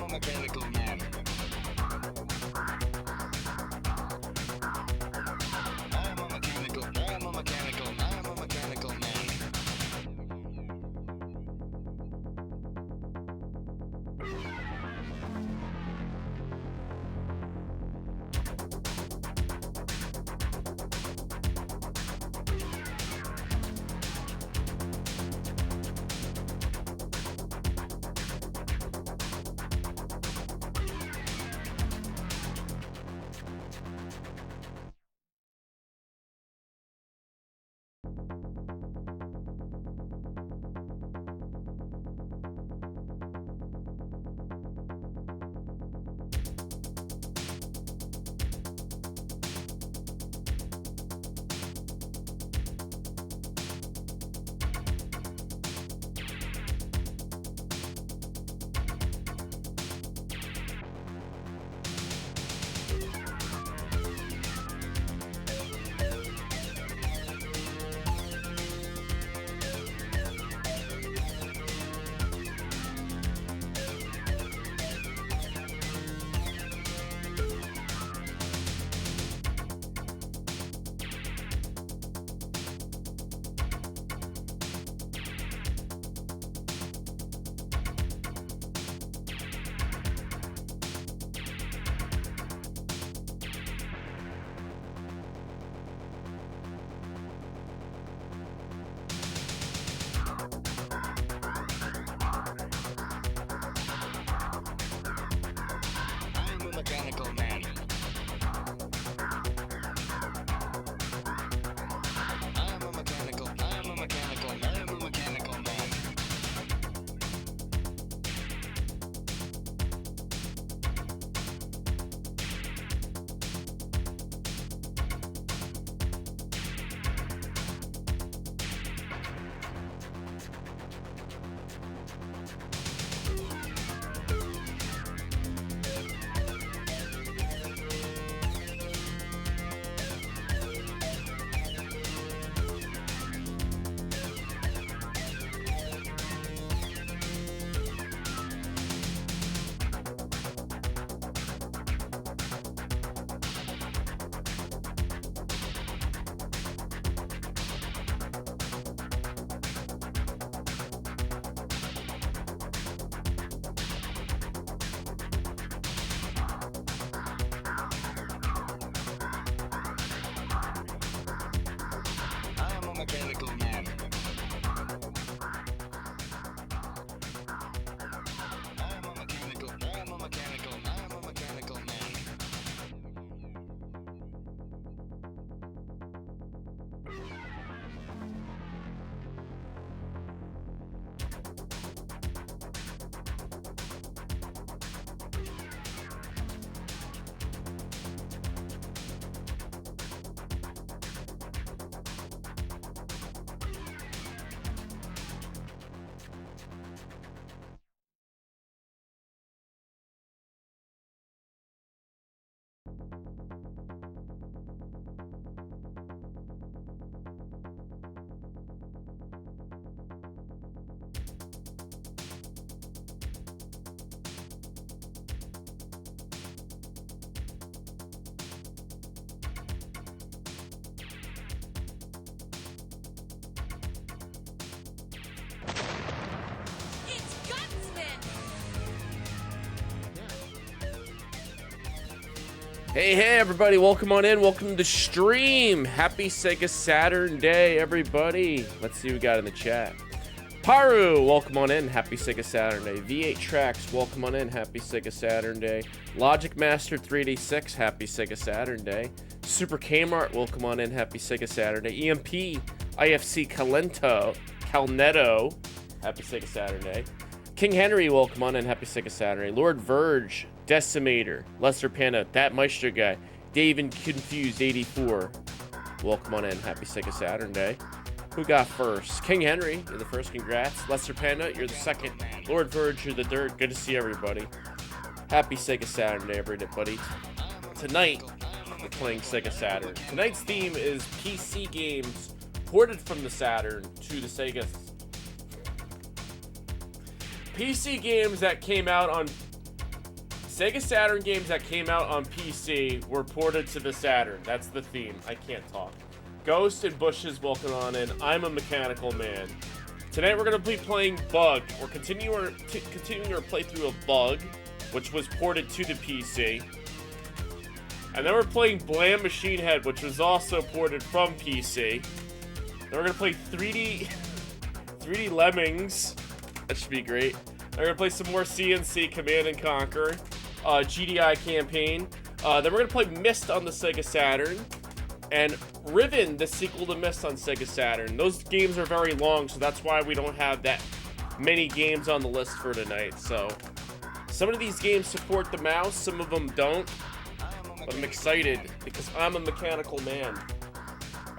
mechanical man. I am a mechanical man. Mechanical man. I am a mechanical man. Mechanical man. I am a mechanical man. Hey, everybody, welcome on in. Welcome to the stream. Happy Sega Saturn Day, everybody. Let's see what we got in the chat. Paru, welcome on in. Happy Sega Saturn Day. V8 Tracks, welcome on in. Happy Sega Saturn Day. Logic Master 386, happy Sega Saturn Day. Super Kmart, welcome on in. Happy Sega Saturn Day. EMP, IFC Calnetto, happy Sega Saturn Day. King Henry, welcome on in. Happy Sega Saturn Day. Lord Verge, Decimator, Lester Panda, That Meister Guy, Dave and Confused 84. Welcome on in. Happy Sega Saturn Day. Who got first? King Henry, you're the first. Congrats. Lester Panda, you're the second. Lord Verge, you're the third. Good to see everybody. Happy Sega Saturn Day, everybody. Tonight, we're playing Sega Saturn. Tonight's theme is PC games ported from the Saturn to the Sega. PC games that came out on Sega Saturn games that came out on PC were ported to the Saturn. That's the theme. I can't talk. Ghost and Bushes, welcome on in. I'm a Mechanical Man. Tonight we're going to be playing Bug. We're continuing our playthrough of Bug, which was ported to the PC. And then we're playing Blam Machine Head, which was also ported from PC. Then we're going to play 3D Lemmings. That should be great. Then we're going to play some more CNC Command and Conquer. GDI Campaign. Then we're going to play Myst on the Sega Saturn. And Riven, the sequel to Myst on Sega Saturn. Those games are very long, so that's why we don't have that many games on the list for tonight. So, some of these games support the mouse, some of them don't. But I'm excited, because I'm a mechanical man.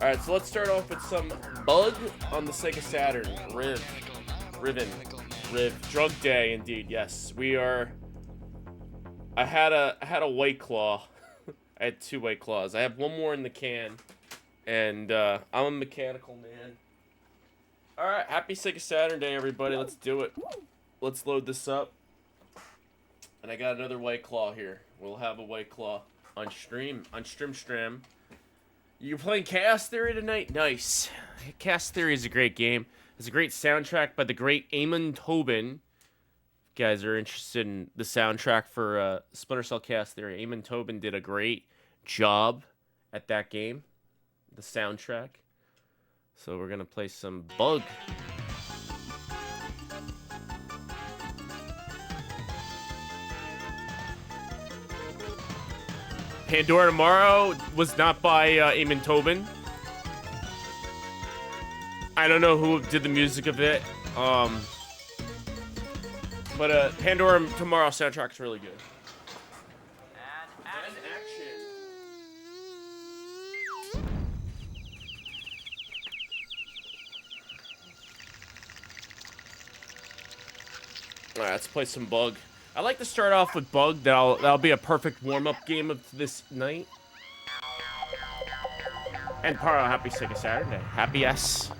Alright, so let's start off with some Bug on the Sega Saturn. Riven. Drug Day, indeed, yes. We are... I had a White Claw. I had 2 White Claws. I have 1 more in the can. And, I'm a mechanical man. Alright, happy Sega Saturn Day, everybody. Let's do it. Let's load this up. And I got another White Claw here. We'll have a White Claw on stream. You're playing Chaos Theory tonight? Nice. Chaos Theory is a great game. It's a great soundtrack by the great Eamon Tobin. If you guys are interested in the soundtrack for Splinter Cell Chaos Theory, Eamon Tobin did a great job at that game. The soundtrack. So we're going to play some Bug. Pandora Tomorrow was not by Eamon Tobin. I don't know who did the music of it. But Pandora Tomorrow soundtrack's really good. And action. Alright, let's play some Bug. I like to start off with Bug. That'll be a perfect warm-up game of this night. And Paro, happy Sega Saturday. Happy yes.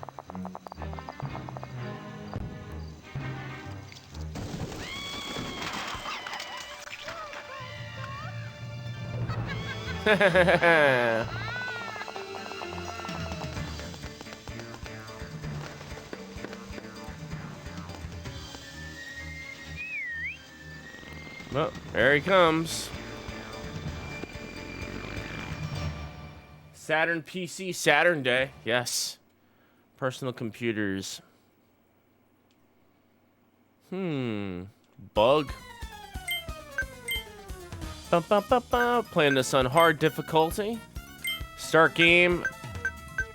Well, there he comes. Saturn PC, Saturn Day. Yes. Personal computers. Bug. Playing this on hard difficulty. Start game.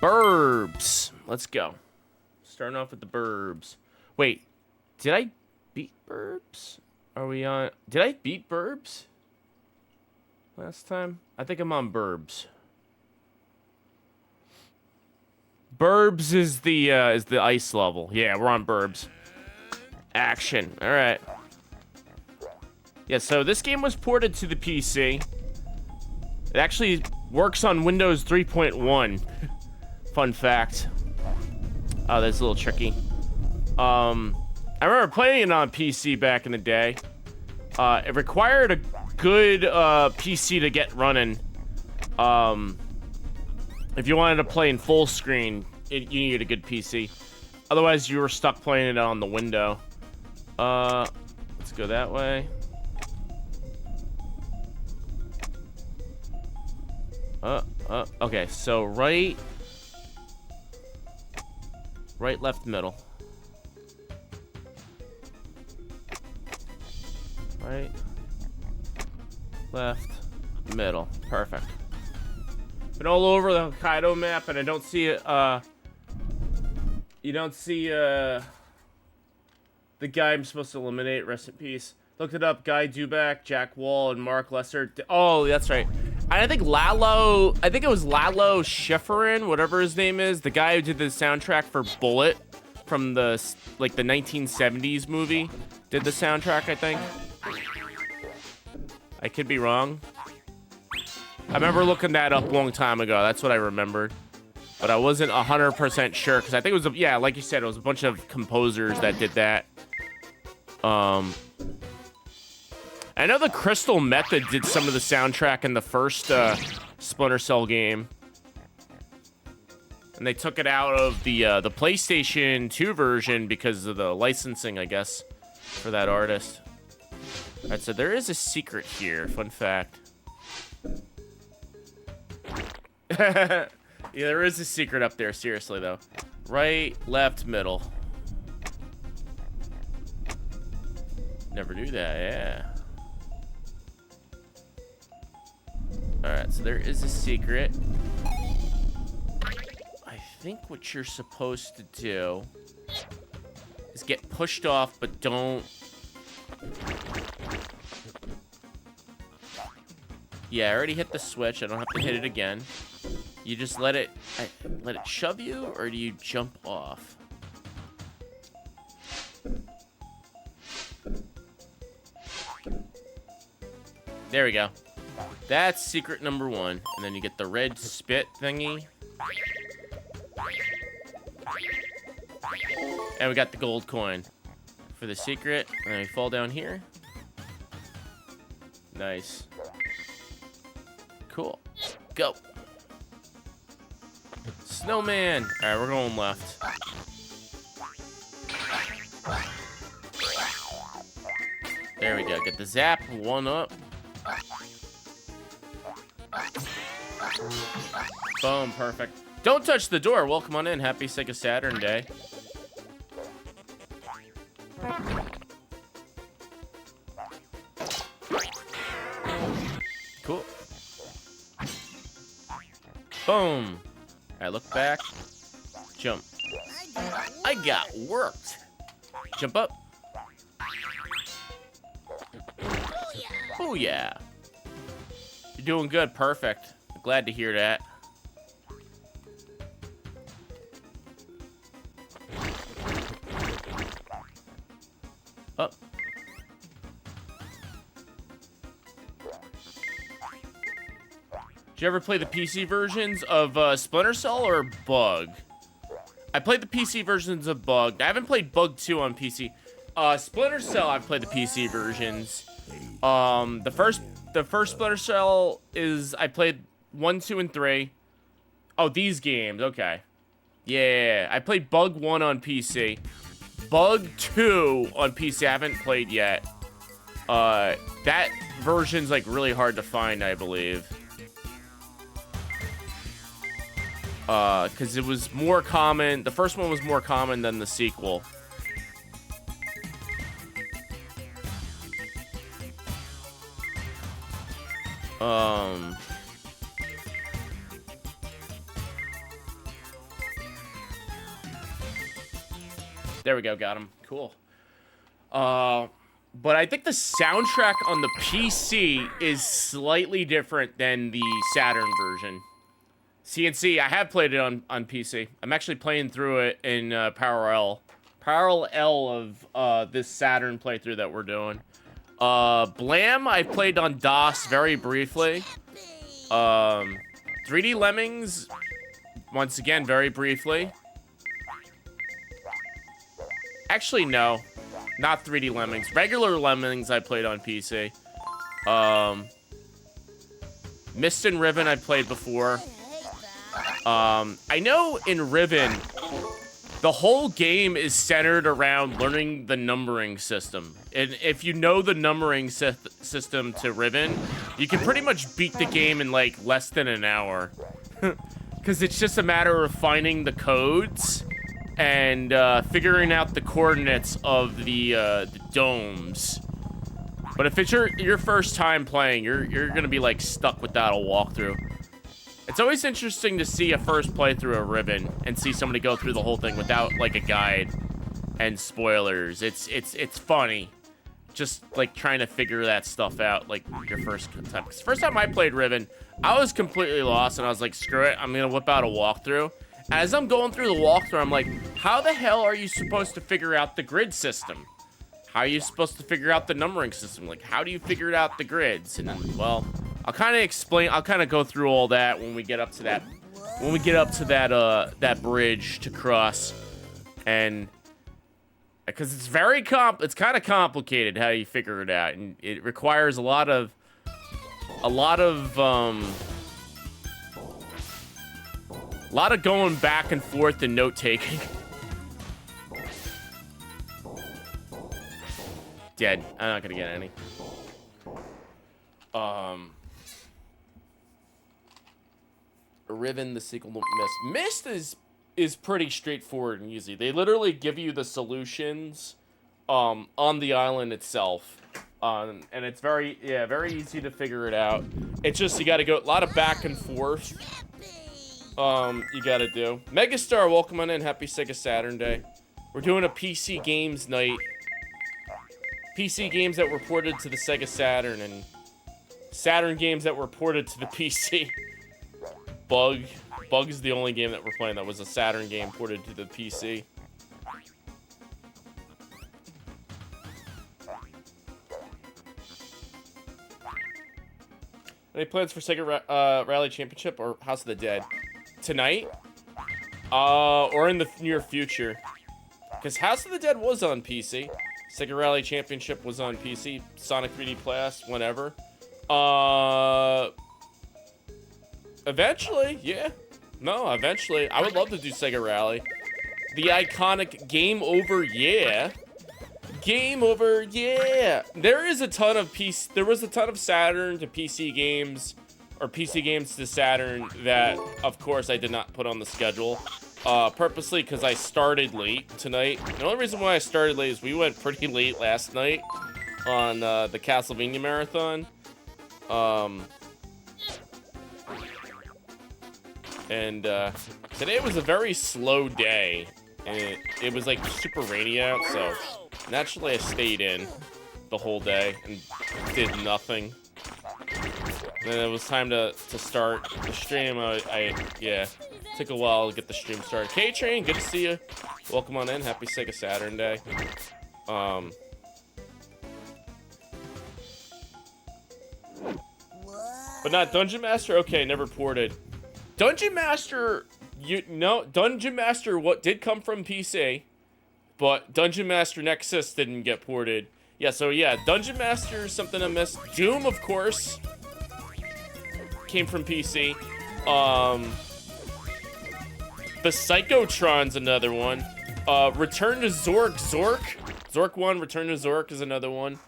Burbs. Let's go. Starting off with the Burbs. Wait, did I beat Burbs? Are we on... Did I beat Burbs last time? I think I'm on Burbs. Burbs is the ice level. Yeah, we're on Burbs. Action. All right. Yeah, so this game was ported to the PC. It actually works on Windows 3.1. Fun fact. Oh, that's a little tricky. I remember playing it on PC back in the day. It required a good PC to get running. If you wanted to play in full screen, you needed a good PC. Otherwise, you were stuck playing it on the window. Let's go that way. Okay, so right, left, middle. Right, left, middle. Perfect. Been all over the Hokkaido map, and I don't see it. You don't see the guy I'm supposed to eliminate. Rest in peace. Looked it up. Guy Dubak, Jack Wall, and Mark Lesser. Oh, that's right. I think Lalo. I think it was Lalo Schifrin, whatever his name is, the guy who did the soundtrack for Bullet from the 1970s movie. Did the soundtrack, I think. I could be wrong. I remember looking that up a long time ago. That's what I remembered. But I wasn't 100% sure, because I think it was, yeah, like you said, it was a bunch of composers that did that. I know the Crystal Method did some of the soundtrack in the first Splinter Cell game. And they took it out of the PlayStation 2 version because of the licensing, I guess, for that artist. All right, so there is a secret here. Fun fact. Yeah, there is a secret up there, seriously, though. Right, left, middle. Never do that, yeah. Alright, so there is a secret. I think what you're supposed to do is get pushed off, but don't... Yeah, I already hit the switch. I don't have to hit it again. You just let it shove you, or do you jump off? There we go. That's secret number 1. And then you get the red spit thingy. And we got the gold coin for the secret. And then we fall down here. Nice. Cool. Go. Snowman. All right, we're going left. There we go. Get the zap. 1 up. Boom. Perfect. Don't touch the door. Welcome on in. Happy Sega Saturn Day. Cool. Boom. Alright, look back. Jump. I got worked. Jump up. Oh yeah. You're doing good. Perfect. Glad to hear that. Up. Did you ever play the PC versions of Splinter Cell or Bug? I played the PC versions of Bug. I haven't played Bug 2 on PC. Splinter Cell, I've played the PC versions. The first Splinter Cell is I played 1, 2, and 3. Oh, these games. Okay. Yeah, I played Bug 1 on PC. Bug 2 on PC I haven't played yet. That version's like really hard to find, I believe. Because it was more common. The first one was more common than the sequel. There we go, got him. Cool. But I think the soundtrack on the PC is slightly different than the Saturn version. CNC, I have played it on PC. I'm actually playing through it in parallel of this Saturn playthrough that we're doing. Blam, I played on DOS very briefly. 3D Lemmings, once again, very briefly. Actually, no. Not 3D Lemmings. Regular Lemmings I played on PC. Mist and Riven I played before. I know in Riven, the whole game is centered around learning the numbering system. And if you know the numbering system to Riven, you can pretty much beat the game in like less than an hour. Because it's just a matter of finding the codes and figuring out the coordinates of the domes. But if it's your first time playing, you're gonna be like stuck without a walkthrough. It's always interesting to see a first playthrough of Riven and see somebody go through the whole thing without like a guide and spoilers. It's funny, just like trying to figure that stuff out like your first time. 'Cause first time I played Riven, I was completely lost and I was like, screw it, I'm gonna whip out a walkthrough. As I'm going through the walkthrough, I'm like, how the hell are you supposed to figure out the grid system? How are you supposed to figure out the numbering system? Like, how do you figure out the grids? And then, well, I'll kind of explain. I'll kind of go through all that when we get up to that. When we get up to that that bridge to cross, and because it's very it's kind of complicated how you figure it out, and it requires a lot of going back and forth and note taking. Dead. I'm not gonna get any. Riven, the sequel to Mist. Mist is pretty straightforward and easy. They literally give you the solutions on the island itself. And it's very easy to figure it out. It's just you gotta go a lot of back and forth. You gotta do. Megastar, welcome on in. Happy Sega Saturn Day. We're doing a PC games night. PC games that were ported to the Sega Saturn and Saturn games that were ported to the PC. Bug is the only game that we're playing that was a Saturn game ported to the PC. Any plans for Sega Rally Championship or House of the Dead? Tonight? Or in the near future. Because House of the Dead was on PC. Sega Rally Championship was on PC. Sonic 3D Blast, whenever. Eventually, yeah. No, eventually. I would love to do Sega Rally. The iconic Game Over, yeah. Game Over, yeah. There was a ton of Saturn to PC games, or PC games to Saturn that, of course, I did not put on the schedule. Purposely because I started late tonight. The only reason why I started late is we went pretty late last night on the Castlevania Marathon. And today was a very slow day. And it was like super rainy out, so naturally I stayed in the whole day and did nothing. And then it was time to start the stream. Yeah, took a while to get the stream started. K-Train, good to see you. Welcome on in. Happy Sega Saturn Day. But not Dungeon Master? Okay, never ported. Dungeon Master, Dungeon Master what did come from PC, but Dungeon Master Nexus didn't get ported. Yeah, so yeah, Dungeon Master is something I missed. Doom, of course, came from PC. The Psychotron's another one. Return to Zork. Zork 1, Return to Zork is another one.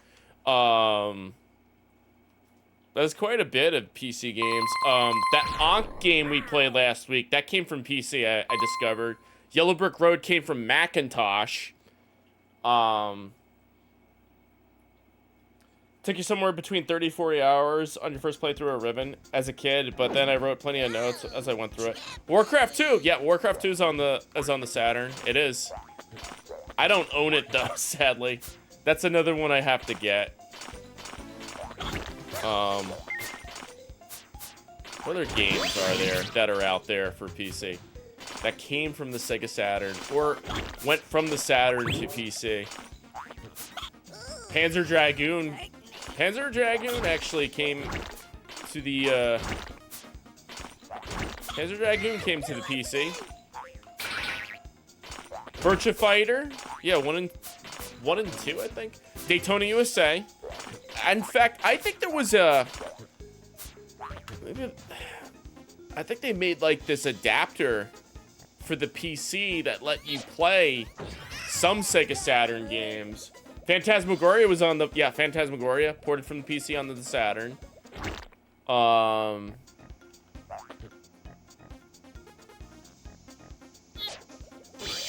There's quite a bit of PC games. That Ankh game we played last week, that came from PC, I discovered. Yellow Brick Road came from Macintosh. Took you somewhere between 30 and 40 hours on your first playthrough of Riven as a kid, but then I wrote plenty of notes as I went through it. Warcraft 2, yeah, Warcraft 2 is on the Saturn. It is. I don't own it though, sadly. That's another one I have to get. What other games are there that are out there for PC that came from the Sega Saturn or went from the Saturn to PC? Panzer Dragoon actually came to the Panzer Dragoon came to the PC. Virtua Fighter, yeah, 1 and 2, I think. Daytona USA. In fact, I think there was I think they made like this adapter for the PC that let you play some Sega Saturn games. Phantasmagoria was on the, yeah, Phantasmagoria ported from the PC onto the Saturn.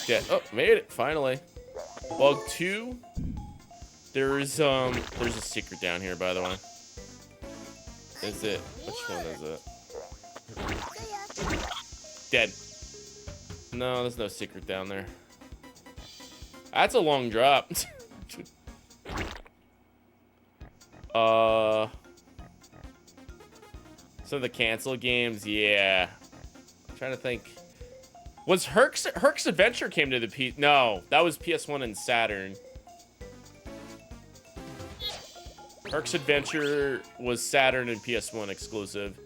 Yeah, oh, made it finally. Bug 2. There's a secret down here, by the way. Is it? Which one is it? Dead. No, there's no secret down there. That's a long drop. Some of the cancel games, yeah. I'm trying to think. Was Herc's Adventure came to the P? No, that was PS1 and Saturn. Herc's Adventure was Saturn and PS1 exclusive.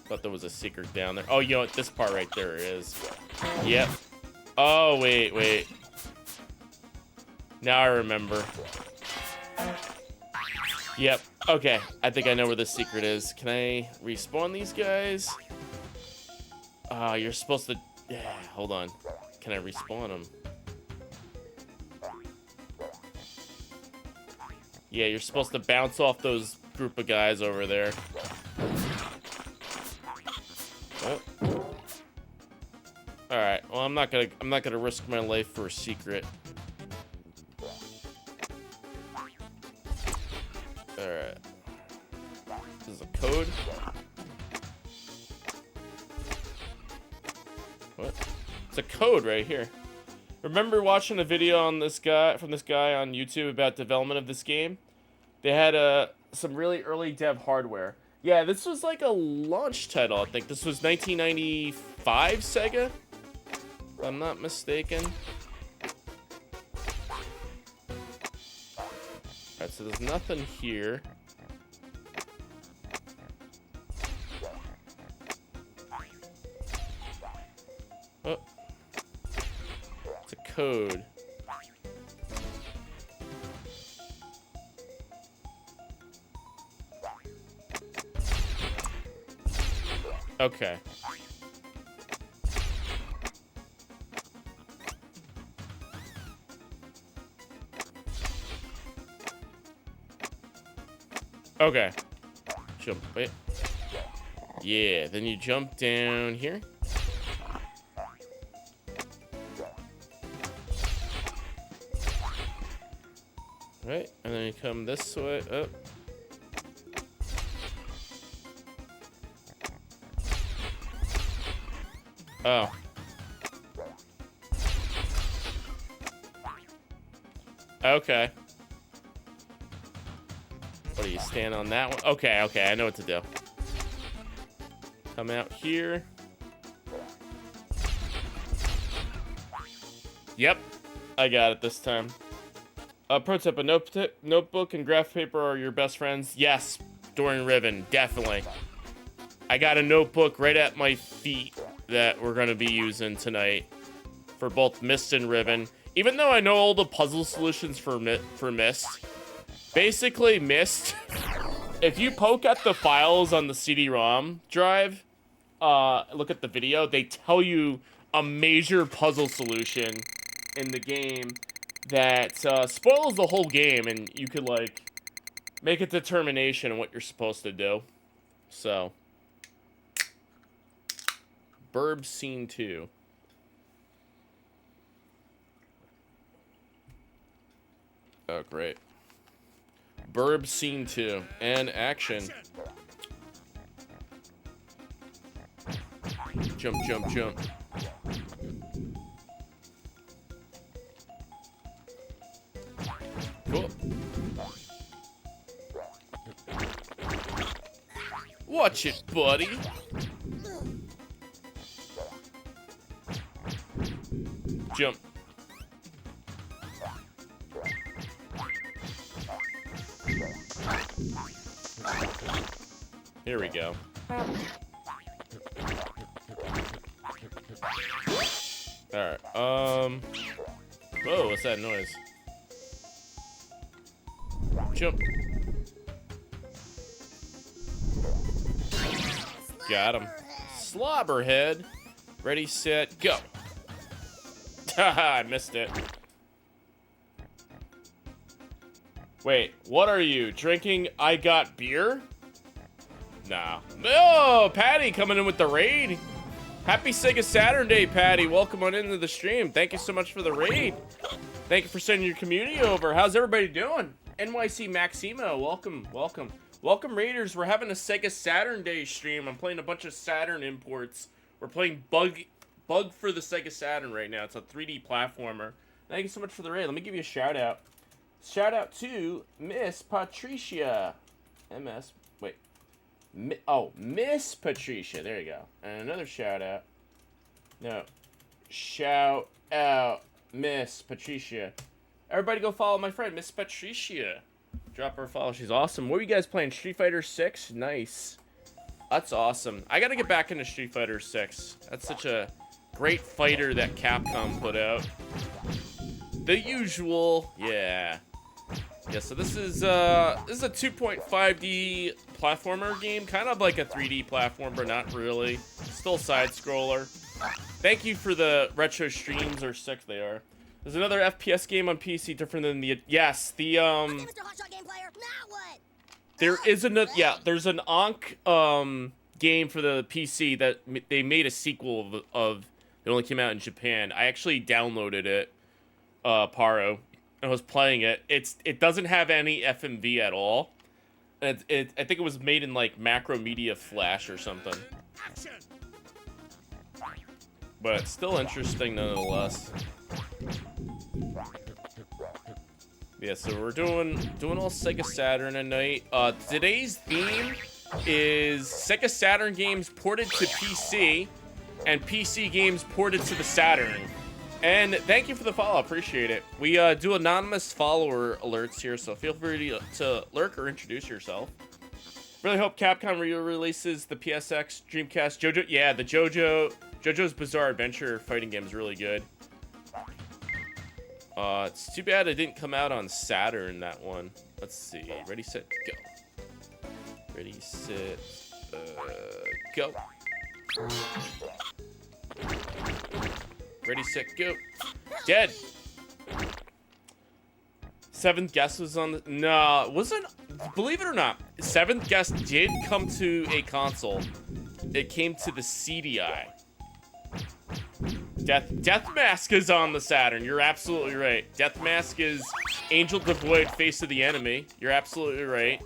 Thought there was a secret down there. Oh, you know what? This part right there is. Yep. Oh, wait. Now I remember. Yep. Okay. I think I know where the secret is. Can I respawn these guys? You're supposed to... Yeah, hold on. Can I respawn them? Yeah, you're supposed to bounce off those group of guys over there. Oh. All right. Well, I'm not gonna risk my life for a secret. All right. This is a code. What? It's a code right here. Remember watching a video on this guy on YouTube about development of this game? They had some really early dev hardware. Yeah, this was like a launch title, I think. This was 1995 Sega, if I'm not mistaken. Alright, so there's nothing here. Oh. It's a code. Okay. Okay. Jump. Wait. Yeah, then you jump down here. Right, and then you come this way up. Oh. Okay. What do you stand on that one? Okay, I know what to do. Come out here. Yep, I got it this time. Pro tip, a notebook and graph paper are your best friends. Yes, during Riven, definitely. I got a notebook right at my feet that we're going to be using tonight for both Mist and Riven. Even though I know all the puzzle solutions for Mist, basically Mist, if you poke at the files on the CD-ROM drive, look at the video, they tell you a major puzzle solution in the game that spoils the whole game, and you could, like, make a determination on what you're supposed to do. So... Burb Scene 2. Oh, great. Burb Scene 2. And action. Jump, jump, jump. Cool. Watch it, buddy. Jump. Here we go. Alright, whoa, what's that noise? Jump. Got him. Slobberhead. Ready, set, go. Haha, I missed it. Wait, what are you? Drinking I Got Beer? Nah. Oh, Patty coming in with the raid. Happy Sega Saturn Day, Patty. Welcome on into the stream. Thank you so much for the raid. Thank you for sending your community over. How's everybody doing? NYC Maximo, welcome, welcome. Welcome, Raiders. We're having a Sega Saturn Day stream. I'm playing a bunch of Saturn imports. We're playing Bug for the Sega Saturn right now. It's a 3D platformer. Thank you so much for the raid. Let me give you a shout out. Shout out to Miss Patricia. Miss Patricia. There you go. And another shout out. No. Shout out Miss Patricia. Everybody go follow my friend, Miss Patricia. Drop her a follow. She's awesome. What are you guys playing? Street Fighter 6? Nice. That's awesome. I gotta get back into Street Fighter 6. That's such a great fighter that Capcom put out. The usual, yeah. Yeah, so this is a 2.5D platformer game, kind of like a 3D platform, but not really. Still side scroller. Thank you for the retro streams, or sick they are. There's another FPS game on PC different than the there is another there's an Ankh game for the PC that they made a sequel of. It only came out in Japan. I actually downloaded it, Paro. I was playing it. It doesn't have any FMV at all. I think it was made in like Macromedia Flash or something. But it's still interesting nonetheless. Yeah, so we're doing all Sega Saturn tonight. Today's theme is Sega Saturn games ported to PC and PC games ported to the Saturn. And thank you for the follow, appreciate it. We do anonymous follower alerts here, so feel free to lurk or introduce yourself. Really hope Capcom re-releases the PSX, Dreamcast, JoJo. Yeah, the JoJo's Bizarre Adventure fighting game is really good. It's too bad it didn't come out on Saturn, that one. Let's see. Ready, set, go. Ready, set, go. Ready, set, go. Dead. Seventh Guest was on the... No, it wasn't... Believe it or not, Seventh Guest did come to a console. It came to the CDI. Death Mask is on the Saturn. You're absolutely right. Death Mask is Angel Devoid, Face of the Enemy. You're absolutely right.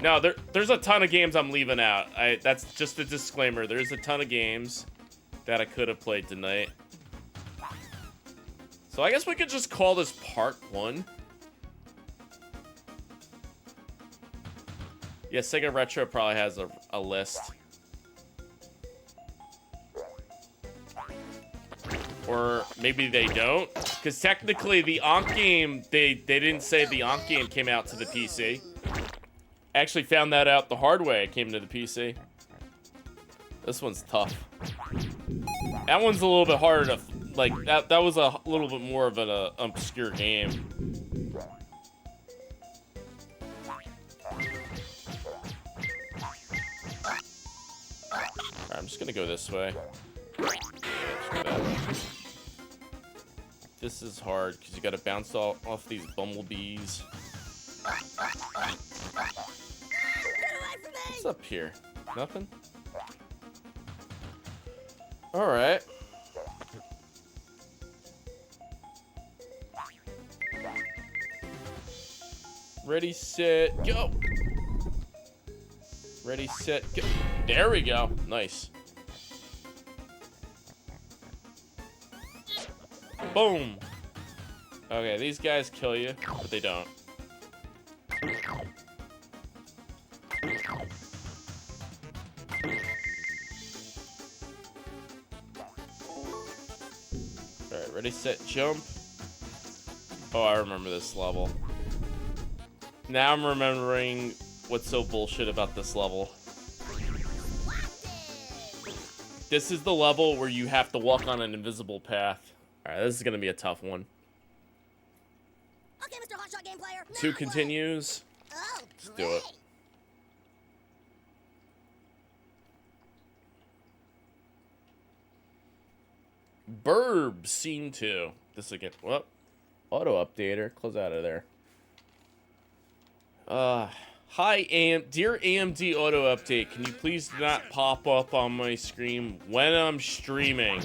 No, there's a ton of games I'm leaving out. That's just a disclaimer. There's a ton of games that I could have played tonight. So I guess we could just call this part 1. Yeah, Sega Retro probably has a list. Or maybe they don't. Because technically the Ankh game, they didn't say the Ankh game came out to the PC. I actually found that out the hard way. It came to the PC. This one's tough. That one's a little bit harder to... Like, that was a little bit more of an obscure game. Alright, I'm just gonna go this way. This is hard because you gotta bounce off these bumblebees. What's up here? Nothing? Alright. Ready, set, go! Ready, set, go. There we go. Nice. Boom. Okay, these guys kill you, but they don't. Alright, ready, set, jump. Oh, I remember this level. Now I'm remembering what's so bullshit about this level. This is the level where you have to walk on an invisible path. Alright, this is gonna be a tough one. Okay, Mr. Hotshot game player. 2 continues. Oh, Let's do it. Burb, scene 2. This again. What? Auto updater. Close out of there. Hi, dear AMD Auto Update. Can you please not pop up on my screen when I'm streaming?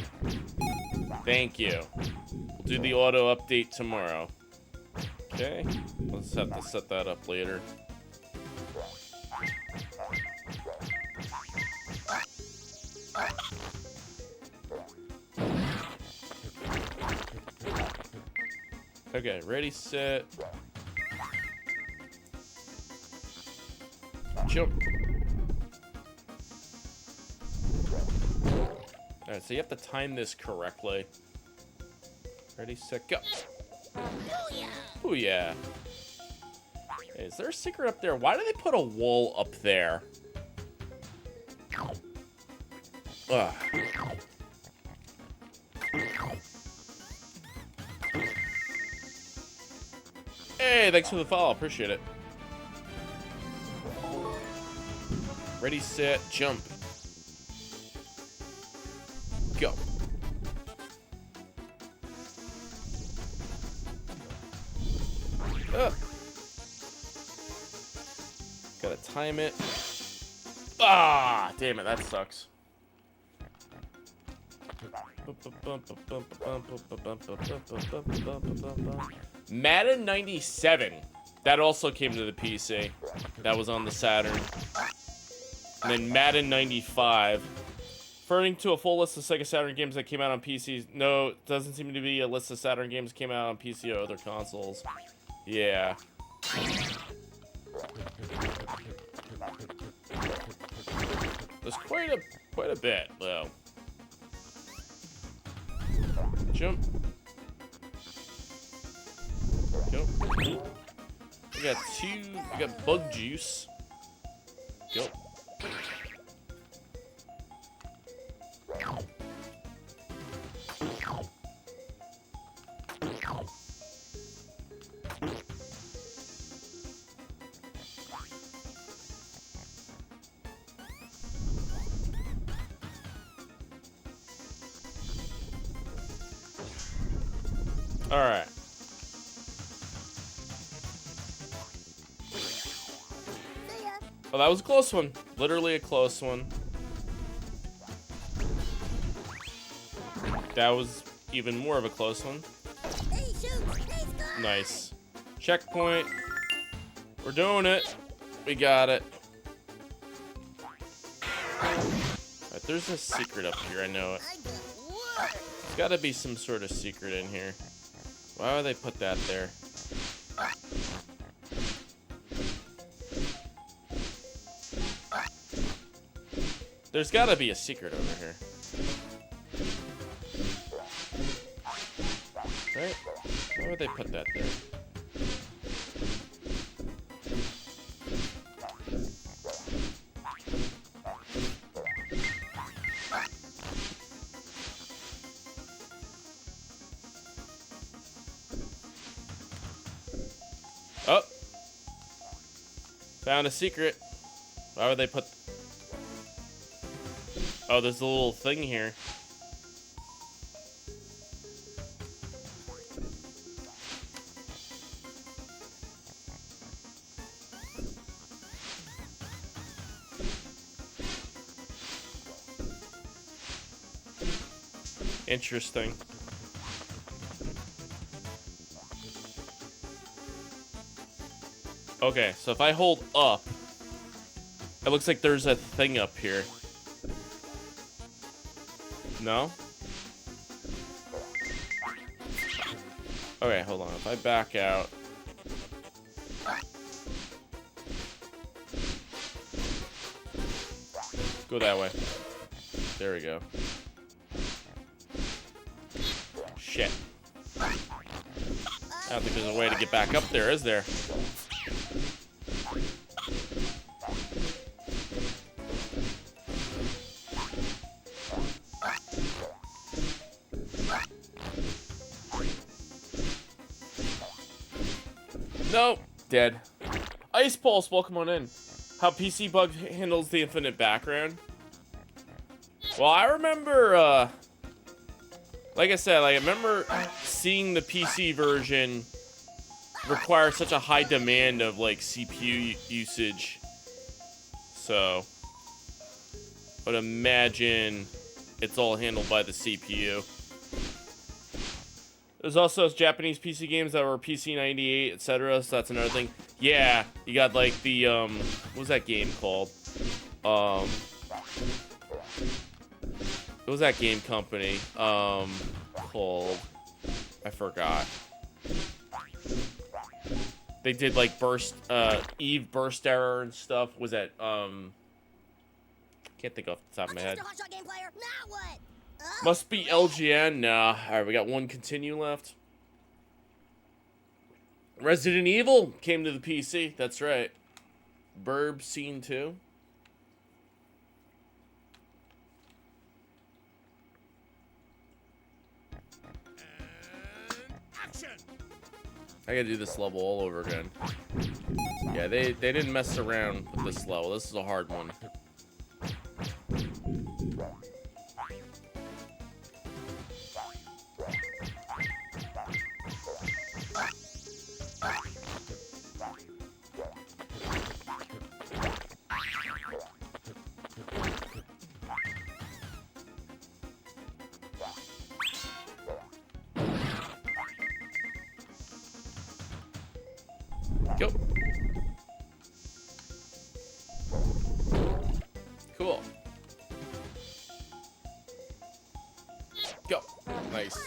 Thank you. We'll do the auto update tomorrow. Okay. Let's have to set that up later. Okay, ready, set. Jump. Alright, so you have to time this correctly. Ready, set, go. Oh yeah. Hey, is there a secret up there? Why do they put a wall up there? Ugh. Hey, thanks for the follow. Appreciate it. Ready, set, jump. Go. Gotta time it. Ah, damn it, that sucks. Madden 97. That also came to the PC. That was on the Saturn. And then Madden 95. Referring to a full list of Sega Saturn games that came out on PCs. No, it doesn't seem to be a list of Saturn games that came out on PC or other consoles. Yeah. There's quite a bit, though. Jump. Go. I got bug juice. Go. All right. Oh, that was a close one. Literally a close one. That was even more of a close one. Nice. Checkpoint. We're doing it. We got it. Alright, there's a secret up here. I know it. There's gotta be some sort of secret in here. Why would they put that there? There's gotta be a secret over here. Right? Why would they put that there? Oh! Found a secret. Why would they put... Oh, there's a little thing here. Interesting. Okay, so if I hold up, it looks like there's a thing up here. No? Okay, hold on. If I back out... Go that way. There we go. Shit. I don't think there's a way to get back up there, is there? Nope. Dead. Ice Pulse, welcome on in. How PC Bug handles the infinite background. Well, I remember, like I said, I remember seeing the PC version require such a high demand of, like, CPU usage. So, I would imagine it's all handled by the CPU. There's also Japanese PC games that were PC 98, etc. So that's another thing. Yeah, you got like the what was that game called? What was that game company called? I forgot. They did like Eve Burst Error and stuff. Was that can't think off the top of my head. Must be LGN. Nah. Alright, we got one continue left. Resident Evil came to the PC. That's right. Burb Scene 2. I gotta do this level all over again. Yeah, they didn't mess around with this level. This is a hard one. Go. Cool. Go. Nice.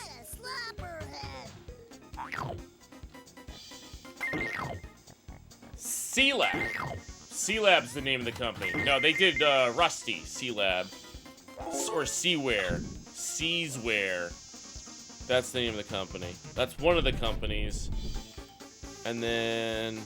C-Lab. C-Lab's the name of the company. No, they did Rusty, C-Lab. Or C-Ware. Seasware. That's the name of the company. That's one of the companies. And then...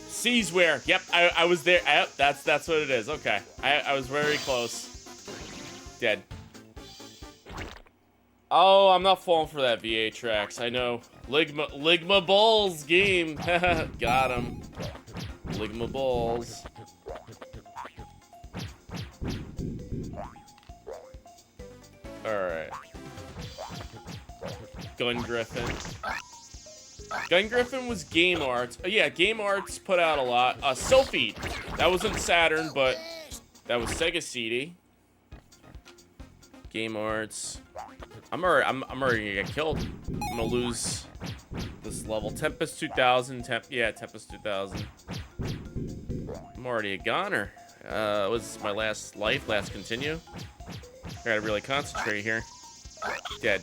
Seasware. Yep, I was there. Yep, that's what it is. Okay. I was very close. Dead. Oh, I'm not falling for that VA tracks. I know. Ligma Balls game. Got him. Ligma Balls. Alright. Gun Griffin. Gun Griffin was Game Arts. Oh, yeah, Game Arts put out a lot. Sophie. That wasn't Saturn, but that was Sega CD. Game Arts. I'm already gonna get killed. I'm gonna lose this level. Tempest 2000. Tempest 2000. I'm already a goner. Was my last life, last continue. I gotta really concentrate here. Dead.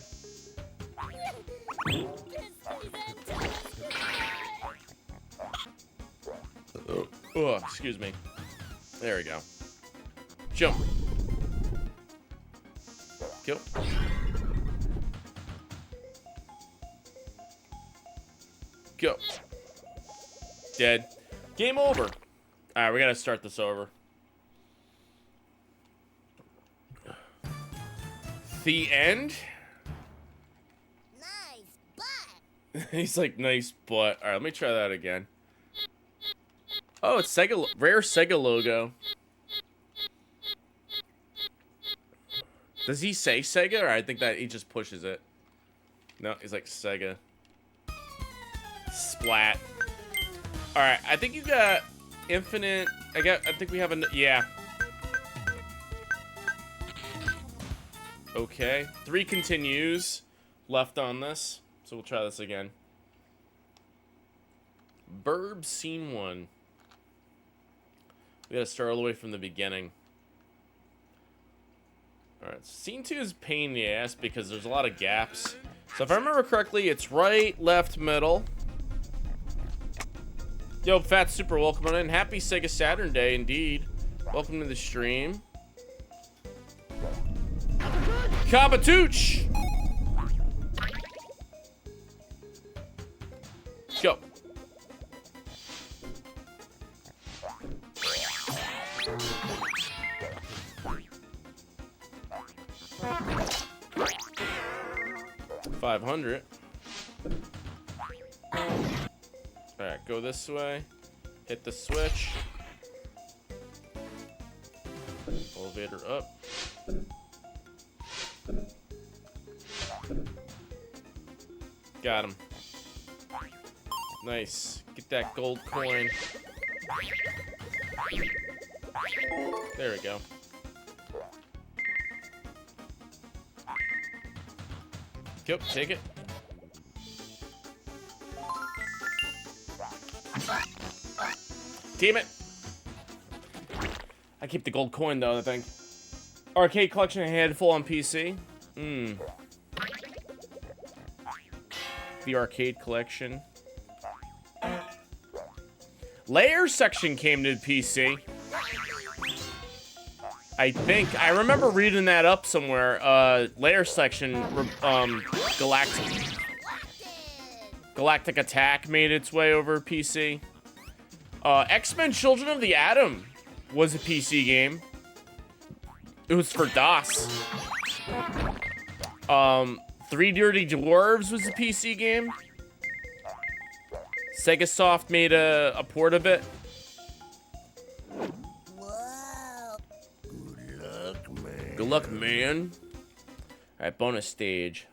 Oh, excuse me. There we go. Jump. Go. Go. Dead. Game over. Alright, we gotta start this over. The end? Nice butt. He's like, nice butt. Alright, let me try that again. Oh, it's Sega, rare Sega logo. Does he say Sega, or I think that he just pushes it? No, he's like Sega. Splat. Alright, I think you got infinite. I think we have a. Yeah. Okay. 3 continues left on this. So we'll try this again. Burb Scene 1. We gotta start all the way from the beginning. Alright, Scene 2 is a pain in the ass because there's a lot of gaps. So if I remember correctly, it's right, left, middle. Yo, Fat Super, welcome on in. Happy Sega Saturn Day, indeed. Welcome to the stream. Kabatooch! Go. $500. Alright, go this way. Hit the switch. Elevator up. Got him. Nice. Get that gold coin. There we go. Yep, take it. Damn it. I keep the gold coin though, I think. Arcade collection, a handful on PC. The arcade collection. Layer section came to PC. I think. I remember reading that up somewhere. Layer section, Galactic Attack made its way over PC. X-Men Children of the Atom was a PC game. It was for DOS. Three Dirty Dwarves was a PC game. Sega Soft made a port of it. Whoa. Good luck, man. All right, bonus stage.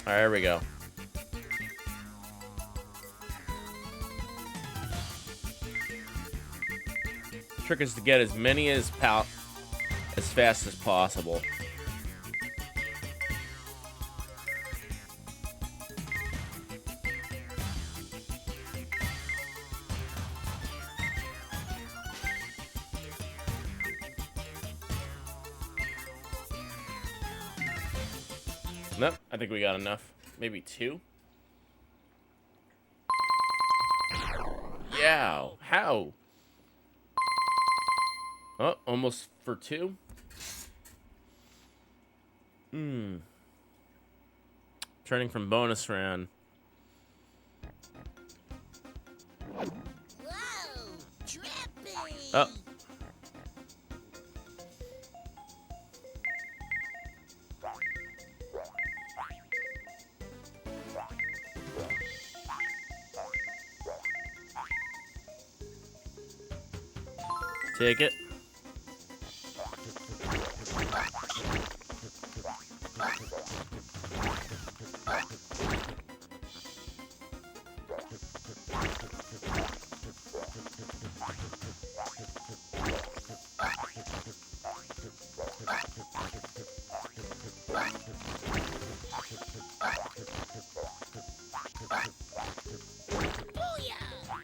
All right, here we go. Trick is to get as many as fast as possible. Nope, I think we got enough. Maybe 2. Yeah, how? Oh, almost for 2. Turning from bonus round. Whoa. Trippy. Oh. Take it.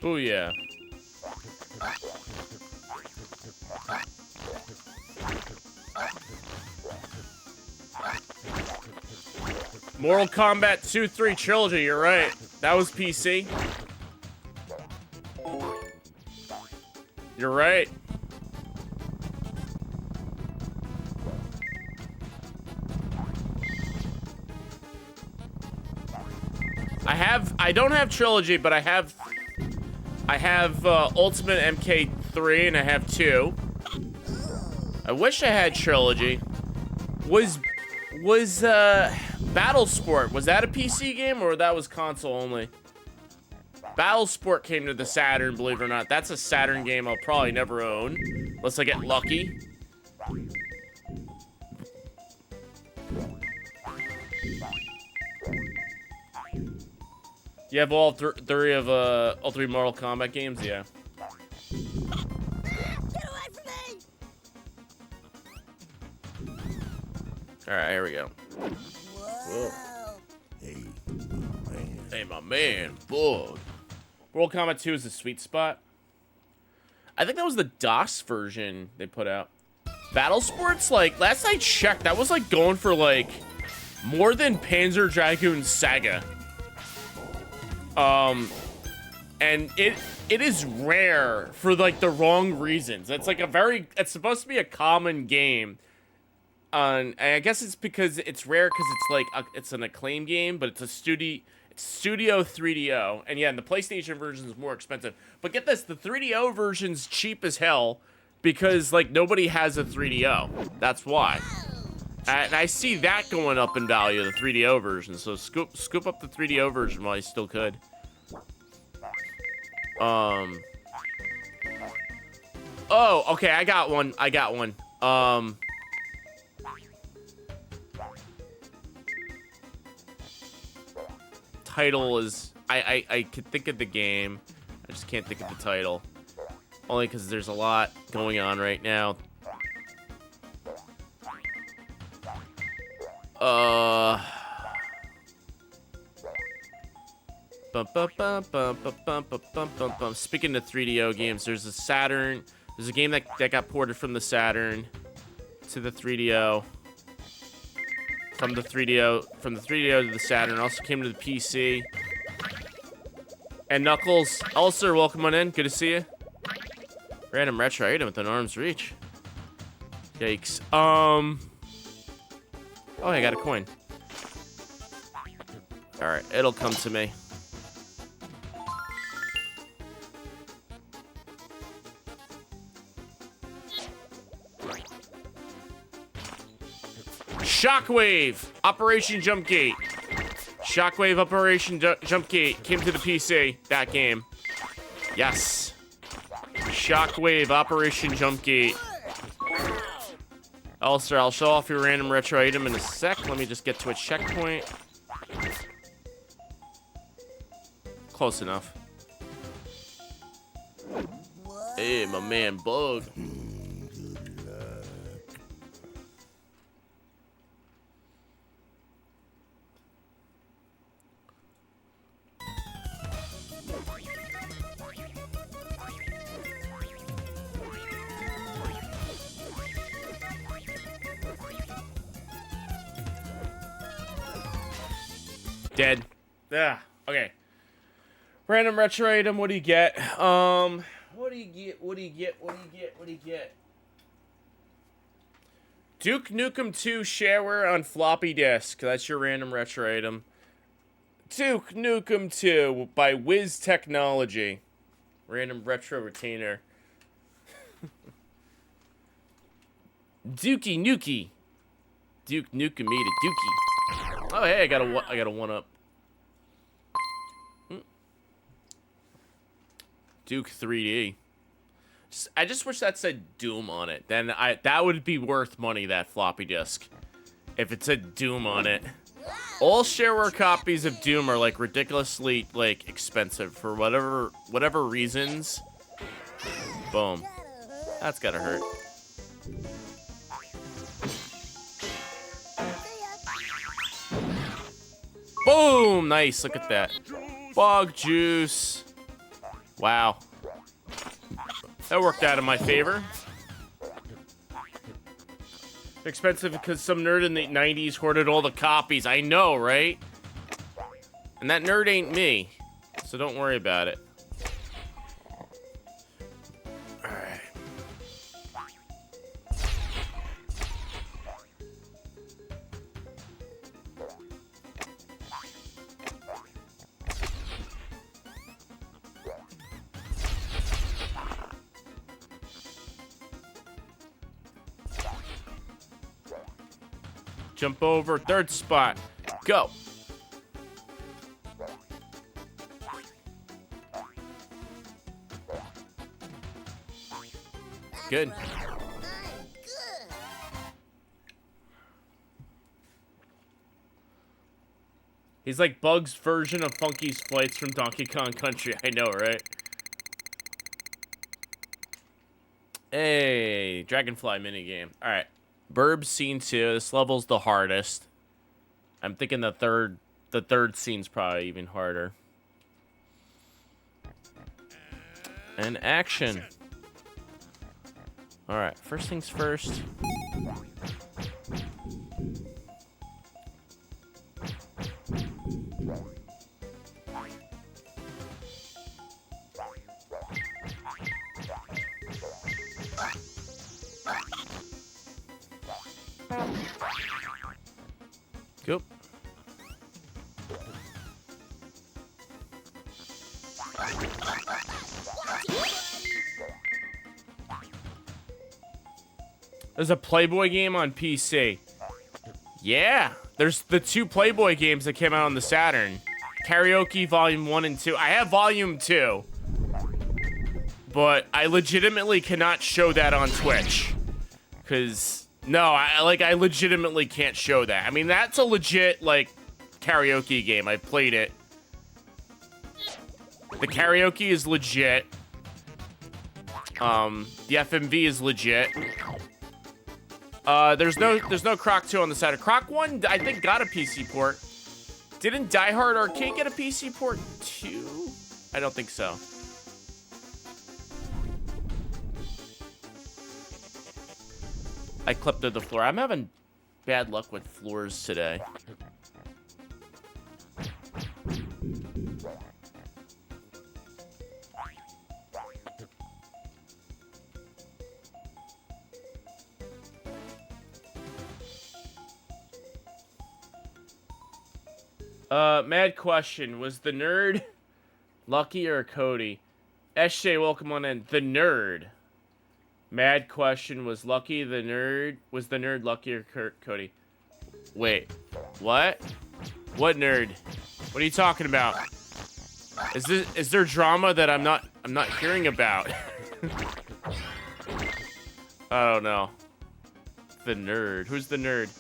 Booyah. Mortal Kombat 2-3 Trilogy, you're right. That was PC. You're right. I don't have Trilogy, but I have Ultimate MK3 and I have 2. I wish I had Trilogy. Was Battle Sport, was that a PC game or that was console only? Battle Sport came to the Saturn, believe it or not. That's a Saturn game I'll probably never own, unless I get lucky. You have all three Mortal Kombat games? Yeah. Get away from me. All right, here we go. Whoa. Hey, my man, bug. Mortal Kombat 2 is the sweet spot. I think that was the DOS version they put out. Battle Sports, like, last I checked, that was, like, going for, like, more than Panzer Dragoon Saga. And it is rare for, like, the wrong reasons. It's, like, it's supposed to be a common game. And I guess it's because it's rare because it's, like, it's an Acclaim game, but it's a Studio 3DO. And yeah, and the PlayStation version is more expensive. But get this, the 3DO version's cheap as hell because, like, nobody has a 3DO. That's why. And I see that going up in value, the 3DO version. So scoop up the 3DO version while you still could. Oh, okay, I got one. Title is I could think of the game. I just can't think of the title. Only because there's a lot going on right now. Speaking of 3DO games, there's a Saturn. There's a game that got ported from the Saturn to the 3DO. From the 3DO to the Saturn. Also came to the PC. And Knuckles, Ulcer, welcome on in. Good to see you. Random retro item within arm's reach. Yikes. Oh, I got a coin. All right, it'll come to me. Shockwave, Operation Jump Gate. Shockwave Operation Jump Gate came to the PC, that game. Yes. Shockwave Operation Jump Gate. Also, I'll show off your random retro item in a sec. Let me just get to a checkpoint. Close enough. Hey, my man, Bug. Dead. Yeah. Okay. Random retro item. What do you get? What do you get? What do you get? What do you get? What do you get? Duke Nukem 2 shareware on floppy disk. That's your random retro item. Duke Nukem 2 by Wiz Technology. Random retro retainer. Dookie Nukie. Duke Nukem made a Dookie. Oh hey, I got a one up. Duke 3D. I just wish that said Doom on it. Then that would be worth money, that floppy disk. If it said Doom on it. All shareware copies of Doom are like ridiculously like expensive for whatever reasons. Boom. That's gotta hurt. Boom! Nice, look at that. Bog juice. Wow. That worked out in my favor. Expensive because some nerd in the 90s hoarded all the copies. I know, right? And that nerd ain't me. So don't worry about it. Alright. Jump over, third spot. Go. Good. He's like Bug's version of Funky's flights from Donkey Kong Country. I know, right? Hey, Dragonfly minigame. All right. Burb scene 2. This level's the hardest. I'm thinking the third scene's probably even harder. And action. All right, first things first. Go. There's a Playboy game on PC. Yeah, there's the 2 Playboy games that came out on the Saturn. Karaoke Volume 1 and 2. I have Volume 2. But I legitimately cannot show that on Twitch. Because... no, I legitimately can't show that. I mean, that's a legit, like, karaoke game. I played it. The karaoke is legit. The FMV is legit. There's no Croc 2 on the Saturn. Croc 1, I think, got a PC port. Didn't Die Hard Arcade get a PC port too? I don't think so. I clipped to the floor. I'm having bad luck with floors today. Mad question. Was the nerd Lucky or Cody? SJ, welcome on in. The nerd. Mad question. Was the nerd Lucky or Cody? Wait, what? What nerd? What are you talking about? Is there drama that I'm not hearing about? I don't know. The nerd. Who's the nerd?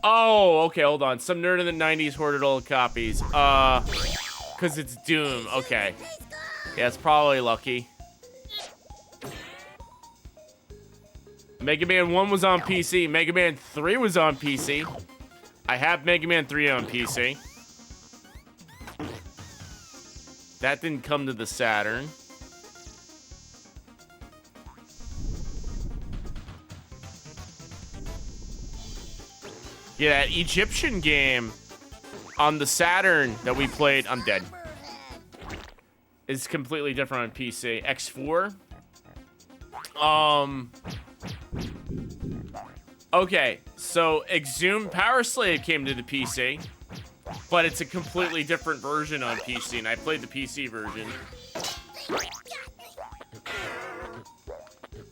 Oh, okay, hold on. Some nerd in the 90s hoarded all the copies. Cause it's Doom. Okay. Yeah, it's probably lucky. Mega Man 1 was on PC. Mega Man 3 was on PC. I have Mega Man 3 on PC. That didn't come to the Saturn. Yeah, that Egyptian game on the Saturn that we played, I'm dead, is completely different on PC. X4. Okay, so Exhumed Power Slave came to the PC, but it's a completely different version on PC, and I played the PC version.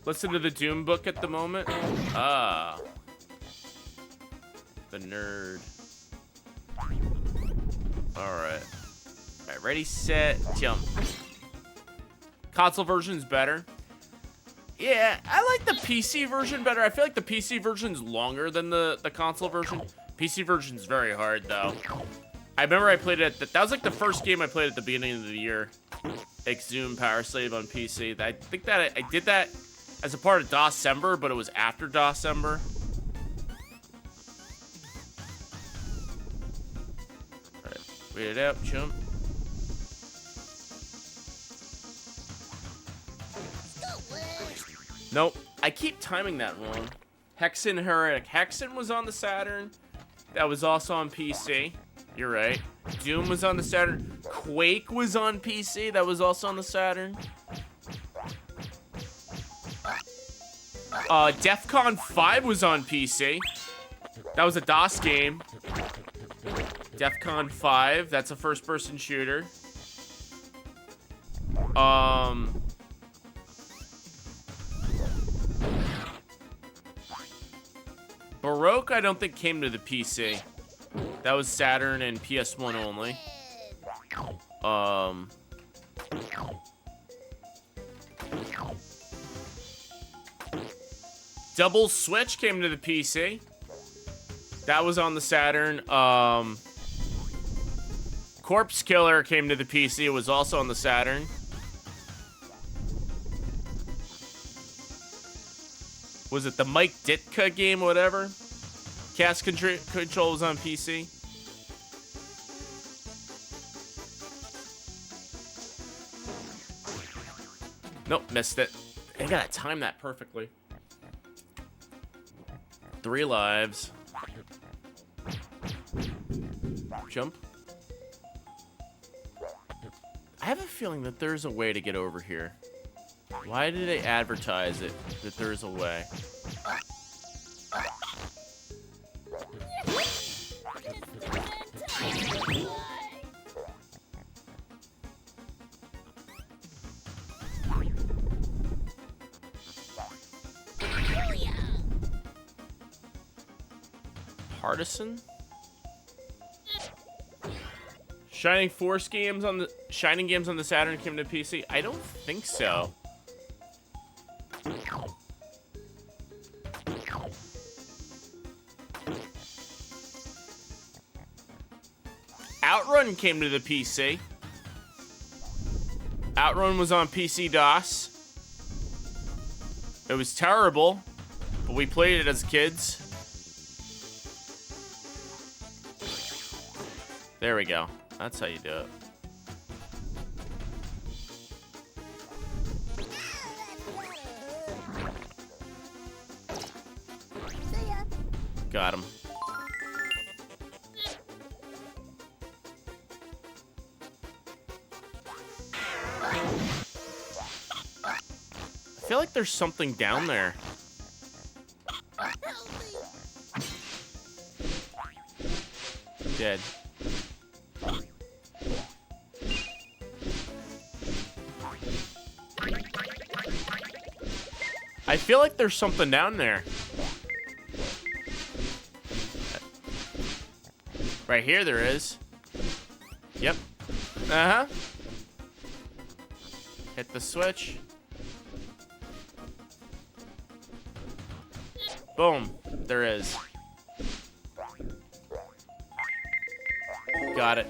Listen to the Doom book at the moment. Ah. The nerd. Alright. Alright, ready, set, jump. Console version's better. Yeah, I like the PC version better. I feel like the PC version's longer than the console version. PC version's very hard, though. I remember I played it that was like the first game I played at the beginning of the year. Exhumed Power Slave on PC. I think that I did that as a part of DOScember, but it was after DOScember. Alright, wait it out, jump. Nope, I keep timing that wrong. Hexen Heretic. Hexen was on the Saturn. That was also on PC. You're right. Doom was on the Saturn. Quake was on PC. That was also on the Saturn. DEFCON 5 was on PC. That was a DOS game. DEFCON 5. That's a first-person shooter. Baroque, I don't think came to the PC. That was Saturn and PS1 only. Double Switch came to the PC. That was on the Saturn. Corpse Killer came to the PC. It was also on the Saturn. Was it the Mike Ditka game or whatever? Cast Control was on PC. Nope, missed it. I gotta time that perfectly. 3 lives. Jump. I have a feeling that there's a way to get over here. Why did they advertise it that there's a way? Partisan? Shining games on the Saturn came to PC? I don't think so. Outrun came to the PC. Outrun was on PC DOS. It was terrible, but we played it as kids. There we go. That's how you do it. Got him. I feel like there's something down there. Dead. I feel like there's something down there. Right here there is. Yep. Uh-huh. Hit the switch. Boom. There is. Got it.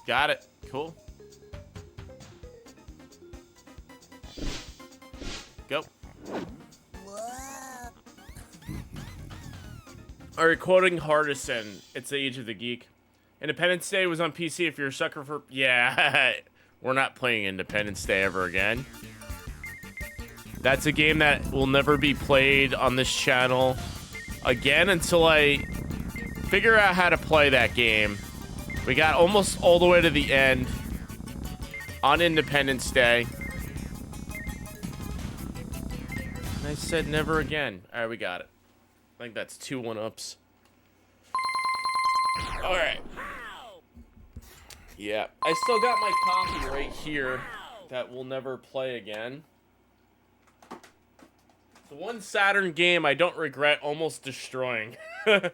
Got it. Cool. Go. Alright, quoting Hardison, it's the age of the geek. Independence Day was on PC if you're a sucker for... Yeah, we're not playing Independence Day ever again. That's a game that will never be played on this channel again until I figure out how to play that game. We got almost all the way to the end on Independence Day. And I said never again. Alright, we got it. I think that's 2 1-ups. Alright. Yeah, I still got my copy right here that we'll never play again. The one Saturn game I don't regret almost destroying. But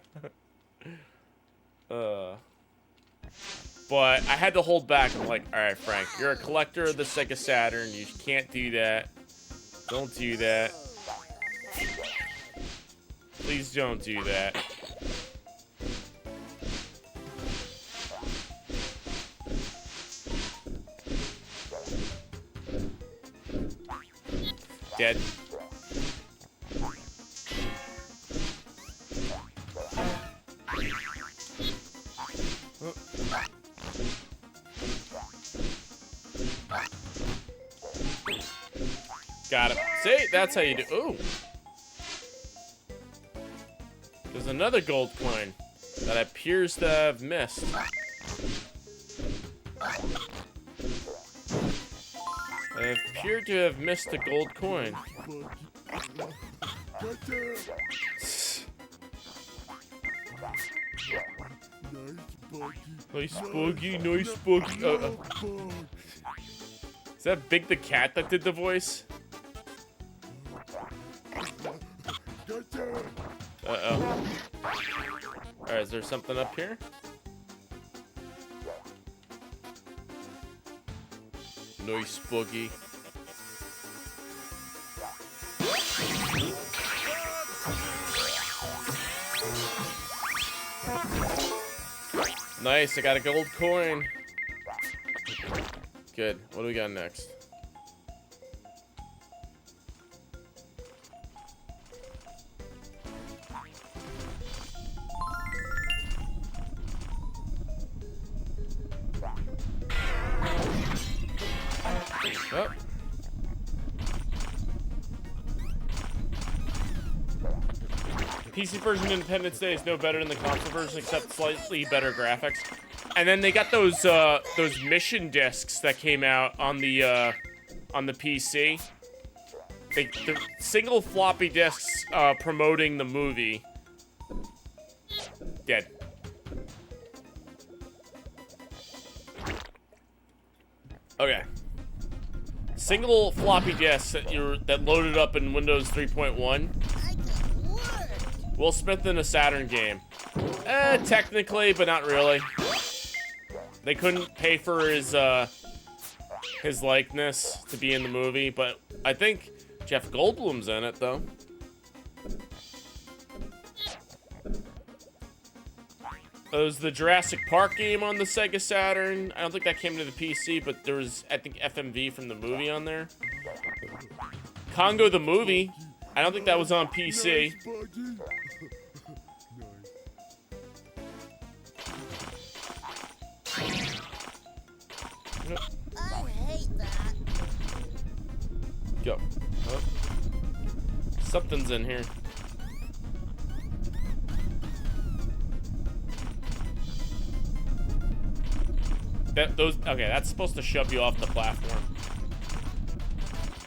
I had to hold back. I'm like, alright, Frank, you're a collector of the Sega Saturn. You can't do that. Don't do that. Please don't do that. Dead. Got it. See, that's how you do. Ooh. There's another gold coin that appears to have missed. I appear to have missed a gold coin. Nice buggy, nice buggy. Is that Big the Cat that did the voice? Uh-oh. Alright, is there something up here? Nice buggy. Nice, I got a gold coin. Good. What do we got next? Oh. PC version of Independence Day is no better than the console version, except slightly better graphics. And then they got those mission discs that came out on the PC. The single floppy discs promoting the movie. Dead. Okay. Single floppy disks that loaded up in Windows 3.1. Will Smith in a Saturn game. Technically, but not really. They couldn't pay for his likeness to be in the movie, but I think Jeff Goldblum's in it, though. It was the Jurassic Park game on the Sega Saturn. I don't think that came to the PC, but there was, I think, FMV from the movie on there. Congo the movie. I don't think that was on PC. I hate that. Go. Oh. Something's in here. Okay, that's supposed to shove you off the platform.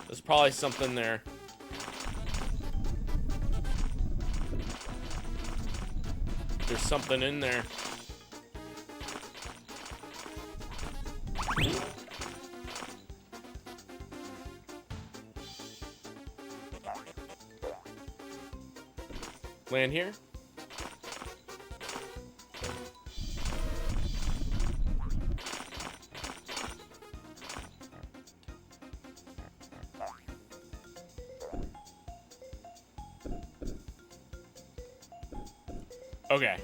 There's probably something there. There's something in there. Land here. Okay.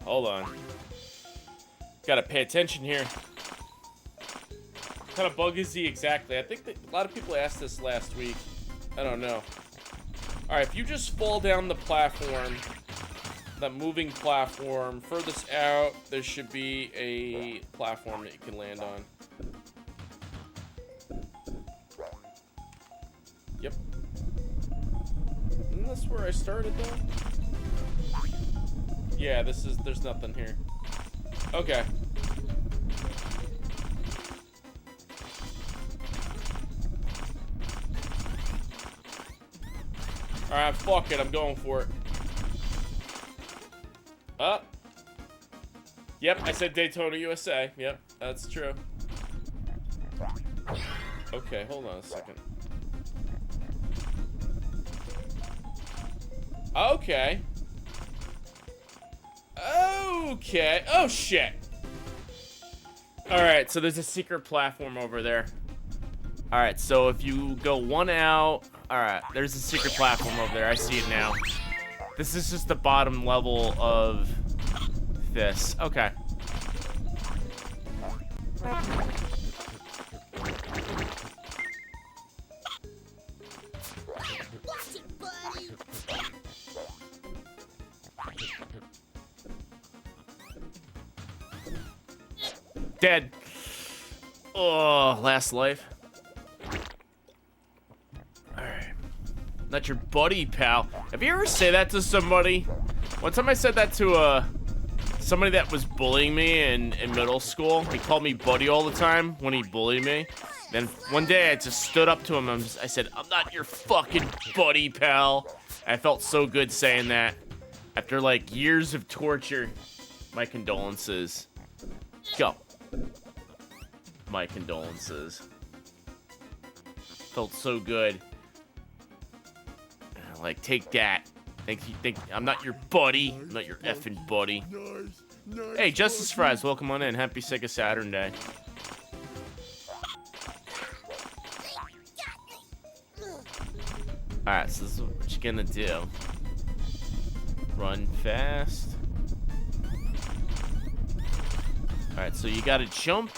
Hold on. Gotta pay attention here. What kind of bug is he exactly? I think that a lot of people asked this last week. I don't know. Alright, if you just fall down the platform, that moving platform, furthest out, there should be a platform that you can land on. Yep. Isn't this where I started though? Yeah, there's nothing here. Okay. Alright, fuck it, I'm going for it. Yep, I said Daytona, USA. Yep, that's true. Okay, hold on a second. Okay. Okay. Oh, shit. Alright, so there's a secret platform over there. Alright, so if you go one out... Alright, there's a secret platform over there. I see it now. This is just the bottom level of this. Okay. Watch it, buddy. Dead. Oh, last life. Alright. Not your buddy, pal. Have you ever said that to somebody? One time I said that to somebody that was bullying me in middle school. He called me buddy all the time when he bullied me. Then one day I just stood up to him and I said, I'm not your fucking buddy, pal. I felt so good saying that. After like years of torture. My condolences. Go. My condolences. Felt so good. Like, take that. Think I'm not your buddy. I'm not your effing buddy. Hey, Justice Fries, welcome on in. Happy Sega Saturn Day. Alright, so this is what you're gonna do. Run fast. Alright, so you gotta jump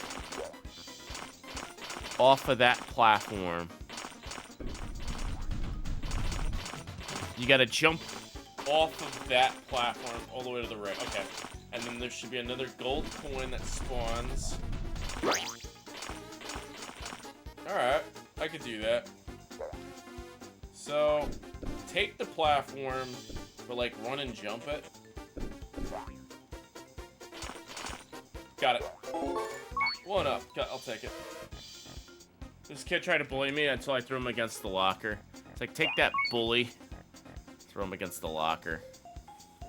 off of that platform. You gotta jump off of that platform all the way to the right. Okay. And then there should be another gold coin that spawns. Alright, I could do that. So, take the platform, but like run and jump it. Got it. One up. I'll take it. This kid tried to bully me until I threw him against the locker. It's like, take that, bully. Throw him against the locker.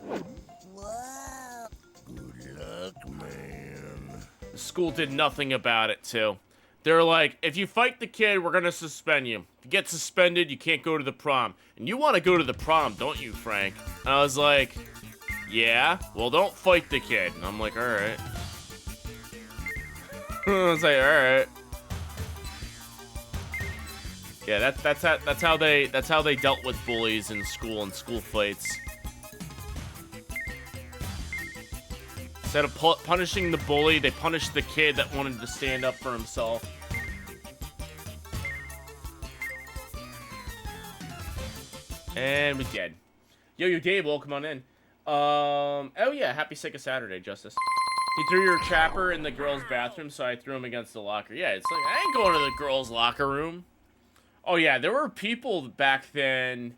Whoa. Good luck, man. The school did nothing about it, too. They're like, if you fight the kid, we're gonna suspend you. If you get suspended, you can't go to the prom. And you want to go to the prom, don't you, Frank? And I was like, yeah? Well, don't fight the kid. And I'm like, alright. I was like, alright. Yeah, that's how they dealt with bullies in school and school fights. Instead of punishing the bully, they punished the kid that wanted to stand up for himself. And we dead. Yo, Dave, welcome on in. Oh yeah, happy Sega Saturday, Justice. He threw your trapper in the girls' bathroom, so I threw him against the locker. Yeah, it's like, I ain't going to the girls' locker room. Oh yeah, there were people back then,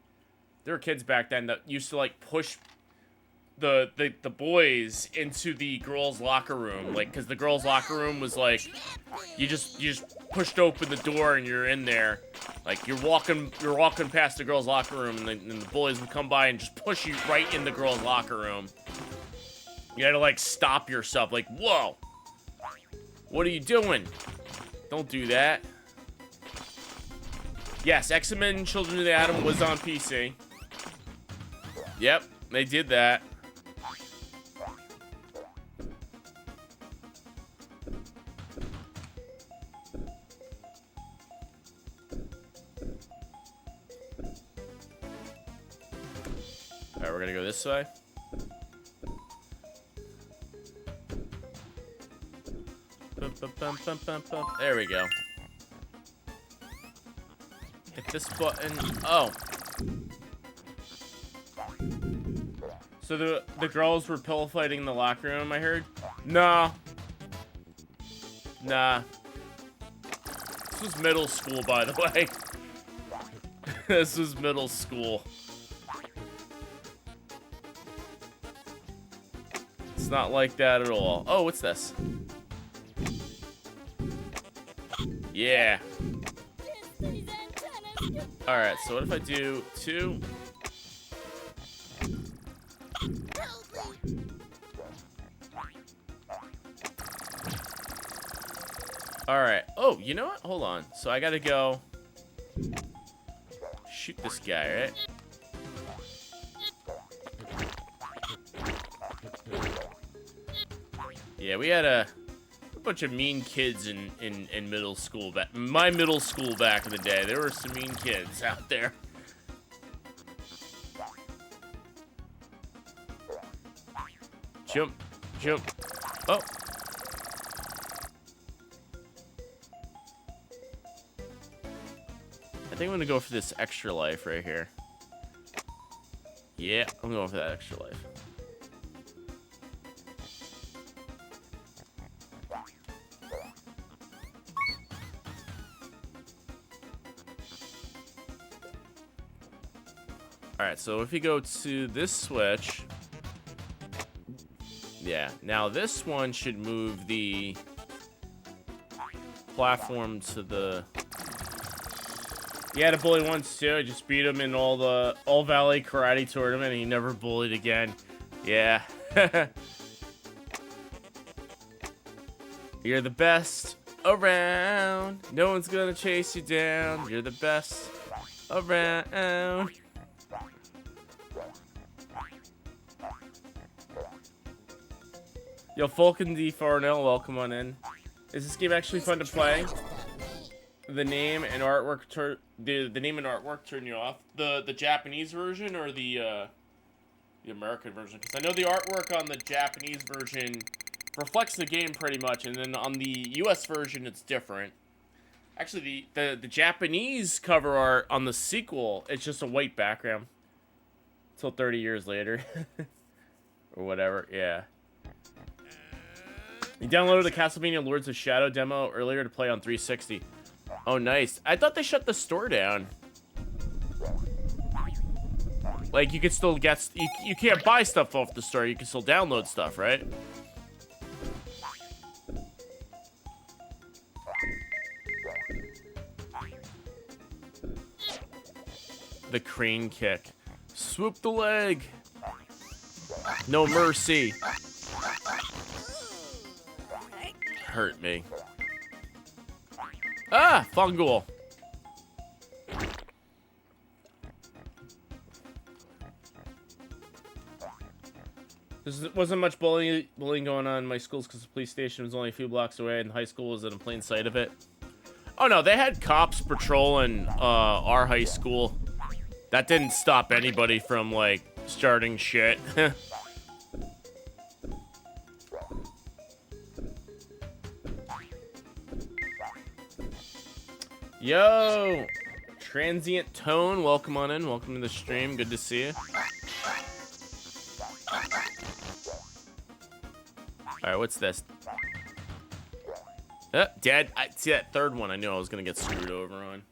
there were kids back then that used to like push the boys into the girls' locker room, like, because the girls' locker room was like, you just pushed open the door and you're in there, like you're walking past the girls' locker room, and the boys would come by and just push you right in the girls' locker room. You had to like stop yourself, like, whoa, what are you doing? Don't do that. Yes, X-Men Children of the Atom was on PC. Yep, they did that. Alright, we're gonna go this way. There we go. Hit this button. Oh. So the girls were pillow fighting in the locker room, I heard? Nah. Nah. This was middle school, by the way. This was middle school. It's not like that at all. Oh, what's this? Yeah. Alright, so what if I do 2? Alright. Oh, you know what? Hold on. So I gotta go shoot this guy, right? Yeah, we had a bunch of mean kids in middle school. My middle school back in the day. There were some mean kids out there. Jump. Jump. Oh. I think I'm gonna go for this extra life right here. Yeah, I'm going for that extra life. Alright, so if you go to this switch... Yeah, now this one should move the platform to the... He had a bully once too. I just beat him in All Valley Karate Tournament and he never bullied again. Yeah. You're the best around. No one's gonna chase you down. You're the best around. Yo, Falcon D. Farnell, welcome on in. Is this game actually fun to play? The name and artwork turn you off. The Japanese version or the American version? Because I know the artwork on the Japanese version reflects the game pretty much, and then on the US version it's different. Actually, the Japanese cover art on the sequel, it's just a white background. Until 30 years later. Or whatever, yeah. You downloaded the Castlevania Lords of Shadow demo earlier to play on 360. Oh, nice. I thought they shut the store down. Like, you could still get... You can't buy stuff off the store. You can still download stuff, right? The crane kick. Swoop the leg. No mercy. Hurt me. Ah, fungal. There wasn't much bullying going on in my schools because the police station was only a few blocks away and high school was in plain sight of it. Oh no, they had cops patrolling our high school. That didn't stop anybody from like starting shit. Yo, Transient Tone, welcome on in. Welcome to the stream. Good to see you. Alright, what's this? Dead. I see that third one I knew I was gonna get screwed over on.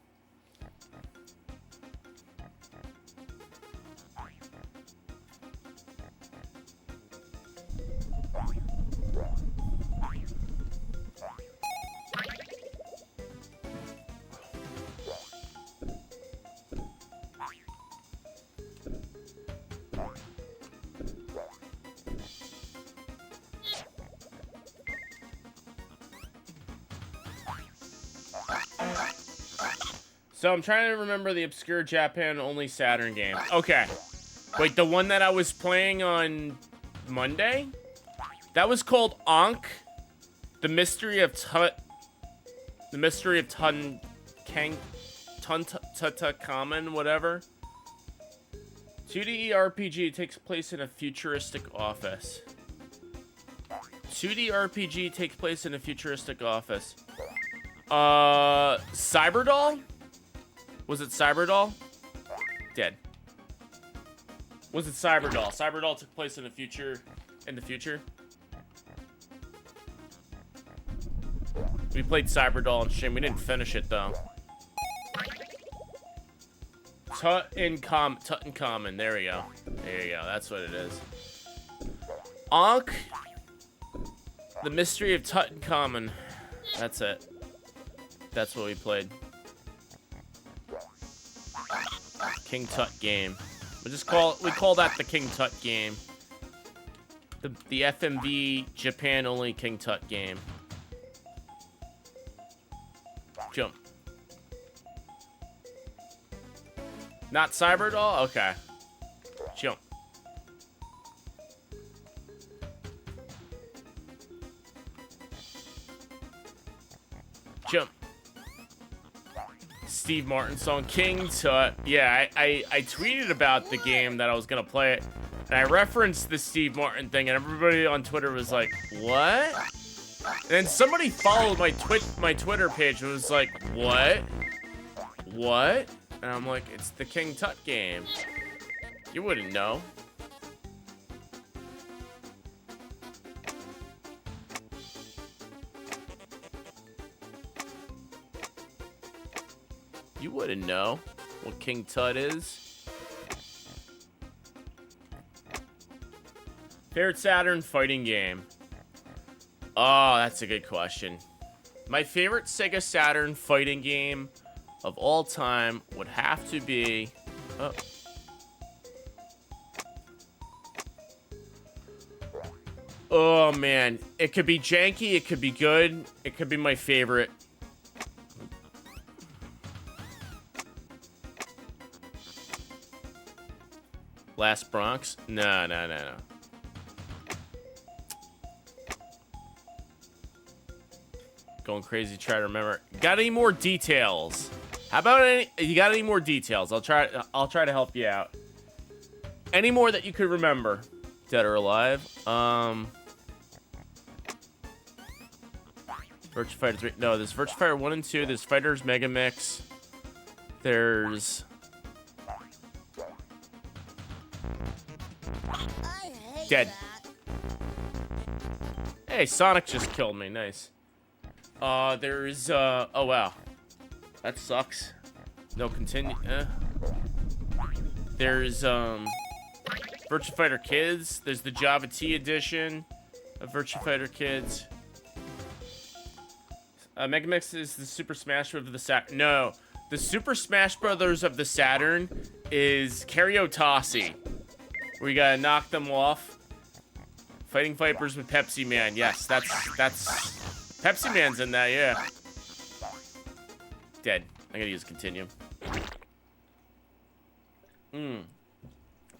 So I'm trying to remember the obscure Japan-only Saturn game. Okay. Wait, the one that I was playing on Monday? That was called Ankh, The Mystery of Tutankhamun, whatever. 2D RPG takes place in a futuristic office. 2D RPG takes place in a futuristic office. Cyberdoll? Was it Cyberdoll? Dead. Was it Cyberdoll? Cyberdoll took place in the future. We played Cyberdoll and shame we didn't finish it though. Tutankhamun. There we go. There you go. That's what it is. Ankh, The Mystery of Tutankhamun. That's it. That's what we played. King Tut game. We call that the King Tut game. The FMV Japan only King Tut game. Jump. Not Cyberdoll? Okay. Jump. Jump. Steve Martin song, King Tut. Yeah, I tweeted about the game that I was gonna play it, and I referenced the Steve Martin thing, and everybody on Twitter was like, what? And then somebody followed my Twitter page and was like, what? What? And I'm like, it's the King Tut game. You wouldn't know. You wouldn't know what King Tut is. Favorite Saturn fighting game? Oh, that's a good question. My favorite Sega Saturn fighting game of all time would have to be... Oh, man. It could be janky, it could be good, it could be my favorite. Last Bronx? No. Going crazy, try to remember. Got any more details? How about you got any more details? I'll try to help you out. Any more that you could remember? Dead or alive? Virtua Fighter 3. No, there's Virtua Fighter 1 and 2. There's Fighters Mega Mix. There's... I hate Dead. that. Hey, Sonic just killed me. Nice. There's, oh, wow. That sucks. No, continue. There's, Virtua Fighter Kids. There's the Java T edition of Virtua Fighter Kids. Mega Mix is the Super Smash Bros. Of the Saturn. No. The Super Smash Brothers of the Saturn is Karyotasi. Where you gotta knock them off. Fighting Vipers with Pepsi Man. Yes, that's... Pepsi Man's in that, yeah. Dead. I gotta use continue.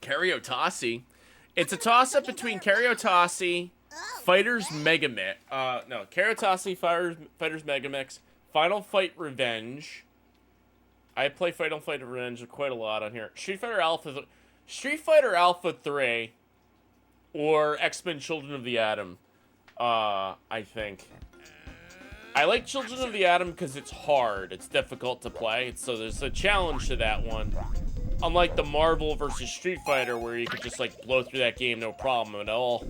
Karyotasi. It's a toss-up between Karyotasi, Fighters Mega Mix. No. Karyotasi, Fighters Mega Mix, Final Fight Revenge. I play Final Fight Revenge quite a lot on here. Street Fighter Alpha 3, or X-Men Children of the Atom, I think. I like Children of the Atom because it's hard. It's difficult to play, so there's a challenge to that one. Unlike the Marvel versus Street Fighter, where you could just, like, blow through that game no problem at all.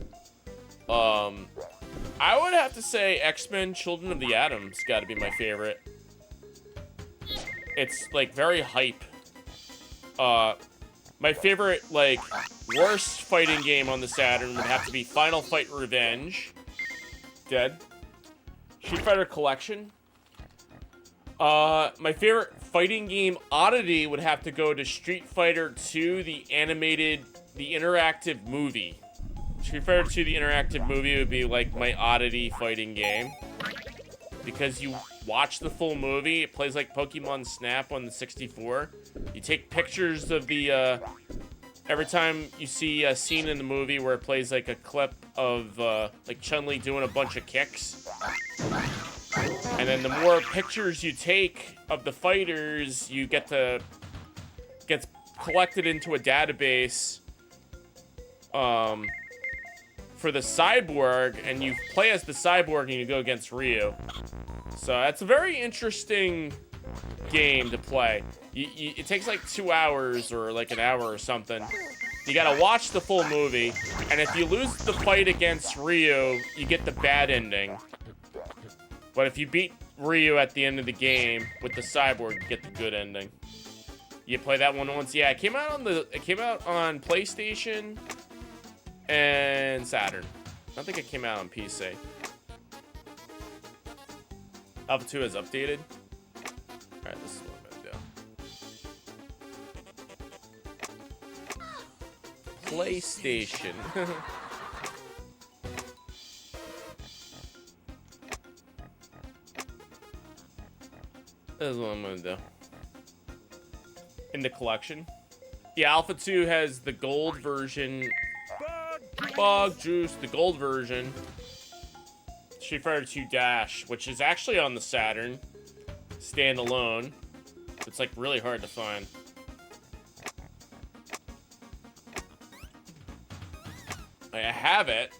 I would have to say X-Men Children of the Atom's got to be my favorite. It's, like, very hype. My favorite, like, worst fighting game on the Saturn would have to be Final Fight Revenge. Dead. Street Fighter Collection. My favorite fighting game oddity would have to go to Street Fighter 2, the interactive movie. Street Fighter 2, the interactive movie would be, like, my oddity fighting game. Because you watch the full movie, it plays like Pokemon Snap on the 64. You take pictures of the every time you see a scene in the movie where it plays like a clip of like Chun-Li doing a bunch of kicks, and then the more pictures you take of the fighters, you gets collected into a database for the cyborg, and you play as the cyborg and you go against Ryu. So that's a very interesting game to play. It takes like 2 hours or like an hour or something. You gotta watch the full movie, and if you lose the fight against Ryu, you get the bad ending. But if you beat Ryu at the end of the game with the cyborg, you get the good ending. You play that one once. Yeah, it came out on PlayStation and Saturn. I don't think it came out on PC. Alpha 2 is updated. Alright, this is what I'm gonna do. PlayStation. This is what I'm gonna do. In the collection. Yeah, Alpha 2 has the gold version. Bug Juice, the gold version. Street Fighter 2 Dash, which is actually on the Saturn. Standalone. It's like really hard to find. I have it.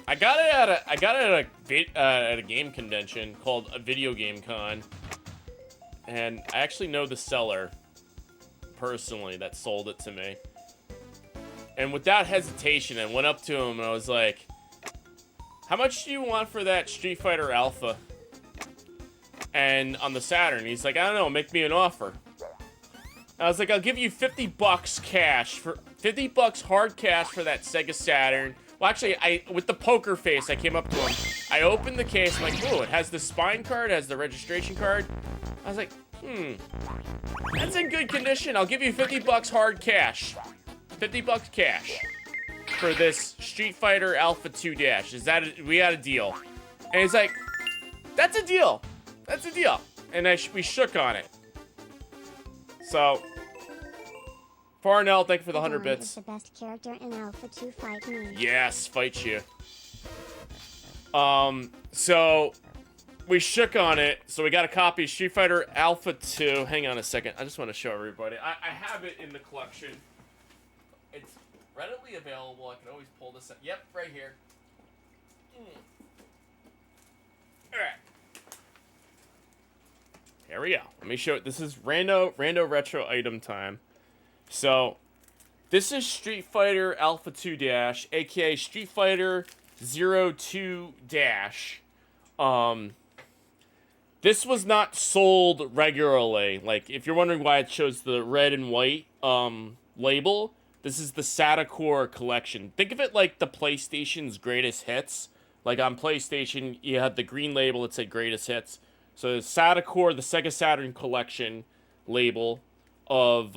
I got it at a game convention called a Video Game Con. And I actually know the seller personally that sold it to me. And without hesitation, I went up to him and I was like, how much do you want for that Street Fighter Alpha? And on the Saturn, he's like, I don't know, make me an offer. I was like, I'll give you 50 bucks cash for 50 bucks hard cash for that Sega Saturn. Well, actually, with the poker face, I came up to him. I opened the case, I'm like, ooh, it has the spine card, it has the registration card. I was like, that's in good condition. I'll give you 50 bucks hard cash. 50 bucks cash for this Street Fighter Alpha 2 Dash. We got a deal. And he's like, that's a deal. That's a deal. And we shook on it. So, Farnell, thank you for the 100 bits. The best character in Alpha 2 Fight Me. Yes, fight you. So we shook on it. So we got a copy of Street Fighter Alpha 2. Hang on a second. I just want to show everybody. I have it in the collection. It's readily available. I can always pull this up. Yep, right here. Alright. Here we go. Let me show it. This is rando retro item time. So, this is Street Fighter Alpha 2 Dash, aka Street Fighter 02 Dash. This was not sold regularly. Like, if you're wondering why it shows the red and white label, this is the Saturn collection. Think of it like the PlayStation's greatest hits. Like on PlayStation, you had the green label that said greatest hits. So the Saturn, the Sega Saturn collection label of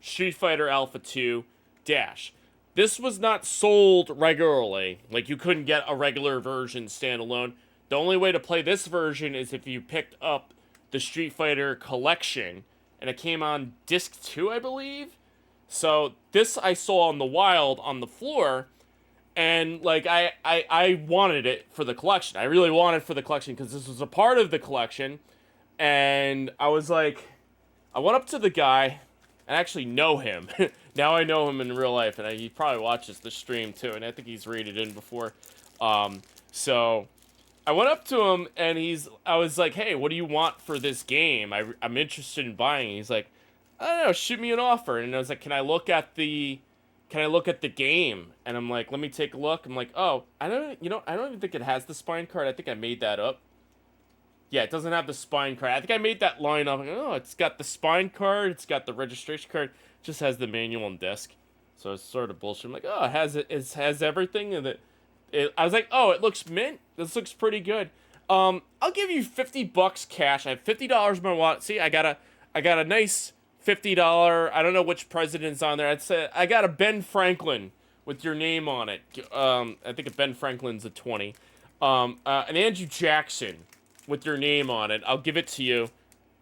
Street Fighter Alpha 2 Dash. This was not sold regularly. Like, you couldn't get a regular version standalone. The only way to play this version is if you picked up the Street Fighter collection. And it came on disc 2, I believe. So this I saw on the wild on the floor. And, like, I wanted it for the collection. I really wanted it for the collection because this was a part of the collection. And I was like, I went up to the guy. I actually know him. Now I know him in real life, and he probably watches the stream too, and I think he's rated in before. So I went up to him, and I was like, hey, what do you want for this game? I'm interested in buying it. He's like, I don't know, shoot me an offer. And I was like, can I look at the game? And I'm like, let me take a look. I'm like, oh, I don't even think it has the spine card. I think I made that up. Yeah, it doesn't have the spine card. I think I made that line up. Oh, it's got the spine card. It's got the registration card. It just has the manual and disc. So it's sort of bullshit. I'm like, oh, it has everything. And I was like, oh, it looks mint. This looks pretty good. I'll give you 50 bucks cash. I have $50 in my wallet. See, I got a nice $50. I don't know which president's on there. I'd say I got a Ben Franklin with your name on it. I think a Ben Franklin's a 20. An Andrew Jackson with your name on it. I'll give it to you.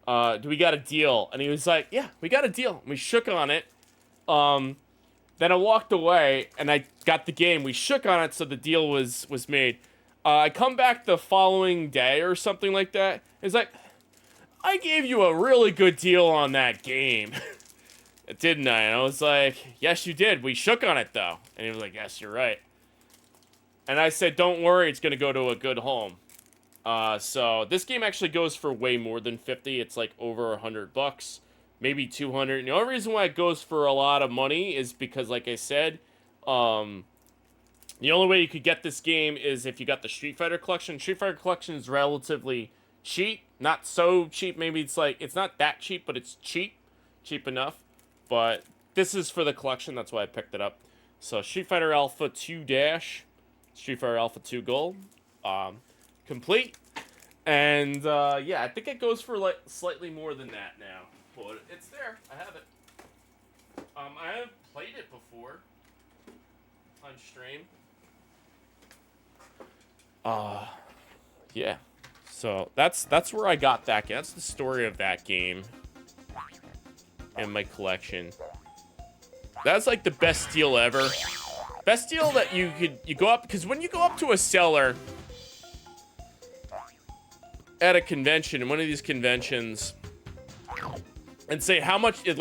Do we got a deal? And he was like, yeah, we got a deal. And we shook on it. Then I walked away, and I got the game. We shook on it, so the deal was made. I come back the following day or something like that. It's like, I gave you a really good deal on that game. Didn't I? And I was like, yes, you did. We shook on it, though. And he was like, yes, you're right. And I said, don't worry, it's going to go to a good home. So this game actually goes for way more than 50. It's like over $100, maybe 200. And the only reason why it goes for a lot of money is because, like I said, the only way you could get this game is if you got the Street Fighter Collection. Street Fighter Collection is relatively cheap. Not so cheap. Maybe it's like, it's not that cheap, but it's cheap. Cheap enough. But this is for the collection. That's why I picked it up. So Street Fighter Alpha 2 Dash. Street Fighter Alpha 2 Gold. Complete. And, yeah, I think it goes for, like, slightly more than that now. But it's there. I have it. I haven't played it before on stream. Yeah. So that's where I got that game. That's the story of that game in my collection. That's like the best deal ever. Best deal that you go up, because when you go up to a seller at a convention, in one of these conventions, and say how much, if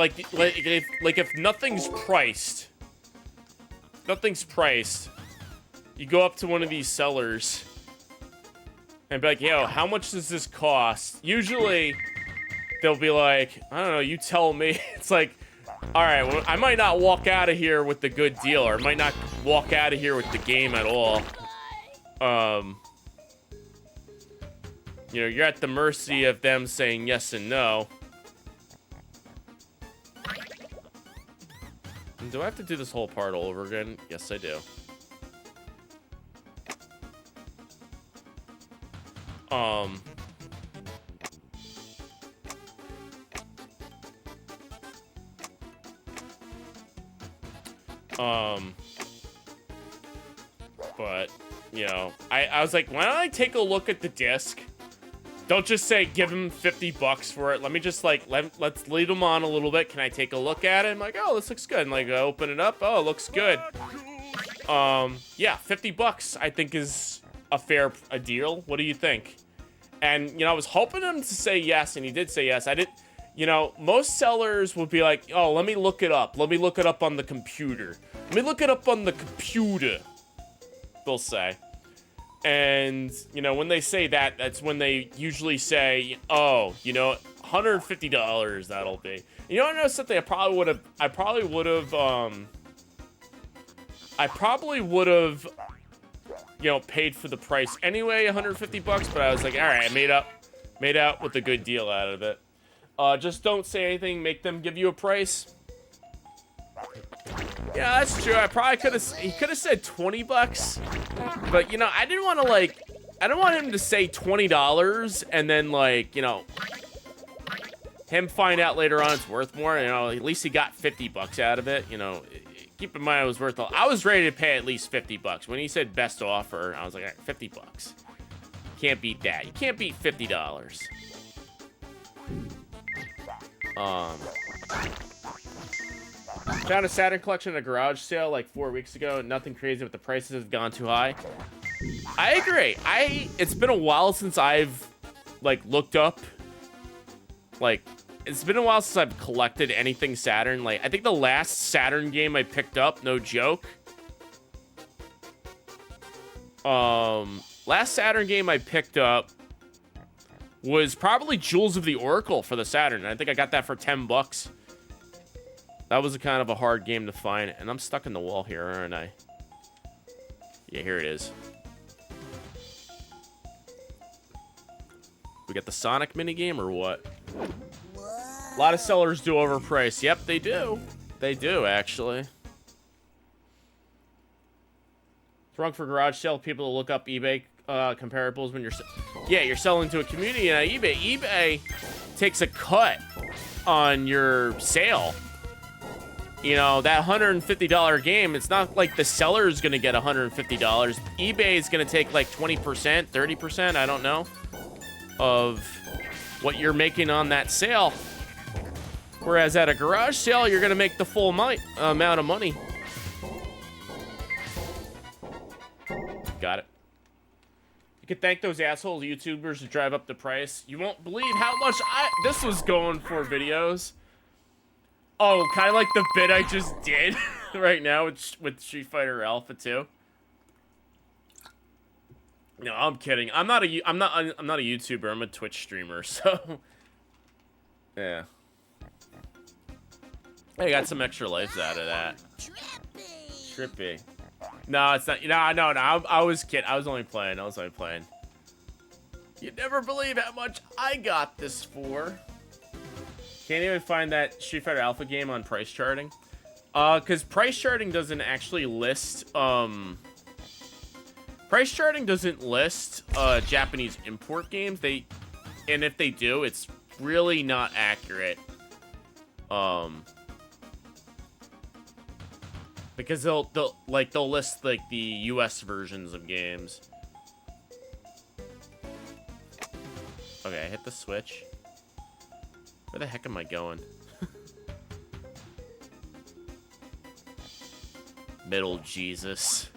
nothing's priced, you go up to one of these sellers and be like, yo, how much does this cost? Usually, they'll be like, I don't know, you tell me. It's like, all right, well, I might not walk out of here with the good deal, or I might not walk out of here with the game at all. You know, you're at the mercy of them saying yes and no. And do I have to do this whole part all over again? Yes, I do. But, you know, I was like, why don't I take a look at the disc? Don't just say, give him $50 for it. Let me just, like, let's lead him on a little bit. Can I take a look at it? I'm like, oh, this looks good. And, like, I open it up. Oh, it looks good. Yeah, $50 I think is a fair deal. What do you think? And, you know, I was hoping him to say yes, and he did say yes. I didn't, you know, most sellers would be like, oh, let me look it up. Let me look it up on the computer. Let me look it up on the computer, they'll say. And, you know, when they say that, that's when they usually say, oh, you know, $150 that'll be. You know, I know something I probably would have, you know, paid for the price anyway, $150, but I was like, all right, I made out with a good deal out of it. Just don't say anything, make them give you a price. Yeah, that's true. He could have said $20, but, you know, I didn't want him to say $20 and then, like, you know, him find out later on it's worth more. You know, at least he got $50 out of it. You know, keep in mind it was worth I was ready to pay at least $50. When he said best offer, I was like, all right, $50. Can't beat that. You can't beat $50. Found a Saturn collection at a garage sale like 4 weeks ago. Nothing crazy, but the prices have gone too high. I agree. It's been a while since I've, like, looked up. Like, it's been a while since I've collected anything Saturn. Like, I think the last Saturn game I picked up, no joke. Last Saturn game I picked up was probably Jewels of the Oracle for the Saturn. I think I got that for $10. That was a kind of a hard game to find. And I'm stuck in the wall here, aren't I? Yeah, here it is. We got the Sonic minigame or what? A lot of sellers do overprice. Yep, they do. They do, actually. It's wrong for garage sale people to look up eBay comparables when you're selling to a community on eBay. eBay takes a cut on your sale. You know, that $150 game, it's not like the seller is going to get $150. eBay is going to take like 20%, 30%, I don't know, of what you're making on that sale. Whereas at a garage sale, you're going to make the full amount of money. Got it. You could thank those asshole YouTubers to drive up the price. You won't believe how much this was going for videos. Oh, kind of like the bit I just did right now with Street Fighter Alpha 2. No, I'm kidding. I'm not a YouTuber. I'm a Twitch streamer. So, yeah. I got some extra lives out of that. Trippy. No, it's not. No. I was kidding. I was only playing. You'd never believe how much I got this for. Can't even find that Street Fighter Alpha game on price charting. Because price charting doesn't actually list, price charting doesn't list, Japanese import games. And if they do, it's really not accurate. Because they'll list, like, the US versions of games. Okay, I hit the switch. Where the heck am I going? Middle Jesus.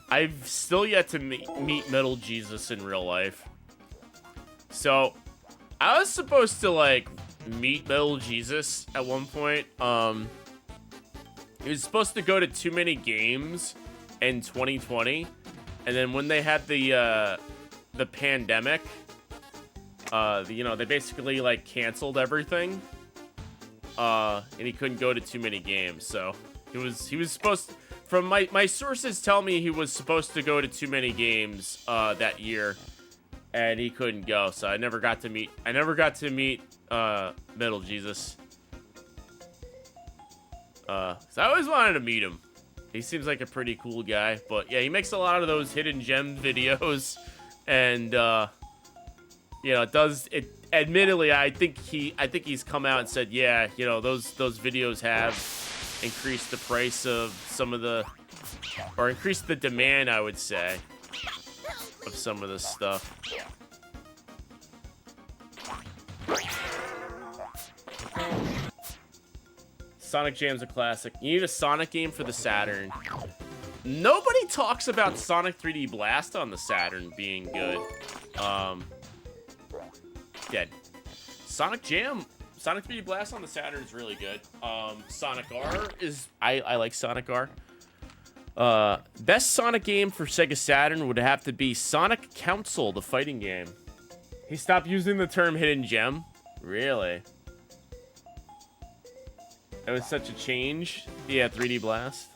I've still yet to meet Middle Jesus in real life. So, I was supposed to, like, meet Middle Jesus at one point. He was supposed to go to Too Many Games in 2020. And then when they had the pandemic, you know, they basically, like, canceled everything. And he couldn't go to Too Many Games. So, he was supposed to, from my sources tell me he was supposed to go to Too Many Games, that year. And he couldn't go, so I never got to meet Middle Jesus. So I always wanted to meet him. He seems like a pretty cool guy, but yeah, he makes a lot of those hidden gem videos, and you know, admittedly, I think he's come out and said, yeah, you know, those videos have increased the price of or increased the demand, I would say, of some of this stuff. Sonic Jam's a classic. You need a Sonic game for the Saturn. Nobody talks about Sonic 3D Blast on the Saturn being good. Dead. Sonic 3D Blast on the Saturn is really good. Sonic R is... I like Sonic R. Best Sonic game for Sega Saturn would have to be Sonic Council, the fighting game. He stopped using the term hidden gem? Really? It was such a change. Yeah, 3D Blast.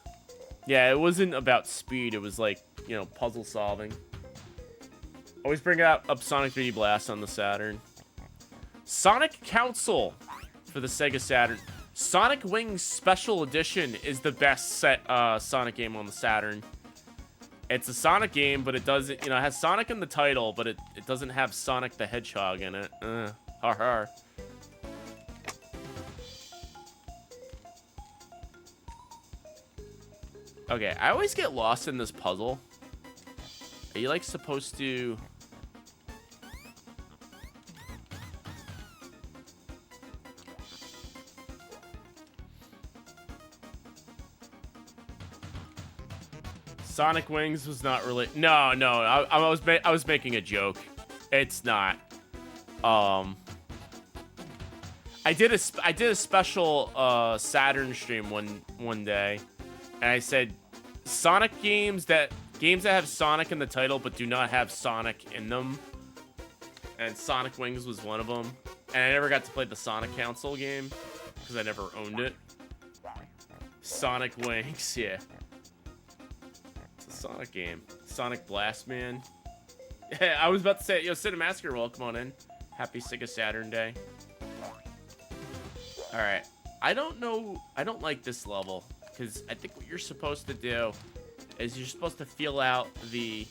Yeah, it wasn't about speed. It was like, you know, puzzle solving. Always bring up Sonic 3D Blast on the Saturn. Sonic Council for the Sega Saturn. Sonic Wings Special Edition is the best Sonic game on the Saturn. It's a Sonic game, but it doesn't, you know, it has Sonic in the title, but it doesn't have Sonic the Hedgehog in it. Har har. Okay, I always get lost in this puzzle. Are you, like, supposed to... Sonic Wings was not really... No, I was making a joke. It's not. I did a special Saturn stream one day. And I said, Sonic games that have Sonic in the title but do not have Sonic in them. And Sonic Wings was one of them. And I never got to play the Sonic Council game because I never owned it. Sonic Wings, yeah. It's a Sonic game. Sonic Blast, man. Yeah, I was about to say, yo, Cinemasker, welcome on in. Happy Sega Saturn Day. Alright. I don't like this level. Because I think what you're supposed to do is you're supposed to feel out the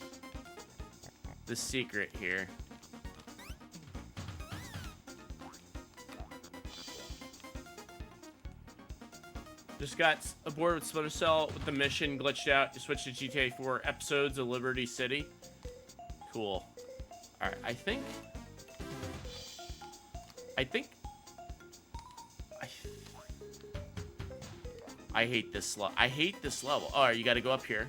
secret here. Just got aboard with Splinter Cell with the mission glitched out. You switched to GTA 4 episodes of Liberty City. Cool. Alright, I think I hate this I hate this level. All right, you got to go up here.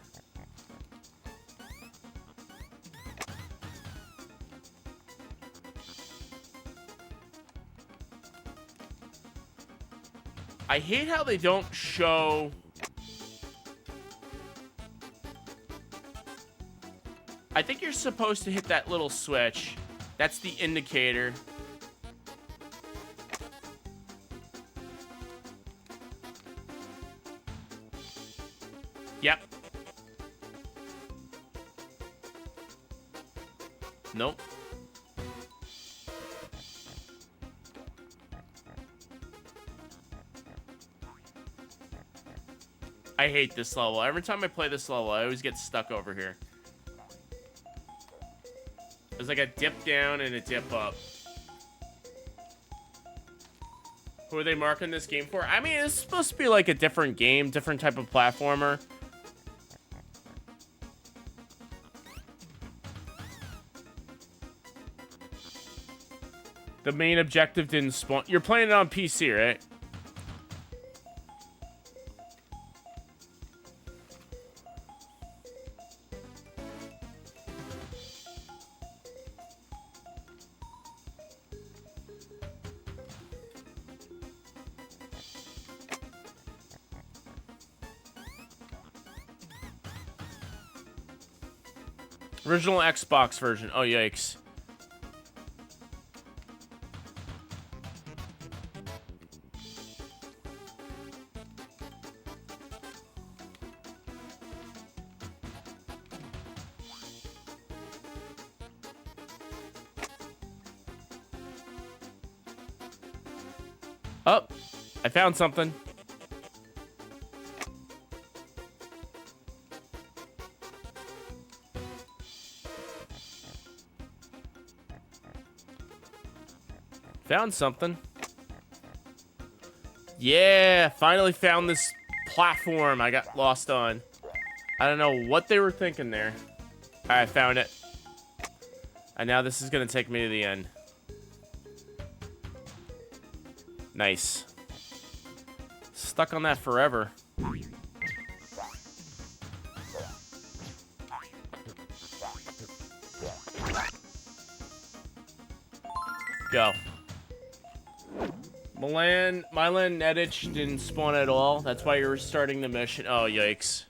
I hate how they don't show... I think you're supposed to hit that little switch. That's the indicator. Yep. Nope. I hate this level. Every time I play this level, I always get stuck over here. There's like a dip down and a dip up. Who are they marking this game for? I mean, it's supposed to be like a different game, different type of platformer. The main objective didn't spawn. You're playing it on PC, right? Original Xbox version. Oh, yikes. Oh, I found something. Found something. Yeah, finally found this platform I got lost on. I don't know what they were thinking there. Alright, found it. And now this is gonna take me to the end. Nice. Stuck on that forever. Go. Milan Nedich didn't spawn at all. That's why you're restarting the mission. Oh, yikes.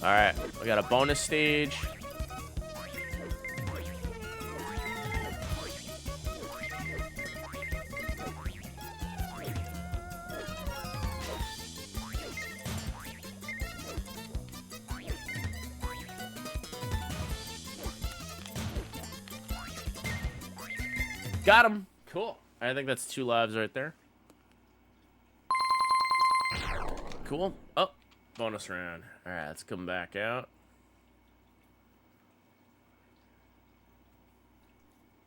Alright, we got a bonus stage. Got him. Cool. I think that's 2 lives right there. Cool. Oh, bonus round. All right, let's come back out.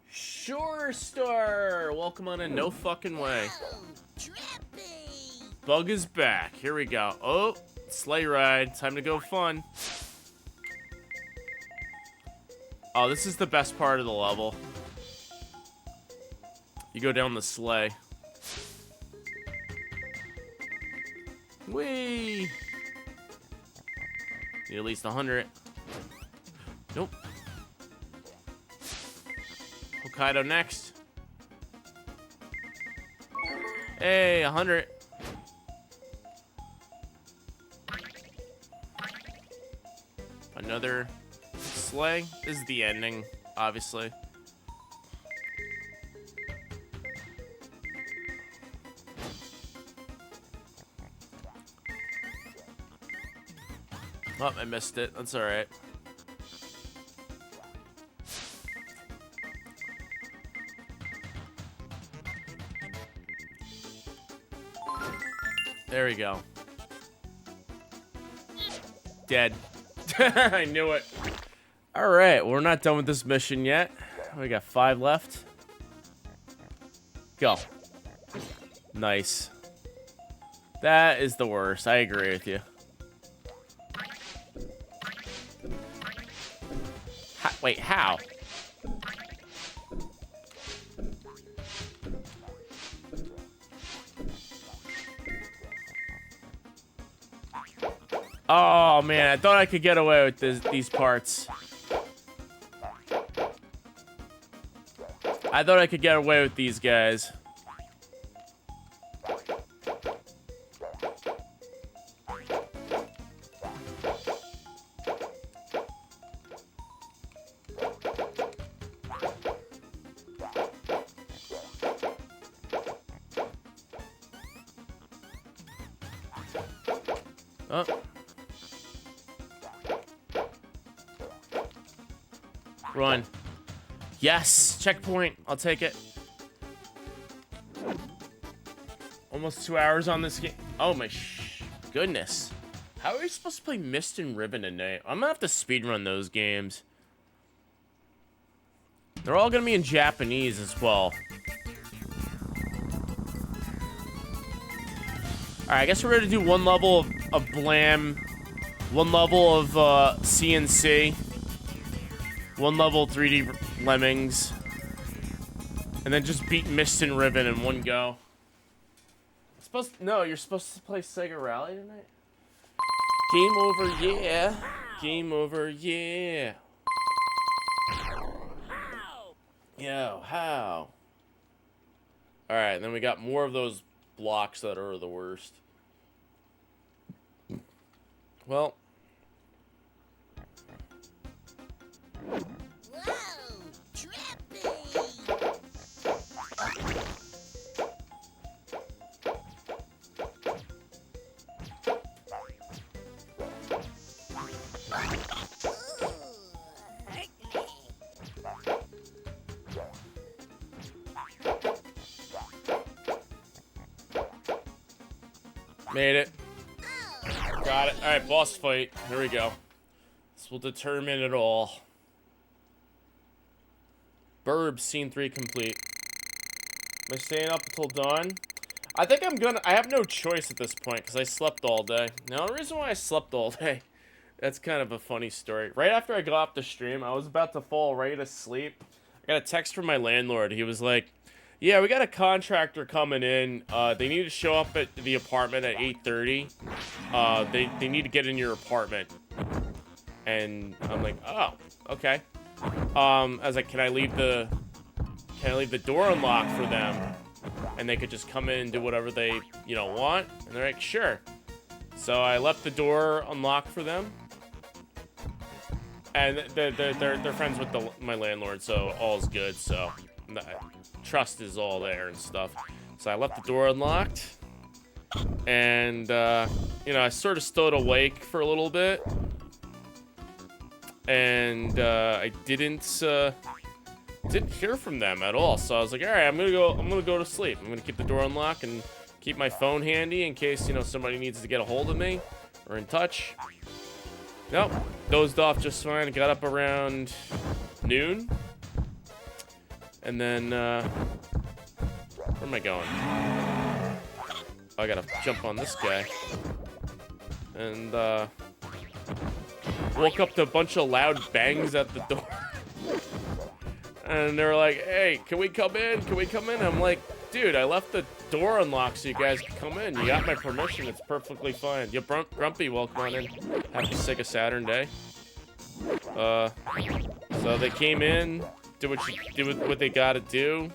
Sure, Star. Welcome on in. No fucking way. Bug is back. Here we go. Oh, sleigh ride. Time to go fun. Oh, this is the best part of the level. You go down the sleigh. Whee! Need at least 100. Nope. Hokkaido next. Hey, 100. Another sleigh. This is the ending, obviously. Oh, I missed it. That's all right. There we go. Dead. I knew it. All right, we're not done with this mission yet. We got 5 left. Go. Nice. That is the worst. I agree with you. Wait, how? Oh, man. I thought I could get away with these parts. I thought I could get away with these guys. Oh. Run. Yes! Checkpoint. I'll take it. Almost 2 hours on this game. Oh my goodness. How are we supposed to play Mist and Ribbon tonight? I'm gonna have to speedrun those games. They're all gonna be in Japanese as well. Alright, I guess we're gonna do one level of Blam, one level of CNC, one level 3D Lemmings, and then just beat Mist and Ribbon in one go. No, you're supposed to play Sega Rally tonight? Game over, yeah. Game over, yeah. Yo, how? Alright, then we got more of those blocks that are the worst. Well. Whoa, trippy. Made it. Got it. Alright, boss fight. Here we go. This will determine it all. Burb, scene 3 complete. Am I staying up until dawn? I think I'm gonna... I have no choice at this point, because I slept all day. Now, the reason why I slept all day... That's kind of a funny story. Right after I got off the stream, I was about to fall right asleep. I got a text from my landlord. He was like, yeah, we got a contractor coming in. They need to show up at the apartment at 8:30. They need to get in your apartment. And I'm like, oh, okay. I was like, can I leave the door unlocked for them? And they could just come in and do whatever they, want. And they're like, sure. So I left the door unlocked for them. And they're friends with my landlord, so all's good. So trust is all there and stuff. So I left the door unlocked, and I sort of stood awake for a little bit, and I didn't hear from them at all. So I was like, all right, I'm gonna go to sleep. I'm gonna keep the door unlocked and keep my phone handy in case somebody needs to get a hold of me or in touch. Nope, dozed off just fine. Got up around noon. And then, where am I going? Oh, I gotta jump on this guy. And, woke up to a bunch of loud bangs at the door. And they were like, hey, can we come in? Can we come in? I'm like, dude, I left the door unlocked so you guys can come in. You got my permission. It's perfectly fine. Yo, Grumpy, welcome on in. Happy Sega Saturn Day. So they came in, did what they gotta do.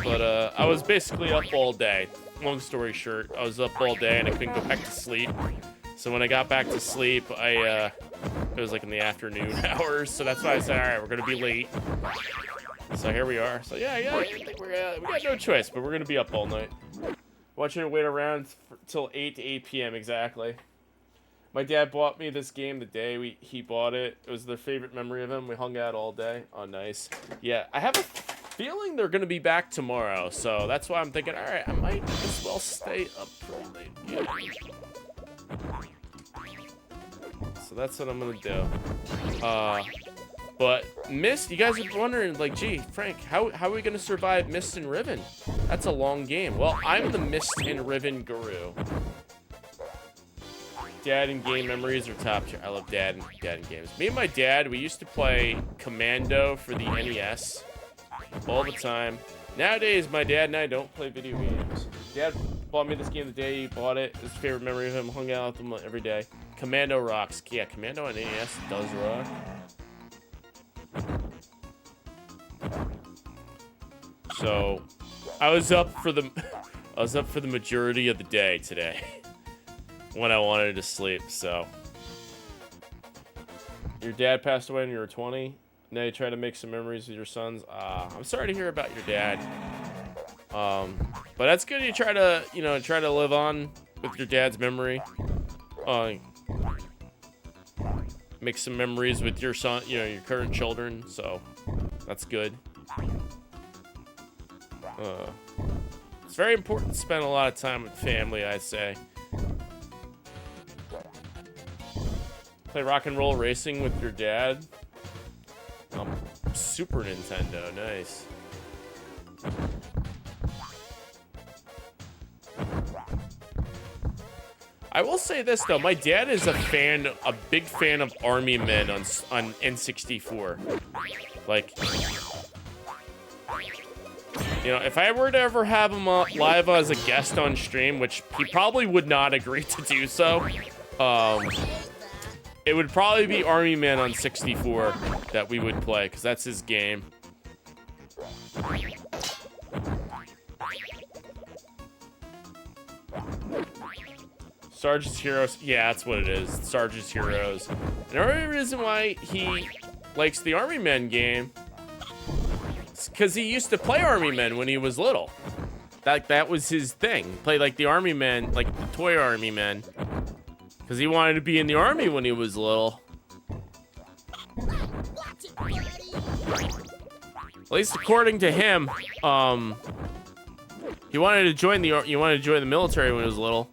But, I was basically up all day. Long story short, I was up all day and I couldn't go back to sleep. So when I got back to sleep, it was like in the afternoon hours. So that's why I said, all right, we're gonna be late. So here we are. So yeah, I think we got no choice, but we're gonna be up all night. Want you to wait around till 8 to 8 p.m. exactly. My dad bought me this game the day he bought it. It was their favorite memory of him. We hung out all day. Oh, nice. Yeah, I have a feeling they're gonna be back tomorrow, so that's why I'm thinking, all right, I might as well stay up pretty late. Yeah. So that's what I'm gonna do. But Mist, you guys are wondering, like, gee, Frank, how are we gonna survive Mist and Ribbon? That's a long game. Well, I'm the Mist and Ribbon guru. Dad and game memories are top tier. I love dad and games. Me and my dad, we used to play Commando for the NES all the time. Nowadays, my dad and I don't play video games. Dad bought me this game the day he bought it. His favorite memory of him, hung out with him every day. Commando rocks. Yeah, Commando on NES does rock. So, I was up for the majority of the day today when I wanted to sleep. So, your dad passed away when you were 20. Now you try to make some memories with your sons. I'm sorry to hear about your dad. But that's good. You try to, try to live on with your dad's memory. Make some memories with your son, your current children. So that's good. It's very important to spend a lot of time with family, I say. Play rock and roll racing with your dad. Super Nintendo, nice. I will say this though, my dad is a big fan of Army Men on N64. Like, if I were to ever have him live as a guest on stream, which he probably would not agree to do so, it would probably be Army Men on 64 that we would play, because that's his game. Sarge's Heroes. Yeah, that's what it is. Sarge's Heroes. And the only reason why he likes the Army Men game is because he used to play Army Men when he was little. That was his thing. Play like the Army Men, like the toy Army Men. Because he wanted to be in the army when he was little. At least according to him, he wanted to join the military when he was little,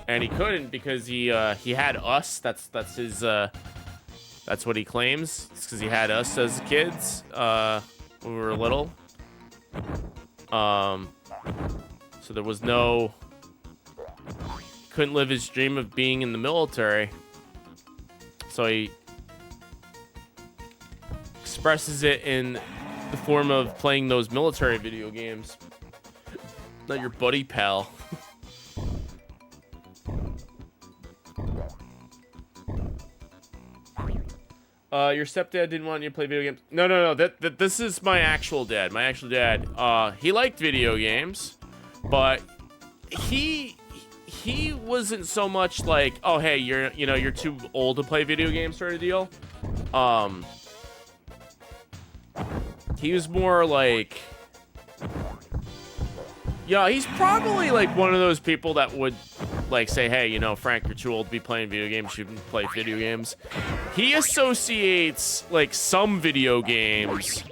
and he couldn't because he had us. That's his that's what he claims. It's because he had us as kids when we were little. So there was no. Couldn't live his dream of being in the military, so he expresses it in the form of playing those military video games. Not your buddy pal. Your stepdad didn't want you to play video games. No. This is my actual dad. My actual dad. He liked video games, but he wasn't so much like, oh hey, you're too old to play video games sort of deal. He was more like, he's probably like one of those people that would like say, hey, Frank, you're too old to be playing video games. You shouldn't play video games. He associates like some video games.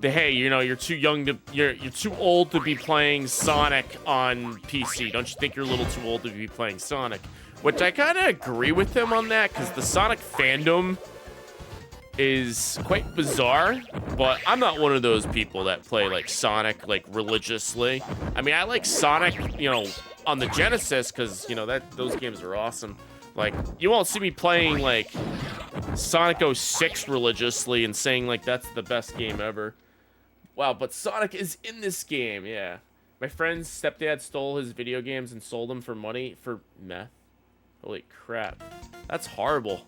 Hey, you're too young to, you're too old to be playing Sonic on PC. Don't you think you're a little too old to be playing Sonic? Which I kind of agree with him on that, because the Sonic fandom is quite bizarre, but I'm not one of those people that play like Sonic like religiously. I mean, I like Sonic, on the Genesis, because those games are awesome. Like, you won't see me playing like Sonic 06 religiously and saying like that's the best game ever. Wow, but Sonic is in this game, yeah. My friend's stepdad stole his video games and sold them for money for meth. Holy crap. That's horrible.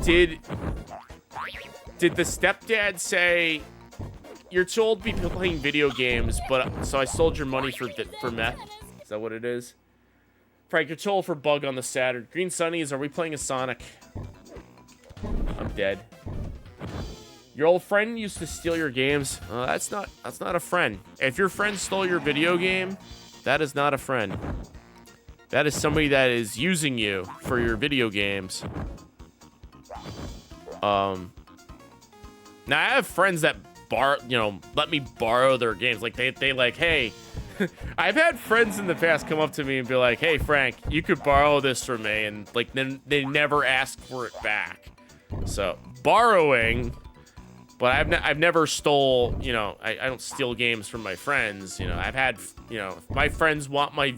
Did the stepdad say, you're too old to be playing video games, but so I sold your money for meth? Is that what it is? Frank, you're too old for Bug on the Saturn. Green Sunnies, are we playing a Sonic? I'm dead. Your old friend used to steal your games. That's not a friend. If your friend stole your video game, that is not a friend. That is somebody that is using you for your video games. Now I have friends that let me borrow their games. Like they like, hey, I've had friends in the past come up to me and be like, hey Frank, you could borrow this from me, and like then they never ask for it back. So borrowing. But I've never stole, I don't steal games from my friends. I've had, if my friends want my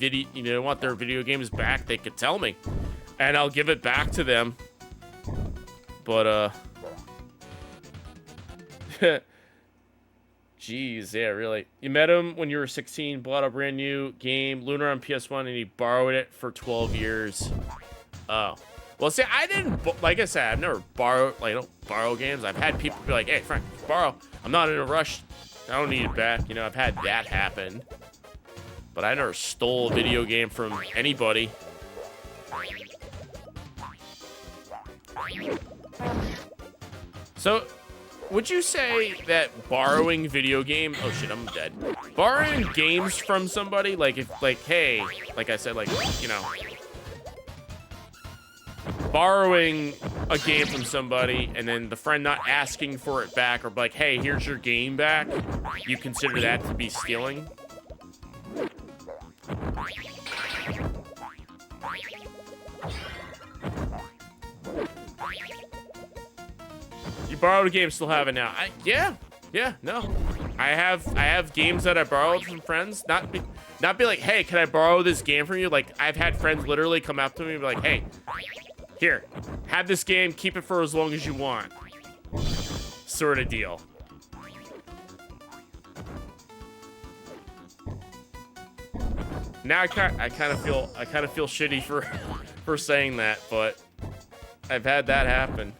want their video games back, they could tell me, and I'll give it back to them. But Jeez, yeah, really. You met him when you were 16, bought a brand new game, Lunar on PS1, and he borrowed it for 12 years. Oh. Well, see, I didn't, like I said, I've never borrowed, like, I don't borrow games. I've had people be like, hey, Frank, borrow. I'm not in a rush. I don't need it back. You know, I've had that happen. But I never stole a video game from anybody. So, would you say that borrowing video game... Oh, shit, I'm dead. Borrowing games from somebody, like, if, like, hey, like I said, like, you know... Borrowing a game from somebody and then the friend not asking for it back or like, hey, here's your game back, you consider that to be stealing? You borrowed a game, still have it now. Yeah, no. I have games that I borrowed from friends. Not be like, hey, can I borrow this game from you? Like, I've had friends literally come up to me and be like, hey, here, have this game, keep it for as long as you want. Sort of deal. Now I kind of feel shitty for saying that, but I've had that happen.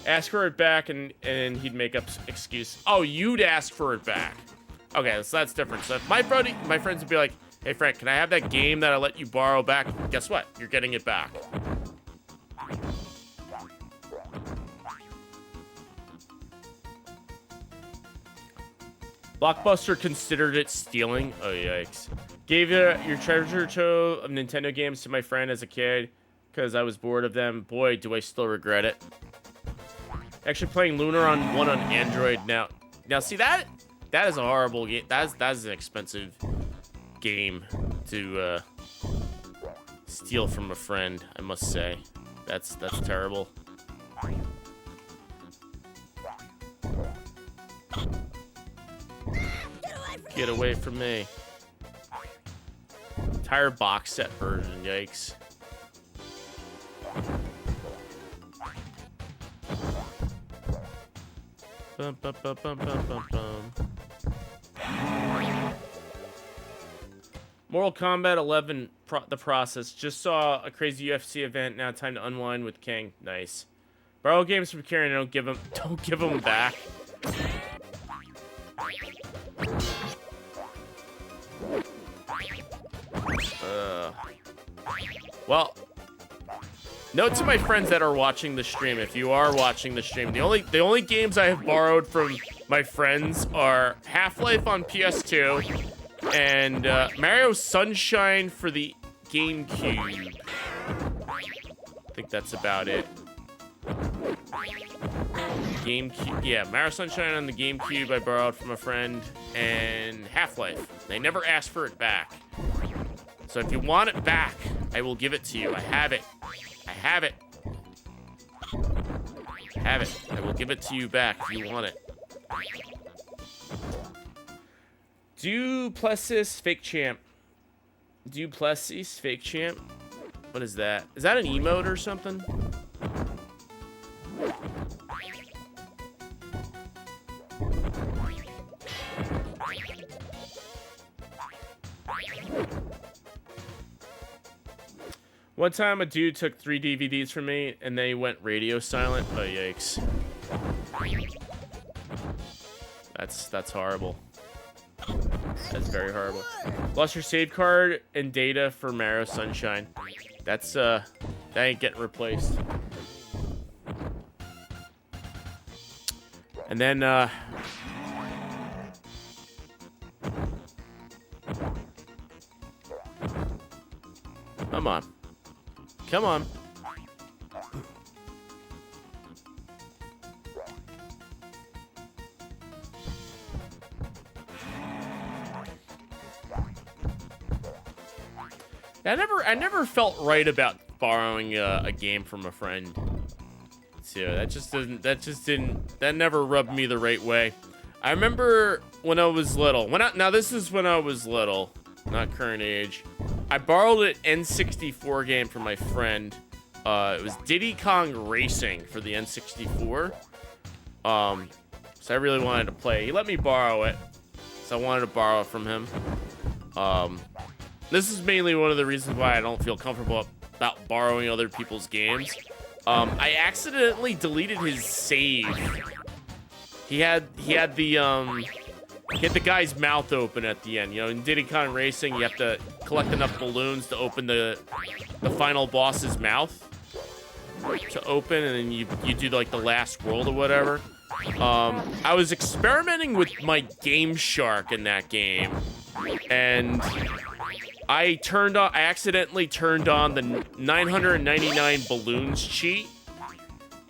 Ask for it back and he'd make up excuse. Oh, you'd ask for it back. Okay, so that's different. So if my friends would be like, hey Frank, can I have that game that I let you borrow back? Guess what? You're getting it back. Blockbuster considered it stealing. Oh, yikes. Gave your treasure trove of Nintendo games to my friend as a kid because I was bored of them. Boy, do I still regret it. Actually playing Lunar on one on Android now. Now, see, that is a horrible game. That's an expensive game to steal from a friend, I must say. That's terrible. Get away from me. Entire box set version, yikes. Bum, bum, bum, bum, bum, bum, bum. Mortal Kombat 11, the process. Just saw a crazy UFC event. Now time to unwind with King. Nice. Borrow games from Karen. Don't give them back. Well, note to my friends that are watching the stream, if you are watching the stream, the only games I have borrowed from my friends are Half-Life on PS2 and Mario Sunshine for the GameCube. I think that's about it. GameCube, yeah, Mario Sunshine on the GameCube I borrowed from a friend, and Half-Life. They never asked for it back. So if you want it back, I will give it to you. I have it. I have it. I have it. I will give it to you back if you want it. Duplessis Fake Champ. Duplessis Fake Champ? What is that? Is that an emote or something? One time a dude took 3 DVDs from me and then he went radio silent. Oh, yikes. That's horrible. That's very horrible. Lost your save card and data for Mario Sunshine. That's, that ain't getting replaced. And then, come on. Come on. I never felt right about borrowing a game from a friend. So that never rubbed me the right way. I remember when I was little. Now this is when I was little, not current age. I borrowed an N64 game from my friend. It was Diddy Kong Racing for the N64. So I really wanted to play. He let me borrow it. So I wanted to borrow it from him. This is mainly one of the reasons why I don't feel comfortable about borrowing other people's games. I accidentally deleted his save. He had the guy's mouth open at the end. You know, in Diddy Kong Racing, you have to collect enough balloons to open the final boss's mouth to open, and then you do like the last world or whatever. I was experimenting with my Game Shark in that game, and I accidentally turned on the 999 balloons cheat.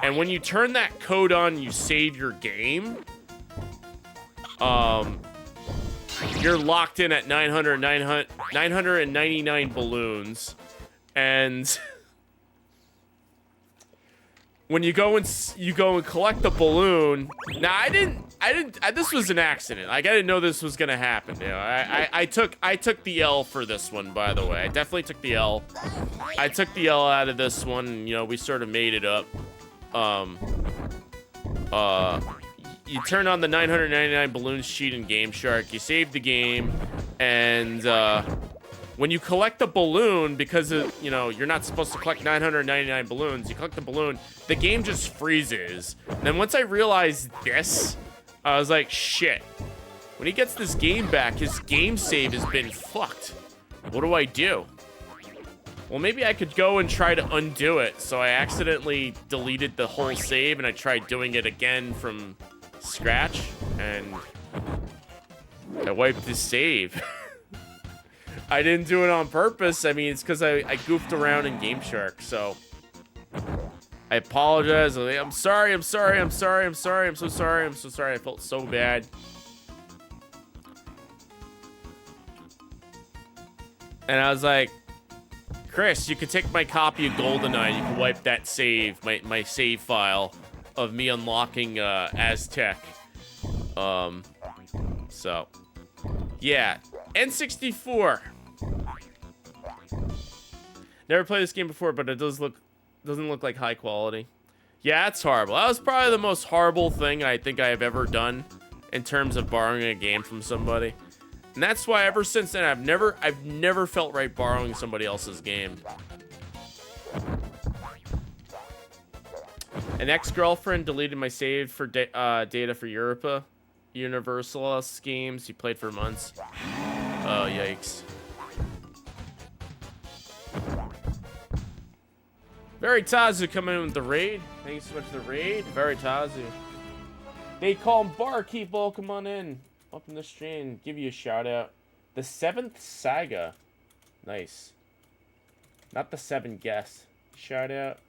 And when you turn that code on, you save your game. You're locked in at 999 balloons, and when you go and collect the balloon. Now this was an accident. Like, I didn't know this was gonna happen. You know, I took the L for this one, by the way. I definitely took the L. I took the L out of this one, and, you know, we sort of made it up. You turn on the 999 balloons cheat in Game Shark, you save the game, and when you collect the balloon, because you know, you're not supposed to collect 999 balloons, you collect the balloon, the game just freezes. And then once I realized this, I was like, shit. When he gets this game back, his game save has been fucked. What do I do? Well, maybe I could go and try to undo it. So I accidentally deleted the whole save, and I tried doing it again from scratch, and I wiped his save. I didn't do it on purpose. I mean, it's because I goofed around in Game Shark, so I apologize. I'm sorry. I'm so sorry. I felt so bad. And I was like, Chris, you could take my copy of GoldenEye. You can wipe that save, my save file of me unlocking Aztec. So yeah, N64. Never played this game before, but it doesn't look like high quality. Yeah, it's horrible. That was probably the most horrible thing I think I have ever done in terms of borrowing a game from somebody. And that's why ever since then I've never felt right borrowing somebody else's game. An ex-girlfriend deleted my save for data for Europa. Universal schemes he played for months. Oh, yikes. Veritazu coming in with the raid. Thanks so much for the raid. Veritazu. They call him Barkeep. Welcome on in. Open the stream. Give you a shout out. The 7th Saga. Nice. Not the 7 guests. Shout out.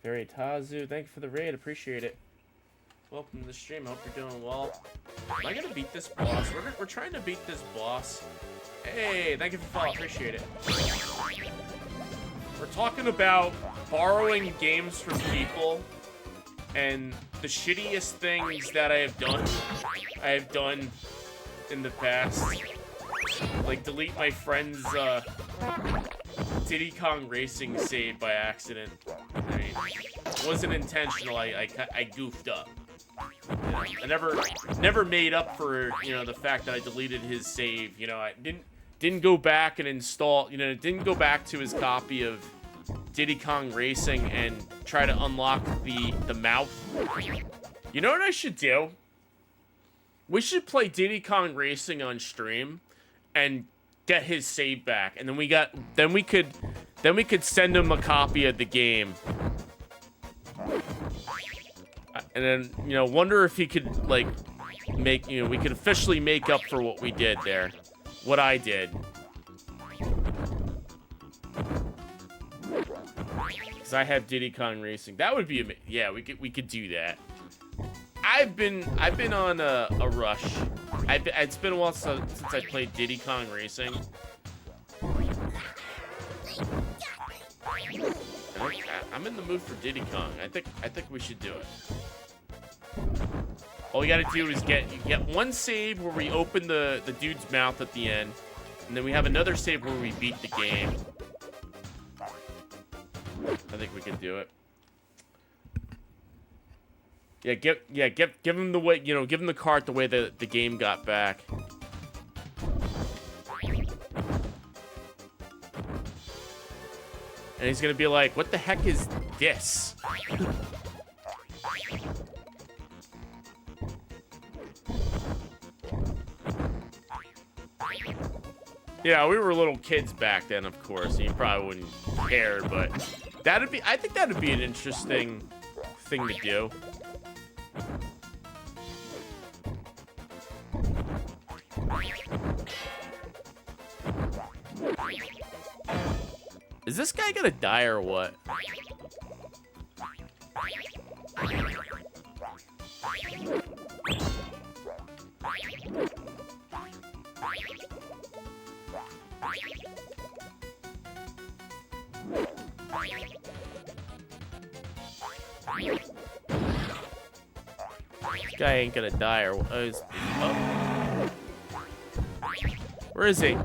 Veritazu. Thank you for the raid. Appreciate it. Welcome to the stream. Hope you're doing well. Am I gonna beat this boss? We're trying to beat this boss. Hey, thank you for the follow. Appreciate it. We're talking about borrowing games from people and the shittiest things that I have done in the past. Like delete my friend's Diddy Kong Racing save by accident. I mean, it wasn't intentional. I goofed up. You know, I never made up for, you know, the fact that I deleted his save. You know, I didn't go back and install, you know, didn't go back to his copy of Diddy Kong Racing and try to unlock the mouth. You know what I should do? We should play Diddy Kong Racing on stream and get his save back, and then we could send him a copy of the game. And then, you know, wonder if he could, like, make, you know, we could officially make up for what we did there. What I did. Because I have Diddy Kong Racing. That would be amazing. Yeah, we could do that. I've been on a rush. It's been a while since I played Diddy Kong Racing. I'm in the mood for Diddy Kong. I think we should do it. All we gotta do is get one save where we open the dude's mouth at the end, and then we have another save where we beat the game. I think we can do it. Give him the way, give him the cart the way the game got back. And he's gonna be like, what the heck is this? Yeah, we were little kids back then, of course, and you probably wouldn't care, but I think that'd be an interesting thing to do. Is this guy gonna die or what? This guy ain't gonna die or what? Oh. Where is he?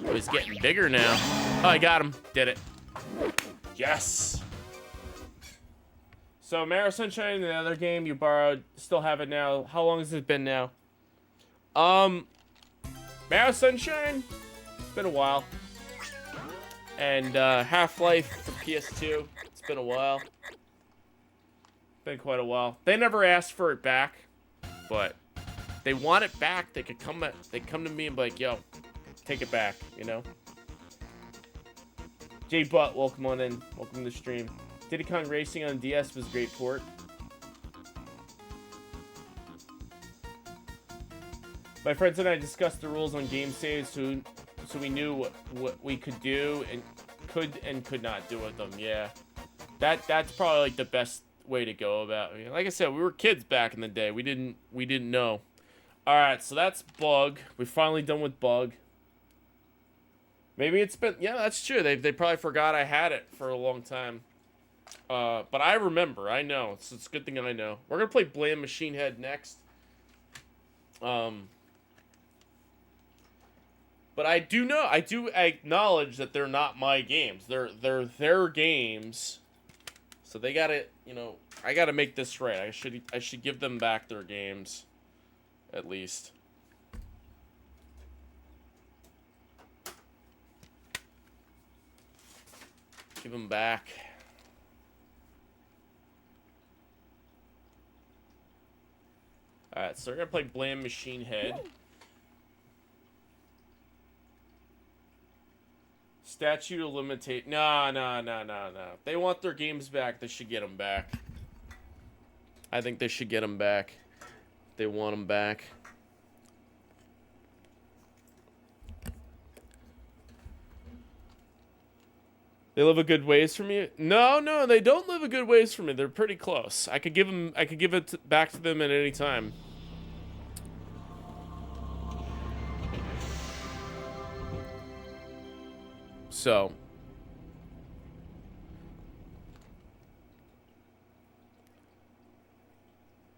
Oh, he's getting bigger now. Oh, I got him. Did it. Yes. So, Mario Sunshine, the other game you borrowed, still have it now. How long has it been now? Mario Sunshine, it's been a while. And Half-Life for PS2, it's been a while. Been quite a while. They never asked for it back, but they want it back. They could come. They come to me and be like, "Yo, take it back," you know. Jay Butt, welcome on in. Welcome to the stream. Diddy Kong Racing on DS was a great port. My friends and I discussed the rules on game saves, so we knew what we could do and could not do with them. Yeah, that's probably like the best way to go about it. Like I said, we were kids back in the day. We didn't know. All right, so that's Bug. We're finally done with Bug. Maybe it's been, yeah, that's true. They probably forgot I had it for a long time. But I remember. I know. It's a good thing that I know. We're gonna play Blam Machine Head next. But I do acknowledge that they're not my games. They're their games. So they gotta, I gotta make this right. I should give them back their games, at least. Give them back. All right, so we're gonna play Blam Machine Head. Statute of limitation. No. If they want their games back, they should get them back. I think they should get them back. They want them back. They live a good ways from you? No, they don't live a good ways from me. They're pretty close. I could give it back to them at any time. So,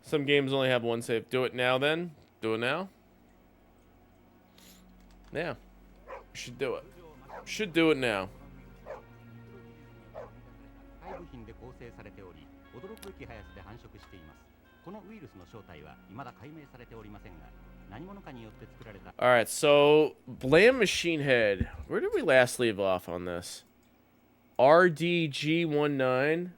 some games only have one save. Do it now then. Do it now. Yeah. Should do it. Should do it now. Alright, so Blam Machine Head. Where did we last leave off on this? RDG19.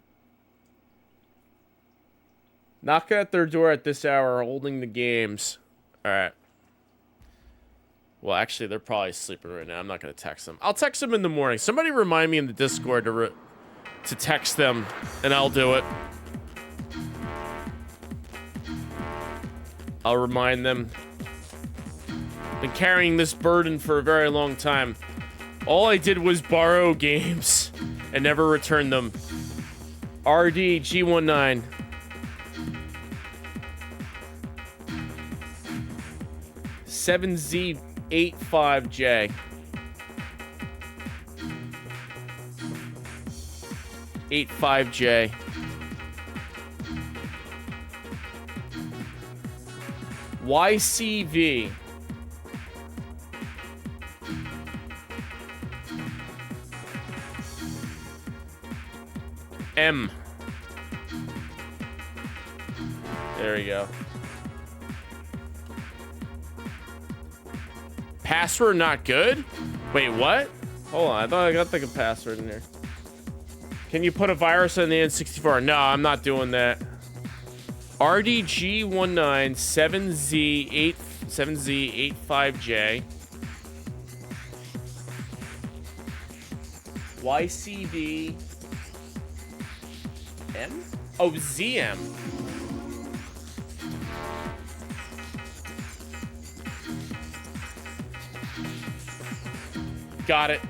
Knocking at their door at this hour, holding the games. Alright. Well, actually, they're probably sleeping right now. I'm not going to text them. I'll text them in the morning. Somebody remind me in the Discord to text them, and I'll do it. I'll remind them. Been carrying this burden for a very long time. All I did was borrow games and never return them. RDG19. Z85J. 85J. YCV. M. There we go. Password not good? Wait, what? Hold on, I thought I got the password in here. Can you put a virus on the N64? No, I'm not doing that. RDG197Z85J. YCD M? Oh, ZM. Got it.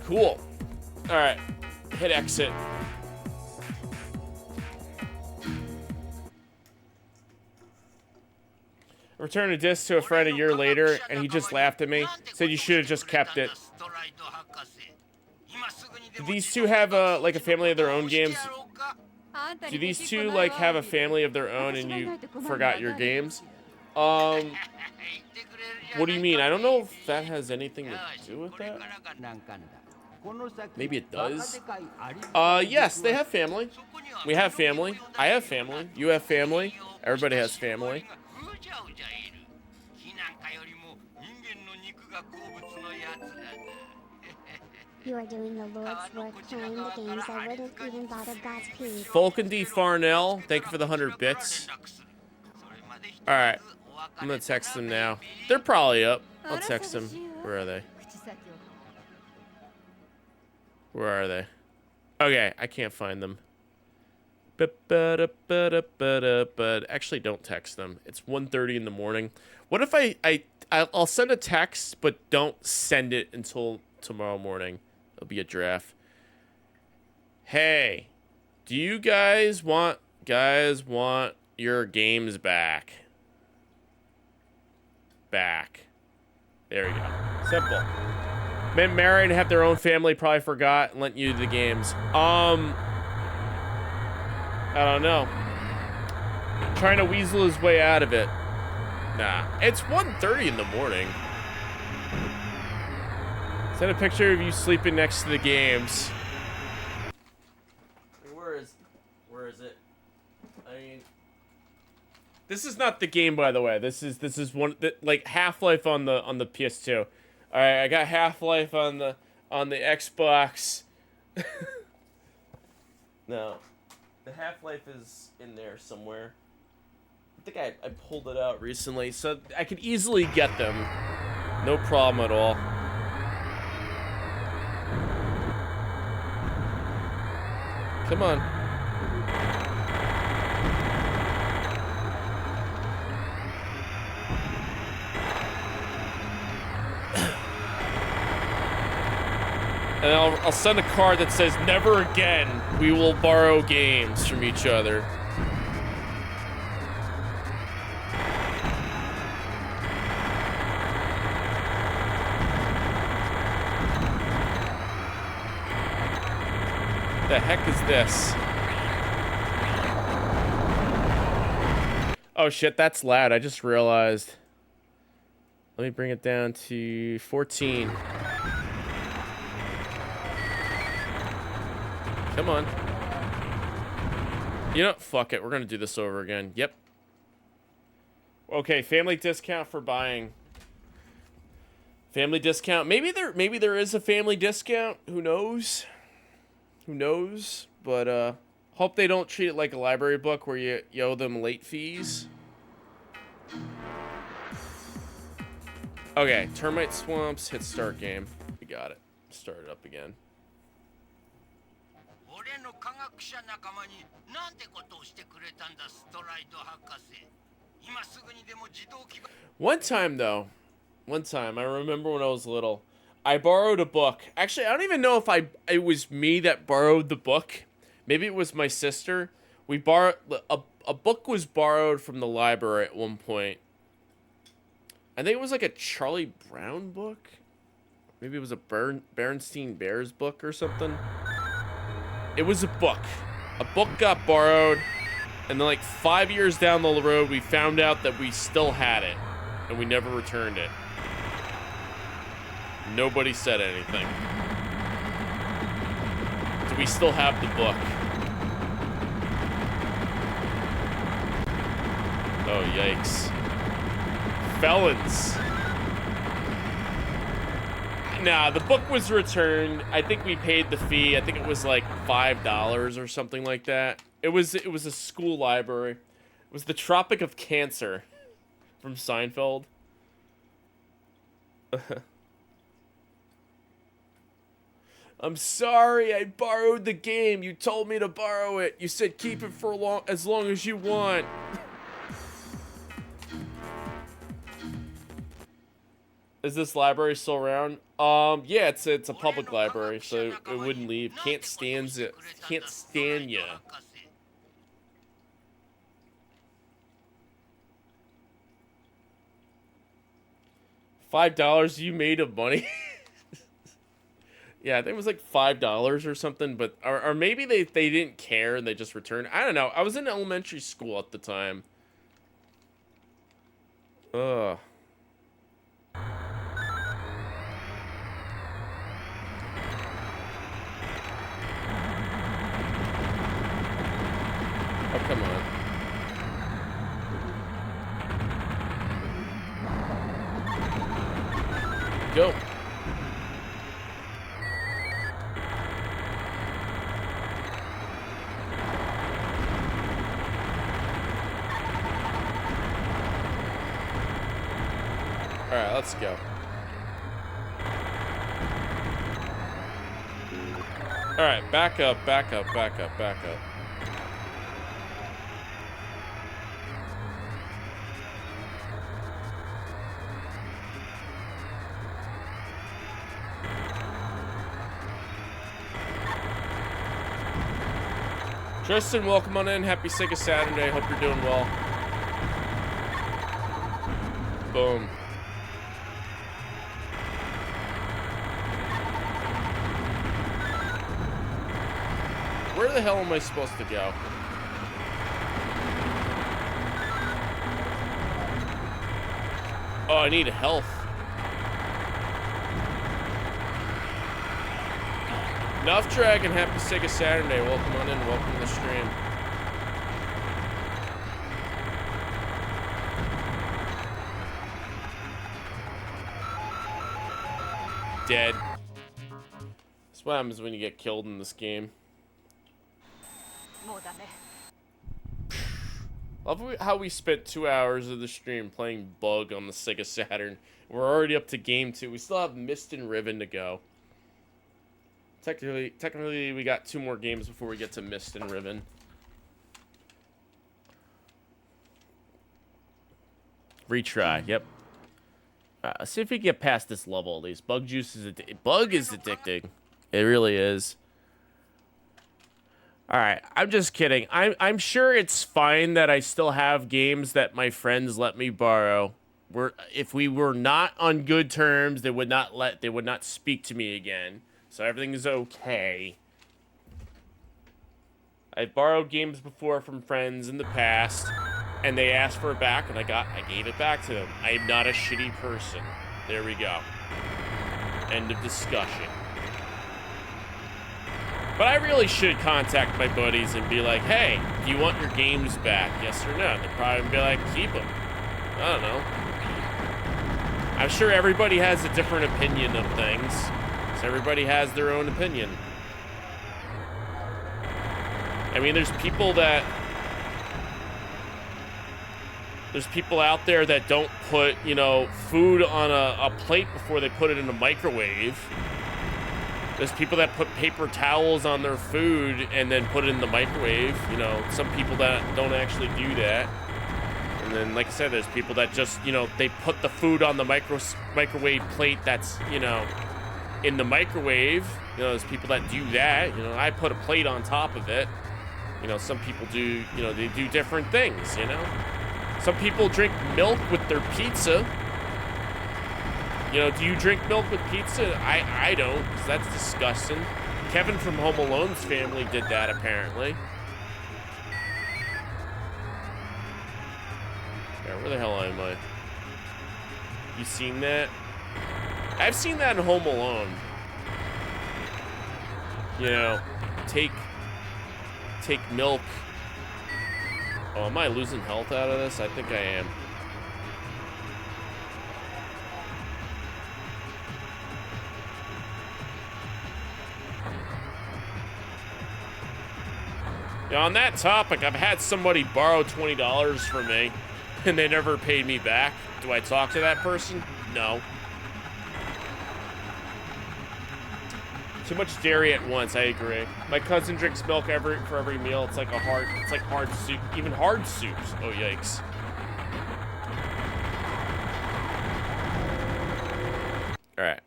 Cool. All right. Hit exit. Returned a disc to a friend a year later, and he just laughed at me. Said you should have just kept it. Do these two have like a family of their own games? Do these two like have a family of their own, and you forgot your games? What do you mean? I don't know if that has anything to do with that. Maybe it does. Yes, they have family. We have family. I have family. You have family. Everybody has family. You are doing the Lord's work playing the games I wouldn't even bother Godspeed. Falcon D. Farnell, thank you for the 100 bits. Alright, I'm gonna text them now. They're probably up. I'll text them. Where are they? Where are they? Okay, I can't find them. But actually don't text them. It's 1:30 in the morning. What if I'll send a text, but don't send it until tomorrow morning. It'll be a draft. Hey, do you guys want your games back? There we go. Simple. Men married and have their own family probably forgot and lent you the games. I don't know. Trying to weasel his way out of it. Nah. It's 1:30 in the morning. Send a picture of you sleeping next to the games. Where is it? I mean, this is not the game, by the way. This is one like Half-Life on the PS2. All right, I got Half-Life on the Xbox. No, the Half-Life is in there somewhere. I think I pulled it out recently, so I could easily get them. No problem at all. Come on. And I'll send a card that says, never again we will borrow games from each other. The heck is this? Oh shit, that's loud. I just realized. Let me bring it down to 14. Come on. You know, fuck it. We're gonna do this over again. Yep. Okay, family discount for buying. Family discount. Maybe there is a family discount. Who knows? Who knows? But hope they don't treat it like a library book where you owe them late fees. Okay, termite swamps, hit start game. We got it. Start it up again. One time though, I remember when I was little, I borrowed a book. Actually, I don't even know if it was me that borrowed the book. Maybe it was my sister. We borrowed a book was borrowed from the library at one point. I think it was like a Charlie Brown book. Maybe it was a Berenstain Bears book or something. It was a book. A book got borrowed, and then like 5 years down the road, we found out that we still had it, and we never returned it. Nobody said anything. Do we still have the book? Oh, yikes. Felons. Nah, the book was returned. I think we paid the fee. I think it was like $5 or something like that. It was a school library. It was The Tropic of Cancer from Seinfeld. I'm sorry, I borrowed the game. You told me to borrow it. You said keep it for as long as you want. Is this library still around? Yeah, it's a public library, so it wouldn't leave. Can't stand ya. $5 you made of money? Yeah, I think it was like $5 or something, but or maybe they didn't care and they just returned. I don't know. I was in elementary school at the time. Ugh. Oh, come on. Go. All right, let's go. All right, back up, back up, back up, back up. Tristan, welcome on in. Happy Sega Saturday. Hope you're doing well. Boom. Where the hell am I supposed to go? Oh, I need health. Enough Dragon, happy Sega Saturday. Welcome on in, welcome to the stream. Dead. That's what happens when you get killed in this game. Love how we spent 2 hours of the stream playing Bug on the Sega Saturn. We're already up to game 2. We still have Mist and Riven to go. Technically, we got 2 more games before we get to Mist and Riven. Retry, yep. Let's see if we can get past this level at least. Bug juice is Bug is addicting. It really is. All right, I'm just kidding. I'm sure it's fine that I still have games that my friends let me borrow. If we were not on good terms, they would not speak to me again. So everything is okay. I've borrowed games before from friends in the past, and they asked for it back, and I gave it back to them. I am not a shitty person. There we go. End of discussion. But I really should contact my buddies and be like, hey, do you want your games back? Yes or no? They'd probably be like, keep them. I don't know. I'm sure everybody has a different opinion of things. So everybody has their own opinion. I mean, there's people out there that don't put, you know, food on a plate before they put it in a microwave. There's people that put paper towels on their food and then put it in the microwave. You know, some people that don't actually do that. And then, like I said, there's people that just, you know, they put the food on the microwave plate that's, you know, in the microwave. You know, there's people that do that. You know, I put a plate on top of it. You know, some people do, you know, they do different things, you know. Some people drink milk with their pizza. You know, do you drink milk with pizza? I don't, because that's disgusting. Kevin from Home Alone's family did that, apparently. Yeah, where the hell am I? You seen that? I've seen that in Home Alone. You know, take milk. Oh, am I losing health out of this? I think I am. Now, on that topic, I've had somebody borrow $20 from me, and they never paid me back. Do I talk to that person? No. Too much dairy at once, I agree. My cousin drinks milk for every meal. It's like hard soup. Even hard soups. Oh, yikes. All right.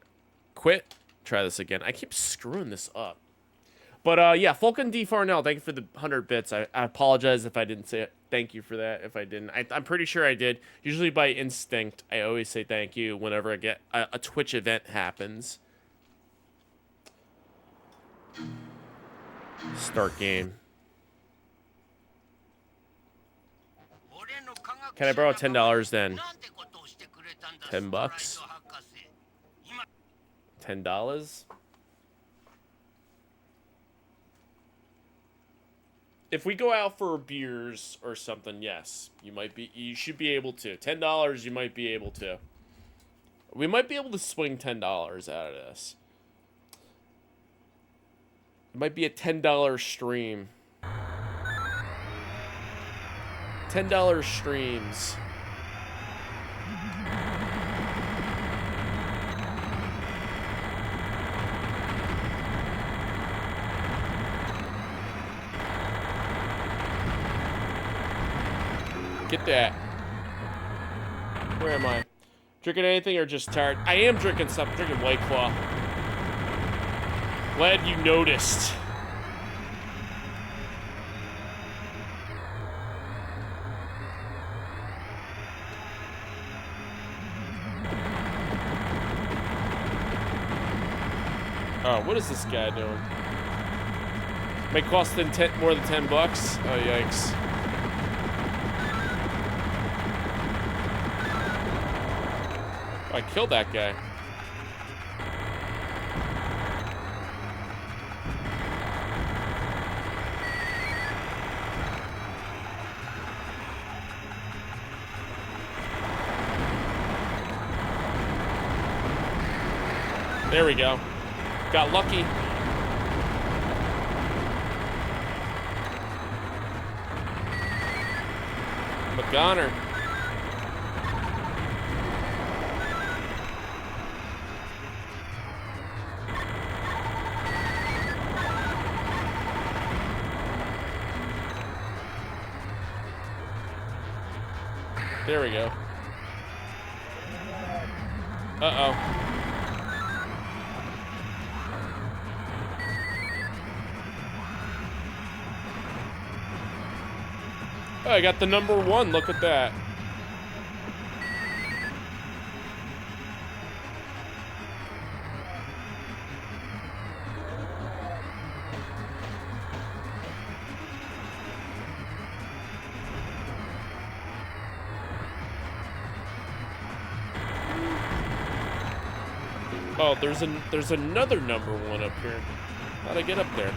Quit. Try this again. I keep screwing this up. But, yeah, Falcon D. Farnell, thank you for the 100 bits. I apologize if I didn't say it. Thank you for that if I didn't. I'm pretty sure I did. Usually by instinct, I always say thank you whenever I get a Twitch event happens. Start game. Can I borrow $10 then? $10? $10? If we go out for beers or something, yes, you should be able to. $10, you might be able to. We might be able to swing $10 out of this. It might be a $10 stream. $10 streams. Get that. Where am I? Drinking anything or just tired? I am drinking something. Drinking White Claw. Glad you noticed. Oh, what is this guy doing? May cost more than $10. Oh, yikes. I killed that guy. There we go. Got lucky. I'm a goner. There we go. Uh-oh. Oh, I got the #1. Look at that. Oh, there's another #1 up here. How'd I get up there?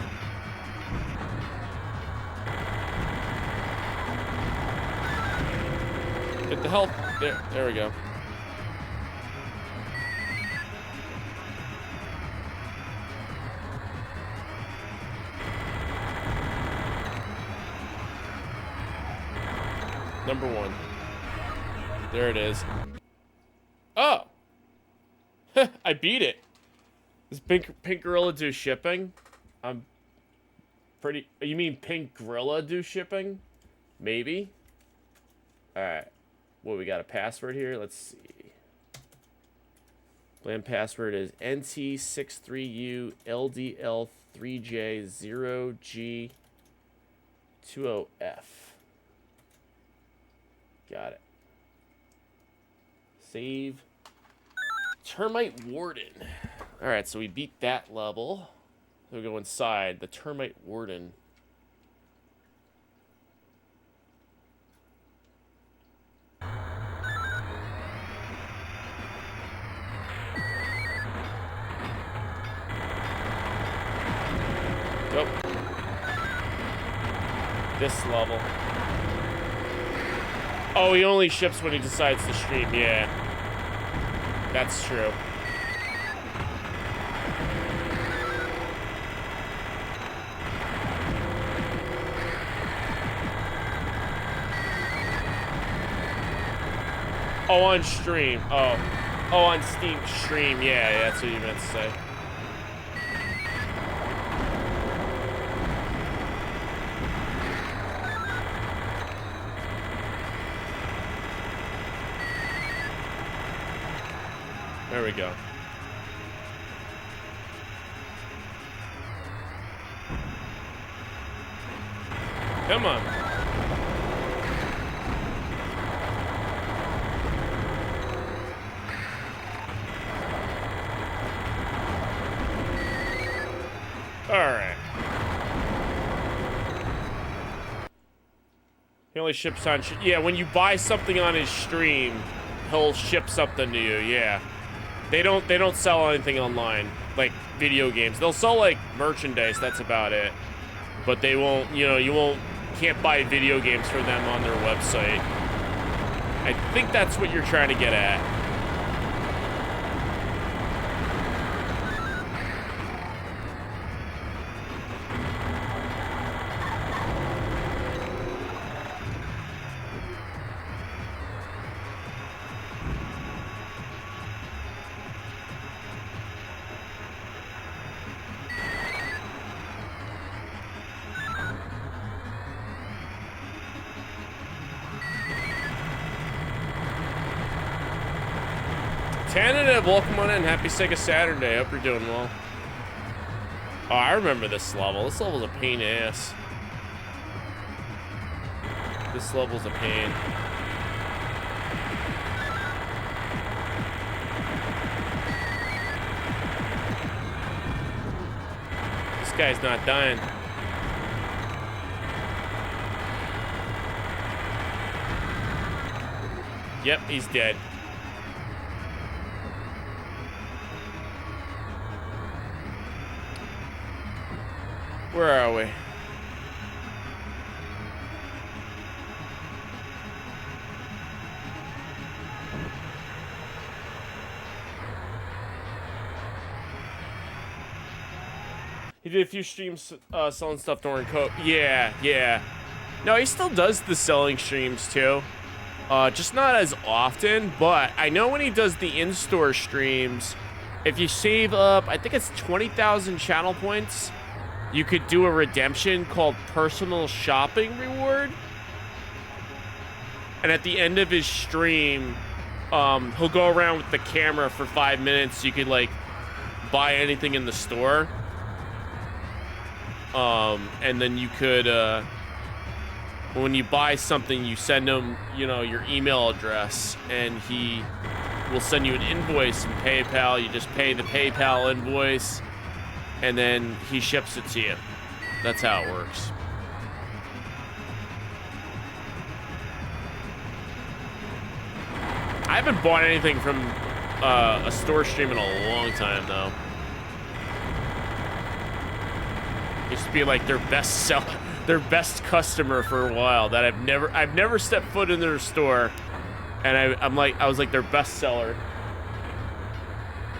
Get the health. There we go. #1. There it is. Oh! I beat it. Does Pink Gorilla do shipping? I'm pretty... You mean Pink Gorilla do shipping? Maybe? Alright. Well, we got a password here. Let's see. Land password is NT63U LDL3J0G20F. Got it. Save. Termite Warden. Alright, so we beat that level. We'll go inside. The Termite Warden. Nope. This level. Oh, he only ships when he decides to stream. Yeah. That's true. Oh, on stream. Oh, on Steam stream. Yeah, that's what you meant to say. There we go. Come on. All right. He only ships on. Yeah, when you buy something on his stream, he'll ship something to you. Yeah. They don't sell anything online, like video games. They'll sell like merchandise, that's about it. But they won't, can't buy video games for them on their website. I think that's what you're trying to get at. Tentative, welcome on in. Happy Sega SaturnDay. Hope you're doing well. Oh, I remember this level. This level's a pain in the ass. This level's a pain. This guy's not dying. Yep, he's dead. Where are we? He did a few streams selling stuff during COVID. Yeah. No, he still does the selling streams too. Just not as often, but I know when he does the in-store streams, if you save up, I think it's 20,000 channel points, you could do a redemption called personal shopping reward. And at the end of his stream, he'll go around with the camera for 5 minutes. You could like buy anything in the store. And then you could, when you buy something, you send him, your email address, and he will send you an invoice in PayPal. You just pay the PayPal invoice, and then he ships it to you. That's how it works. I haven't bought anything from a store stream in a long time, though. Used to be like their best customer for a while. That I've never stepped foot in their store, and I was like their best seller.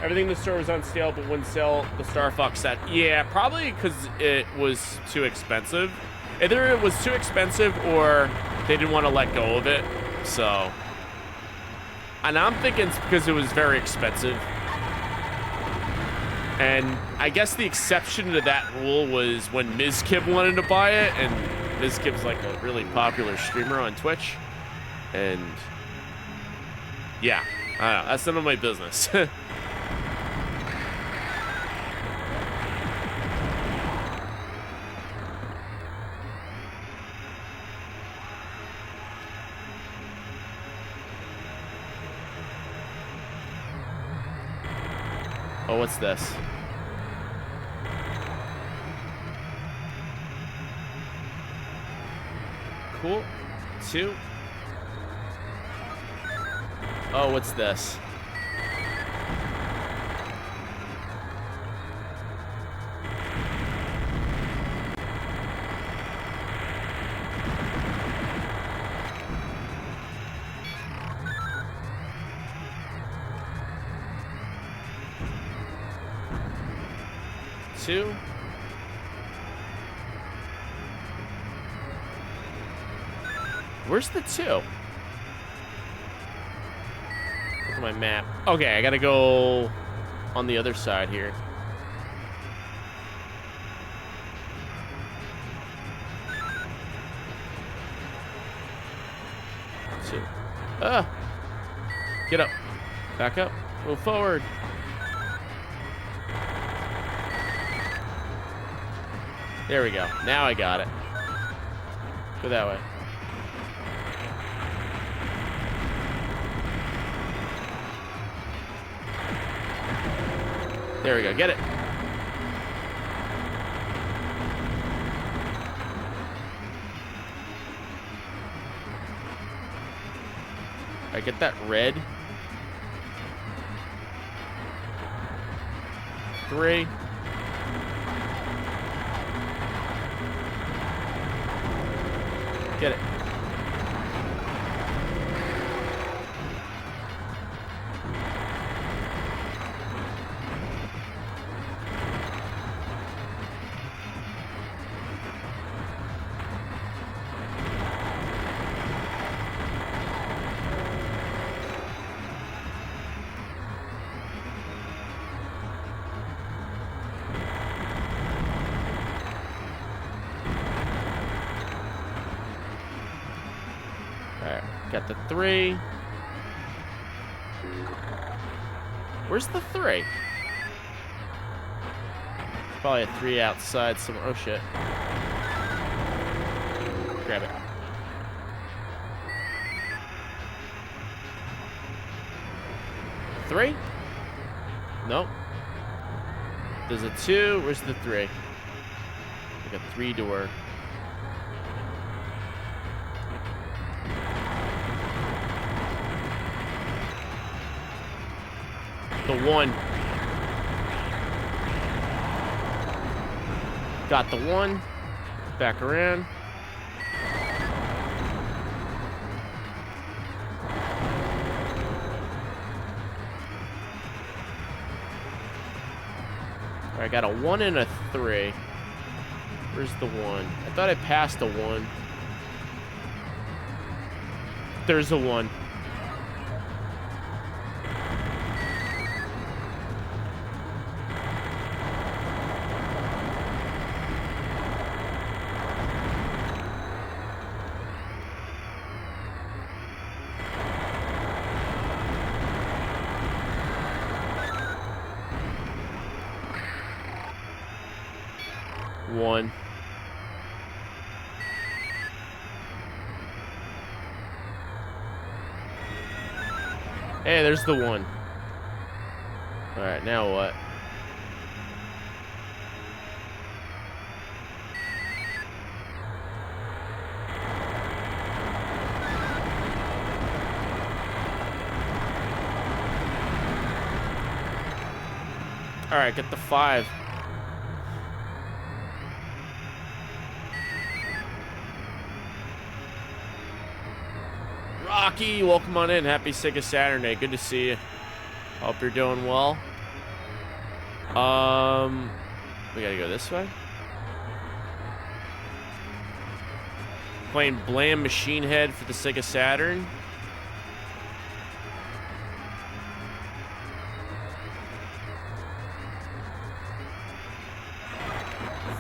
Everything in the store was on sale, but wouldn't sell the Star Fox set. Yeah, probably because it was too expensive. Either it was too expensive or they didn't want to let go of it. So, and I'm thinking it's because it was very expensive. And I guess the exception to that rule was when MizKib wanted to buy it, and MizKib's like a really popular streamer on Twitch. And yeah, I don't know, that's none of my business. Oh, what's this? Cool. 2. Oh, what's this? 2. Where's the 2? Look at my map. Okay, I gotta go on the other side here. Two. Ah! Get up. Back up. Move forward. There we go. Now I got it. Go that way. There we go. Get it. I get that red. 3. Get it. Alright, got the 3. Where's the 3? Probably a 3 outside somewhere. Oh shit. Grab it. Three? Nope. There's a 2. Where's the 3? Like a 3-door. The 1. Got the 1. Back around. I got a 1 and a 3. Where's the 1? I thought I passed a 1. There's a 1. One. Hey, there's the 1. All right, now what? All right, get the 5. Rocky, welcome on in. Happy Sega Saturn Day. Good to see you. Hope you're doing well. We gotta go this way. Playing Blam Machine Head for the Sega Saturn.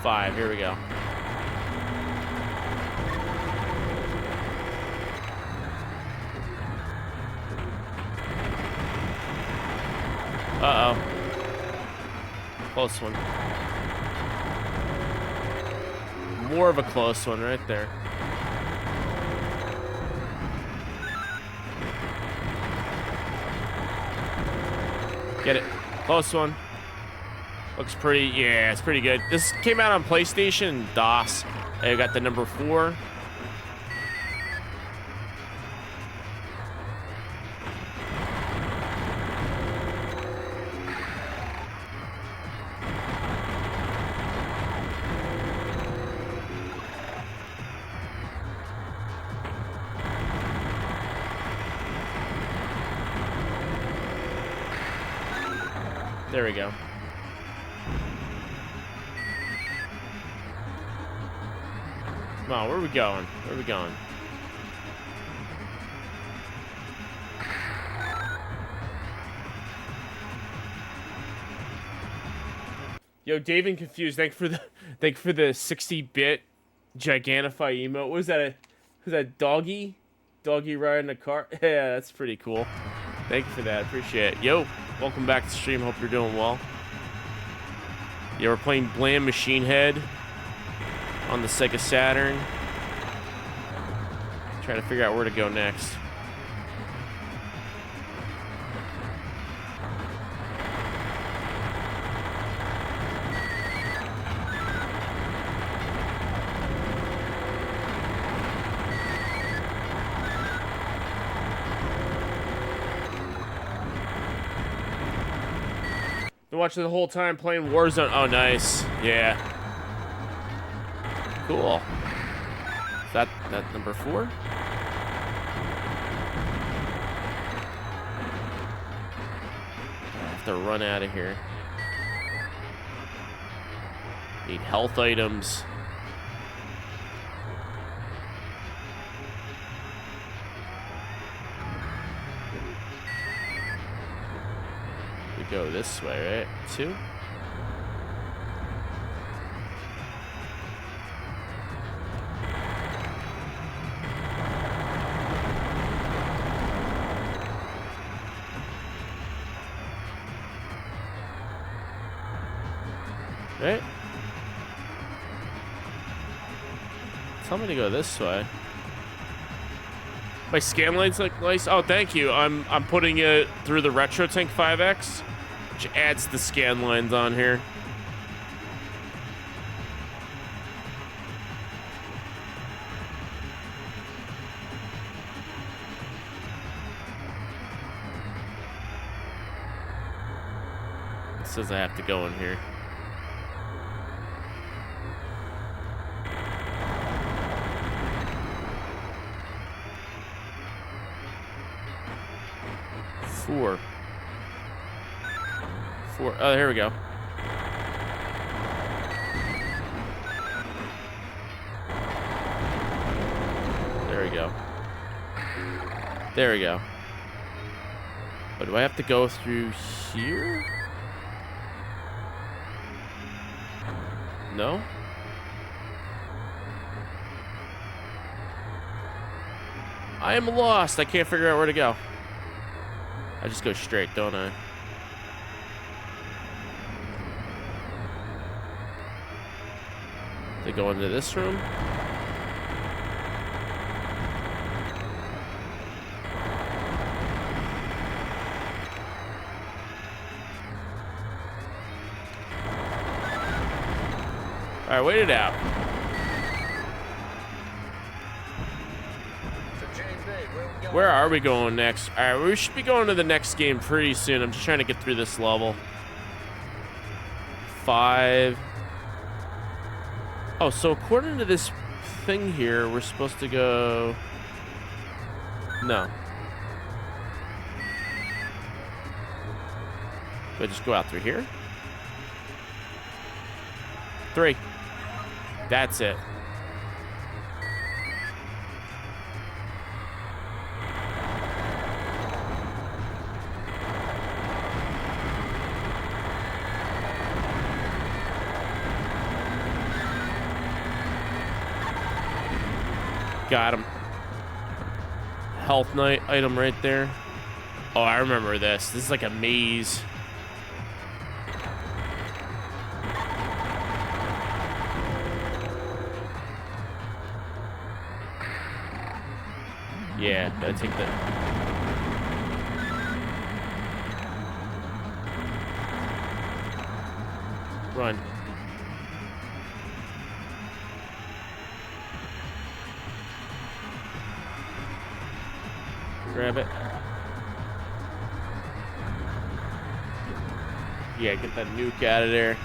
Five. Here we go. Uh-oh. Close one. More of a close one right there. Get it. Close one. Looks pretty, yeah, it's pretty good. This came out on PlayStation and DOS. I got the number 4. There we go. Come on, where are we going? Where are we going? Yo, Dave and Confused, thank for the 60-bit Gigantify emote. What was that? Was that doggy? Doggy riding a car? Yeah, that's pretty cool. Thank you for that. Appreciate it. Yo, welcome back to the stream. Hope you're doing well. Yeah, we're playing Bland Machine Head on the Sega Saturn. Trying to figure out where to go next. Been watching the whole time playing Warzone. Oh, nice. Yeah. Cool. Is that number 4? I have to run out of here. Need health items. We go this way, right? 2? Right? Tell me to go this way. My scan lights look nice. Oh, thank you. I'm putting it through the Retro Tank 5X, which adds the scan lines on here. It says I have to go in here. Four. Oh, here we go. There we go. There we go. But do I have to go through here? No? I am lost. I can't figure out where to go. I just go straight, don't I? They go into this room. All right, wait it out. Where are we going next? All right, we should be going to the next game pretty soon. I'm just trying to get through this level. 5. Oh, so according to this thing here, we're supposed to go... No. Do I just go out through here? 3. That's it. Got him. Health night item right there. Oh, I remember this. This is like a maze. Yeah, gotta take that. Run. Grab it. Yeah, get that nuke out of there.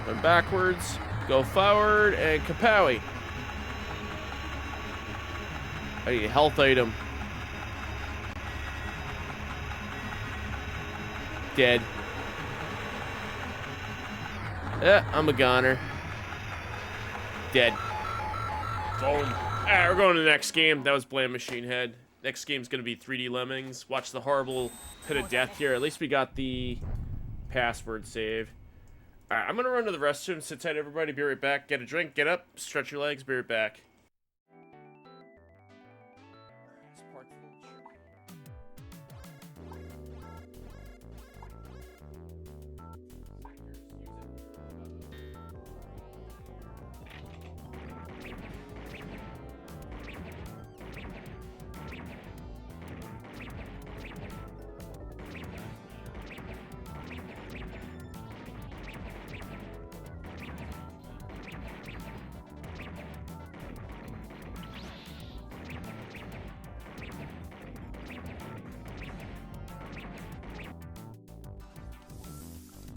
Run backwards, go forward, and kapowie. I need a health item. Dead. I'm a goner. Dead. Boom. Alright, we're going to the next game. That was Bland Machine Head. Next game's gonna be 3D Lemmings. Watch the horrible pit of death here. At least we got the password save. Alright, I'm gonna run to the restroom. Sit tight, everybody. Be right back. Get a drink, get up, stretch your legs, be right back.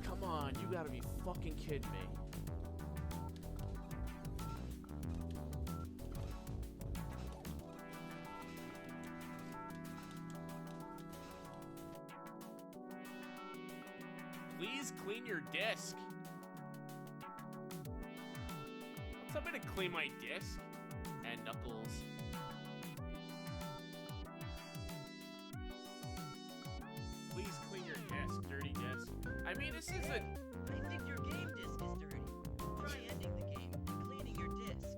Come on, you gotta be fucking kidding me. Please clean your disc. Tell me to clean my disc and knuckles. Please clean your disc, dirty disc. I mean, this is a... I think your game disc is dirty. Try ending the game and cleaning your disc.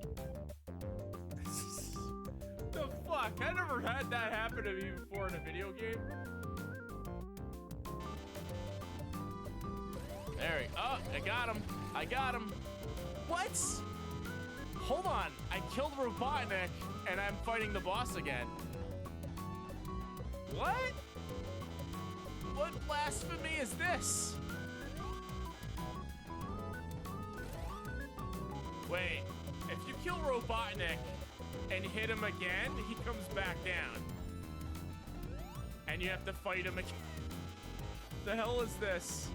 The fuck? I never had that happen to me before in a video game. There he... Oh, I got him. I got him. What? Hold on. I killed Robotnik, and I'm fighting the boss again. What? What blasphemy is this? Wait, if you kill Robotnik and hit him again, he comes back down. And you have to fight him again. The hell is this?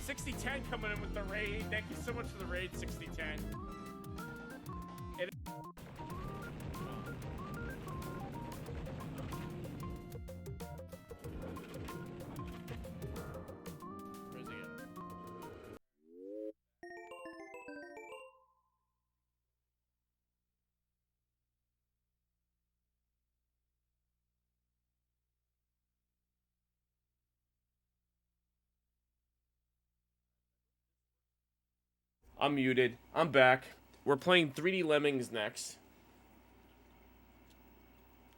6010 coming in with the raid. Thank you so much for the raid, 6010. Where's he at? I'm muted. I'm back. We're playing 3D Lemmings next.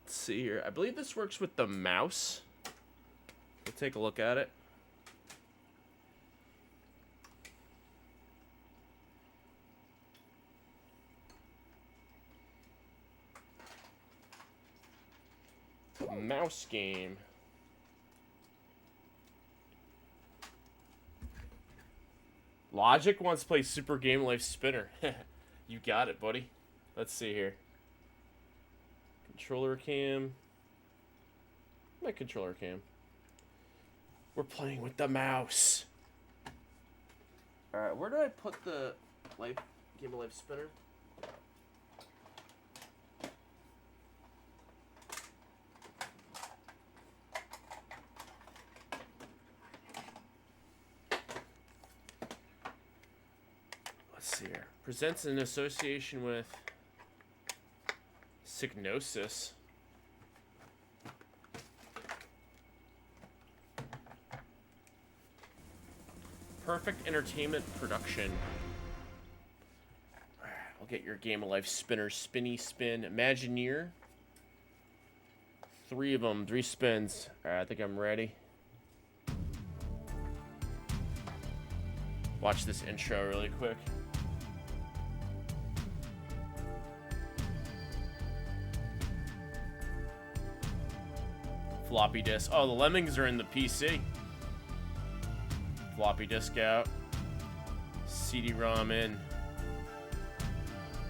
Let's see here. I believe this works with the mouse. We'll take a look at it. Mouse game. Logic wants to play Super Game Life Spinner. You got it, buddy. Let's see here. Controller cam. My controller cam. We're playing with the mouse. Alright, where do I put the Game of Life Spinner? Let's see here. Presents in association with Psygnosis. Perfect entertainment production. I'll get your Game of Life Spinner. Spinny spin. Imagineer. 3 of them. 3 spins. Alright, I think I'm ready. Watch this intro really quick. Floppy disk. Oh, the lemmings are in the PC. Floppy disk out. CD-ROM in.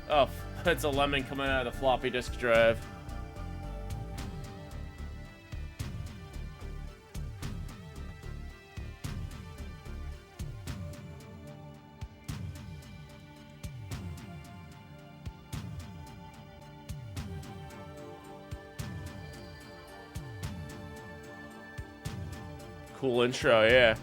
Oh, it's a lemming coming out of the floppy disk drive. Cool intro, yeah.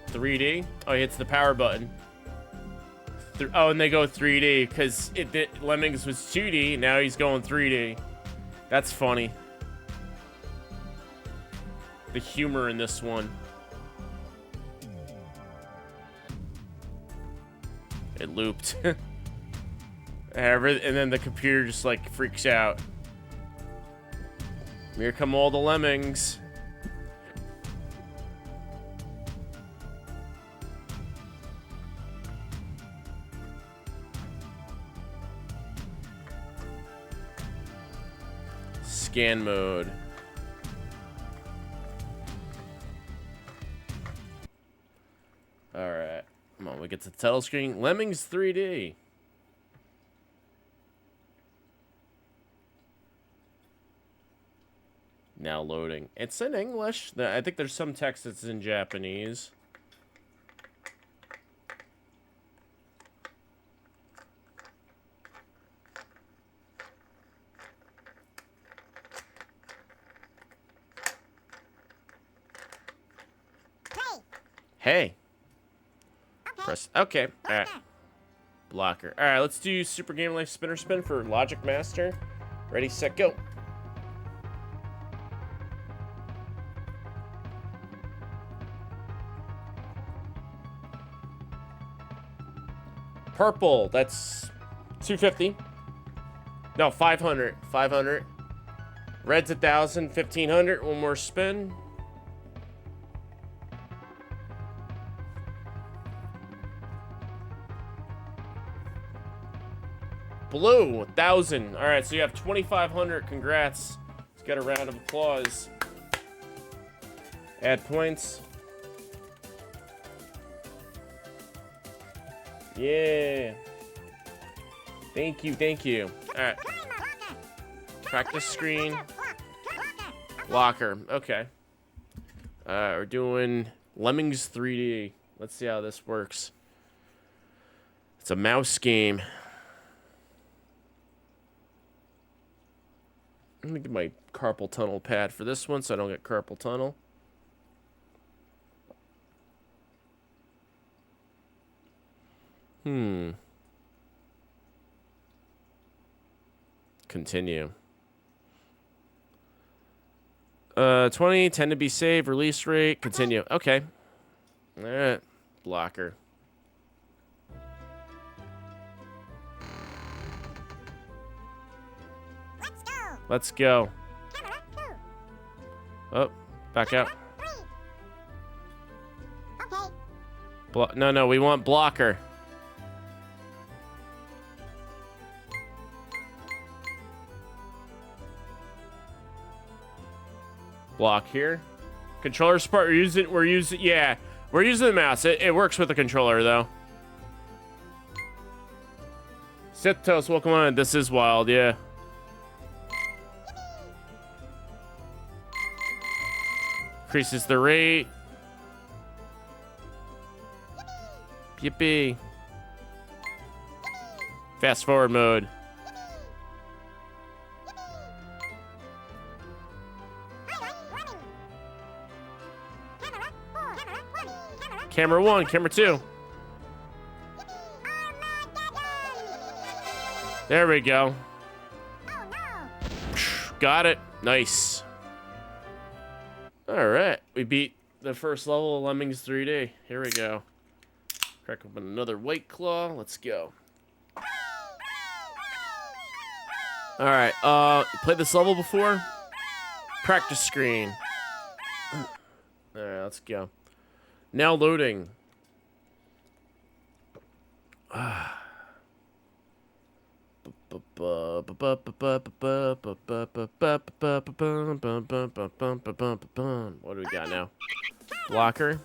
$3D? Oh, he hits the power button. Oh, and they go 3D because Lemmings was 2D. Now he's going 3D. That's funny. The humor in this one. It looped. And then the computer just like freaks out. Here come all the lemmings. Scan mode. Alright. Come on, we get to the title screen. Lemmings 3D. Now loading. It's in English. I think there's some text that's in Japanese. Hey. Press. Okay. All right. Blocker. All right. Let's do Super Game Life Spinner Spin for Logic Master. Ready, set, go. Purple. That's 250. No, 500. 500. Red's 1,000. 1,500. One more spin. Blue, 1,000. All right, so you have 2,500. Congrats. Let's get a round of applause. Add points. Yeah. Thank you, thank you. All right. Practice screen. Locker. Okay. We're doing Lemmings 3D. Let's see how this works. It's a mouse game. Let me get my carpal tunnel pad for this one so I don't get carpal tunnel. Continue. 20, tend to be saved, release rate, continue. Okay. Alright. Blocker. Let's go. Oh, back out. No, we want blocker. Block here. Controller support. We're using the mouse. It works with the controller though. Sithtos, welcome on. This is wild, yeah. Increases the rate. Yippee. Fast forward mode. Camera 1, camera 2. There we go. Got it. Nice. Alright, we beat the first level of Lemmings 3D. Here we go. Crack open another White Claw. Let's go. Alright, played this level before? Practice screen. Alright, let's go. Now loading. What do we got now? Blocker.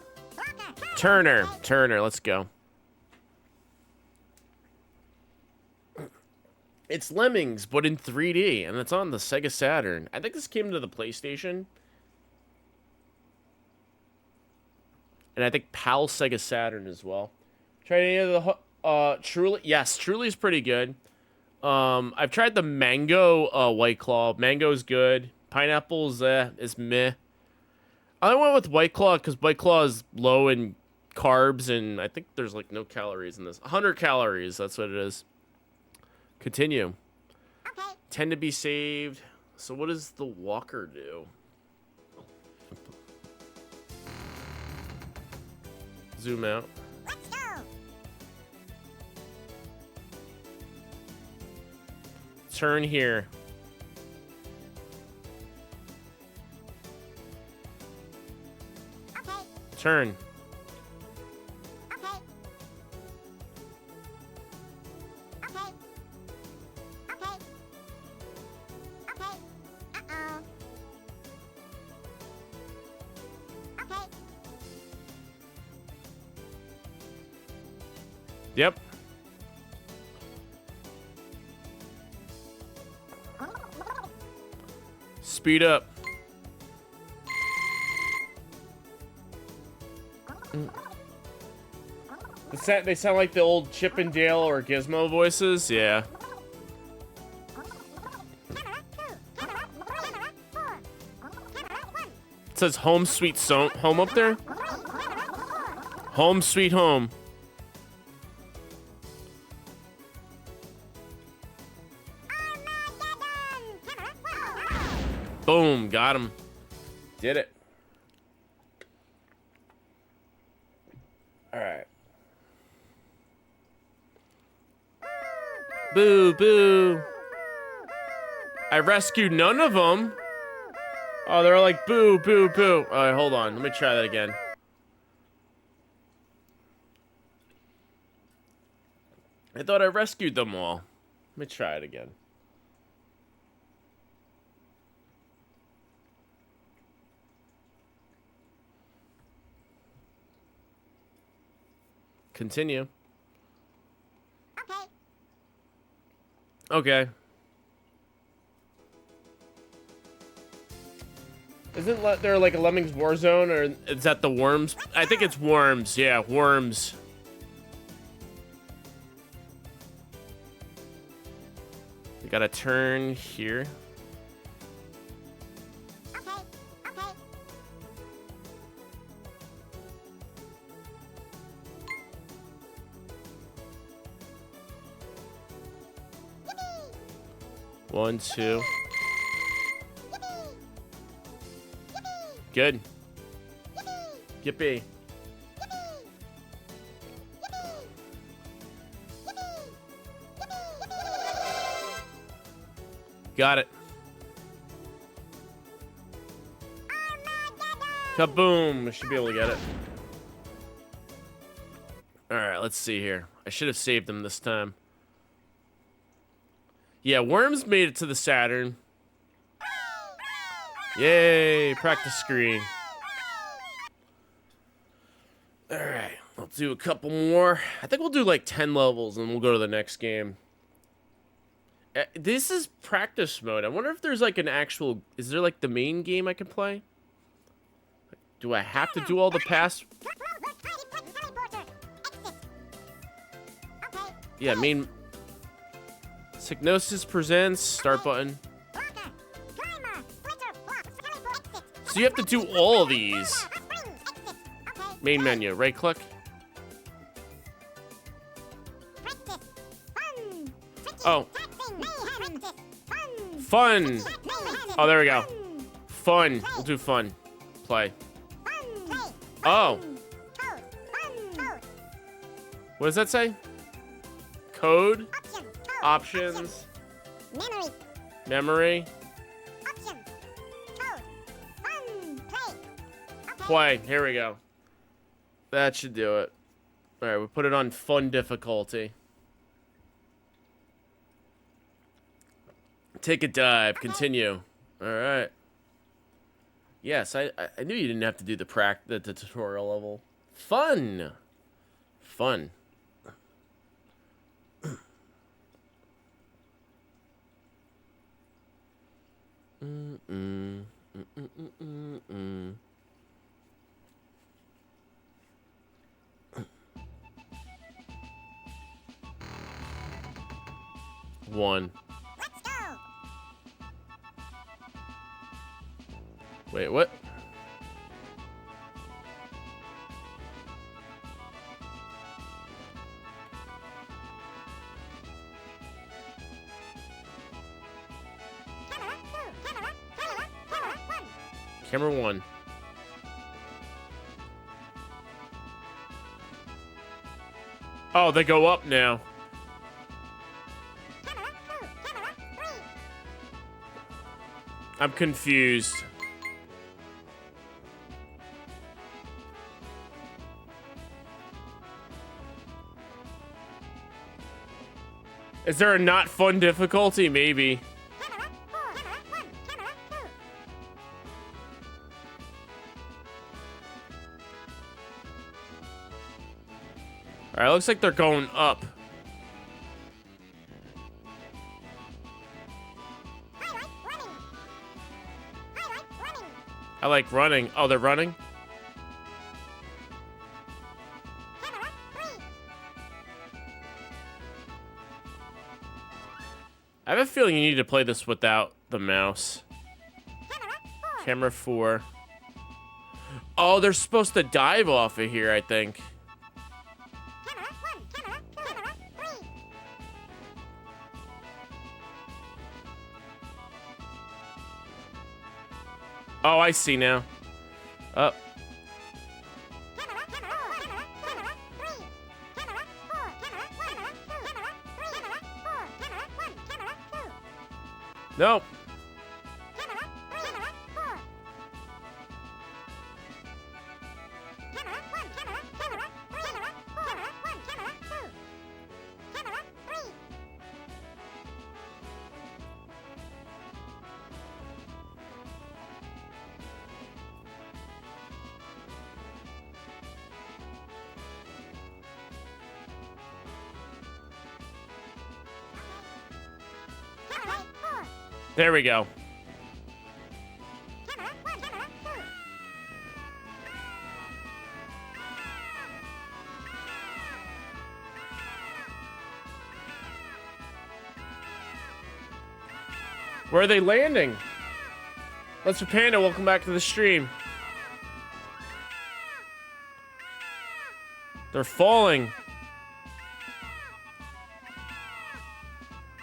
Turner, let's go. It's Lemmings, but in 3D, and it's on the Sega Saturn. I think this came to the PlayStation. And I think PAL Sega Saturn as well. Try any of the Truly, yes, Truly's pretty good. I've tried the mango White Claw. Mango's good. Pineapple's is meh. I went with White Claw because White Claw is low in carbs and I think there's like no calories in this. 100 calories, that's what it is. Continue. Okay. 10 to be saved. So what does the walker do? Zoom out. Let's go. Turn here. Okay. Turn. Okay. Okay. Okay. Okay. Uh-oh. Okay. Yep. Speed up. They sound like the old Chip and Dale or Gizmo voices. Yeah. Camera 2. Camera 4. Camera 1. It says home sweet home up there. Home sweet home. Armageddon! Camera 1. Boom. Got him. Did it. All right. Boo, boo. I rescued none of them. Oh, they're like boo, boo, boo. All right, hold on. Let me try that again. I thought I rescued them all. Let me try it again. Continue. Okay. Okay. Isn't there like a Lemmings Warzone, or is that the Worms? I think it's Worms. Yeah, Worms. We gotta turn here. Okay. Okay. One, two. Yippee! Good. Yippee! Yippee. Got it. Kaboom! I should be able to get it. Alright, let's see here. I should have saved them this time. Yeah, Worms made it to the Saturn. Yay! Practice screen. Alright, I'll do a couple more. I think we'll do like 10 levels and we'll go to the next game. This is practice mode. I wonder if there's like an actual... Is there like the main game I can play? Do I have to do all the past... Yeah, main... Psygnosis presents. Start button. So you have to do all of these. Main menu. Right click. Oh. Fun. Oh, there we go. Fun. We'll do fun. Play. Oh. What does that say? Code. Options. Memory. Memory. Option. Code. Fun. Play. Okay. Play. Here we go. That should do it. Alright, we put it on fun difficulty. Take a dive. Continue. Alright. Yes, I knew you didn't have to do the tutorial level. Fun. Fun. 1. Let's go. Wait, what? Camera 1. Oh, they go up now. I'm confused. Is there a not fun difficulty? Maybe. Alright, looks like they're going up. I like running. Oh, they're running? I have a feeling you need to play this without the mouse. Camera 4. Oh, they're supposed to dive off of here, I think. Oh, I see now. Up. Nope. There we go. Where are they landing? Let's Panda, welcome back to the stream. They're falling.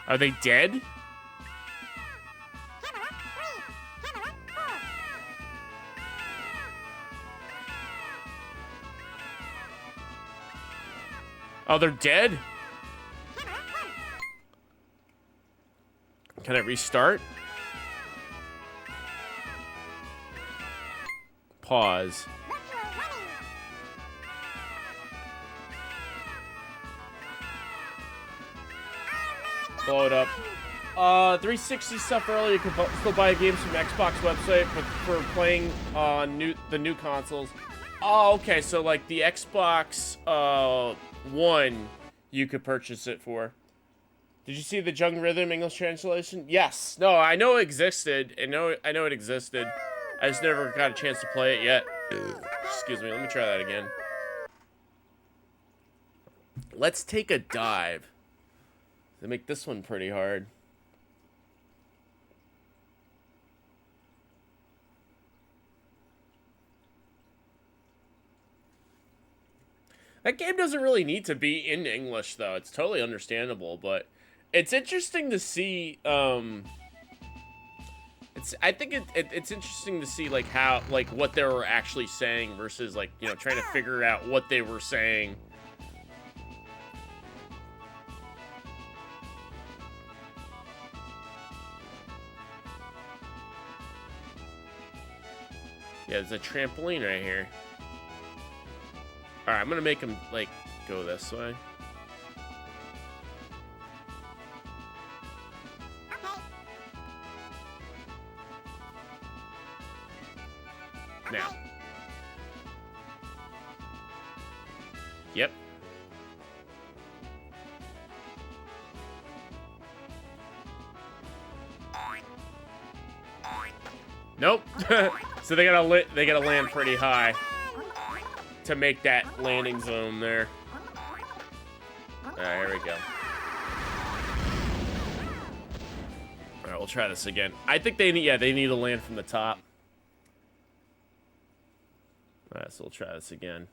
Are they dead? Oh, they're dead? Can I restart? Pause. Blow it up. 360 stuff earlier. You could still buy games from Xbox website for playing on the new consoles. Oh, okay. So like the Xbox One, you could purchase it for. Did you see the Jung Rhythm English translation? Yes. No, I know it existed. I know it existed. I just never got a chance to play it yet. Excuse me. Let me try that again. Let's take a dive. They make this one pretty hard. That game doesn't really need to be in English, though. It's totally understandable, but it's interesting to see. I think it's interesting to see like how what they were actually saying versus like trying to figure out what they were saying. Yeah, there's a trampoline right here. Alright, I'm gonna make him, like, go this way. Now. Yep. Nope. So they gotta land pretty high to make that landing zone there. Alright, here we go. we'll try this again. I think they need, yeah, they need to land from the top. All right, so we'll try this again.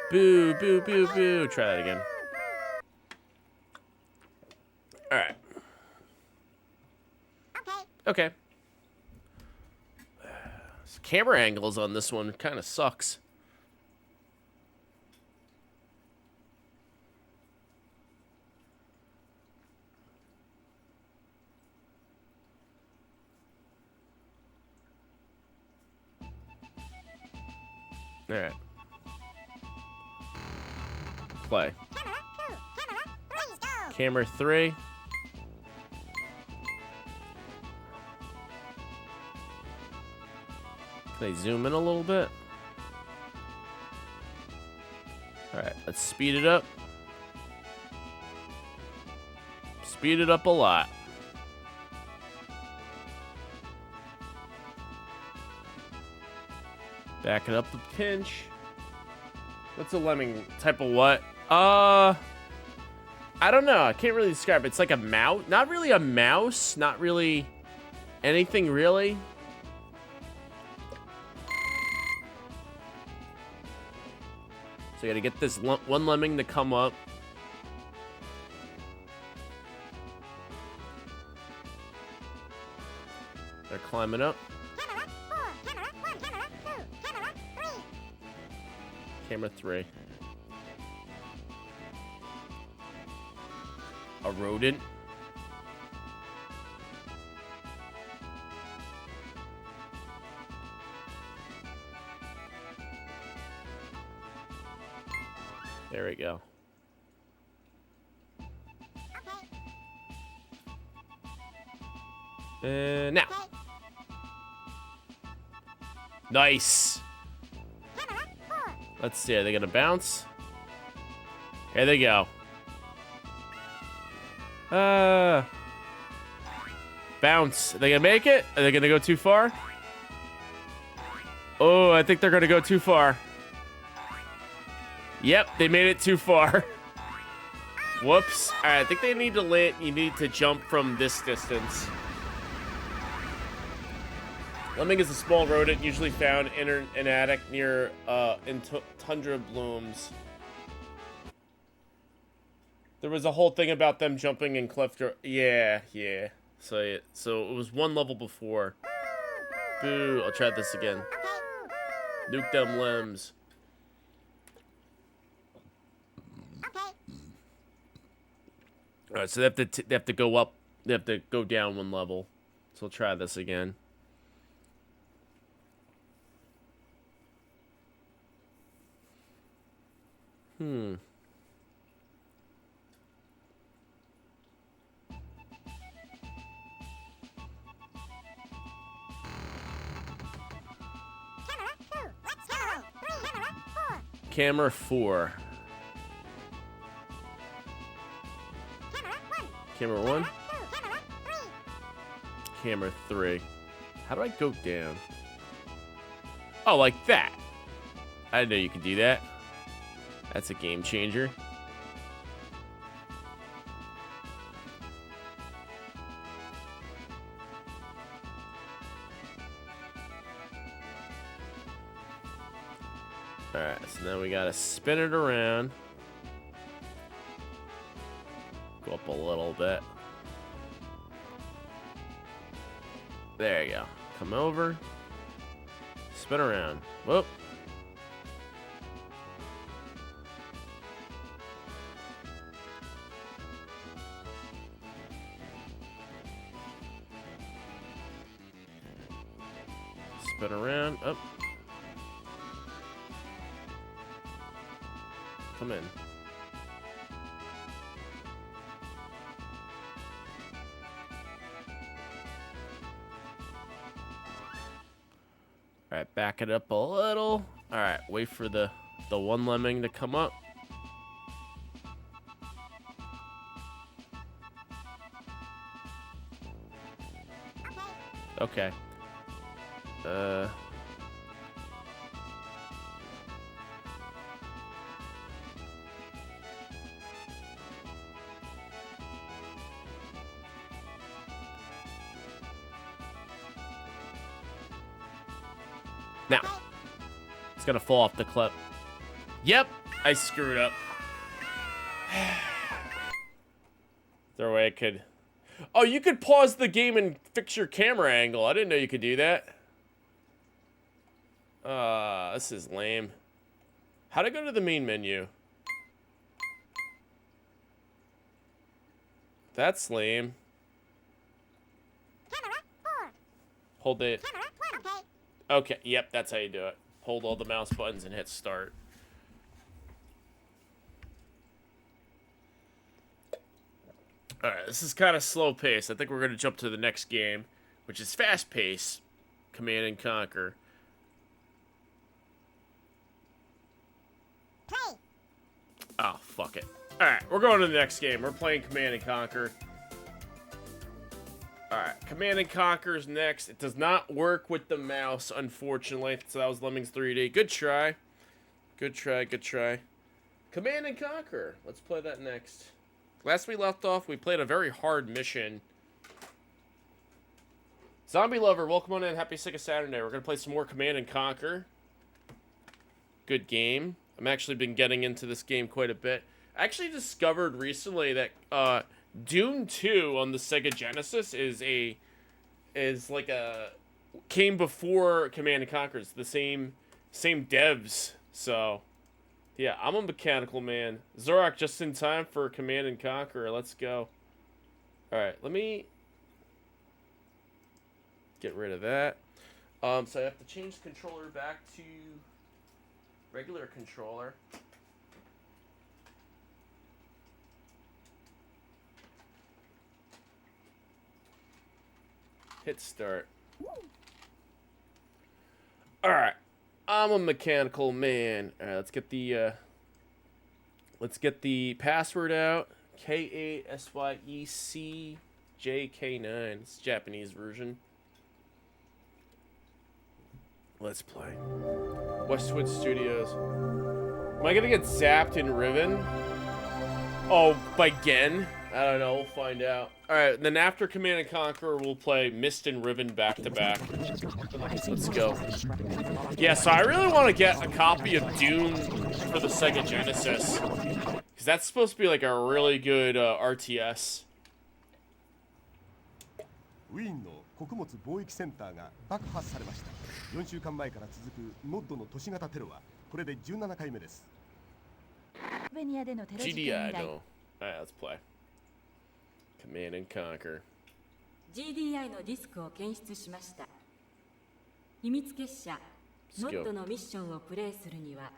Boo, boo, boo, boo. Try that again. All right. Okay. Camera angles on this one kind of sucks. All right. Play. Camera 3. Can I zoom in a little bit? All right, let's speed it up. Speed it up a lot. Back it up a pinch. What's a lemming type of what? I don't know. I can't really describe it. It's like a mouse. Not really a mouse. Not really anything really. So you gotta get this one lemming to come up. They're climbing up. Camera 3. A rodent. There we go. Now. Nice. Let's see. Are they gonna bounce? Here they go. Bounce. Are they gonna make it? Are they gonna go too far? Oh, I think they're gonna go too far. Yep, they made it too far. Whoops. All right, I think they need to land. You need to jump from this distance. Lemming is a small rodent usually found in an attic near tundra blooms. There was a whole thing about them jumping in cliff. Yeah. So it was one level before. Boo! I'll try this again. Nuke them limbs. All right, so they have to go up. They have to go down one level. So I'll try this again. Camera 4. Camera 1. Camera 3. How do I go down? Oh, like that. I didn't know you could do that. That's a game changer. Alright, so now we gotta spin it around. Go up a little bit. There you go. Come over. Spin around. Whoop. Spin around. Up. Come in. Alright, back it up a little. Alright, wait for the one lemming to come up. Okay. Now, it's gonna fall off the clip. Yep, I screwed up. Is there a way I could... Oh, you could pause the game and fix your camera angle. I didn't know you could do that. This is lame. How'd I go to the main menu? That's lame. Hold it. Okay, yep, that's how you do it. Hold all the mouse buttons and hit start. Alright, this is kind of slow paced. I think we're going to jump to the next game, which is fast paced. Command and Conquer. Oh, fuck it. Alright, we're going to the next game. We're playing Command and Conquer. Alright, Command and Conquer is next. It does not work with the mouse, unfortunately. So that was Lemmings 3D. Good try. Good try, good try. Command and Conquer. Let's play that next. Last we left off, we played a very hard mission. Zombie Lover, welcome on in. Happy Sega Saturn Day. We're going to play some more Command and Conquer. Good game. I've actually been getting into this game quite a bit. I actually discovered recently that Doom 2 on the Sega Genesis came before Command and Conquer. It's the same devs. So yeah, I'm a mechanical man. Zorak just in time for Command and Conquer. Let's go. All right, let me get rid of that. So I have to change the controller back to regular controller. Hit start. Alright. I'm a mechanical man. Alright, let's get the password out. K8SYECJK9. It's the Japanese version. Let's play. Westwood Studios. Am I gonna get zapped in Riven? Oh, by Gen? I don't know, we'll find out. Alright, then after Command and Conquer, we'll play Myst and Riven back to back. Let's go. Yeah, so I really want to get a copy of Doom for the Sega Genesis. Because that's supposed to be like a really good RTS. ウィーンの穀物貿易センターが爆破されました。4週間前から続くノッドの都市型テロはこれで17回目です。 GDI, no. Alright, let's play. Command and Conquer. GDI のディスクを検出しました。秘密結社ノッドのミッションをプレイするには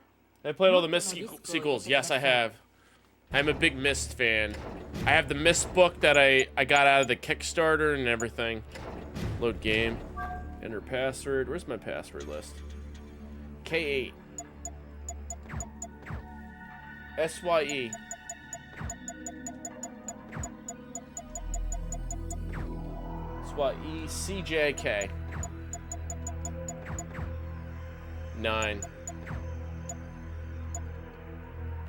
I played all the Myst sequels. Yes, I have. I'm a big Myst fan. I have the Myst book that I got out of the Kickstarter and everything. Load game. Enter password. Where's my password list? K8. SYE. SYE CJK. 9.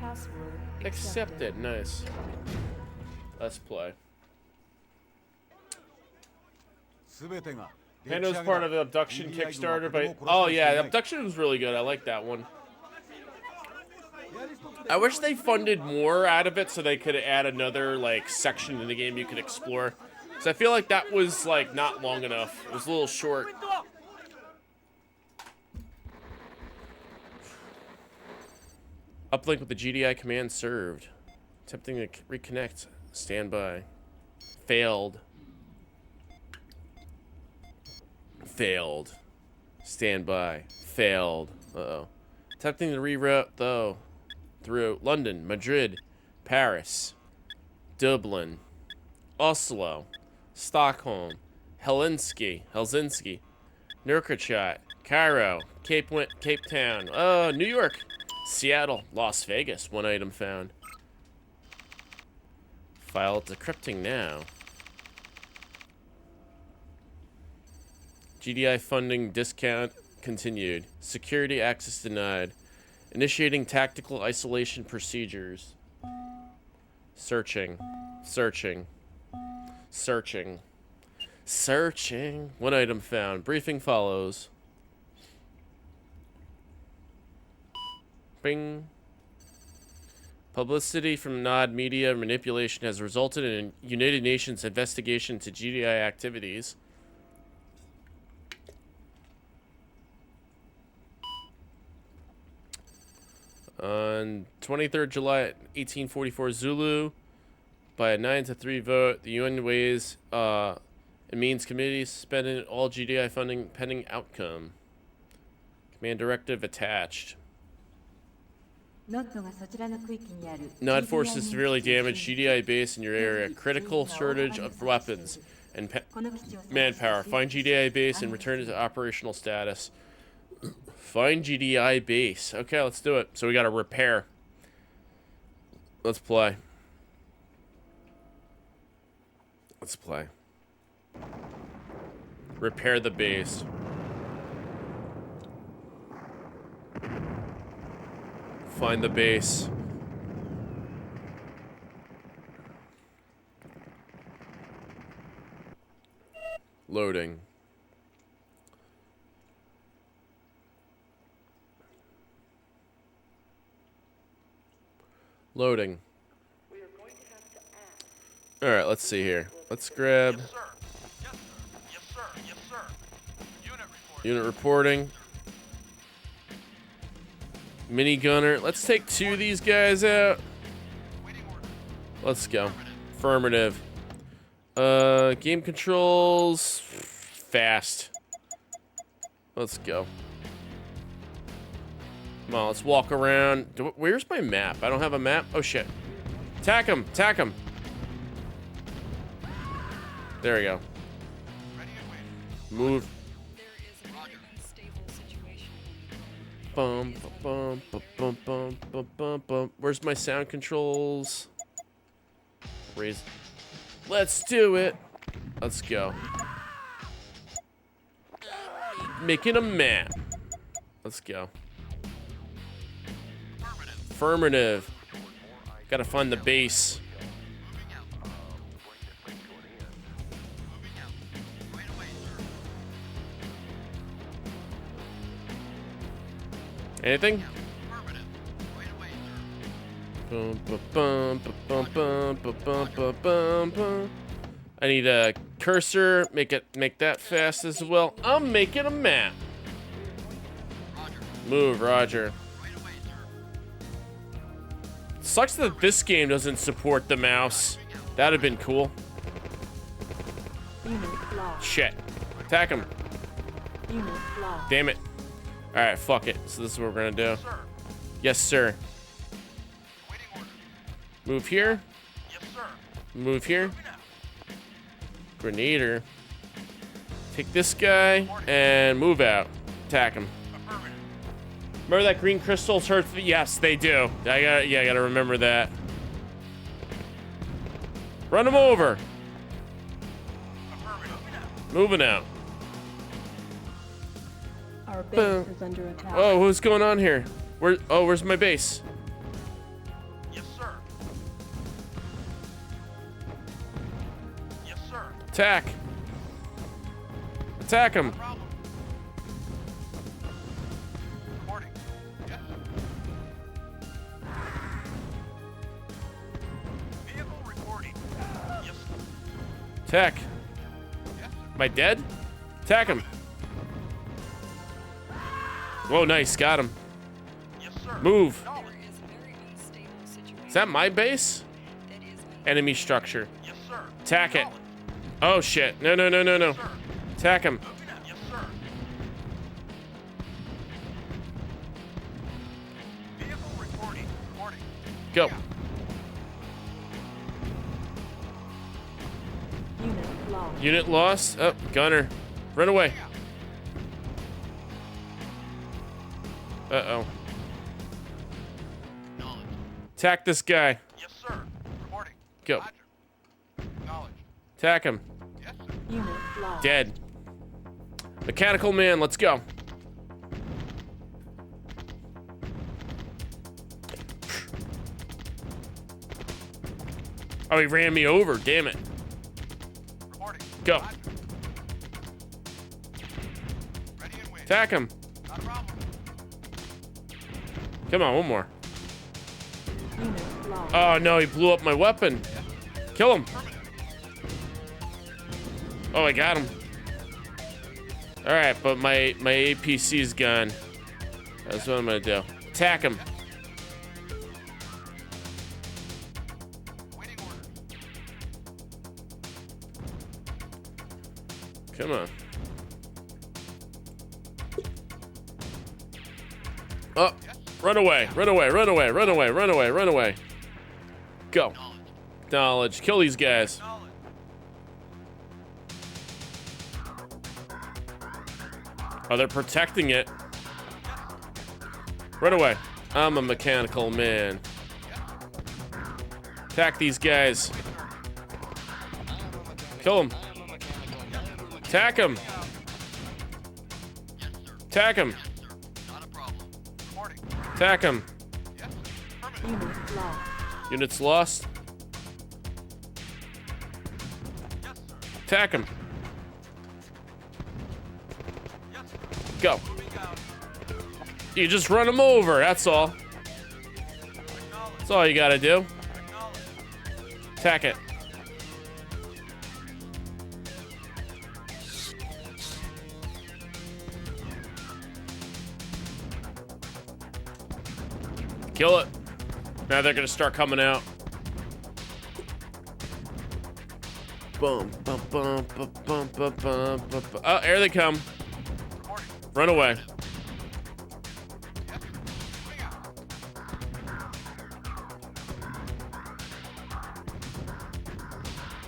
Password Accepted. Nice. Let's play. Panda was part of the Abduction Kickstarter, but oh yeah, the Abduction was really good. I like that one. I wish they funded more out of it so they could add another like section in the game you could explore. Because I feel like that was like not long enough. It was a little short. Uplink with the GDI command served. Attempting to reconnect. Stand by. Failed. Failed. Stand by. Failed. Uh-oh. Attempting to reroute, though. Through London, Madrid, Paris, Dublin, Oslo, Stockholm, Helsinki, Nurkachat, Cairo, Cape Town, New York, Seattle, Las Vegas. One item found. File decrypting now. GDI funding discount continued. Security access denied. Initiating tactical isolation procedures. Searching. Searching. Searching. Searching. One item found. Briefing follows. Bing. Publicity from Nod media manipulation has resulted in United Nations investigation to GDI activities. On 23rd July 1844, Zulu, by a 9-3 vote, the UN Ways and Means Committee suspended all GDI funding pending outcome. Command directive attached. Nod forces severely damaged GDI base in your area. Critical shortage of weapons and manpower. Find GDI base and return it to operational status. Find GDI base. Okay, let's do it. So we got to repair. Let's play. Let's play. Repair the base. Find the base. Loading. Loading. All right, let's see here. Let's grab unit reporting. Mini gunner. Let's take 2 of these guys out. Let's go. Affirmative. Game controls. Fast. Let's go. Come on, let's walk around. Where's my map? I don't have a map. Oh shit. Attack him. Attack him. There we go. Move. Bum, bum, bum, bum, bum, bum, bum, bum. Where's my sound controls? Raise. Let's do it. Let's go. Making a map. Let's go. Affirmative. Gotta find the base. Anything? I need a cursor. Make that fast as well. I'm making a map. Move, Roger. Sucks that this game doesn't support the mouse. That'd have been cool. Shit. Attack him. Damn it. Alright, fuck it. So this is what we're gonna do. Yes, sir. Move here. Move here. Grenader. Take this guy and move out. Attack him. Remember that green crystals hurt? Yes, they do. I gotta remember that. Run him over. Moving out. Our base is under attack. Oh, what's going on here? Where's my base? Yes, sir. Yes, sir. Attack. Attack him. Reporting. Yes. Vehicle reporting. Yes. Attack. Yes. Am I dead? Attack him. Whoa, nice. Got him. Yes, sir. Move. No. Is that my base? Enemy structure. Yes, sir. Attack it. Oh, shit. No, no, no, no, no. Yes, sir. Attack him. Yes, sir. Vehicle reporting. Reporting. Go. Unit lost. Unit lost. Oh, gunner. Run away. Uh-oh. Knowledge. Attack this guy. Yes, sir. Reporting. Go. Roger. Knowledge. Attack him. Yes, sir. Unit lost. Dead. Mechanical man, let's go. Oh, he ran me over. Damn it. Reporting. Go. Roger. Ready and waiting. Attack him. Not a problem. Come on, one more. Unit lost. Oh no, he blew up my weapon. Kill him. Oh, I got him. All right, but my APC is gone. That's what I'm gonna do. Attack him. Waiting order. Come on. Oh, run away, run away, run away, run away, run away, run away. Go. Knowledge. Kill these guys. Knowledge. Oh, they're protecting it. Run away. I'm a mechanical man. Attack these guys. Kill them. Attack them. Attack them. Not a problem. Reporting. Attack them. Yes, sir. Affirmative. Unit lost. Units lost. Yes, sir. Attack them. Yes, sir. Go. Moving out. You just run them over. That's all. Acknowledge. That's all you gotta do. Acknowledge. Attack it. Kill it. Now they're gonna start coming out. Boom, bum, bum, bum, bum, bum, bum, bum, bum. Oh, here they come. Reporting. Run away. Yes, sir. Moving out.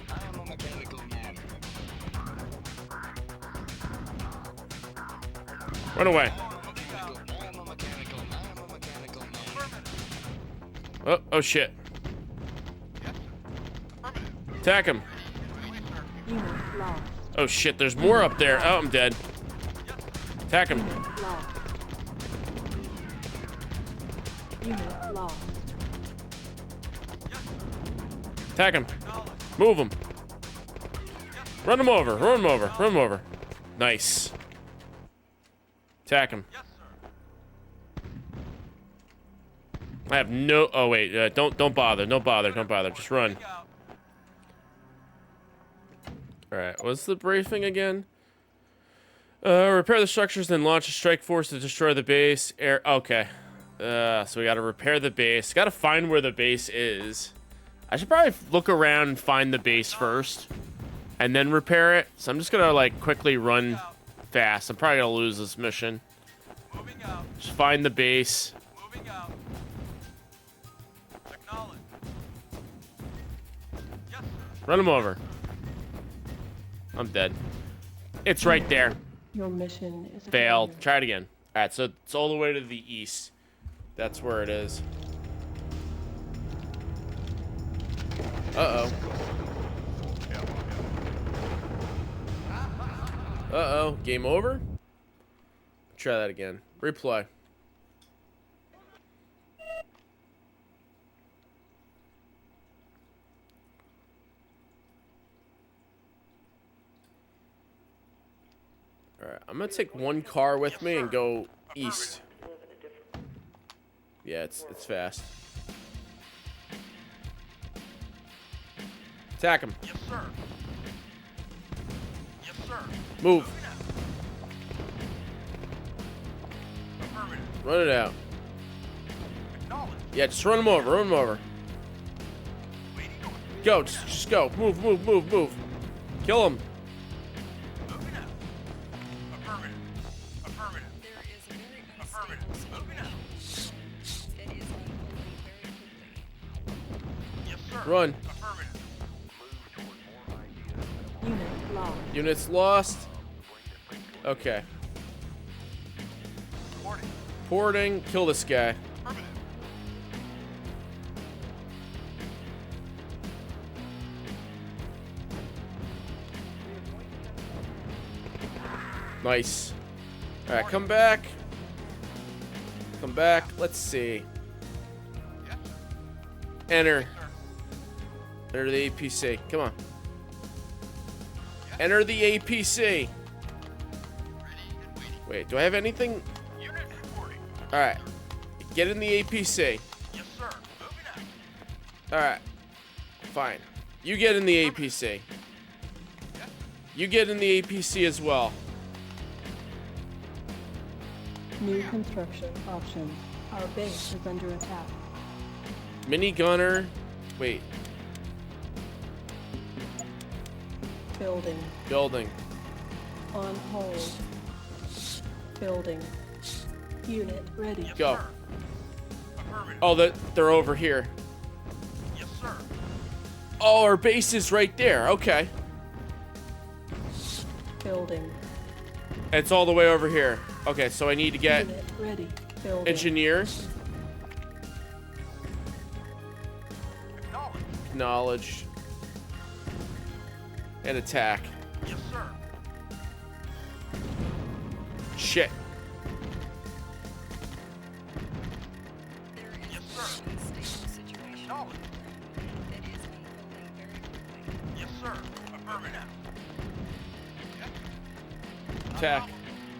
I am a mechanical man. Run away. Moving out. I am a mechanical man. Affirmative. Oh, oh shit. Yes, sir. Affirmative. Attack him. Waiting, sir. Unit lost. Oh shit, there's more up there. Oh, I'm dead. Attack him. Unit lost. Unit lost. Attack him. Acknowledge. Move him. Run him over. Run him over. Run him over. Nice. Attack him. Yes, sir. I have no. Oh wait. Don't bother. Don't bother. Don't bother. Just run. Moving out. All right. What's the briefing again? Repair the structures, then launch a strike force to destroy the base. Air. Okay. So we got to repair the base. Got to find where the base is. I should probably look around and find the base first, and then repair it. So I'm just gonna like quickly run fast. I'm probably gonna lose this mission. Moving out. Just find the base. Moving out. Acknowledge. Yes, sir. Run him over. I'm dead. It's right there. Your mission is Failed. failure. Try it again. All right, so it's all the way to the east. That's where it is. Uh-oh. Uh-oh. Game over? Try that again. Replay. Alright, I'm gonna take one car with me and go east. Yeah, it's fast. Attack him. Yes, sir. Yes, sir. Move. Affirmative. Run it out. Acknowledge. Yeah, just run him over. Run him over. Waiting order. Go. Just go. Move, move, move, move. Kill him. Moving out. Affirmative. Affirmative. Affirmative. Moving out. Yes, sir. Run. Affirmative. Unit lost. Units lost. Okay. Reporting. Porting. Kill this guy. Affirmative. Nice. All right, come back. Come back. Let's see. Yes, Enter. sir. Enter the APC. Come on. Enter the APC. Ready and waiting. Wait, do I have anything? Unit reporting. All right. Get in the APC. Yes, sir. Moving out. Alright. Fine. You get in the APC. You get in the APC as well. New construction options. Our base is under attack. Mini gunner. Wait. Building. Building. On hold. Building. Unit ready. Go. Affirmative. Oh, they're over here. Yes, sir. Oh, our base is right there. Okay. Building. It's all the way over here. Okay, so I need to get Unit ready. Building. engineers. Acknowledge. Knowledge. And attack. Yes, sir. Shit. Yes, sir. Acknowledge. Yes, sir. Affirmative. Attack.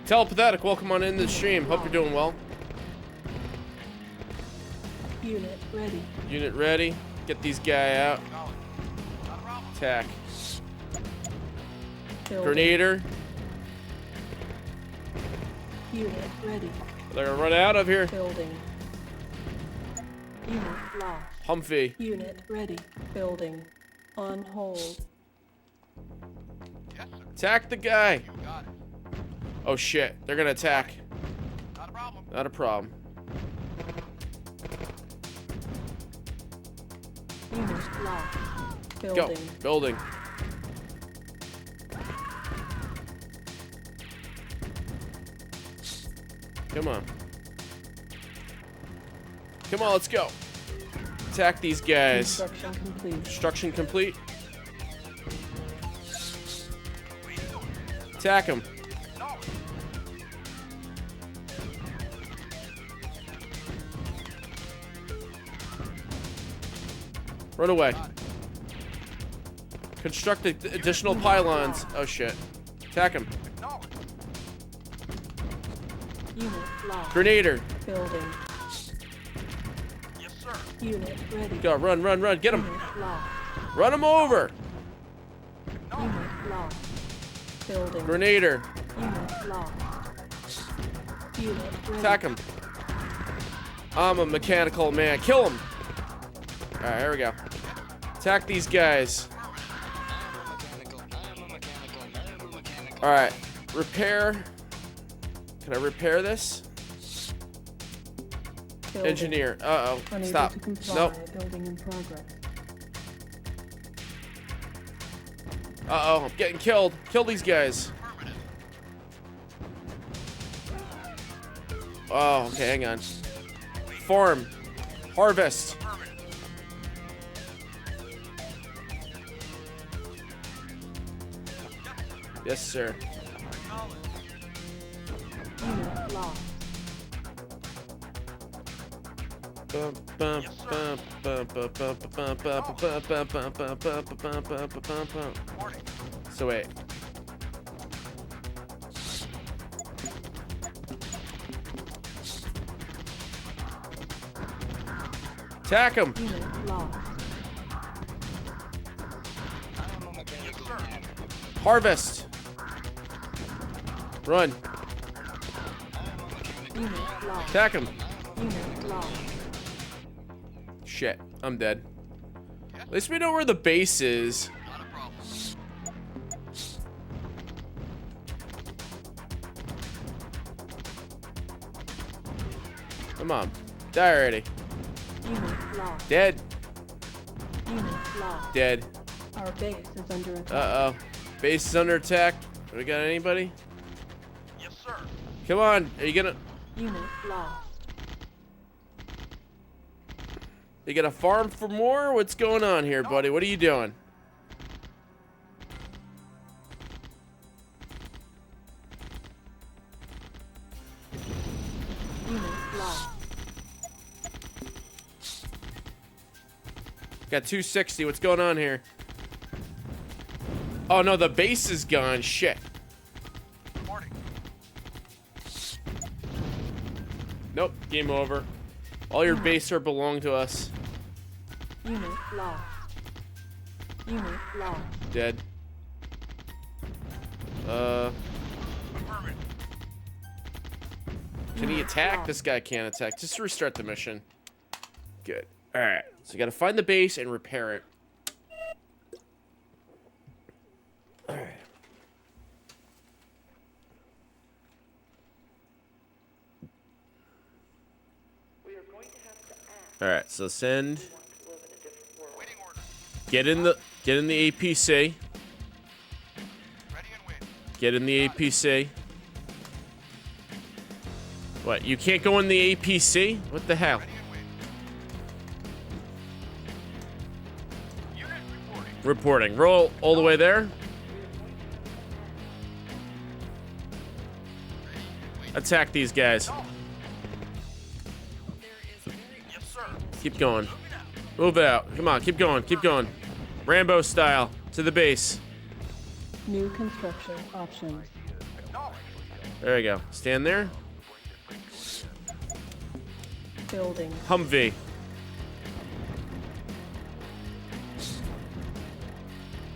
Telepathetic, welcome on into the stream. Hope you're doing well. Unit ready. Unit ready. Get these guy out. Acknowledge. Not a problem. Attack. Building. Grenader. Unit ready. They're gonna run out of here. Building. Unit lost. Humphrey. Unit ready. Building. On hold. Yes, sir. Attack the guy. You got it. Oh shit. They're gonna attack. Not a problem. Not a problem. Unit lost. Go. Building. Building. Come on. Come on, let's go. Attack these guys. Construction complete. Construction complete. Attack them. Run away. Construct additional pylons. Oh shit. Attack him. Unit lost. Grenader. Building. Yes, sir. Unit ready. Go, run, run, run. Get him. Unit lost. Run him over. Unit lost. Building. Grenader. Unit lost. Unit ready. Attack him. I'm a mechanical man. Kill him. Alright, here we go. Attack these guys. Alright. Repair. Can I repair this? Building. Engineer. Uh-oh. Unable Stop. to comply. Nope. Building in progress. Uh-oh. I'm getting killed. Kill these guys. Oh, okay. Hang on. Farm. Harvest. Yes, sir. Unit lost. So wait. Attack him. Unit lost. Harvest. Run. Unit lost. Attack him. Unit lost. Shit. I'm dead. At least we know where the base is. Not a problem. Come on. Die already. Unit lost. Dead. Unit lost. Dead. Our base is under attack. Uh-oh. Base is under attack. We got anybody? Yes, sir. Come on. Are you gonna... Unit lost. You gonna farm for more? What's going on here, buddy? What are you doing? Unit lost. Got 260. What's going on here? Oh, no. The base is gone. Shit. Reporting. Nope. Game over. All your base are belong to us. Unit lost. Unit lost. Dead. Affirmative. Can he attack? This guy can't attack. Just restart the mission. Good. Alright. So you gotta find the base and repair it. Alright. Alright, so send. Waiting order. Get in the APC. Ready and win. Get in the APC. What? You can't go in the APC? What the hell? Ready and win. Unit reporting. Reporting. Roll all the way there. Attack these guys. Yes, sir. Keep going. Move out. Come on, keep going. Keep going. Rambo style to the base. New construction options. Acknowledge. There you go. Stand there. Building. Humvee.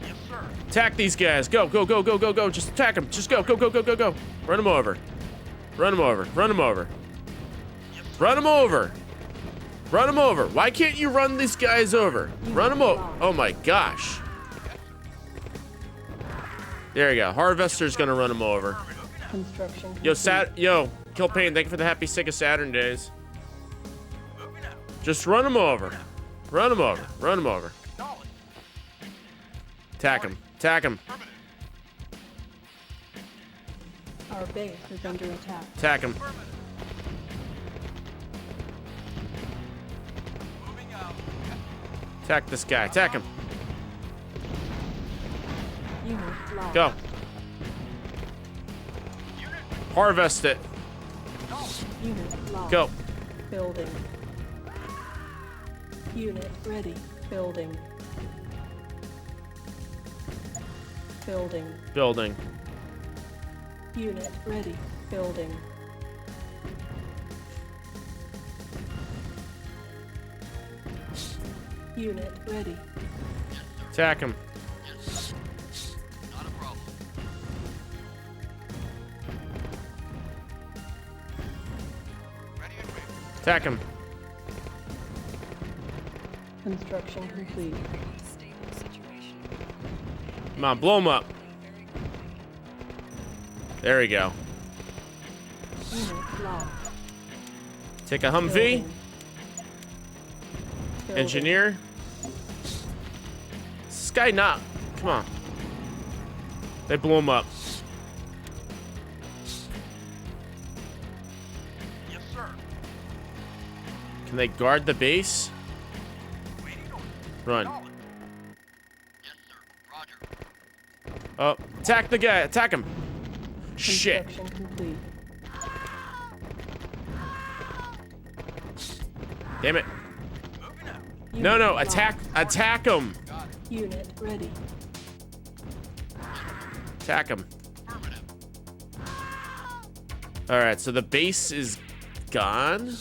Yes, sir. Attack these guys. Go, go, go, go, go, go. Just attack them. Just go, go, go, go, go, go. Run them over. Run them over. Run them over. Run them over. Run them over. Why can't you run these guys over? Run them over. Oh my gosh. There you go. Harvester's gonna run them over. Construction Yo, complete. Yo, Killpain, thank you for the happy Sega Saturn days. Moving out. Just run them over. Run them over. Run them over. Acknowledge. Attack them. Attack them. Affirmative. Our base is under attack. Attack them. Affirmative. Moving out. Attack this guy. Attack him. Unit lost. Go. Harvest it. Unit lost. Go. Building. Unit ready. Building. Building. Building. Unit ready. Building. Unit ready. Attack him. Not a problem. Ready and win. Attack him. Construction complete. Come on, blow him up. There we go. Unit lost. Take a Humvee. Building. Building. Engineer. This guy not. Come on. They blew him up. Yes, sir. Can they guard the base? Waiting order. Run. Acknowledge. Yes, sir. Roger. Oh, attack the guy. Attack him. Shit. Construction complete. Damn it. Moving out. No, Unit no. lost. Attack him. Unit ready. Attack him. Affirmative. All right, so the base is gone.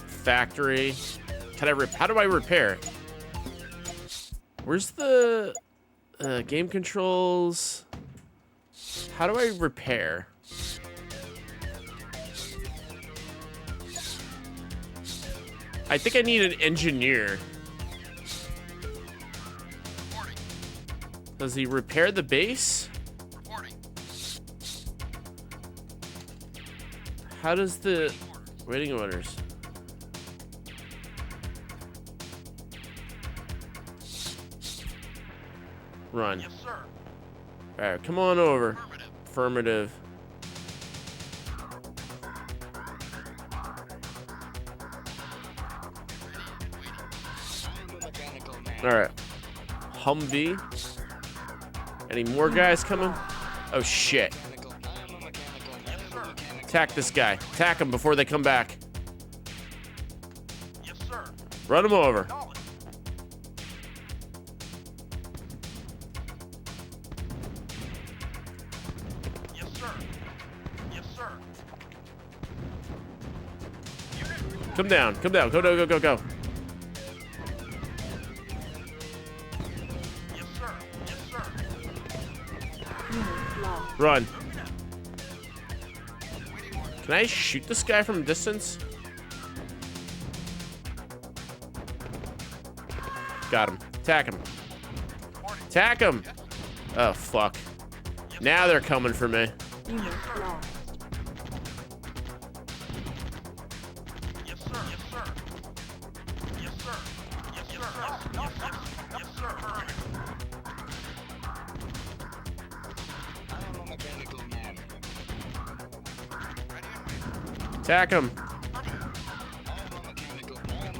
Factory. Can I how do I repair? Where's the game controls? How do I repair? I think I need an engineer. Reporting. Does he repair the base? Reporting. How does the waiting orders? Run. Yes, sir. All right, come on over. Affirmative. Affirmative. I'm a mechanical man. All right. Humvee. Any more guys coming? Oh shit. I'm a mechanical man. I'm a mechanical. Attack this guy. Attack him before they come back. Yes, sir. Run him over. Acknowledge. sir. Come down. Come down. Go, go, go, go, go. Yes, sir. Yes, sir. Unit lost. Run. Can I shoot this guy from a distance? Got him. Attack him. Attack him. Oh, fuck. Now they're coming for me. Unit lost. Yes, sir. Yes, sir. Yes, sir. Yes, sir. Yes, sir. I am a mechanical man. Attack him. I am a mechanical man.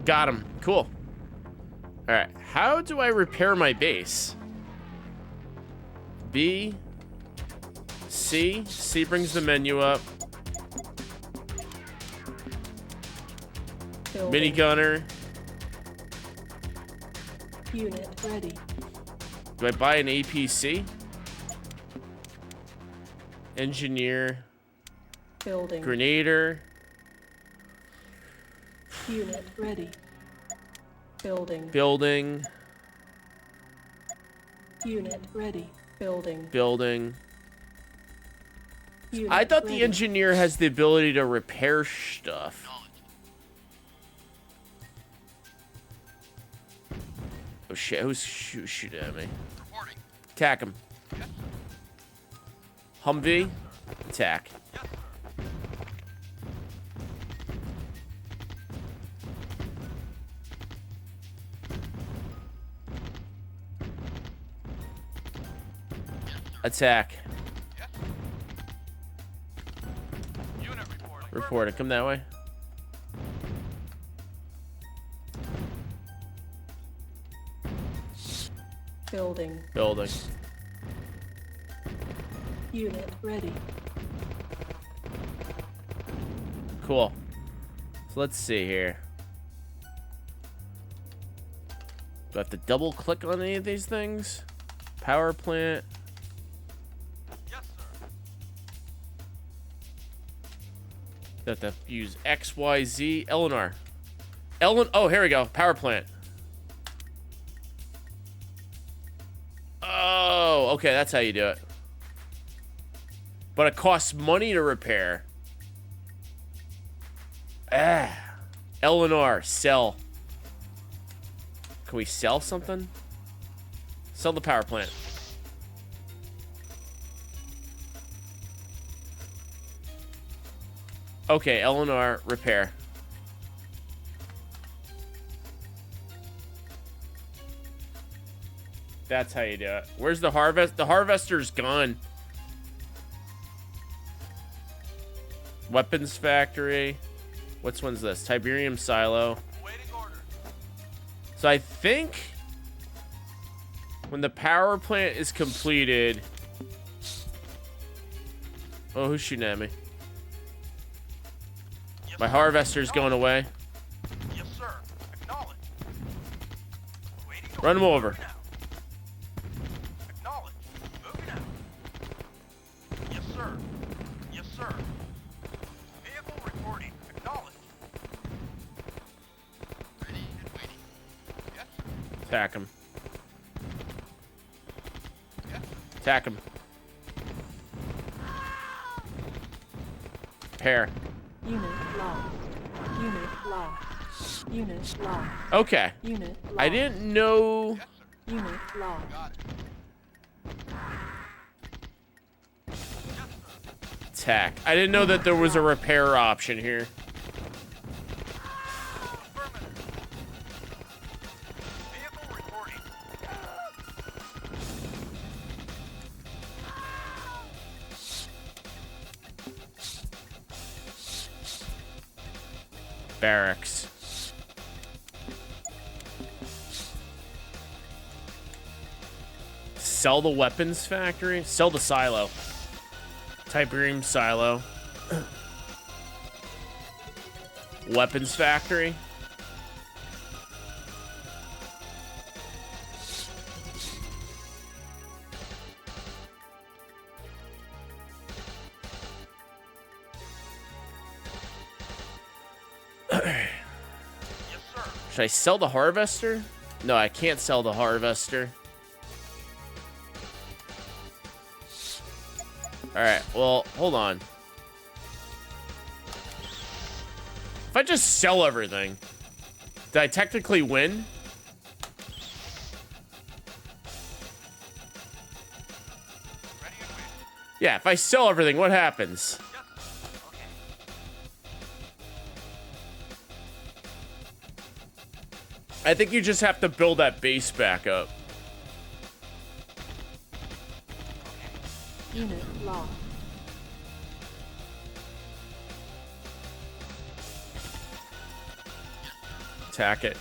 Got him. Cool. All right. How do I repair my base? B. C. C brings the menu up. Building. Minigunner. Unit ready. Do I buy an APC? Engineer. Building. Grenader. Unit ready. Building. Building. Unit ready. Building. Building. Unit I thought the ready. engineer has the ability to repair stuff. Oh shit, who's shooting at me? Reporting. Attack him. Humvee. Attack. Attack. Unit reporting. Reporting. Come that way. Building. Building. Unit ready. Cool. So let's see here. Do I have to double click on any of these things? Power plant. Yes, sir. Do I have to use X, Y, Z? Eleanor. Oh, here we go. Power plant. Oh, okay. That's how you do it. But it costs money to repair. Ah. Eleanor, sell. Can we sell something? Sell the power plant. Okay, Eleanor, repair. That's how you do it. Where's the harvest? The harvester's gone. Weapons factory. Which one's this? Tiberium silo. Waiting order. So I think when the power plant is completed. Oh, who's shooting at me? Yes, My sir. harvester's going away. Yes, sir. Acknowledge. Waiting Run him over. now. Acknowledge. Moving out. Yes, sir. Yes, sir. Vehicle reporting. Acknowledge. Ready and waiting. Yes. Attack him. Yes. Attack him. Pair. Unit lost. Unit lost. Unit lost. Okay. Unit lost. I didn't know. Yes, sir. Unit lost. Got it. Attack. I didn't know that there was a repair option here. Affirmative. Vehicle reporting. Barracks. Sell the weapons factory. Sell the silo. Tiberium silo. Weapons factory. Should I sell the harvester? No, I can't sell the harvester. Alright, well, hold on. If I just sell everything, did I technically win? Yeah, if I sell everything, what happens? I think you just have to build that base back up. Unit lost. Attack it.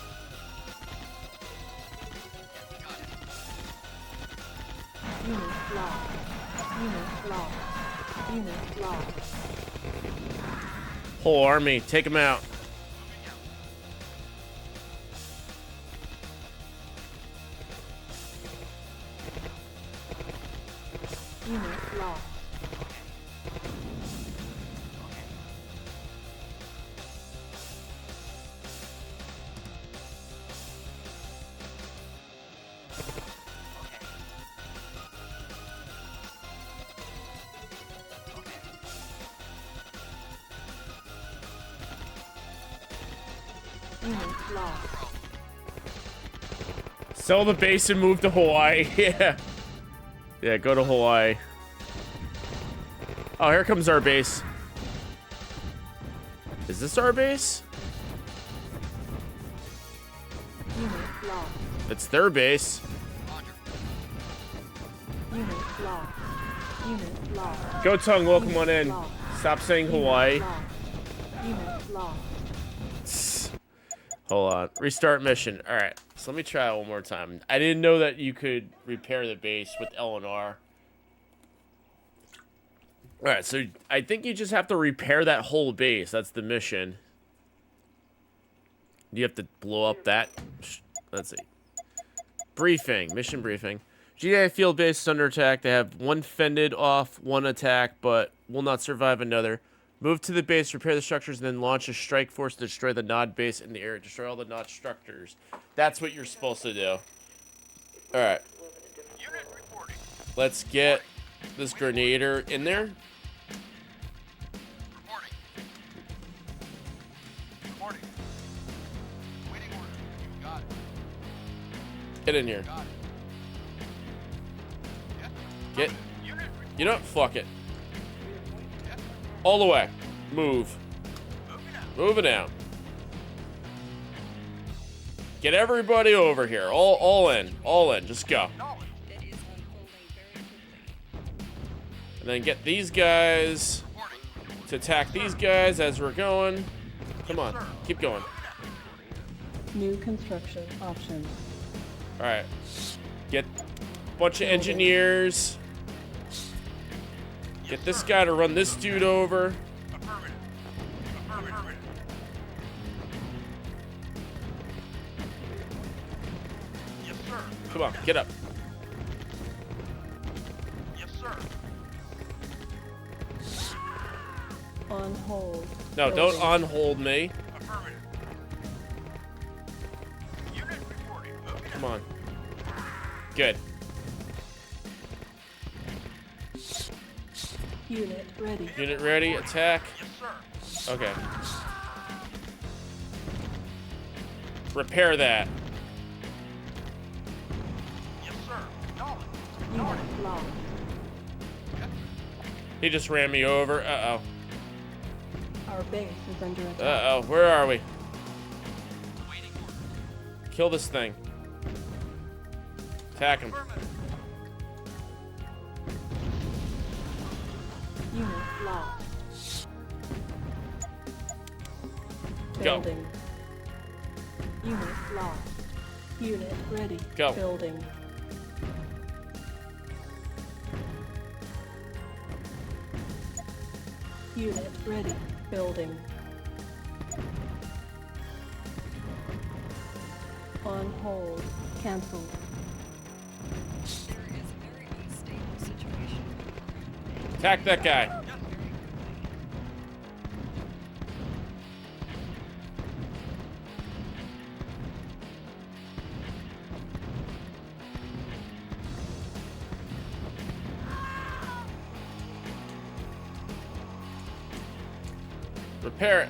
Unit lost. Unit lost. Unit lost. Whole army, take him out. Unit lost. Unit lost. Sell the base and move to Hawaii. Yeah. Yeah, go to Hawaii. Oh, here comes our base. Is this our base? Unit lost. It's their base. Unit lost. Unit lost. Go Tung, welcome on in. Stop saying Hawaii. Unit lost. Hold on. Restart mission. Alright, so let me try it one more time. I didn't know that you could repair the base with L&R. Alright, so I think you just have to repair that whole base. That's the mission. You have to blow up that. Let's see. Briefing. Mission briefing. GDI field base is under attack. They have one fended off, one attack, but will not survive another. Move to the base, repair the structures, and then launch a strike force to destroy the Nod base in the air. Destroy all the Nod structures. That's what you're supposed to do. Alright. Unit reporting. Let's get this Grenadier in there. Reporting. Reporting. Waiting order. Got it. Get in here. Got it. Yeah. Get. Unit reporting. You know what? Fuck it. All the way. Move. Moving out. Moving out. Get everybody over here. All in. All in. Just go. Knowledge. And then get these guys to attack these guys as we're going. Come on. Keep going. New construction options. Alright. Get a bunch of engineers. Get this guy to run this dude over. Affirmative. Affirmative. Yes, sir. Come on. Get up. Yes, sir. On hold. No, don't on hold me. Affirmative. Unit reporting. Moving Come on. Good. Unit ready. Unit ready. Attack. Yes, sir. Okay. Repair that. Yes, sir. Knowledge. Unit lost. He just ran me over. Uh-oh. Our base is under attack. Uh-oh. Where are we? Waiting order. Kill this thing. Attack him. Affirmative. Unit lost. Go. Building. Unit lost. Unit ready. Go. Building. Unit ready. Building. On hold. Cancel. Attack that guy. Repair it.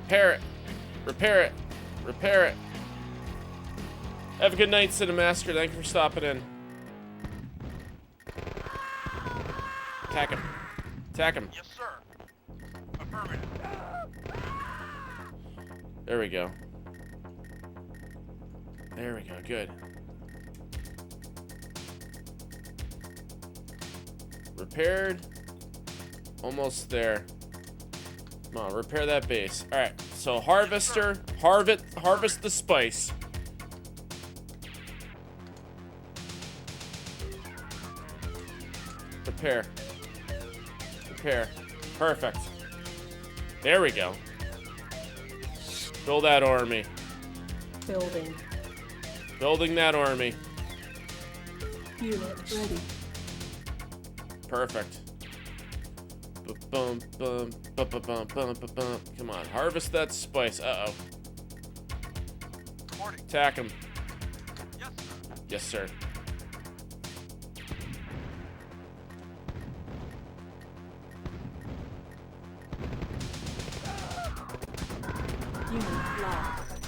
Repair it. Repair it. Repair it. Have a good night, Cinemaster. Thank you for stopping in. Attack him. Attack him. Yes, sir. Affirmative. There we go. There we go. Good. Repaired. Almost there. Come on, repair that base. All right. So harvester, harvest the spice. Repair. Repair. Perfect. There we go. Build that army. Building. Building that army. Unit ready. Perfect. Bum, bum, bum, bum, bum, bum, bum, bum. Come on, harvest that spice. Uh-oh. Reporting. Attack him. Yes, sir. Yes, sir. Unit lost.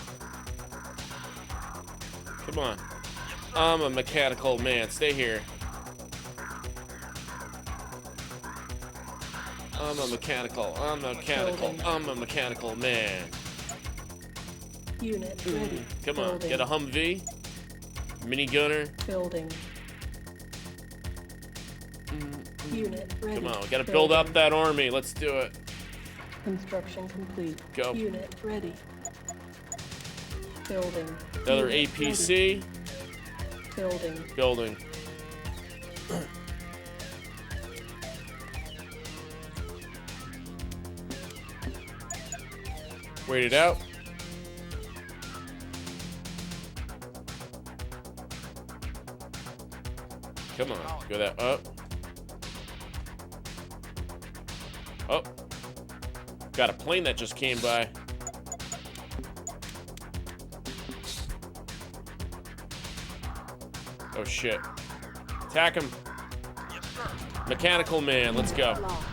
Come on. I'm a mechanical man. Stay here. I'm a mechanical man. Unit ready. Come on, Building. get a Humvee. Mini gunner. Building. Unit ready. Come on, we gotta build up that army. Let's do it. Construction complete. Go. Unit ready. Building. Another Unit APC. ready. Building. Building. Wait it out. Come on, go that up. Oh. Got a plane that just came by. Oh shit. Attack him. Yes, sir. Mechanical man, let's go. Lost.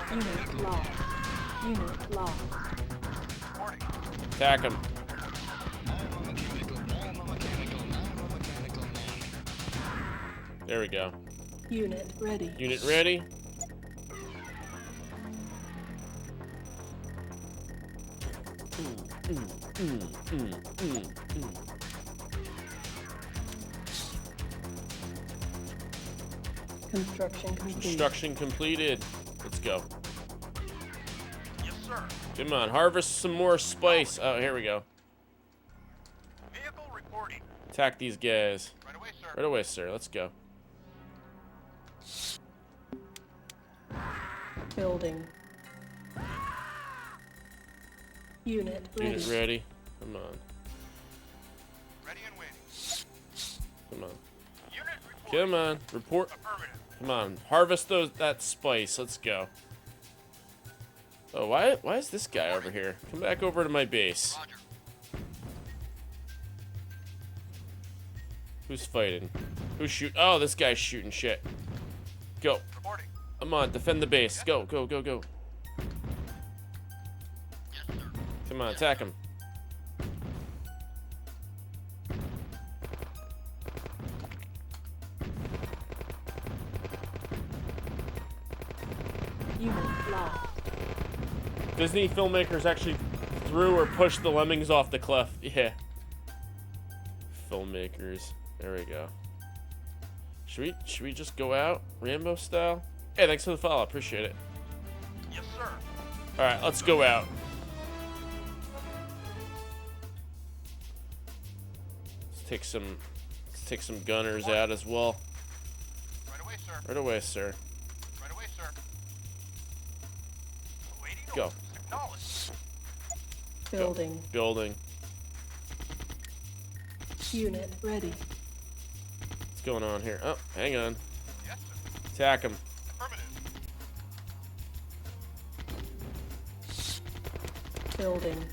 Unit lost. Unit lost. Reporting. Attack him. There we go. Unit ready. Unit ready. Construction complete. Construction completed. Let's go. Yes, sir. Come on, harvest some more spice. Oh, here we go. Vehicle reporting. Attack these guys. Right away, sir. Right away, sir. Let's go. Building. Unit ready. Unit ready. Come on. Ready and waiting. Come on. Unit reporting. Come on. Report. Affirmative. Come on. Harvest that spice. Let's go. Oh, why is this guy over here? Come back over to my base. Roger. Who's fighting? Who's shoot? Oh, this guy's shooting shit. Go. Reporting. Come on, defend the base. Go, go, go, go. Yes, sir. Come on, attack him. Unit lost. Disney filmmakers actually threw or pushed the lemmings off the cliff. Yeah. Filmmakers. There we go. Should we just go out Rambo style? Hey, thanks for the follow. Appreciate it. Yes, sir. All right, let's go out. Let's take some gunners out as well. Right away, sir. Right away, sir. Right away, sir. Awaiting Go. orders. Acknowledged. Building. Building. Unit ready. What's going on here? Oh, hang on. Yes, sir. Attack him. Affirmative. Building.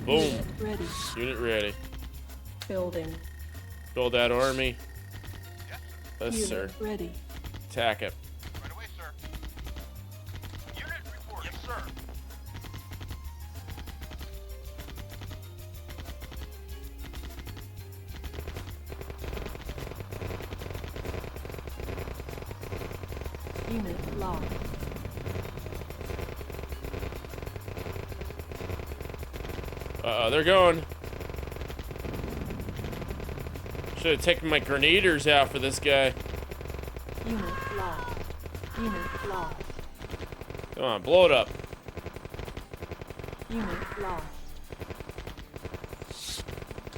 Boom. Unit ready. Unit ready. Building. Build that army. Yes, sir. Yes, Unit sir. ready. Attack it. Right away, sir. Unit lost. Uh-oh, they're going. Should have taken my grenadiers out for this guy. Unit lost. Unit lost. Come on, blow it up. Unit lost.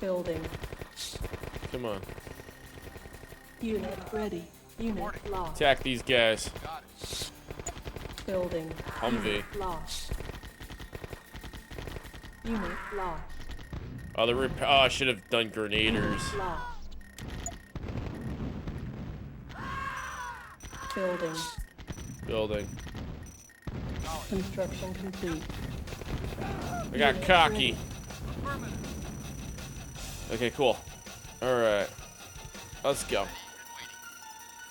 Building. Come on. Unit ready. Unit lost. Attack these guys. Got it. Building. Humvee. Unit lost. Unit lost. Oh, oh, I should have done grenadiers. Unit lost. Building. Building. Construction complete. I got cocky. Okay, cool. Alright. Let's go.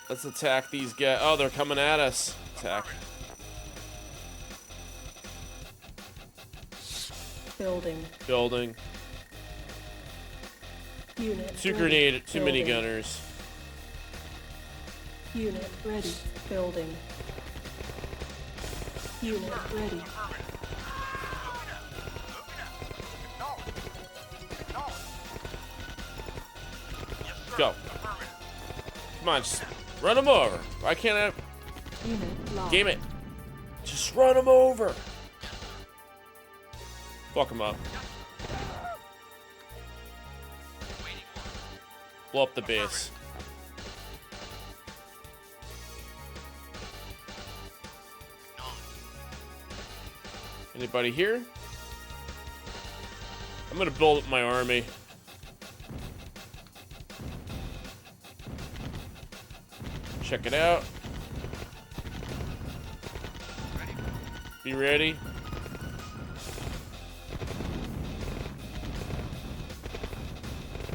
Let's attack these guys. Oh, they're coming at us. Attack. Building. Building. Unit Two ready. two Building. minigunners. Unit ready. Building. Unit ready. Go. Come on, just run them over. Why can't I? Unit lost. Damn it. Just run them over. Fuck them up. Blow up the base. Anybody here? I'm gonna build up my army. Check it out. Be ready.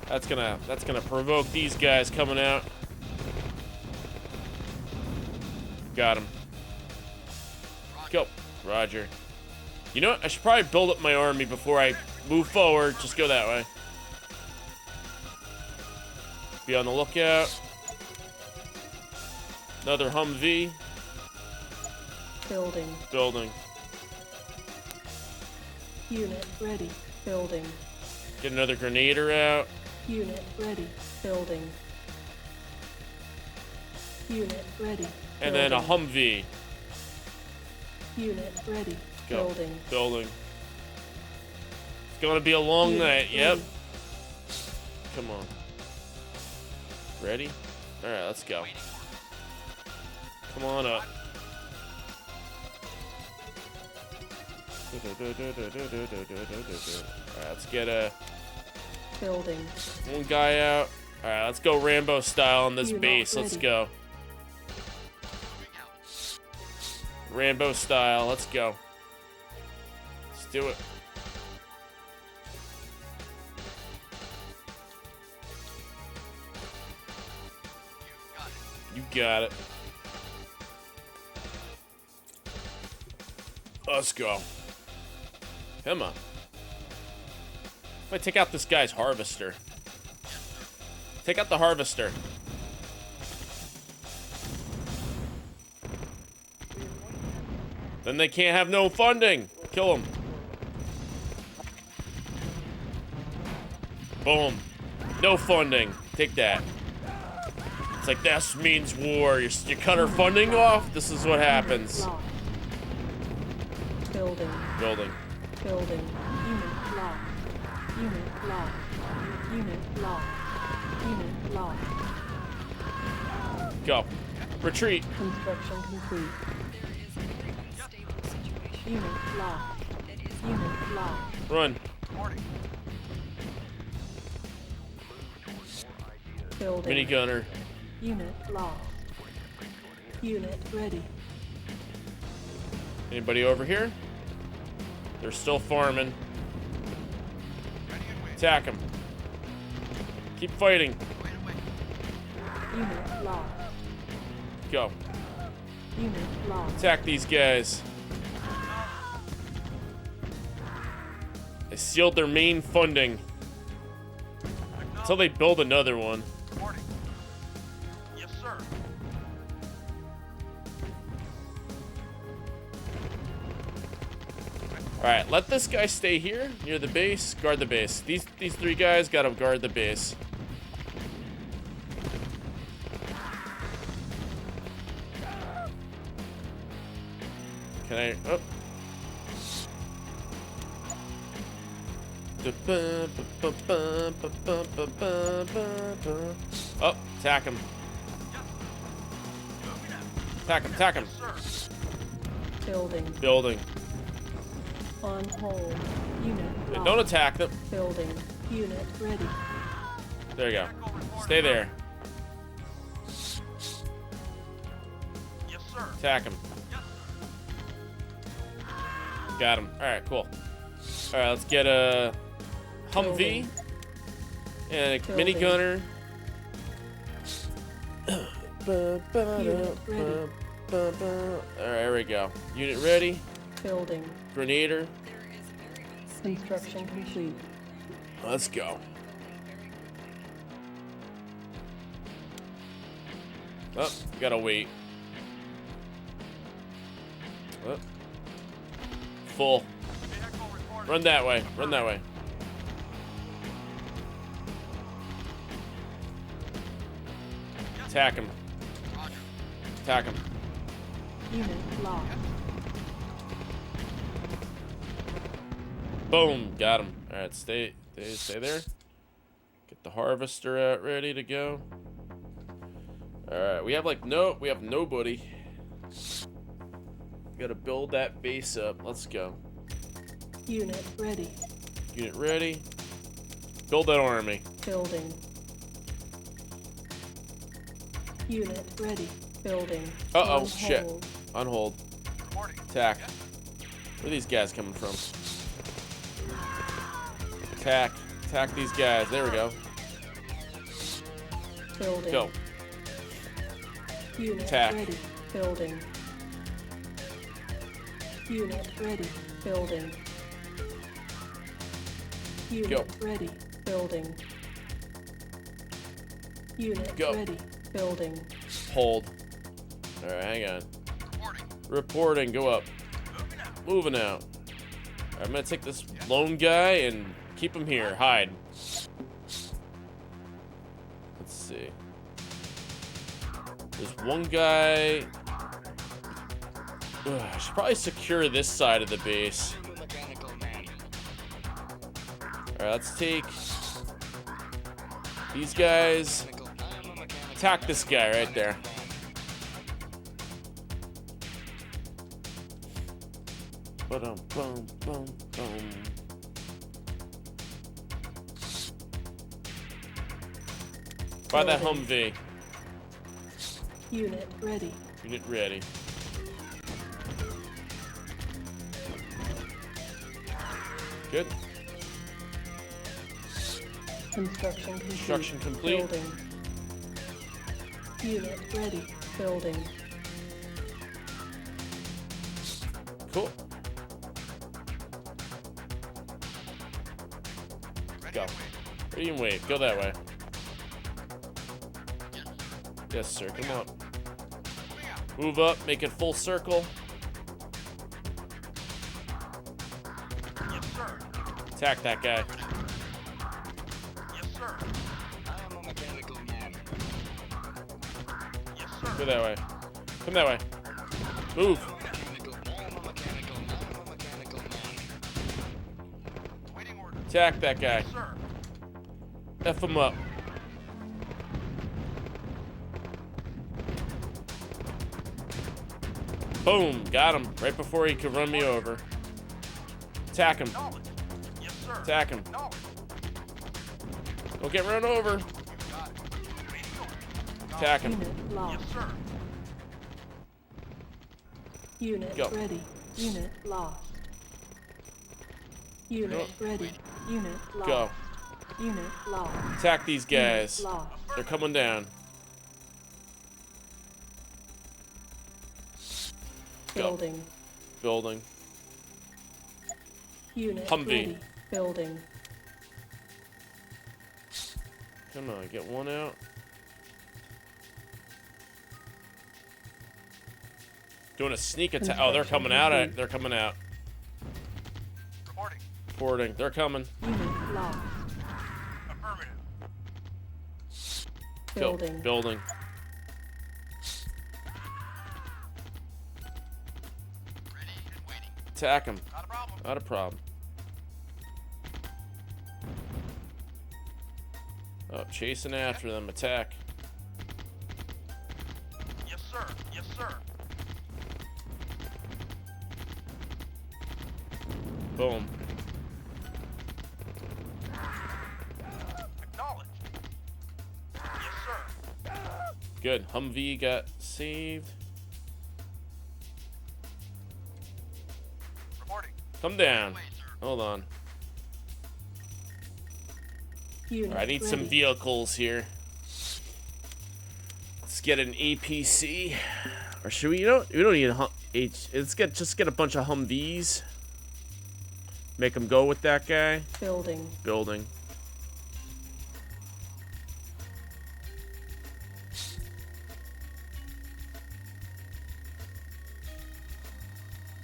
That's gonna provoke these guys coming out. Got him. Go. Roger. You know what? I should probably build up my army before I move forward. Just go that way. Be on the lookout. Another Humvee. Building. Building. Unit ready. Building. Get another grenader out. Unit ready. Building. Unit ready. And then a Building. Humvee. Unit ready. Go. Building. Building. It's gonna be a long Unit night. Yep. ready. Come on. Ready? Alright, let's go. Come on up. Alright, let's get Building. one guy out. Alright, let's go Rambo style on this Unit base. Let's ready. go. Rambo style. Let's go. Let's do it. You got it. Let's go. Come on. If I take out this guy's harvester. Take out the harvester. Then they can't have no funding. Kill him. Boom. No funding. Take that. It's like, this means war. You cut our funding off? This is what happens. Lost. Building. Building. Building. Unit lost. Unit lost. Unit lost. Unit lost. Go. Retreat. Construction complete. Unit lost. Unit lost. Run. Building. Minigunner. Unit lost. Unit ready. Anybody over here? They're still farming. Attack them. Keep fighting. Unit lost. Go. Unit lost. Attack these guys. They sealed their main funding. Until they build another one. Yes, sir. Alright, let this guy stay here near the base. Guard the base. These three guys gotta guard the base. Can I? Oh. Oh, attack him. Attack him, attack him. Building. Building. On hold. Unit Hey, locked. don't attack them. Building. Unit ready. There you go. Stay there. Yes, sir. Attack him. Got him. Alright, cool. Alright, let's get a Humvee and a Building. minigunner. Unit ready. Alright, there we go. Unit ready. Building. Grenader. Construction complete. Let's go. Oh, gotta wait. Oh. Full. Vehicle reporting. Run that way. Run that way. Attack him. Attack him. Unit locked. Boom. Got him. All right, stay there. Get the harvester out, ready to go. All right, we have nobody. Got to build that base up. Let's go. Unit ready. Unit ready. Build that army. Building. Unit ready. Building. Uh-oh, On shit. hold. On hold. Reporting. Attack. Where are these guys coming from? Attack. Attack these guys. There we go. Building. Go. Unit Attack. ready. Building. Unit ready. Building. Unit Go. ready. Building. Unit Go. ready. Building. Hold. All right, hang on. Reporting. Reporting. Go up. Moving out. I'm gonna take this lone guy and keep him here. Hide. Let's see. There's one guy. Ugh, I should probably secure this side of the base. Mechanical man. All right, let's take these guys. Attack this guy right there. Boom, boom, boom, boom. Buy that Humvee. Unit ready. Unit ready. Good. Construction complete. Construction complete. Building. Unit ready. Building. Cool. Go. Ready and wait. Go that way. Yes, sir. Come on. Move up. Make it full circle. Yes, sir. Attack that guy. Yes, sir. I am a mechanical man. Yes, sir. Go that way. Come that way. Move. I am a mechanical man. Waiting order. Attack that guy. Yes, sir. F him up. Boom. Got him. Right before he could run me over. Attack him. Knowledge. Yes, sir. Attack him. Knowledge. Don't get run over. Got it. Waiting order. Attack him. Unit locked. Yes, sir. Unit Go. ready. Unit lost. Unit ready. Unit lost. Go. Unit lost. Attack these guys. Unit lost. They're coming down. Go. Building. Building. Unit Humvee. ready. Building. Come on, get one out. Doing a sneak attack. Oh, they're coming out. They're coming out. Reporting. They're coming. Unit lost. Affirmative. Building. Building. Ready and waiting. Attack them. Not a problem. Not a problem. Oh, chasing after them. Attack. Yes, sir. Yes, sir. Boom. Acknowledged. Yes, sir. Good. Humvee got saved. Reporting. Come down. Wait, sir. Hold on. Unit I need some ready. vehicles here. Let's get an APC. Or should we? We don't need a let's just get a bunch of Humvees. Make them go with that guy. Building. Building.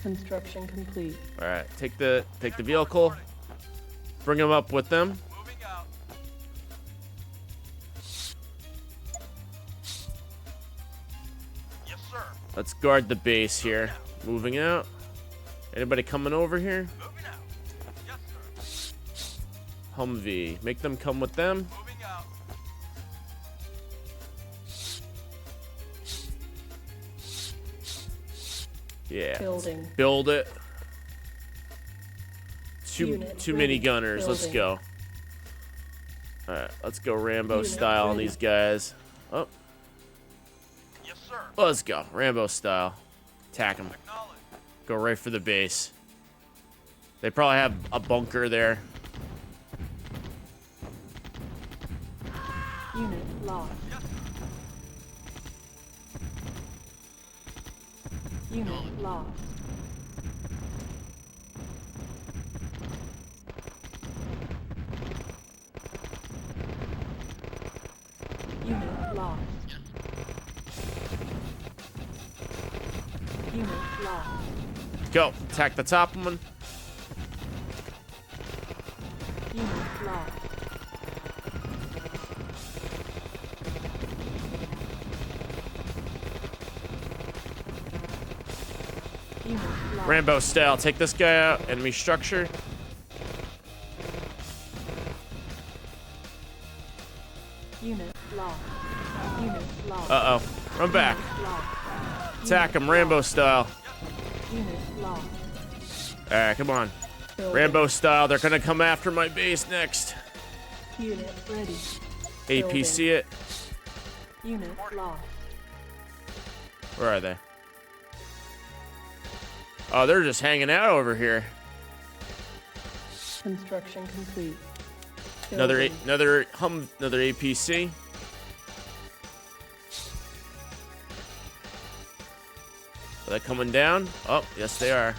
Construction complete. All right, take the vehicle. Bring them up with them. Moving out. Yes, sir. Let's guard the base here. Moving out. Anybody coming over here? Moving out. Yes, sir. Humvee. Make them come with them. Moving out. Yeah. Building. Build it. Unit Too many ready. gunners. Let's Building. go. Alright, let's go Rambo Unit style on ready. these guys. Oh, Yes, sir. let's go. Rambo style. Attack them. Acknowledged. Go right for the base. They probably have a bunker there. Unit lost. Unit lost. Unit lost. Unit lost. Go. Attack the top one. Unit lost. Unit lost. Rambo style. Take this guy out. Enemy structure. Unit lost. Unit lost. Uh-oh. Run back. Unit lost. Attack him Rambo style. Unit lost. Alright, come on. Building. Rambo style. They're gonna come after my base next. Unit ready. APC it. Unit lost. Where are they? Oh, they're just hanging out over here. Construction complete. Another Building. another APC. Are they coming down? Oh, yes they are.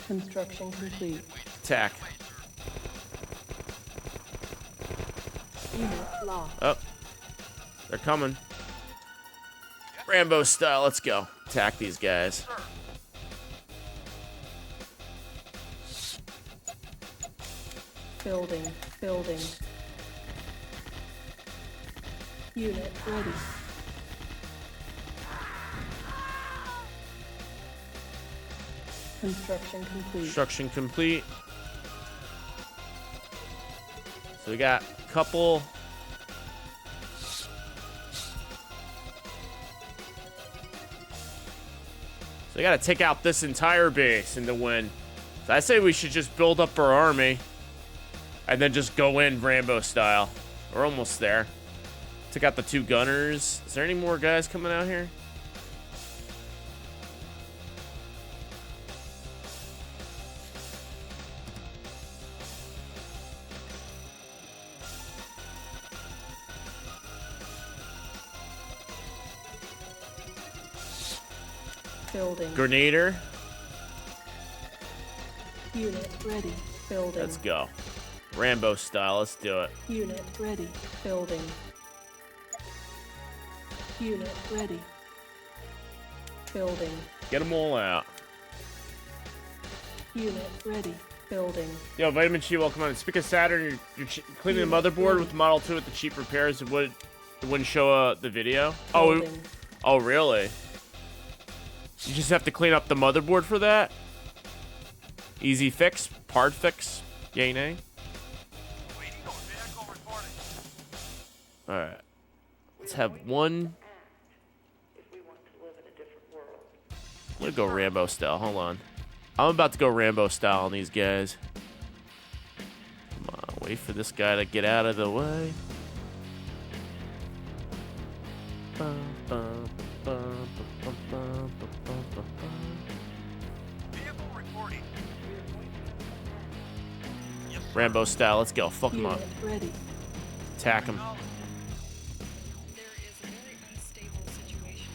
Construction complete. Attack. Unit lost. Oh, they're coming. Rambo style. Let's go. Attack these guys. Building. Building. Unit ready. Construction complete. Construction complete. So we got a couple. So we got to take out this entire base and to win. So I say we should just build up our army and then just go in Rambo style. We're almost there. Took out the 2 gunners. Is there any more guys coming out here? Building. Grenadier. Unit ready. Building. Let's go. Rambo style. Let's do it. Unit ready. Building. Unit ready. Building. Get them all out. Unit ready. Building. Yo, Vitamin Chi, welcome on. Speaking of Saturn, you're cleaning the motherboard with Model 2 with the cheap repairs. It wouldn't show the video. Building. Oh, really? You just have to clean up the motherboard for that? Easy fix, hard fix, yay nay. All right, let's have one. I'm gonna go Rambo style. Hold on. I'm about to go Rambo style on these guys. Come on, wait for this guy to get out of the way. Vehicle reporting. Rambo style. Let's go. Fuck him up. Unit ready. Attack him. There is a very unstable situation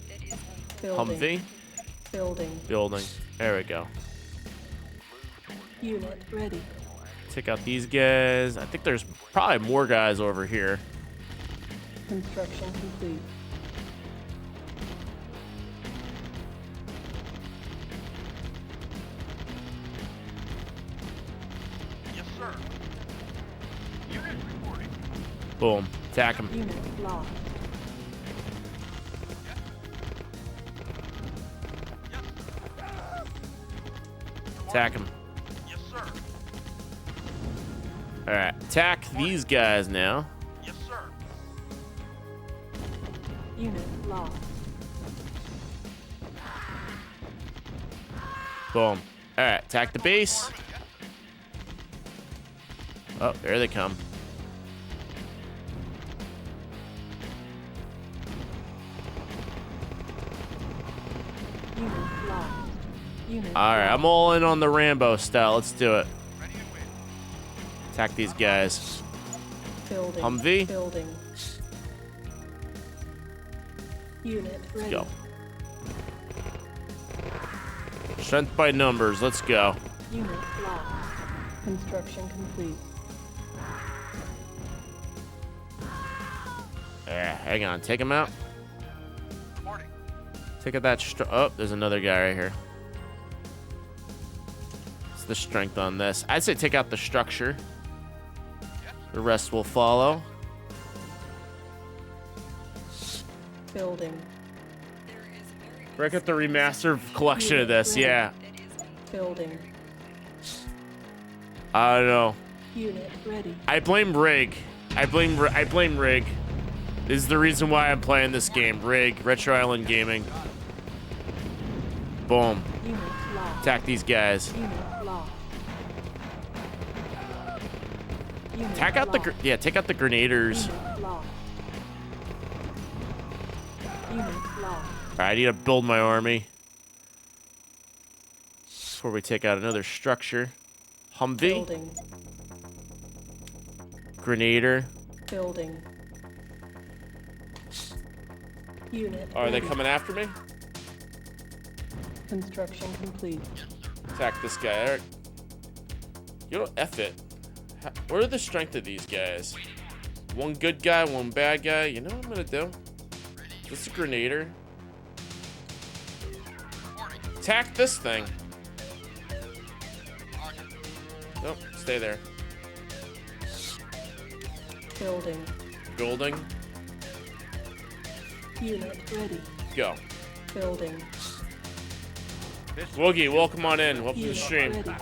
that is Building. Humvee. Building. Building. There we go. Unit ready. Take out these guys. I think there's probably more guys over here. Construction complete. Yes, sir. Unit reporting. Boom. Attack him. Unit lost. Attack him. Yes, sir. All right. Attack these guys now. Yes, sir. Unit lost. Boom. All right. Attack the base. Oh, there they come. Unit lost. Unit All right. I'm all in on the Rambo style. Let's do it. Ready and waiting. Attack these guys. Building. Humvee. Building. Unit ready. Go. Strength by numbers. Let's go. Unit lost. Construction complete. Yeah, hang on. Take him out. Reporting. Take out that. Oh, there's another guy right here. What's the strength on this? I'd say take out the structure. The rest will follow. Building. Break up the remastered collection of this. Yeah. Building. I don't know. Unit ready. I blame Rig. I blame Rig. This is the reason why I'm playing this game. Rig. Retro Island Gaming. Boom. Unit lost. Attack these guys. Unit lost. Unit Take out the lost. take out the grenaders. Unit lost. Unit lost. All right, I need to build my army before we take out another structure. Humvee. Building. Grenader. Building. Unit Oh, are they ready. coming after me? Construction complete. Attack this guy. All right. You know, F it. What are the strength of these guys? One good guy, one bad guy. You know what I'm gonna do? This is a grenader. Attack this thing. Nope, stay there. Building. Building. Unit ready. Go. Building. Woogie, welcome on in. Welcome to the Unit stream. ready.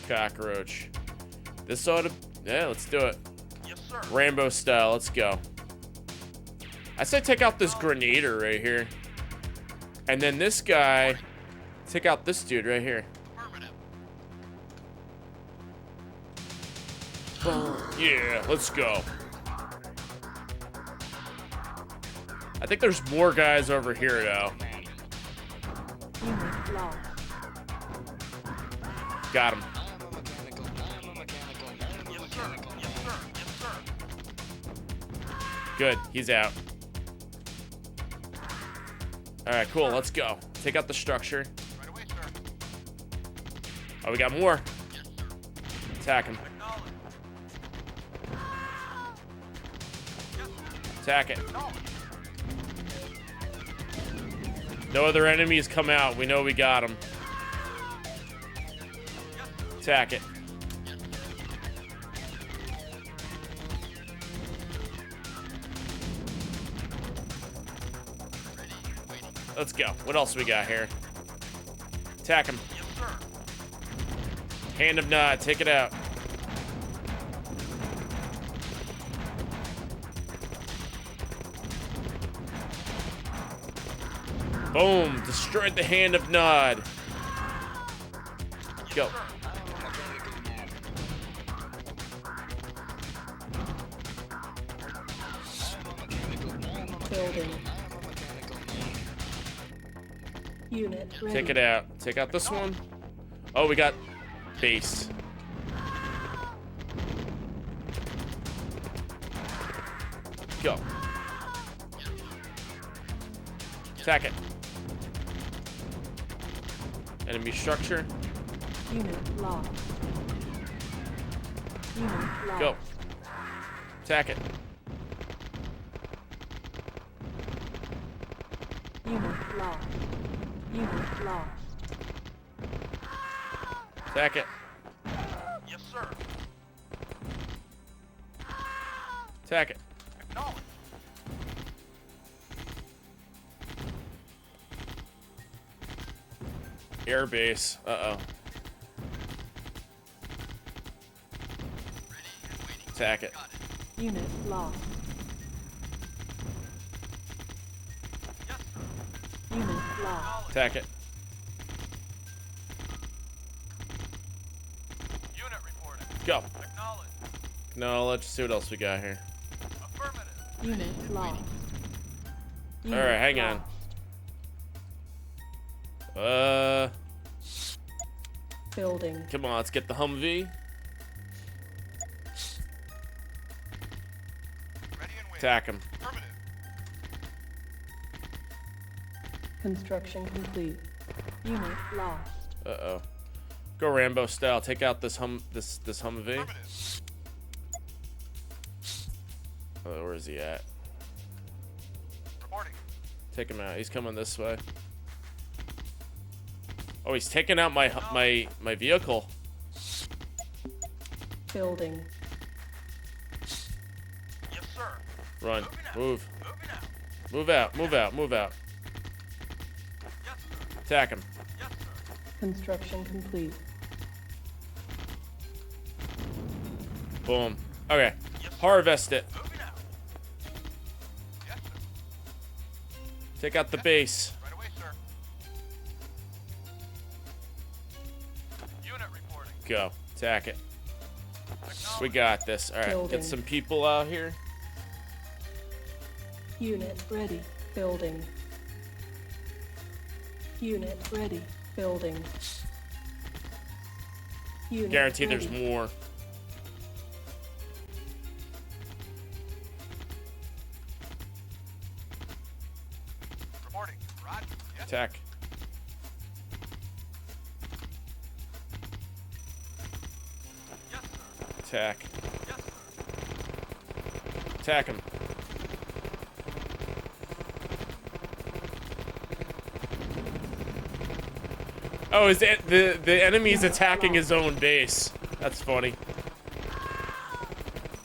Cockroach. This ought to... Yeah, let's do it. Yes, sir. Rambo style. Let's go. I say take out this grenader right here. And then this guy... Take out this dude right here. Affirmative. Boom. Yeah, let's go. I think there's more guys over here though. Unit lost. Got him. Yes, sir. Yes, sir. Yes, sir. Good. He's out. All right, cool. Let's go. Take out the structure. Right away, sir. Oh, we got more. Attack him. Attack it. No other enemies come out. We know we got them. Attack it. Let's go. What else we got here? Attack him. Yes, sir. Hand of Nod. Take it out. Boom. Destroyed the Hand of Nod. Go. Building. Unit ready. Take it out. Take out this one. Oh, we got base. Go. Attack it. Enemy structure. Unit lost. Unit lost. Go. Attack it. Unit lost. Unit lost. Attack it. Yes, sir. Attack it. Acknowledge. Air base. Uh-oh. Attack it. Unit lost. Yes, sir. Unit lost. Attack it. Unit reporting. Go. Acknowledge. No, let's see what else we got here. Affirmative. Unit lost. All right, hang on. Building. Come on, let's get the Humvee. Ready and waiting. Attack him. Affirmative. Construction complete. Unit lost. Uh-oh. Go Rambo style. Take out this this Humvee. Affirmative. Oh, where is he at? Reporting. Take him out. He's coming this way. Oh, he's taking out my vehicle. Building. Yes, sir. Run. Moving out. Move. Moving out. Move out. Move out. Move out. Yes, sir. Attack him. Yes, sir. Construction complete. Boom. Okay. Yes, sir. Harvest it. Moving out. Yes, sir. Take out the base. Right away, sir. Unit reporting. Go. Attack it. Acknowledge. We got this. All right. Building. Get some people out here. Unit ready. Building. Unit ready. Building. Unit Guarantee ready. there's more. Reporting. Roger. Yes. Attack. Yes, sir. Attack. Yes, sir. Attack him. Oh, is it the enemy's attacking his own base? That's funny.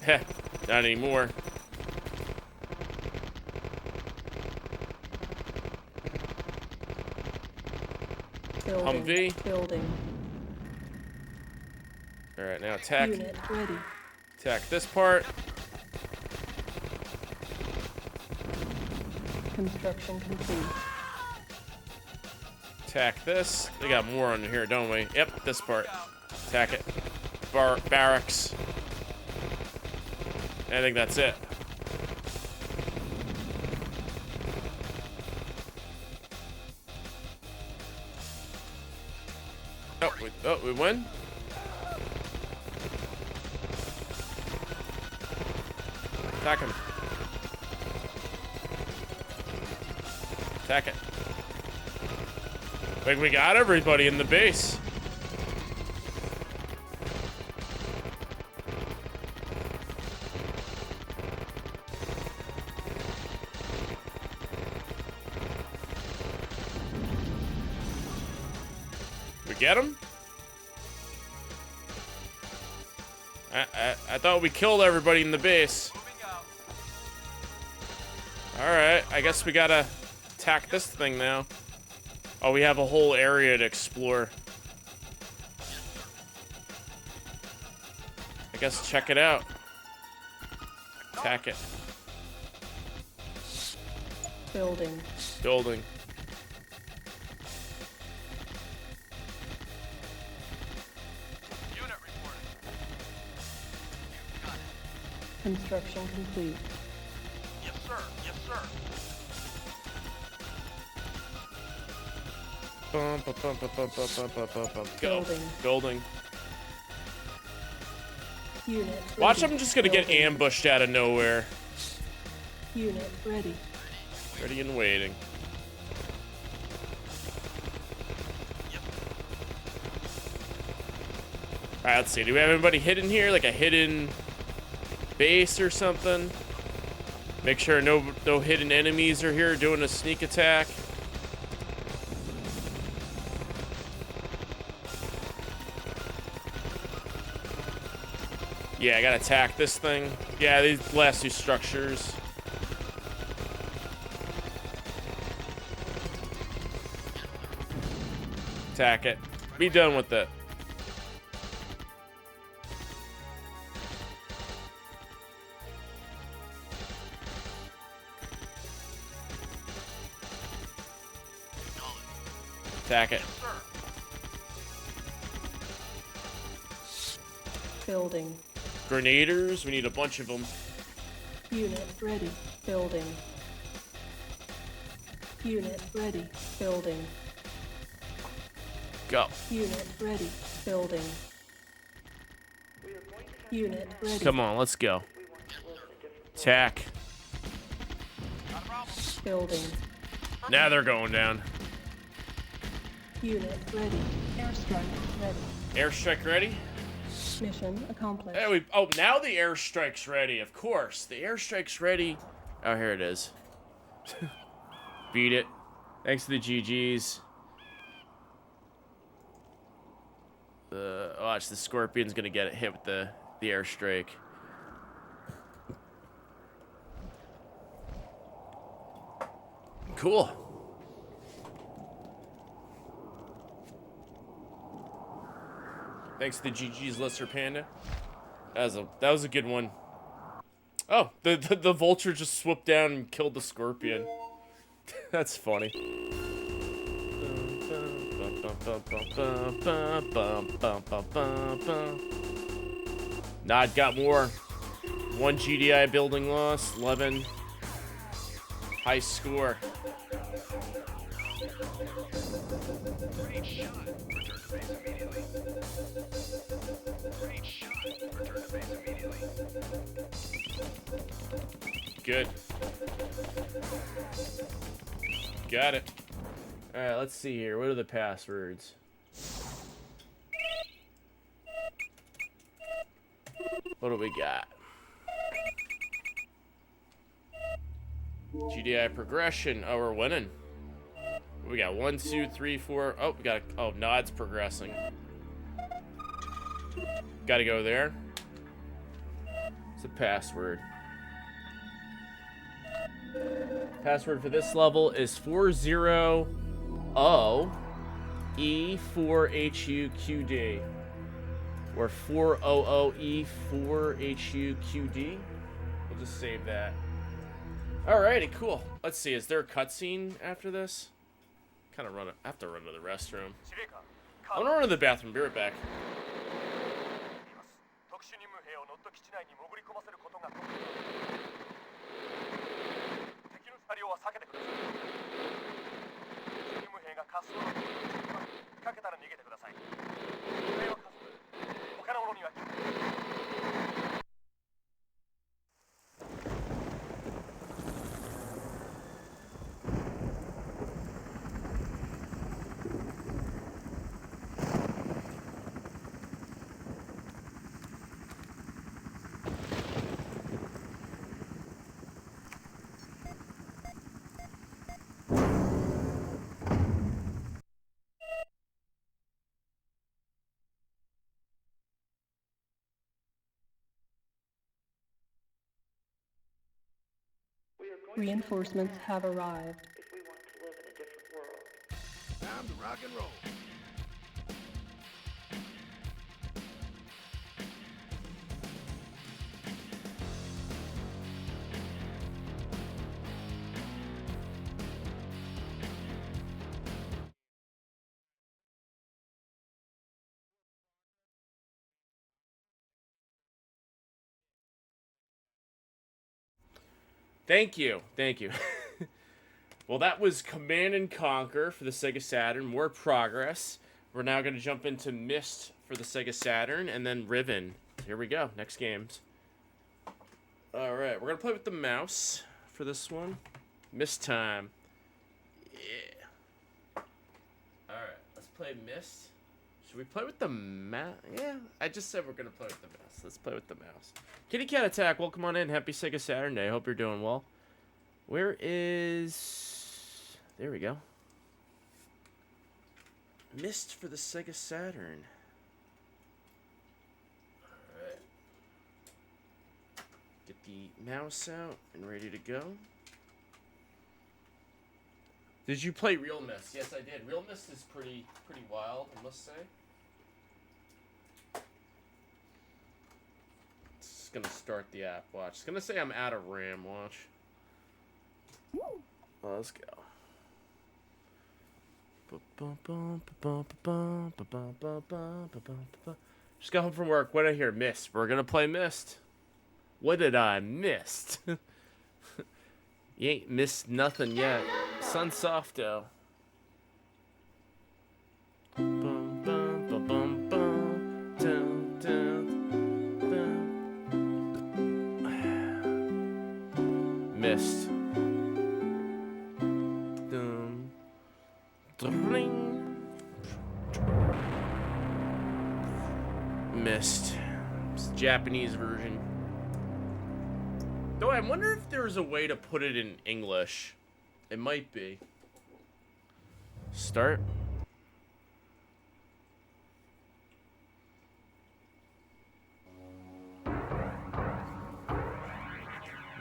Heh, not anymore. Building. Humvee. Building. All right, now attack. Unit ready. Attack this part. Construction complete. Attack this. We got more on here, don't we? Yep, this part. Attack it. Barracks. I think that's it. Oh, we win? Attack him. Attack it. Like, we got everybody in the base. We get him? I thought we killed everybody in the base. Alright, I guess we gotta attack this thing now. Oh, we have a whole area to explore. I guess check it out. Attack it. Building. Building. Unit reported. Got it. Construction complete. Yes, sir. Yes, sir. Bum, bum, bum, bum, bum, bum, bum, bum, bum, bum. Go. Building. Building. Unit Watch, ready. I'm just gonna get Building. ambushed out of nowhere. Unit ready. Ready and waiting. Alright, let's see. Do we have anybody hidden here? Like a hidden base or something? Make sure no hidden enemies are here doing a sneak attack. Yeah, I gotta attack this thing. Yeah, these last two structures. Attack it. Be done with it. Attack it. Building. Grenaders, we need a bunch of them. Unit ready. Building. Unit ready. Building. Go. Unit ready. Building. Unit ready. Come on, let's go. Attack. Building. Now they're going down. Unit ready. Airstrike ready. Airstrike ready? Mission accomplished. Hey, oh, now the airstrike's ready, of course. The airstrike's ready. Oh, here it is. Beat it. Thanks to the GGs. Watch, the Scorpion's gonna get hit with the airstrike. Cool. Thanks to the GG's, Lesser Panda. That was a good one. Oh, the vulture just swooped down and killed the Scorpion. That's funny. Nod got more. 1 GDI building loss, 11. High score. Great shot. Return to base immediately. Great shot. Return to base immediately. Good. Got it. Alright, let's see here. What are the passwords? What do we got? GDI progression. Oh, we're winning. We got 1, 2, 3, 4. Oh, we got. Oh, Nod's progressing. Got to go there. It's a password. Password for this level is 400E4HUQD. Or 400E4HUQD. We'll just save that. Alrighty, cool. Let's see, is there a cutscene after this? Kind of run it. I have to run to the restroom. I'm gonna run to the bathroom. Be right back. 特殊任務兵をノット基地内に潜り込ませることが特技。敵の車両は避けてください。任務兵が滑走路にかけたら逃げてください。兵は滑走。他の者には気をつけて。Reinforcements have arrived. if we want to live in a different world. Time to rock and roll. Thank you. Thank you. Well, that was Command and Conquer for the Sega Saturn. More progress. We're now going to jump into Myst for the Sega Saturn, and then Riven. Here we go. Next games. All right. We're going to play with the mouse for this one. Myst time. Yeah. All right. Let's play Myst. Should we play with the mouse? Yeah. I just said we're going to play with the mouse. Let's play with the mouse. Kitty Cat Attack, welcome on in. Happy Sega Saturn Day. Hope you're doing well. Where is... There we go. Myst for the Sega Saturn. Alright. Get the mouse out and ready to go. Did you play Real Myst? Yes, I did. Real Myst is pretty wild, I must say. Gonna start the app. Watch. It's gonna say I'm out of RAM. Watch. Well, let's go. Just got home from work. What did I hear? Myst. We're gonna play Myst. What did I miss? You ain't missed nothing yet. Sunsofto. Myst. Myst. It's the Japanese version. Though I wonder if there's a way to put it in English. It might be. Start.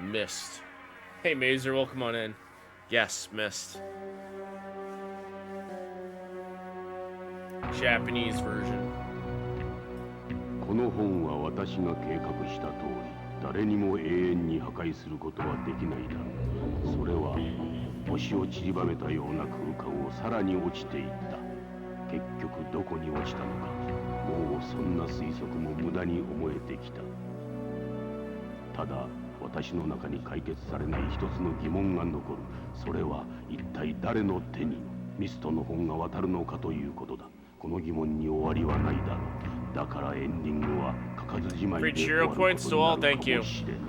Myst. Hey, Mazer, welcome on in. Yes, Myst. Japanese version. この本は私が計画した通り、誰にも永遠に破壊することはできないだろう。それは星を散りばめたような空間をさらに落ちていった。結局どこに落ちたのか、もうそんな推測も無駄に思えてきた。ただ私の中に解決されない一つの疑問が残る。それは一体誰の手にミストの本が渡るのかということだ。この疑問に終わりはないだろう。だからエンディングは書かずじまいで終わることになるかもしれない。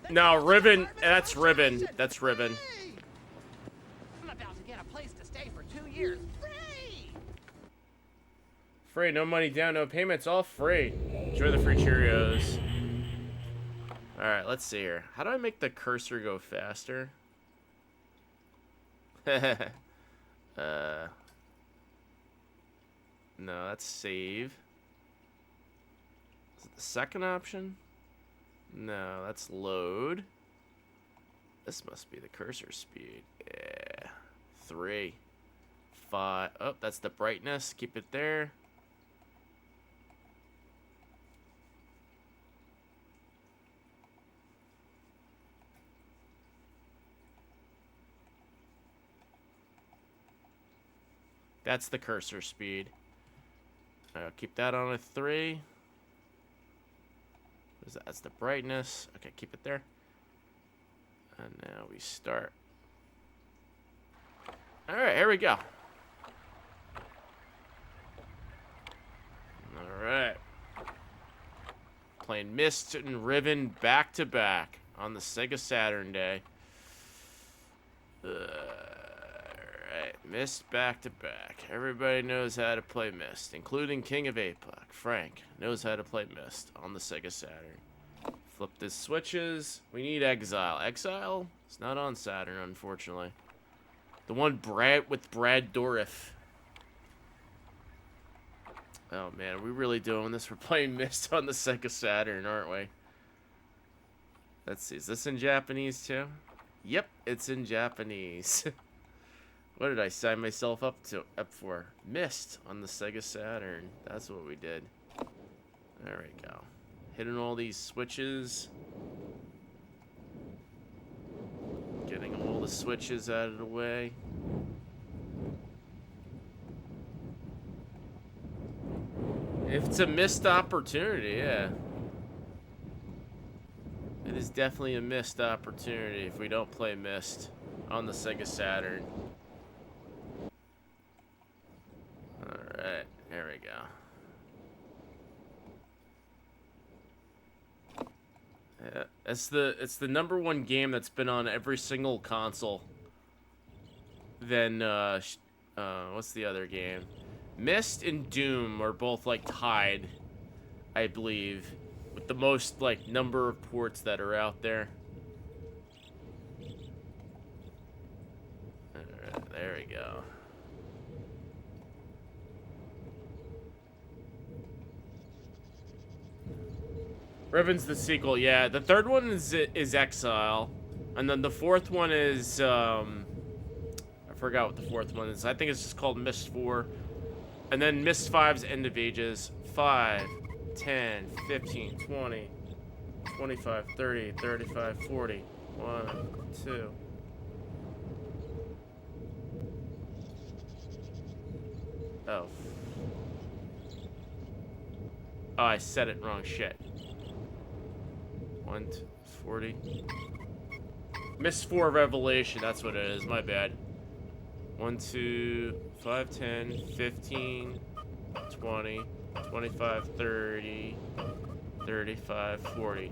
No, Ribbon. That's Ribbon. That's Ribbon. I'm about to get a place to stay for 2 years. Free! Free. No money down, no payments. All free. Enjoy the free Cheerios. Alright, let's see here. How do I make the cursor go faster? No, that's save. Is it the second option? No, that's load. This must be the cursor speed. Yeah. 3, 5. Oh, that's the brightness. Keep it there. That's the cursor speed. I'll keep that on a 3. What is that? That's the brightness. Okay, keep it there. And now we start. Alright, here we go. Alright. Playing Myst and Riven back to back on the Sega Saturn Day. Alright, Myst back to back. Everybody knows how to play Myst, including King of APOC. Frank knows how to play Myst on the Sega Saturn. Flip the switches. We need Exile. Exile? It's not on Saturn, unfortunately. The one with Brad Dourif. Oh man, are we really doing this? We're playing Myst on the Sega Saturn, aren't we? Let's see. Is this in Japanese too? Yep, it's in Japanese. What did I sign myself up for? Mist on the Sega Saturn. That's what we did. There we go. Hitting all these switches. Getting all the switches out of the way. If it's a missed opportunity, yeah. It is definitely a missed opportunity if we don't play Myst on the Sega Saturn. Alright, here we go. Yeah, it's the #1 game that's been on every single console. Then what's the other game? Myst and Doom are both like tied, I believe, with the most like number of ports that are out there. Alright, there we go. Riven's the sequel, yeah. The third one is Exile, and then the fourth one is I forgot what the fourth one is. I think it's just called Myst 4, and then Myst 5's End of Ages. 5, 10, 15, 20, 25, 30, 35, 40. 1, 2. Oh. Oh, I said it wrong. Shit. 1, 2, 40. Myst 4 Revelation, that's what it is. My bad. 1, 2, 5, 10, 15, 20, 25, 30, 35, 40.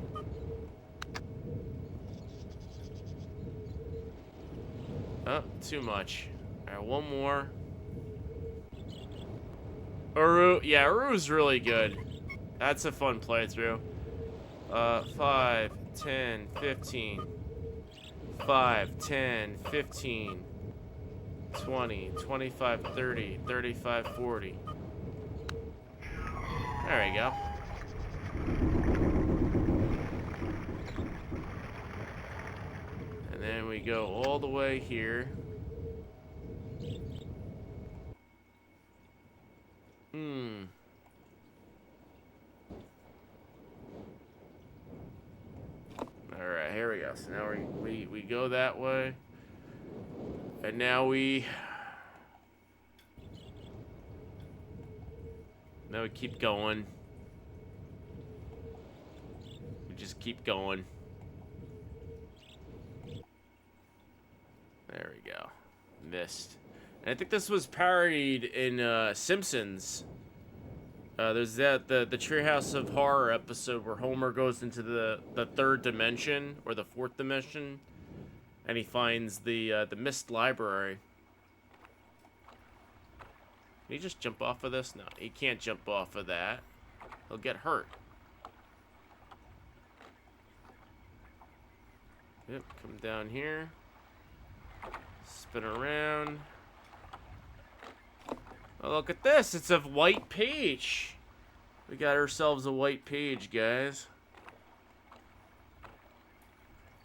Oh, too much. Alright, one more. Uru, yeah, Uru's really good. That's a fun playthrough. 5, 10, 15. 5, 10, 15. 20, 25, 30, 35, 40. There we go. And then we go all the way here. Alright, here we go. So now we go that way. And now we keep going. We just keep going. There we go. Myst. And I think this was parodied in Simpsons. There's the Treehouse of Horror episode where Homer goes into the third dimension or the fourth dimension, and he finds the Myst library. Can he just jump off of this? No, he can't jump off of that. He'll get hurt. Yep, come down here. Spin around. Oh, look at this. It's a white page. We got ourselves a white page, guys.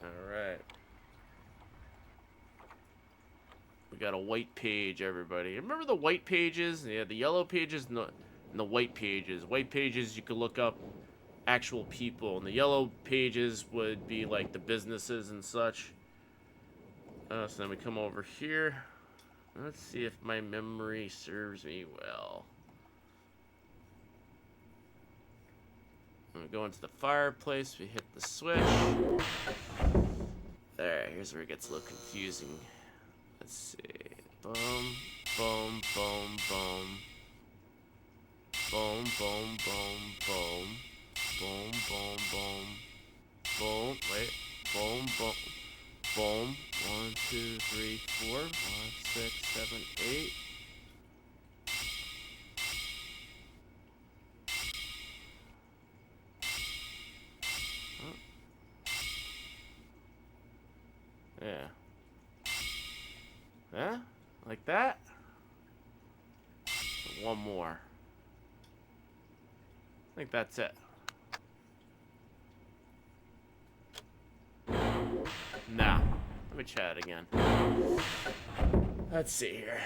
Alright. We got a white page, everybody. Remember the white pages? Yeah, the yellow pages and the white pages. White pages, you could look up actual people. And the yellow pages would be like the businesses and such. So then we come over here. Let's see if my memory serves me well. We go into the fireplace. We hit the switch. There, here's where it gets a little confusing. Let's see. Boom, boom, boom, boom. Boom, boom, boom, boom. Boom, boom, boom. Boom, wait. Boom, boom. Boom. 1, 2, 3, 4, 5, 6, 7, 8. Oh. Yeah. Yeah? Like that? One more. I think that's it. private chat again. Let's see here.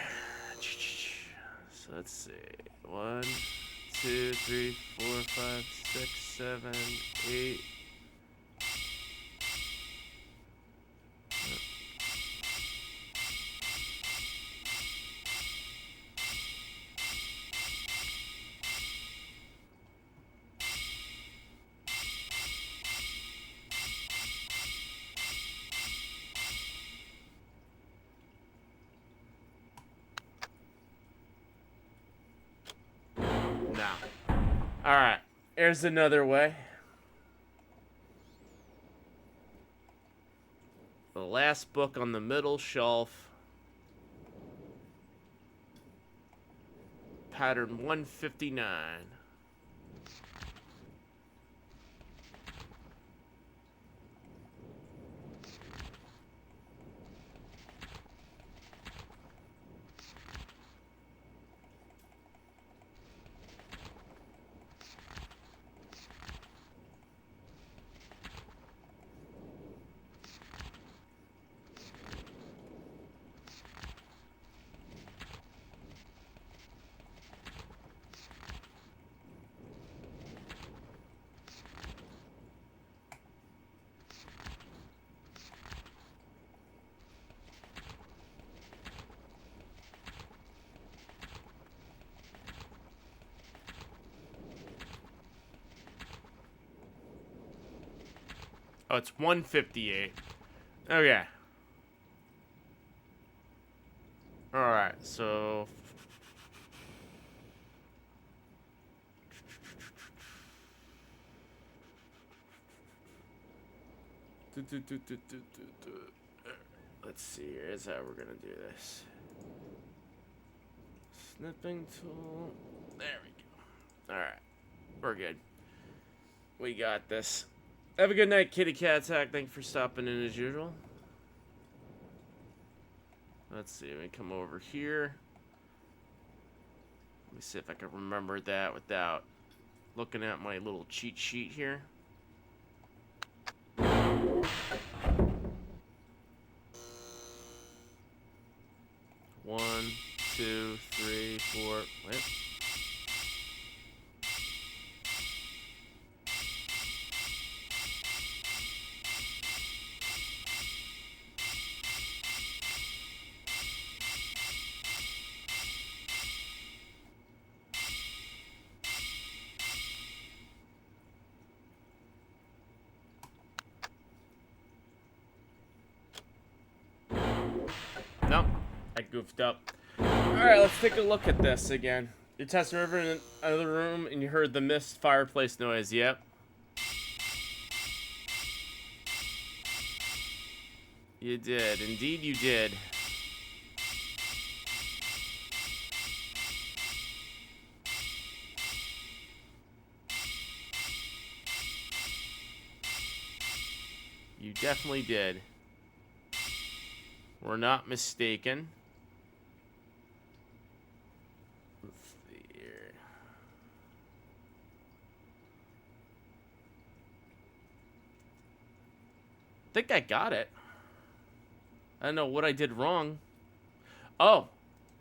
So let's see. 1, 2, 3, 4, 5, 6, 7, 8. Alright, here's another way. The last book on the middle shelf. Pattern 159. Oh, it's 158. Okay. Alright, so... Let's see, here's how we're gonna do this. Snipping tool. There we go. Alright. We're good. We got this. Have a good night, Kitty Cat Hack. Thank you for stopping in as usual. Let's see. Let me come over here. Let me see if I can remember that without looking at my little cheat sheet here. One, 2, 3, 4. Wait. Nope, I goofed up. Alright, let's take a look at this again. You're testing river in another room and you heard the mist fireplace noise. Yep. You did. Indeed you did. You definitely did. We're not mistaken. Let's see here. I think I got it. I don't know what I did wrong. Oh,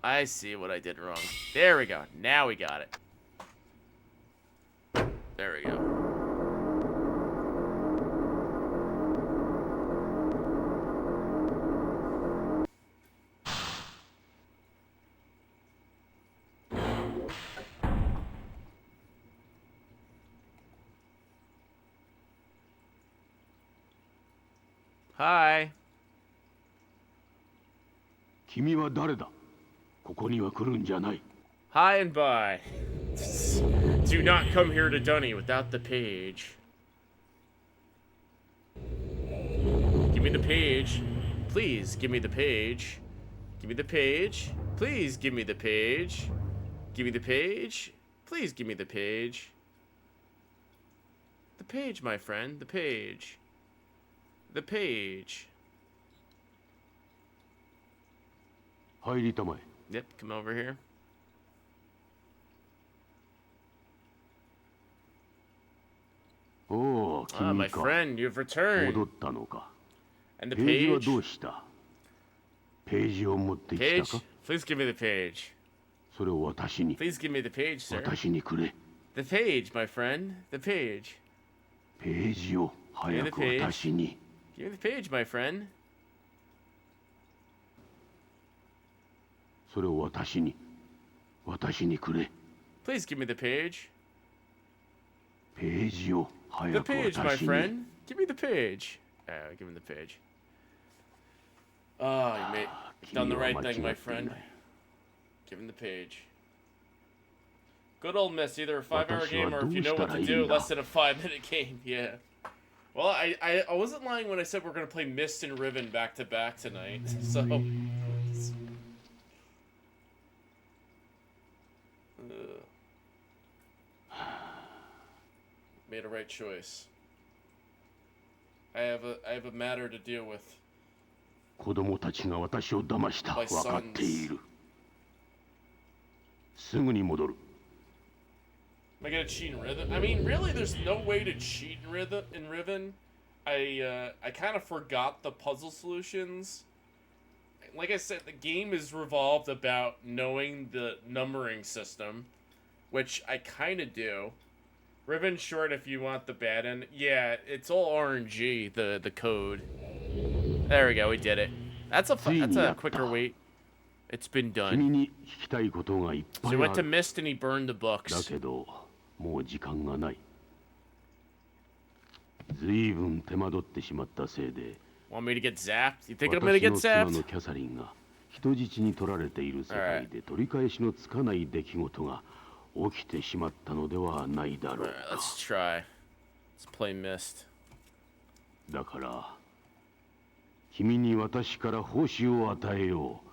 I see what I did wrong. There we go. Now we got it. There we go. Hi. 君は誰だ? ここには来るんじゃない. Hi and bye. Do not come here to Dunny without the page. Give me the page. Please give me the page. Give me the page. Please give me the page. Give me the page. Please give me the page. The page, my friend. The page. The page. 入りたまえ. Yep, come over here. Oh, my friend, you've returned. 戻ったのか. And the ページは page? どうした？ページを持ってきた Page? か？ Please give me the page. それを私に。 Please give me the page, sir. 私にくれ。 The page, my friend. The page. ページを早く Give me the page. 私に。 Give me the page, my friend. それを私に。私にくれ。 Please give me the page. ページを The 早く page, my 私に。 friend. Give me the page. Give him the page. Oh, you made done the right thing, my friend. Give him the page. Good old Miss, either a 5-hour game or if you know what to do, less than a 5-minute game. Yeah. Well, I wasn't lying when I said we're gonna play Mist and Riven back to back tonight. So. Made a right choice. I have a matter to deal with. 子供たちが私を騙した。 My 分かってい sons. る。すぐに戻る。 Am I gonna cheat in Riven? I mean, really, there's no way to cheat in Riven. I kind of forgot the puzzle solutions. Like I said, the game is revolved about knowing the numbering system, which I kind of do. Riven's short if you want the bad end. Yeah, it's all RNG, the code. There we go, we did it. That's a quicker wait. It's been 君 done. に聞きたいことがいっ So ぱ he いあ went to る。 Mist and he burned the だ books. けど、もう時間がない。ずいぶん手間取ってしまったせいで、 Want me to get zapped? You think I'm gonna get 私の妻の zapped? キャサリンが人質に取られている世界で取り返しのつかない出来事が起きてしまったのではないだろう Alright, let's try. Let's play Mist. だから君に私から報酬を与えよう。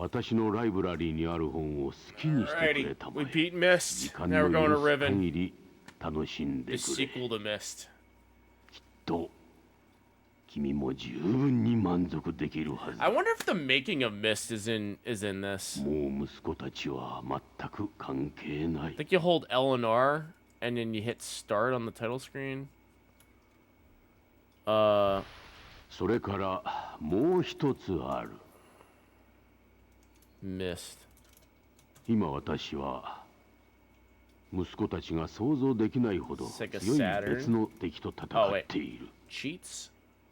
私のライブラリーにある本を好きにしてくれ Alrighty, たま we え。 beat 時 Mist. 間 Now we're の going 許 to す Riven. 限り楽しんで The くれ。 sequel to Mist. と君も十分に満足できるはず。 I wonder if the making of Mist is in this. もう息子たちは全く関係な I い。 think you hold L and R, and then you hit start on the title screen. それからもう一つある。 Mist. 今私は息子たちが想像できないほど Sega 強い Saturn 別の敵と戦 Oh, っ wait. ている。 Cheats?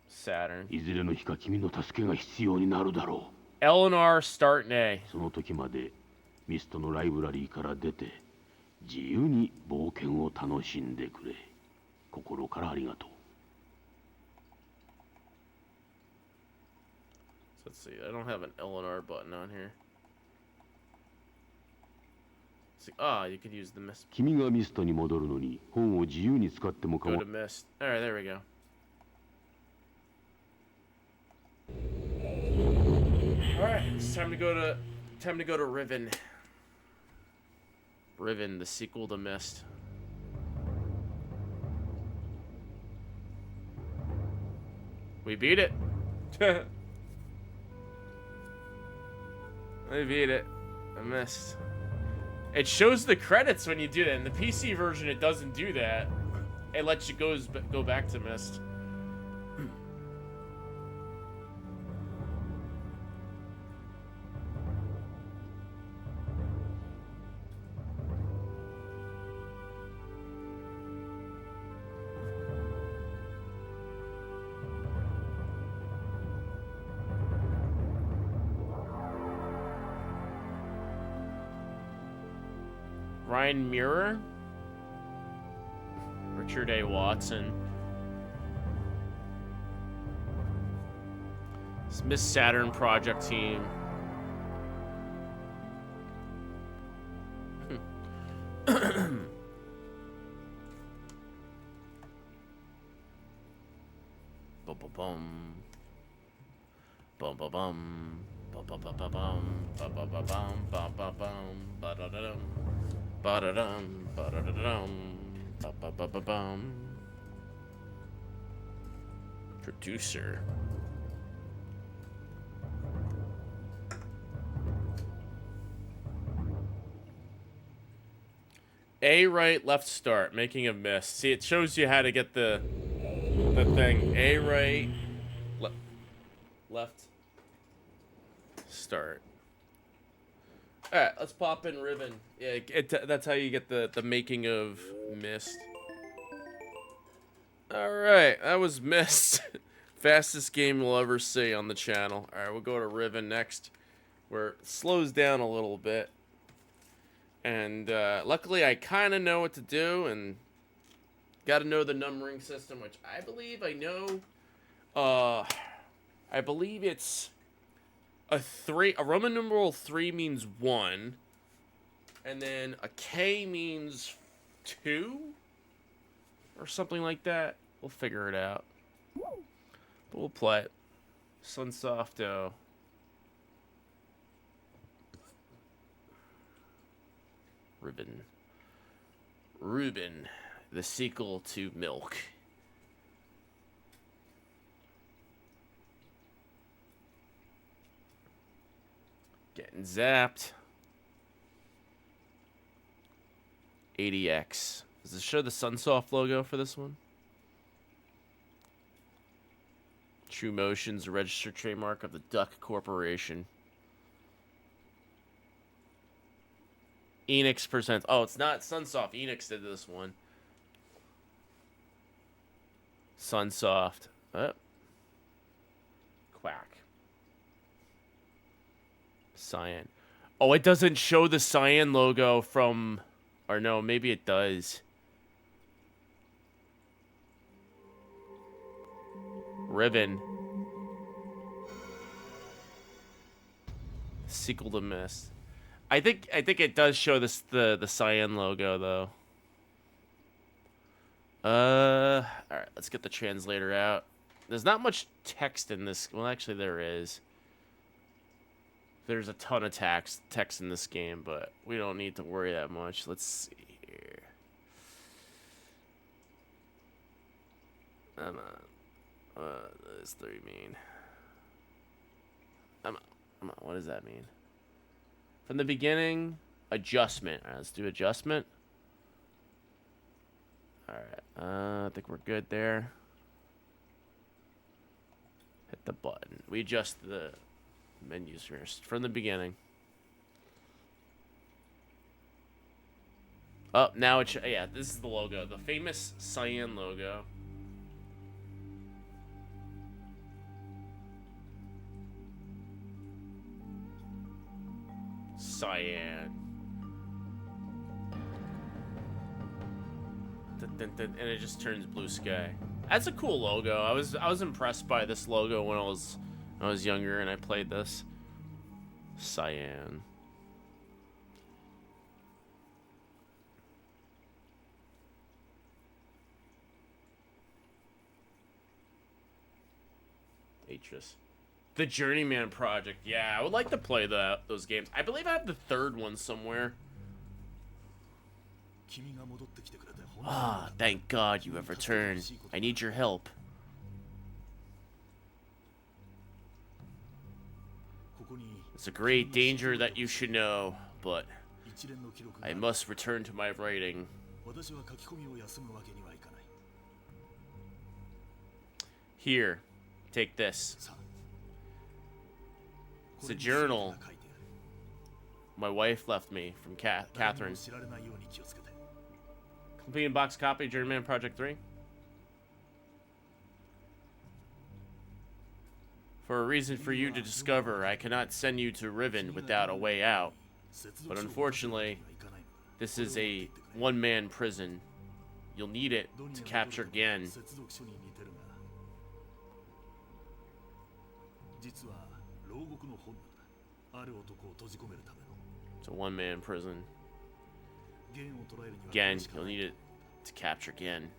Saturn. いずれの日か君の助けが必要になるだろ L and R, start A. う。その時までミストのライブラリーから出て自由に冒険を楽しんでくれ。心からありがとう。So let's see. I don't have an L and R button on here. Let's see. Ah, you could use the Mist. 君がミストに戻るのに本を自由に使っても Go 構わ to Mist. Alright, there we go. Alright, it's time to go to Riven. Riven, the sequel to Mist. We beat it. We beat it. I missed. It shows the credits when you do that. In the PC version, it doesn't do that. It lets you go back to Mist. Ryan Muir, Richard A. Watson, Miss Saturn project team. Bum bum bum. Bum bum bum. Bum bum bum bum bum. Bum bum bum bum. Bum bum bum. Ba-da-da-dum. Ba-da-dum. Ba-da-da-dum. Ba-ba-ba-ba-bum. Producer. A right, left start, making a miss. See, it shows you how to get the thing. A right, left. Start. All right, let's pop in Riven. Yeah, that's how you get the making of Myst. All right, that was Myst. Fastest game you'll ever see on the channel. All right, we'll go to Riven next, where it slows down a little bit. And luckily, I kind of know what to do, and got to know the numbering system, which I believe I know. I believe it's a 3. A Roman numeral 3 means 1, and then a K means 2, or something like that. We'll figure it out. But we'll play it. Sunsofto. Reuben, the sequel to Milk. Getting zapped. 80X. Does it show the Sunsoft logo for this one? True Motion's a registered trademark of the Duck Corporation. Enix presents. Oh, it's not Sunsoft. Enix did this one. Sunsoft. Oh. Quack. Cyan. Oh, it doesn't show the Cyan logo from... Or no, maybe it does. Riven. Sequel to Myst. I think it does show this the Cyan logo though. Alright, let's get the translator out. There's not much text in this. Well, actually there is. There's a ton of text in this game, but we don't need to worry that much. Let's see here. What does 3 mean? What does that mean? From the beginning, adjustment. All right, let's do adjustment. All right, I think we're good there. Hit the button. We adjust the menus first from the beginning. Oh, now it's yeah. This is the logo, the famous Cyan logo. Cyan. And it just turns blue sky. That's a cool logo. I was impressed by this logo when I was younger and I played this. Cyan. Atris. The Journeyman Project. Yeah, I would like to play those games. I believe I have the 3rd one somewhere. Ah, thank God you have returned. I need your help. It's a great danger that you should know, but I must return to my writing. Here, take this. It's a journal my wife left me from Catherine. Complete in-box copy of Journeyman Project 3. For a reason for you to discover, I cannot send you to Riven without a way out. But unfortunately, this is a one-man prison. You'll need it to capture Gen. It's a one-man prison. Gen, you'll need it to capture Gen.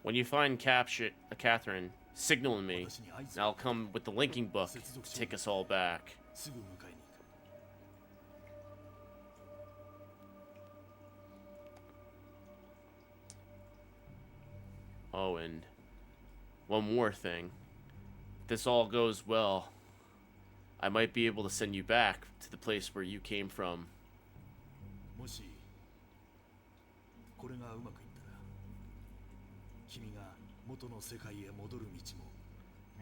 When you find Catherine, signal me, and I'll come with the linking book to take us all back. Oh, and one more thing. If this all goes well, I might be able to send you back to the place where you came from.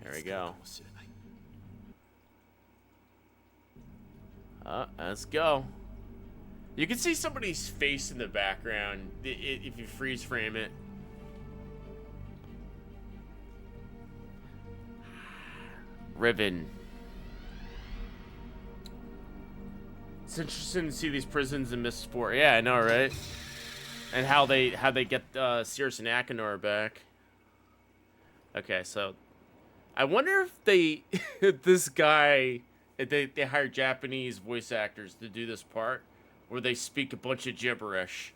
There we go. Let's go. You can see somebody's face in the background if you freeze frame it. Riven. It's interesting to see these prisons in Mist 4. Yeah, I know, right? And how they get Cirrus and Akinor back. Okay, so I wonder if they this guy they hire Japanese voice actors to do this part where they speak a bunch of gibberish.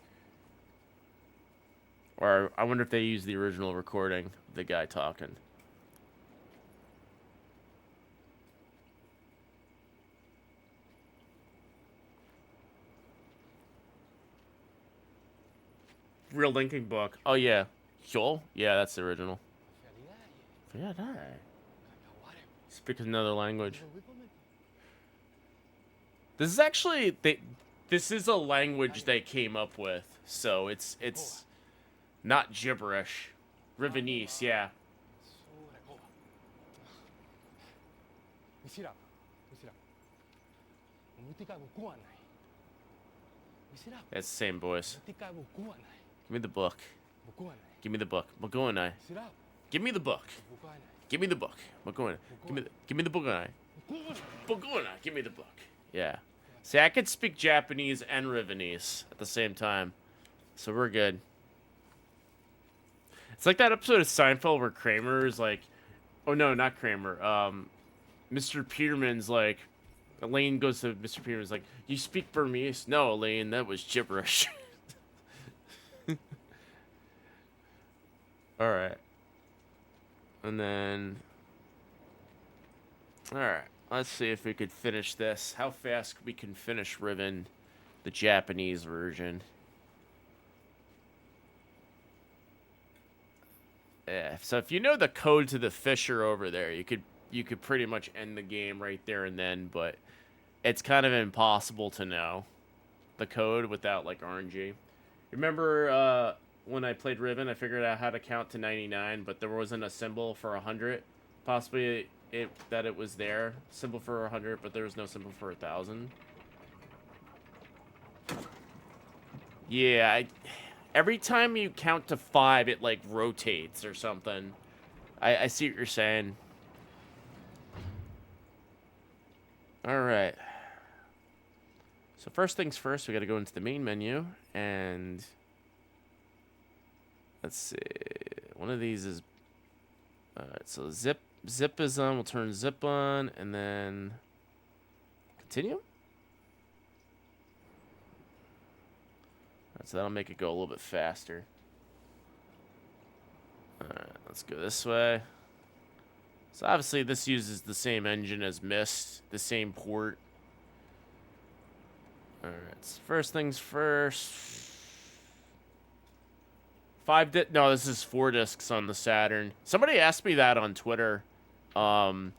Or I wonder if they use the original recording of the guy talking. Real Linking Book. Oh yeah. Hyol? Yeah, that's the original. Yeah, speak another language. This is actually this is a language they came up with, so it's not gibberish. Rivenese, yeah. It's the same voice. Give me the book. Give me the book. Magoanai. Give me the book. Give me the book. Magoanai. Give me the Magoanai. Magoanai. Give me the book. Yeah. See, I could speak Japanese and Rivenese at the same time, so we're good. It's like that episode of Seinfeld where Kramer is like, oh no, not Kramer. Mr. Peterman's like, Elaine goes to Mr. Peterman's like, you speak Burmese? No, Elaine, that was gibberish. All right. And then, all right. Let's see if we could finish this. How fast we can finish Riven, the Japanese version. Yeah. So if you know the code to the fissure over there, you could pretty much end the game right there and then. But it's kind of impossible to know the code without like RNG. Remember when I played Riven, I figured out how to count to 99, but there wasn't a symbol for 100. Possibly that it was there, symbol for 100, but there was no symbol for 1,000. Yeah, every time you count to 5, it like rotates or something. I see what you're saying. All right. So first things first, we got to go into the main menu and let's see. One of these is all right. So zip is on. We'll turn zip on and then continue. All right, so that'll make it go a little bit faster. All right, let's go this way. So obviously this uses the same engine as Myst, the same port. All right, so first things first. 5 no, this is 4 discs on the Saturn. Somebody asked me that on Twitter. And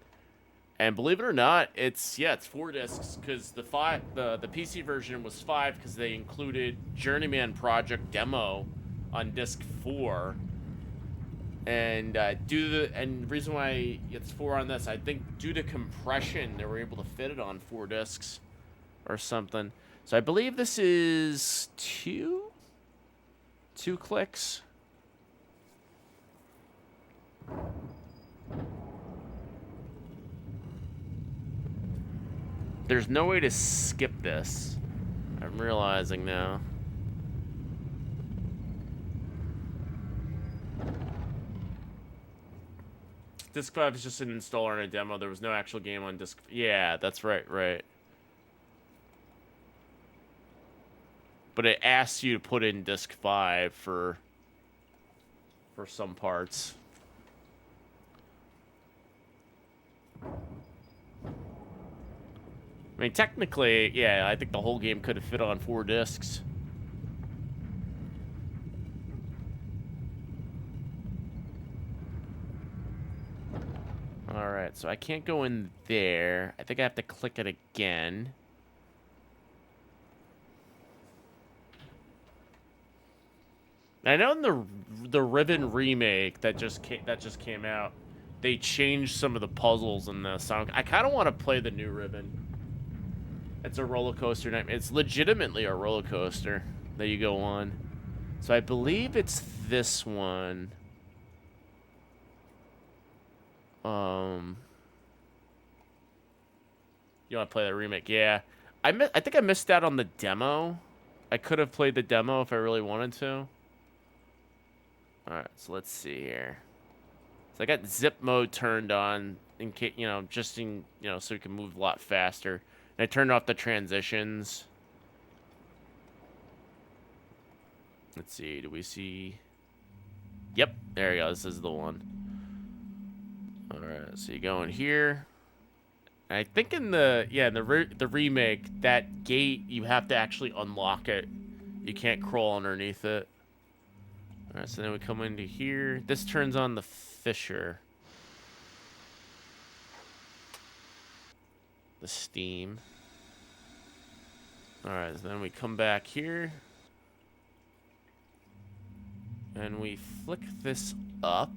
believe it or not, it's 4 discs because the PC version was 5 because they included Journeyman Project demo on disc 4. And the reason why it's 4 on this, I think due to compression, they were able to fit it on 4 discs or something. So I believe this is 2 clicks. There's no way to skip this. I'm realizing now. Disc 5 is just an installer and a demo. There was no actual game on disc. Yeah, that's right. But it asks you to put in disc 5 for some parts. I mean, technically, yeah, I think the whole game could have fit on 4 discs. Alright, so I can't go in there. I think I have to click it again. I know in the Riven remake that just came out, they changed some of the puzzles in the sound. I kind of want to play the new Riven. It's a roller coaster. It's legitimately a roller coaster that you go on. So I believe it's this one. You want to play the remake? Yeah. I think I missed out on the demo. I could have played the demo if I really wanted to. Alright, so let's see here. So I got zip mode turned on in case, just in, so we can move a lot faster. And I turned off the transitions. Let's see, do we see? Yep, there we go. This is the one. Alright, so you go in here. I think in the remake, that gate, you have to actually unlock it. You can't crawl underneath it. Alright, so then we come into here. This turns on the Fisher. The steam. Alright, so then we come back here. And we flick this up.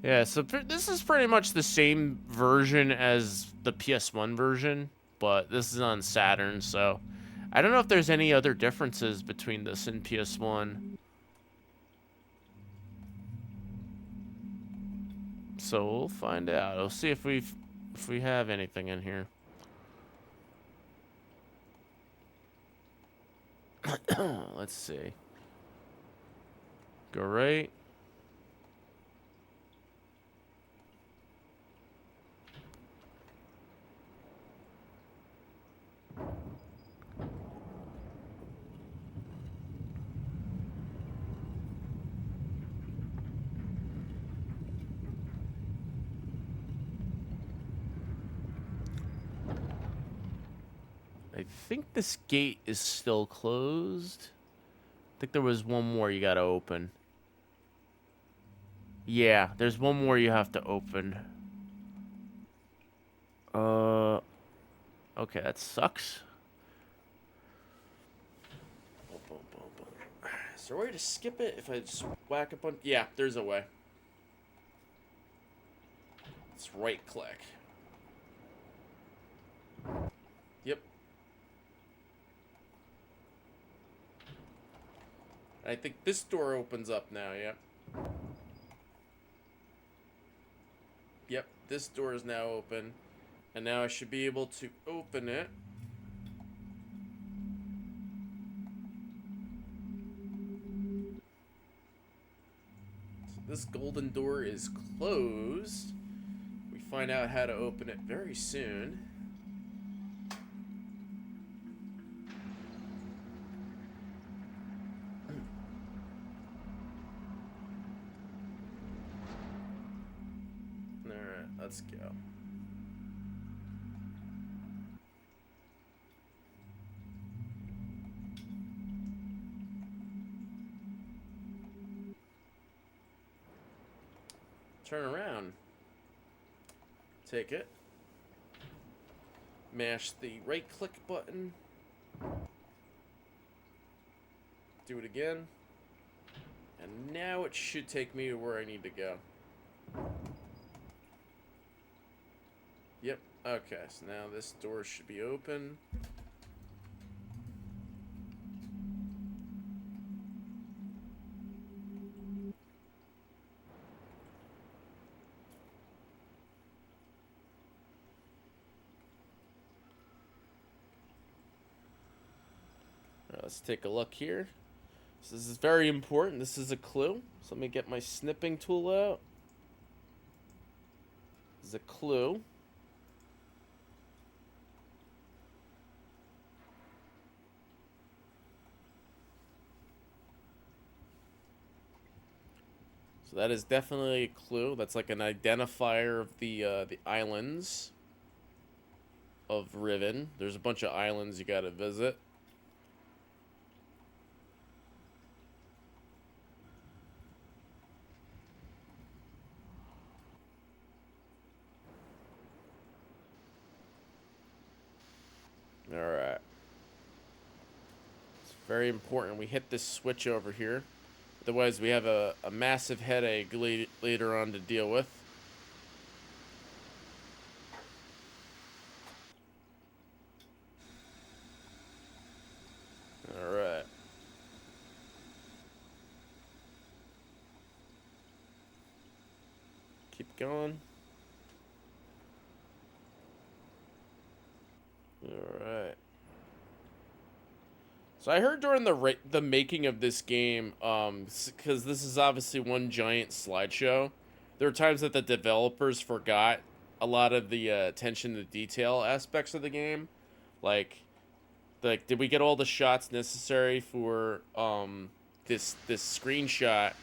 Yeah, so this is pretty much the same version as the PS1 version, but this is on Saturn, so I don't know if there's any other differences between this and PS1. So we'll find out. We'll see if we have anything in here. Let's see. Go right. I think this gate is still closed. I think there was one more you gotta open. Yeah, there's one more you have to open. Okay, that sucks. Is there a way to skip it if I just whack a bunch? Yeah, there's a way. Let's right click. Yep. I think this door opens up now, yep. Yep, this door is now open. And now I should be able to open it. So this golden door is closed. We find out how to open it very soon. Alright, let's go. Turn around. Take it. Mash the right click button. Do it again. And now it should take me to where I need to go. Yep. Okay, so now this door should be open. Let's take a look here. So this is very important. This is a clue. So let me get my snipping tool out. This is a clue. So that is definitely a clue. That's like an identifier of the islands of Riven. There's a bunch of islands you gotta visit. Very important. We hit this switch over here. Otherwise, we have a massive headache later on to deal with. Alright. Keep going. Alright. So I heard during the making of this game, because this is obviously one giant slideshow, there were times that the developers forgot a lot of the attention to detail aspects of the game. Like, did we get all the shots necessary for this screenshot?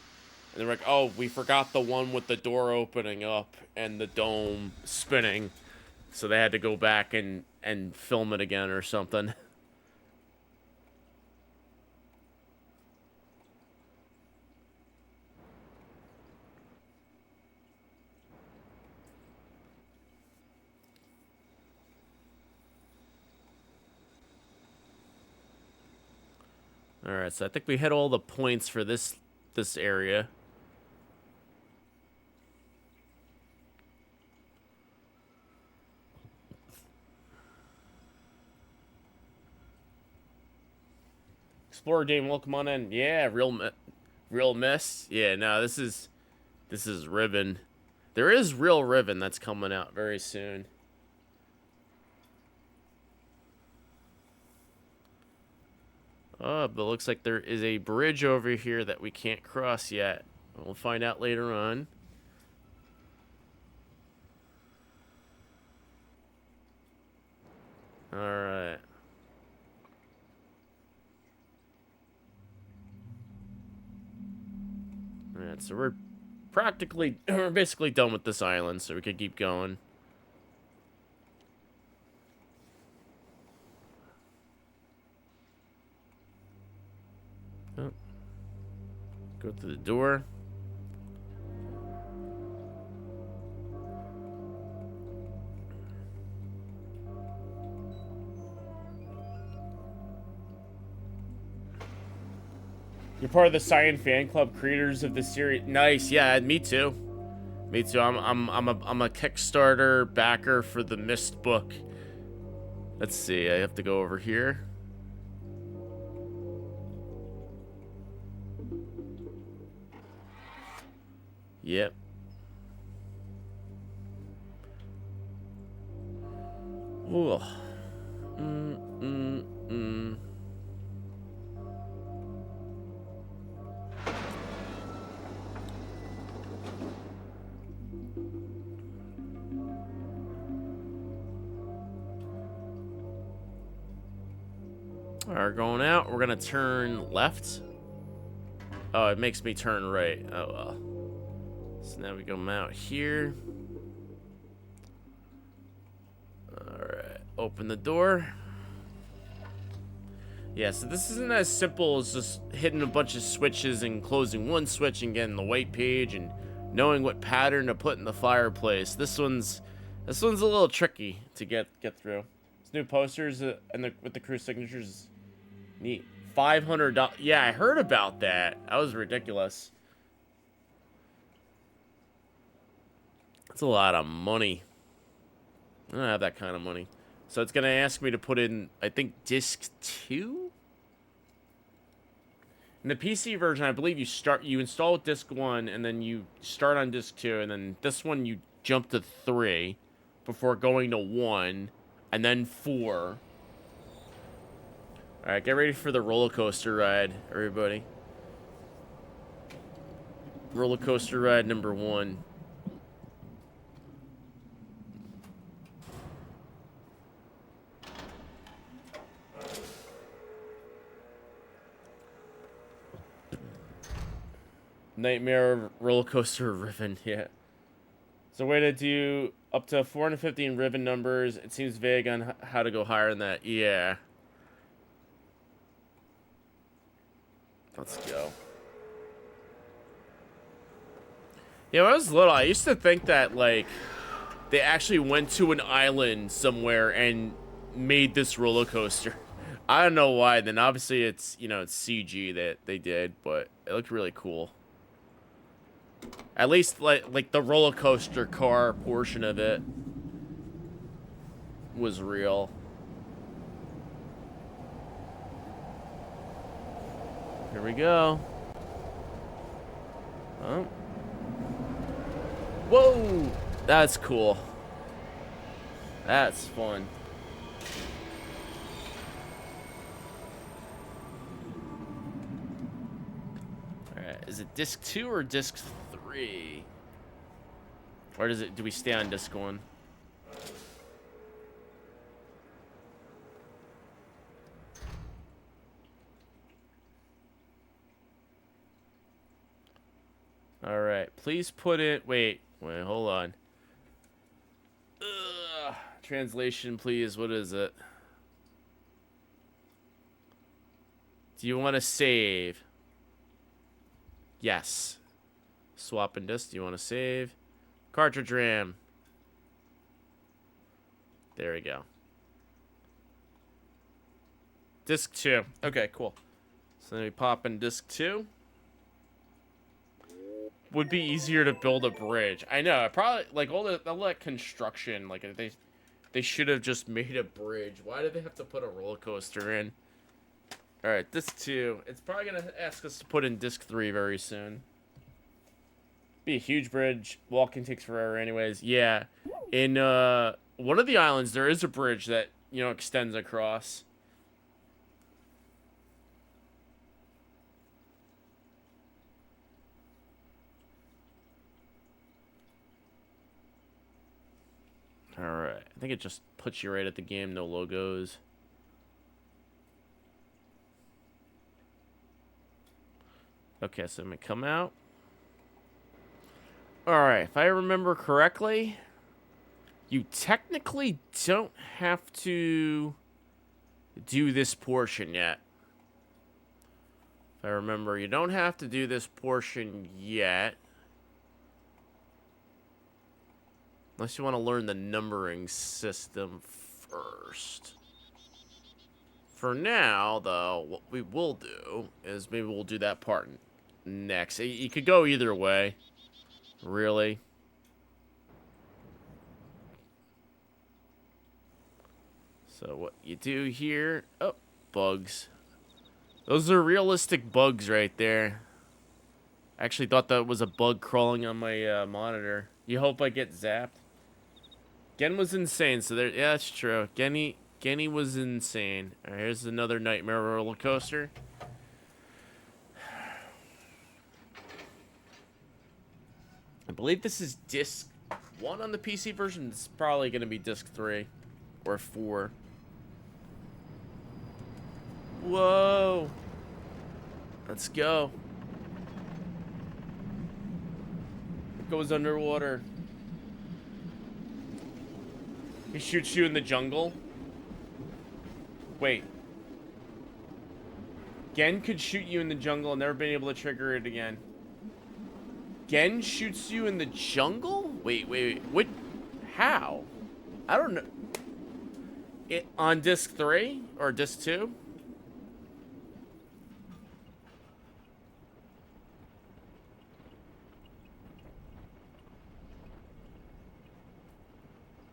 And they're like, oh, we forgot the one with the door opening up and the dome spinning, so they had to go back and film it again or something. Alright, so I think we hit all the points for this area. Explorer Dame, welcome on in. Yeah, real mess. Yeah, no, this is Riven. There is real Riven that's coming out very soon. Oh, but it looks like there is a bridge over here that we can't cross yet. We'll find out later on. Alright. Alright, so we're basically done with this island, so we could keep going. Oh. Go through the door. You're part of the Science fan club creators of the series. Nice, yeah, me too. Me too. I'm a Kickstarter backer for the Mist book. Let's see. I have to go over here. Yep. Ooh. Alright, going out. We're gonna turn left. Oh, it makes me turn right. Oh well. So now we come out here. Alright, open the door. Yeah, so this isn't as simple as just hitting a bunch of switches and closing one switch and getting the white page and knowing what pattern to put in the fireplace. This one's a little tricky to get through. This new posters and with the crew signatures, neat. $500. Yeah, I heard about that. That was ridiculous. That's a lot of money. I don't have that kind of money. So it's going to ask me to put in, I think, disc 2? In the PC version, I believe you install with disc 1, and then you start on disc 2, and then this one you jump to 3 before going to 1, and then 4. Alright, get ready for the roller coaster ride, everybody. Roller coaster ride number 1. Nightmare roller coaster Riven, yeah. So way to do up to 450 in Riven numbers. It seems vague on how to go higher than that. Yeah. Let's go. Yeah, when I was little, I used to think that, like, they actually went to an island somewhere and made this roller coaster. I don't know why. Then obviously it's, you know, it's CG that they did, but it looked really cool. At least like the roller coaster car portion of it was real. Here we go. Oh. Whoa! That's cool. That's fun. Alright, is it disc 2 or disc 3? Or do we stay on disc 1? Alright, please put it... Wait, hold on. Ugh. Translation, please. What is it? Do you want to save? Yes. Swap and disk. Do you want to save? Cartridge RAM. There we go. Disc 2. Okay, cool. So then we pop in disc 2. Would be easier to build a bridge. I know. Probably like all that construction. Like they should have just made a bridge. Why did they have to put a roller coaster in? All right, disc 2. It's probably gonna ask us to put in disc 3 very soon. Be a huge bridge. Walking takes forever, anyways. Yeah, in one of the islands there is a bridge that, you know, extends across. Alright, I think it just puts you right at the game, no logos. Okay, so I'm gonna come out. Alright, if I remember correctly, you technically don't have to do this portion yet. If I remember, you don't have to do this portion yet. Unless you want to learn the numbering system first. For now, though, what we will do is maybe we'll do that part next. You could go either way. Really. So what you do here... Oh, bugs. Those are realistic bugs right there. I actually thought that was a bug crawling on my monitor. You hope I get zapped. Gen was insane, so there... Yeah, that's true. Genny was insane. Alright, here's another nightmare roller coaster. I believe this is disc 1 on the PC version. It's probably going to be disc 3 or 4. Whoa. Let's go. It goes underwater. He shoots you in the jungle. Wait. Gen could shoot you in the jungle and never been able to trigger it again. Gen shoots you in the jungle? Wait. What? How? I don't know. It on disc 3 or disc 2?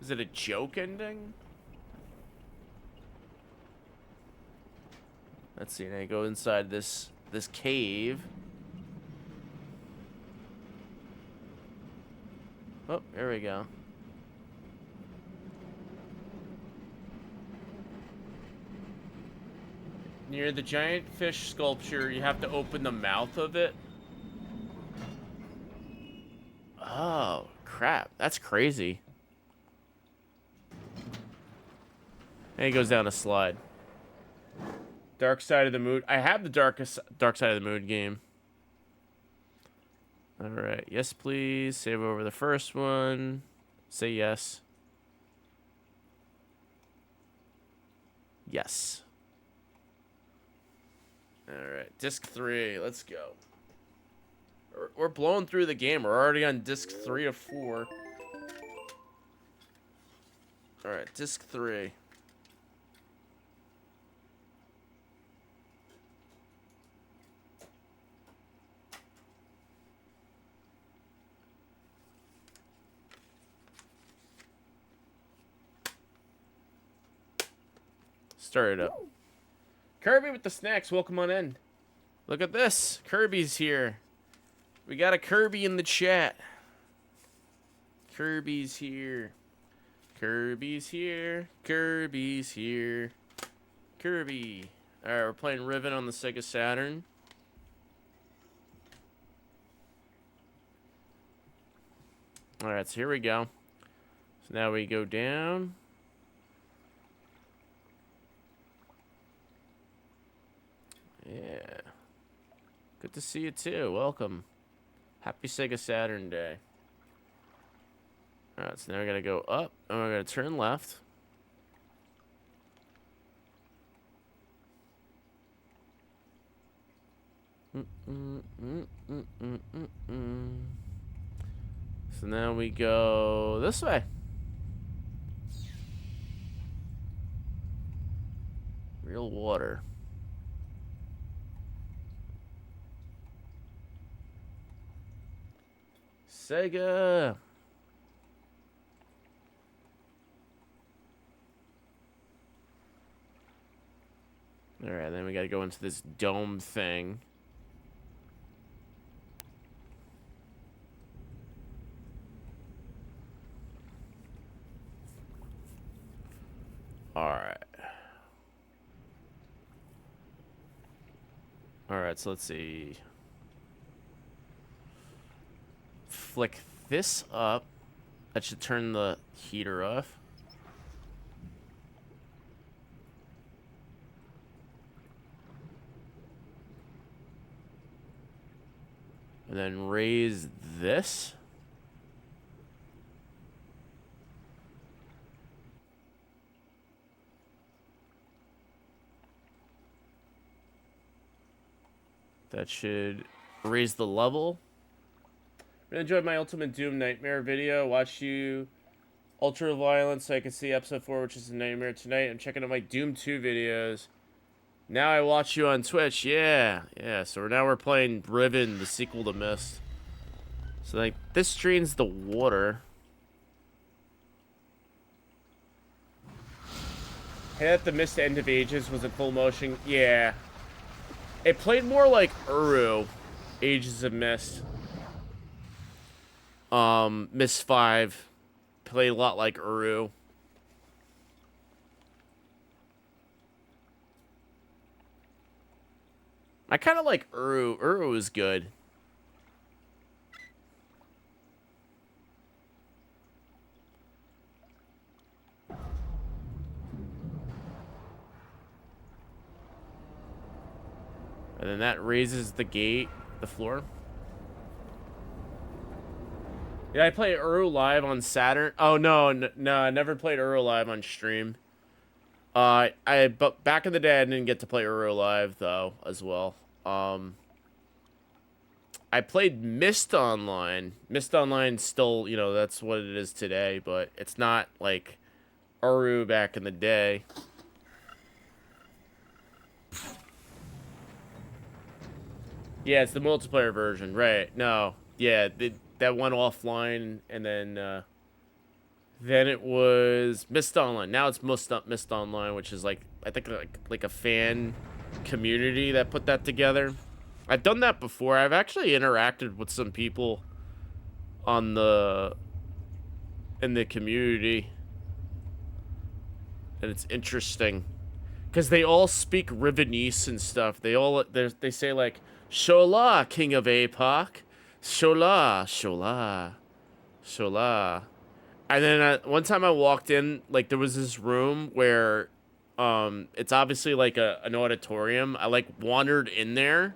Is it a joke ending? Let's see. Now you go inside this cave. Oh, there we go. Near the giant fish sculpture, you have to open the mouth of it. Oh, crap. That's crazy. And he goes down a slide. Dark Side of the Moon. I have the Dark Side of the Moon game. Alright. Yes, please. Save over the first one. Say yes. Yes. Alright. Disc 3. Let's go. We're blowing through the game. We're already on disc 3 of 4. Alright. Disc 3. Start it up. Kirby with the snacks. Welcome on in. Look at this. Kirby's here. We got a Kirby in the chat. Kirby's here. Kirby's here. Kirby's here. Kirby. Alright, we're playing Riven on the Sega Saturn. Alright, so here we go. So now we go down. Yeah. Good to see you too. Welcome. Happy Sega Saturn Day. Alright, so now we're going to go up, and we're going to turn left. So now we go this way. Real water. Sega. Alright, then we gotta go into this dome thing. Alright. Alright, so let's see. Flick this up. That should turn the heater off. And then raise this. That should raise the level. I enjoyed my Ultimate Doom Nightmare video. Watch you Ultra Violence so I can see episode 4, which is a nightmare tonight. I'm checking out my Doom 2 videos. Now I watch you on Twitch. Yeah. So now we're playing Riven, the sequel to Myst. So like this drains the water. Hey, that the Myst End of Ages was in full motion. Yeah. It played more like Uru, Ages of Myst. Myst 5 played a lot like Uru. I kind of like Uru. Uru is good. And then that raises the gate, the floor. Did I play Uru live on Saturn? Oh, no, I never played Uru live on stream. But back in the day, I didn't get to play Uru live, though, as well. I played Myst Online. Myst Online still, you know, that's what it is today, but it's not like Uru back in the day. Yeah, it's the multiplayer version, right? No, yeah, that went offline, and then it was Myst Online. Now it's Myst Online, which is like I think like a fan community that put that together. I've done that before. I've actually interacted with some people in the community, and it's interesting because they all speak Rivenese and stuff. They say like Shola, King of APOC, Shola. And then one time I walked in, like there was this room where it's obviously like an auditorium. I like wandered in there,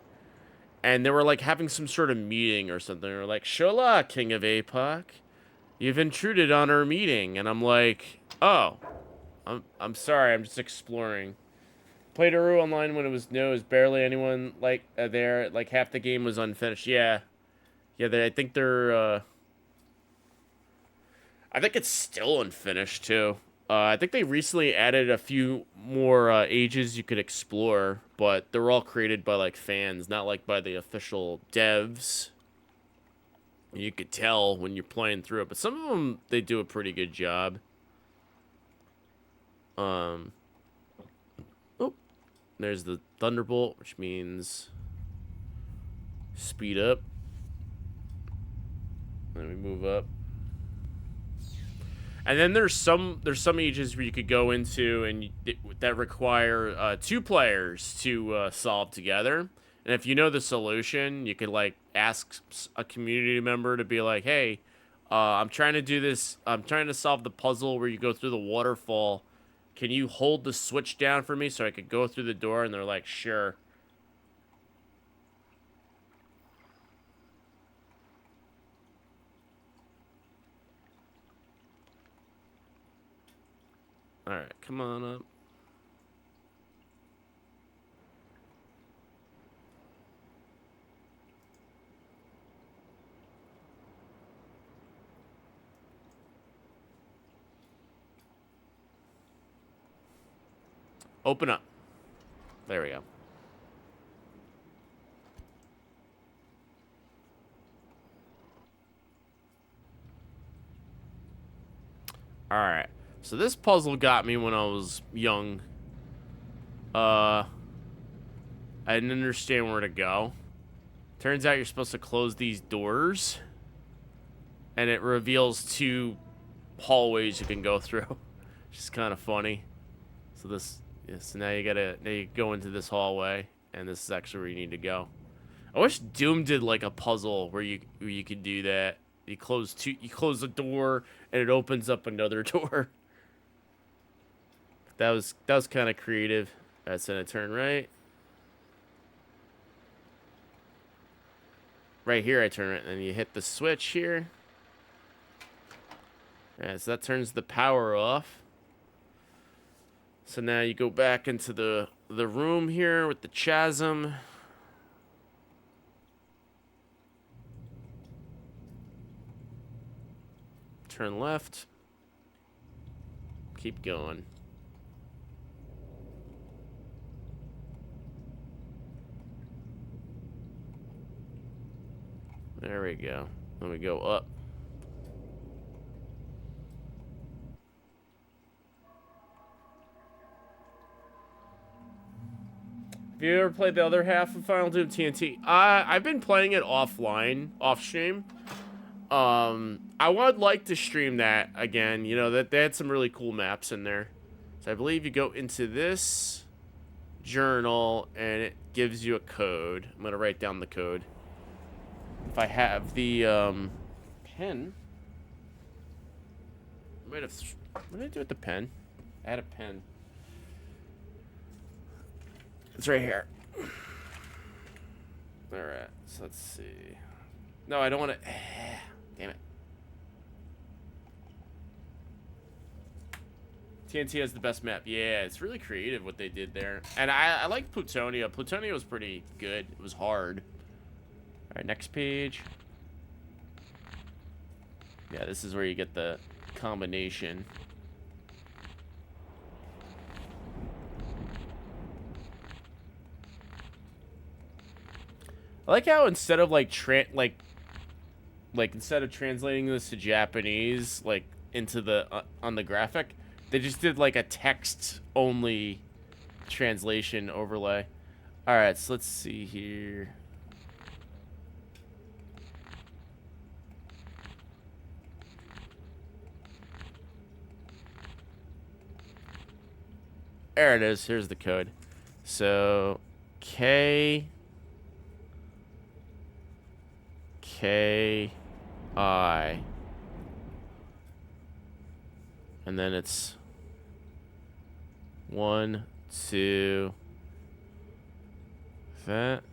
and they were like having some sort of meeting or something. They were like, Shola, King of APOC, you've intruded on our meeting. And I'm like, oh, I'm sorry, I'm just exploring. Played Uru online when it was new. There's barely anyone like there. Like half the game was unfinished. Yeah, I think they're. I think it's still unfinished too. I think they recently added a few more ages you could explore, but they're all created by like fans, not like by the official devs. You could tell when you're playing through it, but some of them they do a pretty good job. There's the Thunderbolt, which means speed up. Then we move up. And then there's some ages where you could go into and that require 2 players to solve together. And if you know the solution, you could like ask a community member to be like, "Hey, I'm trying to do this. I'm trying to solve the puzzle where you go through the waterfall. Can you hold the switch down for me so I could go through the door?" And they're like, "Sure." All right, come on up. Open up. There we go. All right. So this puzzle got me when I was young. I didn't understand where to go. Turns out you're supposed to close these doors, and it reveals 2 hallways you can go through, which is kind of funny. So so now you go into this hallway, and this is actually where you need to go. I wish Doom did like a puzzle where you could do that. You close the door, and it opens up another door. That was kind of creative. That's gonna turn right. Right here, I turn right, and then you hit the switch here. Yeah, so that turns the power off. So now you go back into the room here with the chasm. Turn left. Keep going. There we go. Then we go up. Have you ever played the other half of Final Doom TNT? I've been playing it offline, off stream. I would like to stream that again. You know, that they had some really cool maps in there. So I believe you go into this journal and it gives you a code. I'm gonna write down the code. If I have the pen, what did I do with the pen? I had a pen. It's right here. All right, so let's see. No, I don't want to. Damn it. TNT has the best map. Yeah, it's really creative what they did there. And I like Plutonia. Plutonia was pretty good. It was hard. All right, next page. Yeah, this is where you get the combination. I like how instead of like instead of translating this to Japanese like into the on the graphic, they just did like a text only translation overlay. All right, so let's see here. There it is. Here's the code. So K I, and then it's 1, 2, that,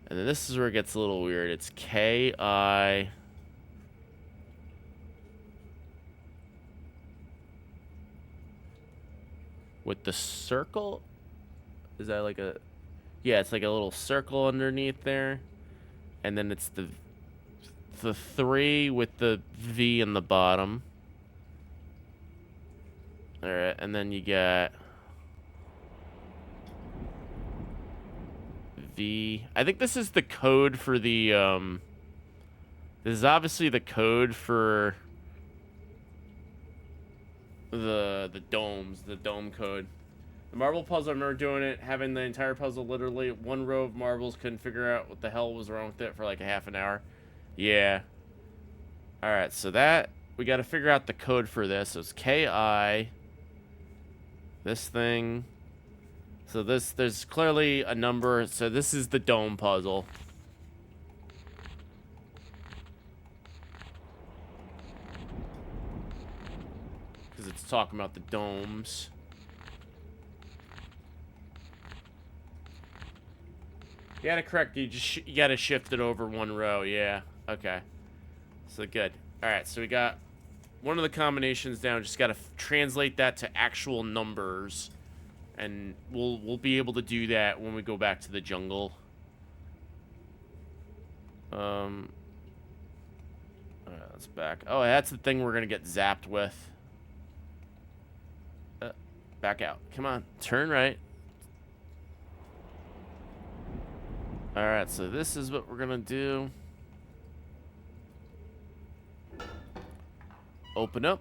and then this is where it gets a little weird. It's KI with the circle. Is that like a, yeah, it's like a little circle underneath there, and then it's the 3 with the V in the bottom. All right, and then you got V. I think this is the code for the this is obviously the code for the domes, the dome code. The marble puzzle, I remember doing it, having the entire puzzle literally one row of marbles, couldn't figure out what the hell was wrong with it for like a half an hour. Yeah. Alright, so that, we got to figure out the code for this. So it's KI, this thing. So this, there's clearly a number. So this is the dome puzzle. Because it's talking about the domes. You gotta correct, you gotta shift it over one row, yeah. Okay. So good. Alright, so we got one of the combinations down, just gotta translate that to actual numbers. And we'll be able to do that when we go back to the jungle. Alright, let's back. Oh, that's the thing we're gonna get zapped with. Back out. Come on, turn right. Alright, so this is what we're gonna do. Open up.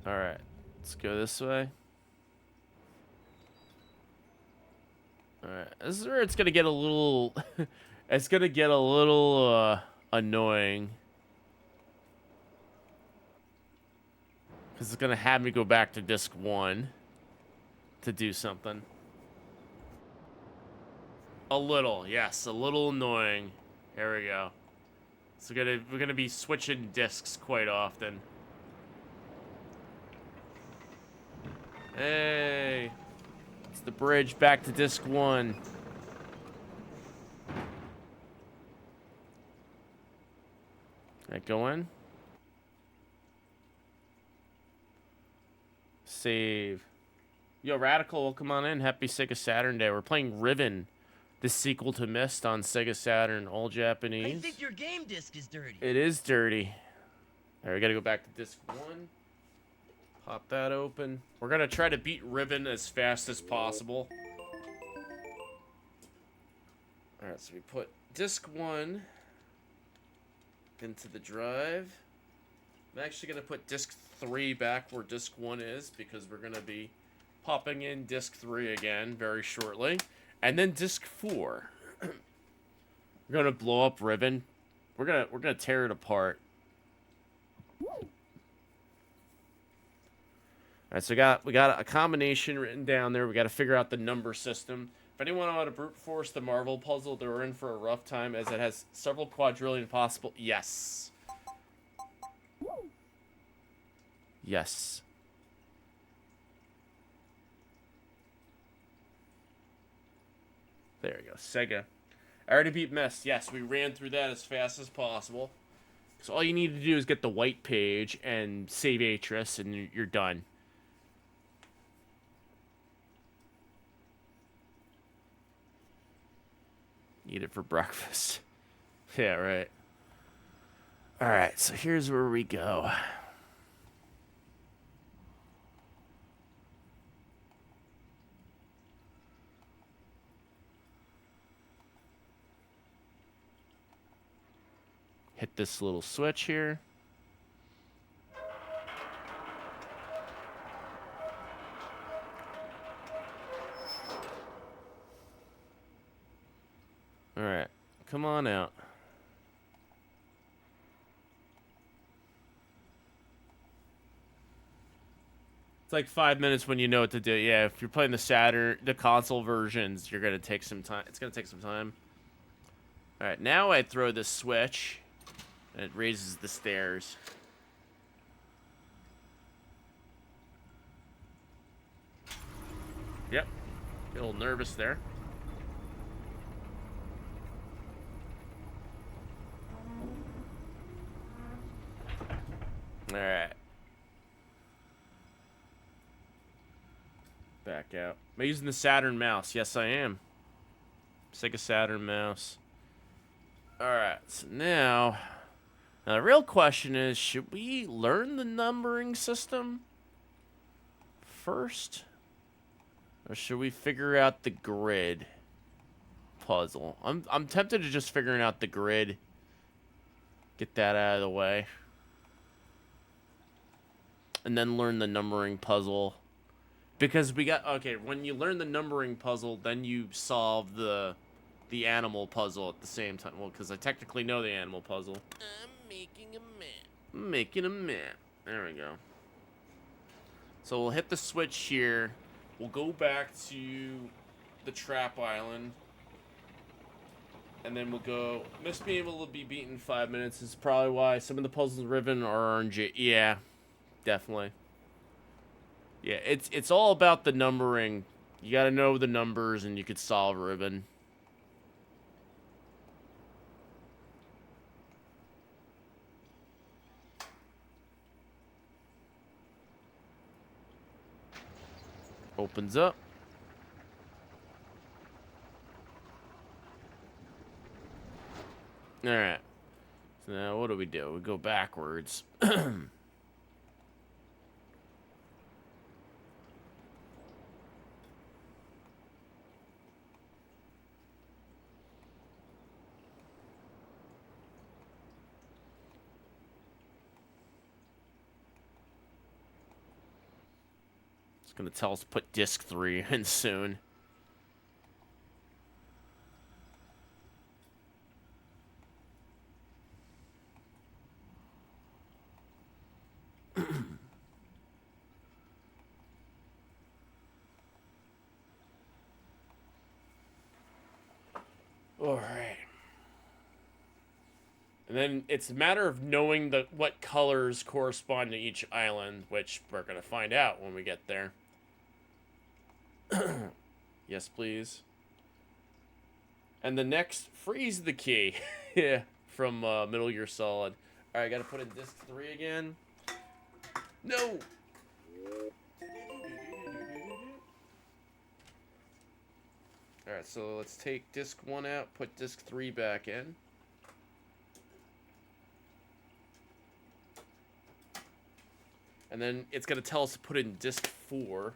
Alright, let's go this way. Alright, this is where it's gonna get a little... it's gonna get a little, annoying. Because it's gonna have me go back to disc 1 to do something. A little, yes, a little annoying. Here we go. So we're gonna be switching discs quite often. Hey, it's the bridge back to disc 1. Alright, go in. Save. Yo, Radical, welcome on in. Happy Sega Saturn Day. We're playing Riven. The sequel to Myst on Sega Saturn, all Japanese. I think your game disc is dirty. It is dirty. Alright, we gotta go back to disc 1. Pop that open. We're gonna try to beat Riven as fast as possible. Alright, so we put disc 1 into the drive. I'm actually gonna put disc 3 back where disc 1 is, because we're gonna be popping in disc 3 again very shortly. And then disc 4. We're gonna blow up Riven. We're gonna tear it apart. Alright, so we got a combination written down there. We gotta figure out the number system. If anyone wanted to brute force the Marvel puzzle, they're in for a rough time, as it has several quadrillion possible. Yes. Yes. There we go. Sega. I already beat Myst. Yes, we ran through that as fast as possible. So all you need to do is get the white page and save Atris, and you're done. Eat it for breakfast. Yeah, right. Alright, so here's where we go. Hit this little switch here. All right, come on out. It's like 5 minutes when you know what to do. Yeah, if you're playing the Saturn, the console versions, you're gonna take some time. It's gonna take some time. All right, now I throw this switch. And it raises the stairs. Yep. Get a little nervous there. Alright. Back out. Am I using the Saturn mouse? Yes, I am. Sega Saturn mouse. Alright, so now the real question is, should we learn the numbering system first? Or should we figure out the grid puzzle? I'm tempted to just figuring out the grid. Get that out of the way. and then learn the numbering puzzle. Because we got, okay, when you learn the numbering puzzle, then you solve the animal puzzle at the same time. Well, because I technically know the animal puzzle. I'm making a map. I'm making a map. There we go. So we'll hit the switch here. We'll go back to the trap island. And then we'll go. Miss being able to be beaten in 5 minutes is probably why some of the puzzles Riven are RNG. Yeah, definitely. Yeah, it's all about the numbering. You gotta know the numbers and you could solve Ribbon. Opens up. Alright. So now what do? We go backwards. It's gonna tell us to put disc 3 in soon. Alright. And then it's a matter of knowing what colors correspond to each island, which we're going to find out when we get there. Yes, please. And the next, freeze the key. Yeah, from Metal Gear Solid. Alright, I got to put in disc 3 again. No! Alright, so let's take disc 1 out, put disc 3 back in. And then it's going to tell us to put in disc 4.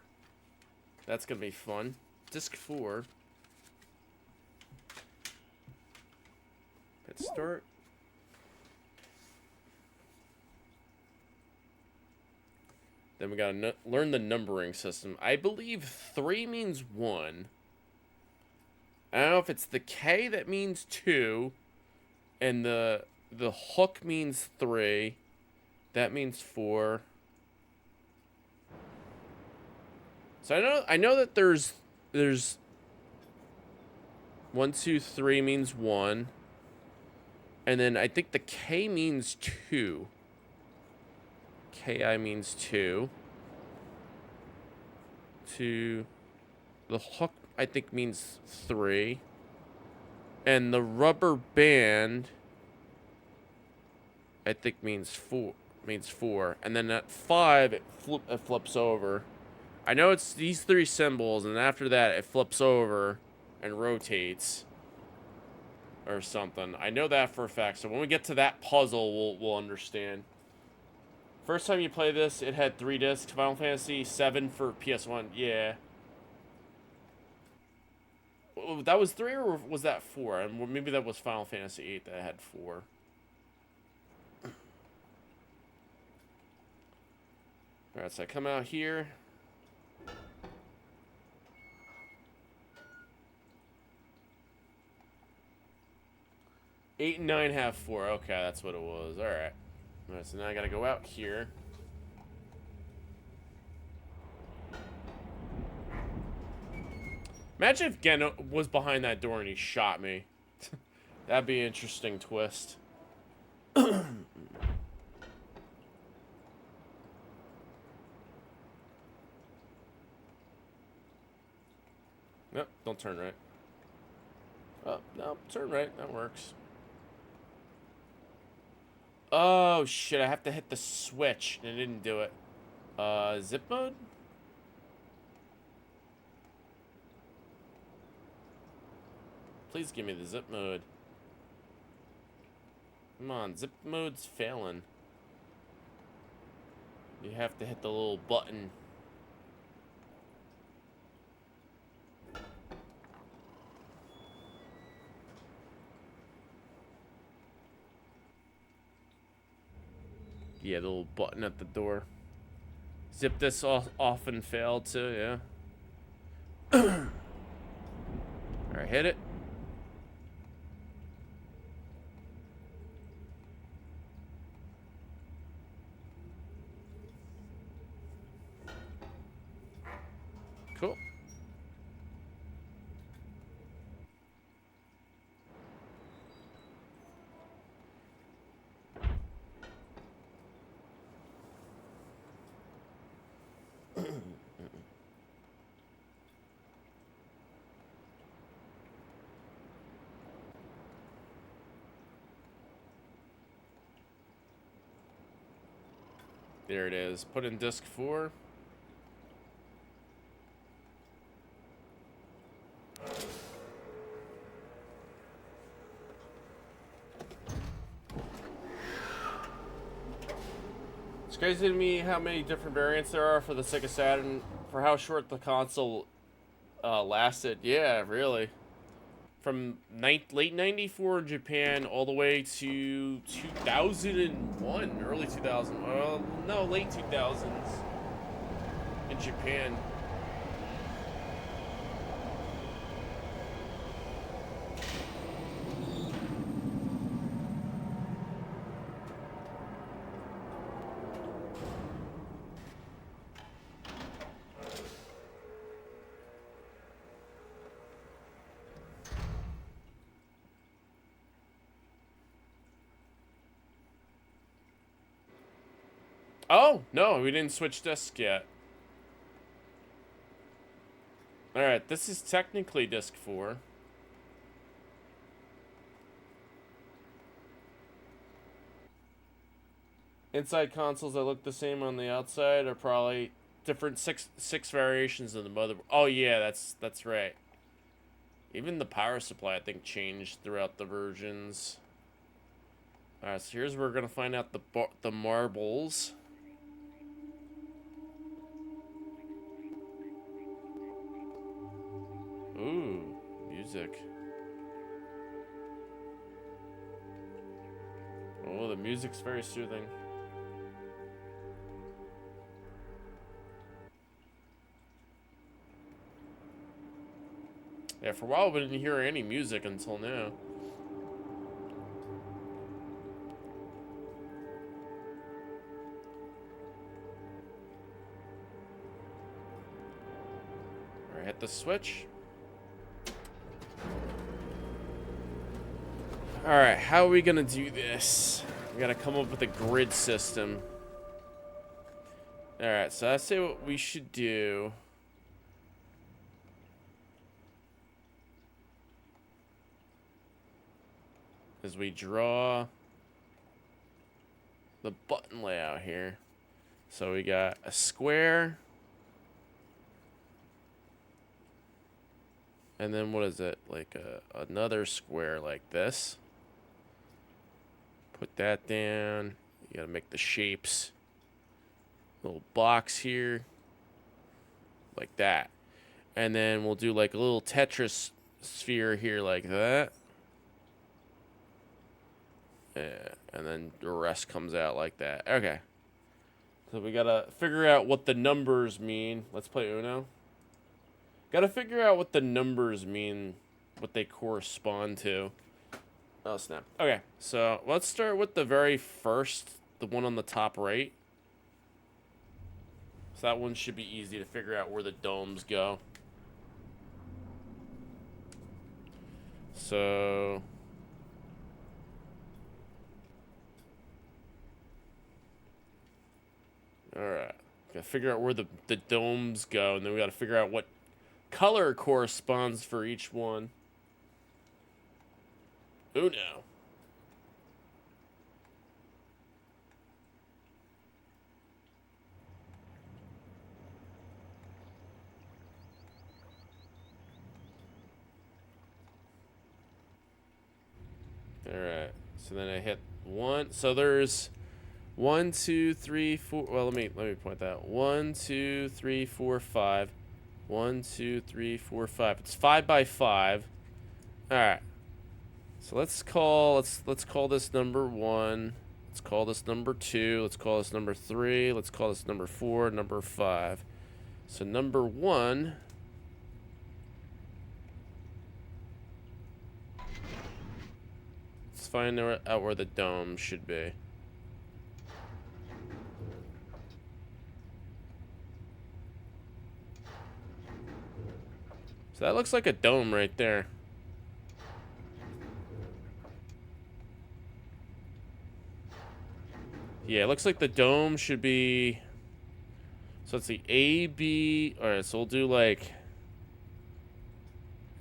That's going to be fun. Disc 4. Hit start. Then we got to learn the numbering system. I believe 3 means 1. I don't know if it's the K that means 2, and the hook means 3. That means 4. So I know that there's 1, 2, 3 means 1, and then I think the K means 2. KI means 2. The hook I think means 3, and the rubber band I think means 4, and then at 5 it flips over. I know it's these 3 symbols, and after that it flips over and rotates or something. I know that for a fact. So when we get to that puzzle, we'll understand. First time you play this, it had 3 discs. Final Fantasy 7 for PS1. Yeah. That was 3, or was that 4? And maybe that was Final Fantasy 8 that had 4. Alright, so I come out here. Eight and 9 have 4. Okay, that's what it was. Alright. Alright, so now I gotta go out here. Imagine if Gen was behind that door and he shot me. That'd be an interesting twist. Nope, don't turn right. Oh, no, turn right. That works. Oh, shit, I have to hit the switch, and it didn't do it. Zip mode? Please give me the zip mode. Come on, zip mode's failing. You have to hit the little button. Yeah, the little button at the door. Zip this often failed too, yeah. Alright, hit it. Cool. There it is. Put in disc 4. It's crazy to me how many different variants there are for the Sega Saturn, for how short the console lasted. Yeah, really. From late 94 in Japan all the way to 2001, early 2000. Well, no, late 2000s in Japan. Oh, no, we didn't switch disc yet. Alright, this is technically disc 4. Inside consoles that look the same on the outside are probably different six variations of the motherboard. Oh yeah, that's right. Even the power supply I think changed throughout the versions. Alright, so here's where we're gonna find out the marbles. Ooh, music. Oh, the music's very soothing. Yeah, for a while we didn't hear any music until now. Alright, hit the switch. Alright, how are we gonna do this? We gotta come up with a grid system. Alright, so I say what we should do. Is we draw the button layout here. So we got a square. And then what is it? Like another square like this. Put that down. You gotta make the shapes. Little box here. Like that. And then we'll do like a little Tetris sphere here like that. Yeah, and then the rest comes out like that. Okay. So we gotta figure out what the numbers mean. Let's play Uno. Gotta figure out what the numbers mean, what they correspond to. Oh, snap. Okay, so let's start with the very first, the one on the top right. So that one should be easy to figure out where the domes go. So... Alright. Gotta figure out where the domes go, and then we gotta figure out what color corresponds for each one. Uno. Alright. So then I hit 1. So there's 1, 2, 3, 4. Well, let me point that. 1, 2, 3, 4, 5. 1, 2, 3, 4, 5. It's 5 by 5. All right. So let's call this number 1. Let's call this number 2. Let's call this number 3. Let's call this number 4, number 5. So number 1. Let's find out where the dome should be. So that looks like a dome right there. Yeah, it looks like the dome should be... So let's see, A, B... Alright, so we'll do like...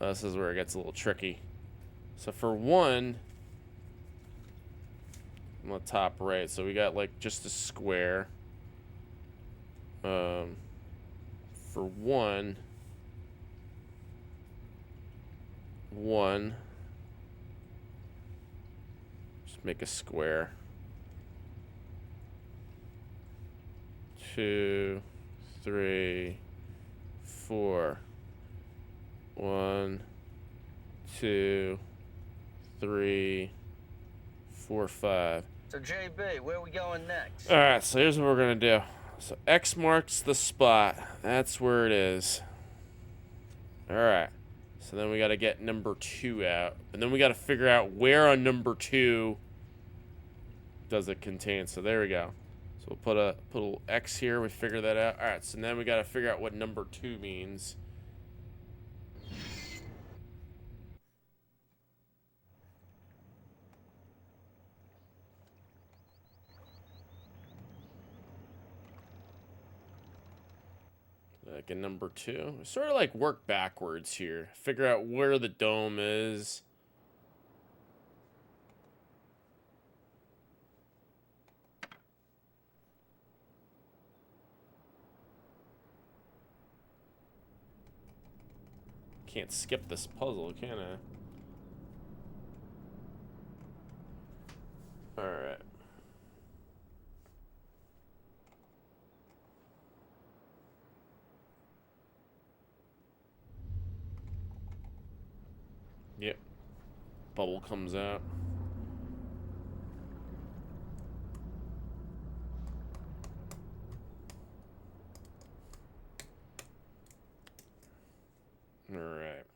this is where it gets a little tricky. So for 1... On the top right, so we got like just a square. For 1... 1... Just make a square. 2, 3, 4. 1, 2, 3, 4, 5. So JB, where are we going next? All right, so here's what we're gonna do. So X marks the spot. That's where it is. All right. So then we got to get number 2 out, and then we got to figure out where on number 2 does it contain. So there we go. So we'll put a little X here. We figure that out. All right. So then we got to figure out what number 2 means. Like a number 2. Sort of like work backwards here. Figure out where the dome is. Can't skip this puzzle, can I? Alright. Yep. Bubble comes out. All right.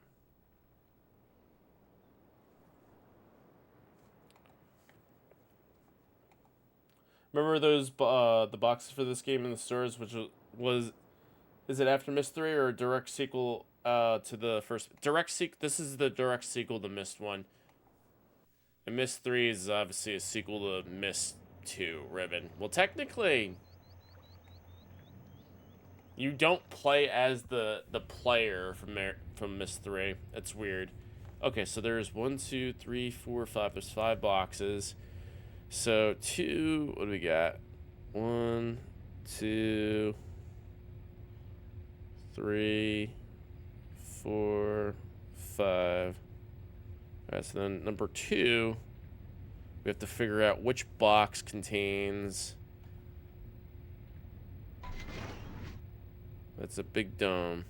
Remember those the boxes for this game in the stores, which was is it after Myst 3 or a direct sequel to the first this is the direct sequel to Myst 1. And Myst 3 is obviously a sequel to Myst 2, Ribbon. Well, technically you don't play as the player from Myst 3. That's weird. Okay, so there's 1, 2, 3, 4, 5. There's 5 boxes. So 2, what do we got? 1, 2, 3, 4, 5. All right, so then number 2, we have to figure out which box contains. That's a big dome.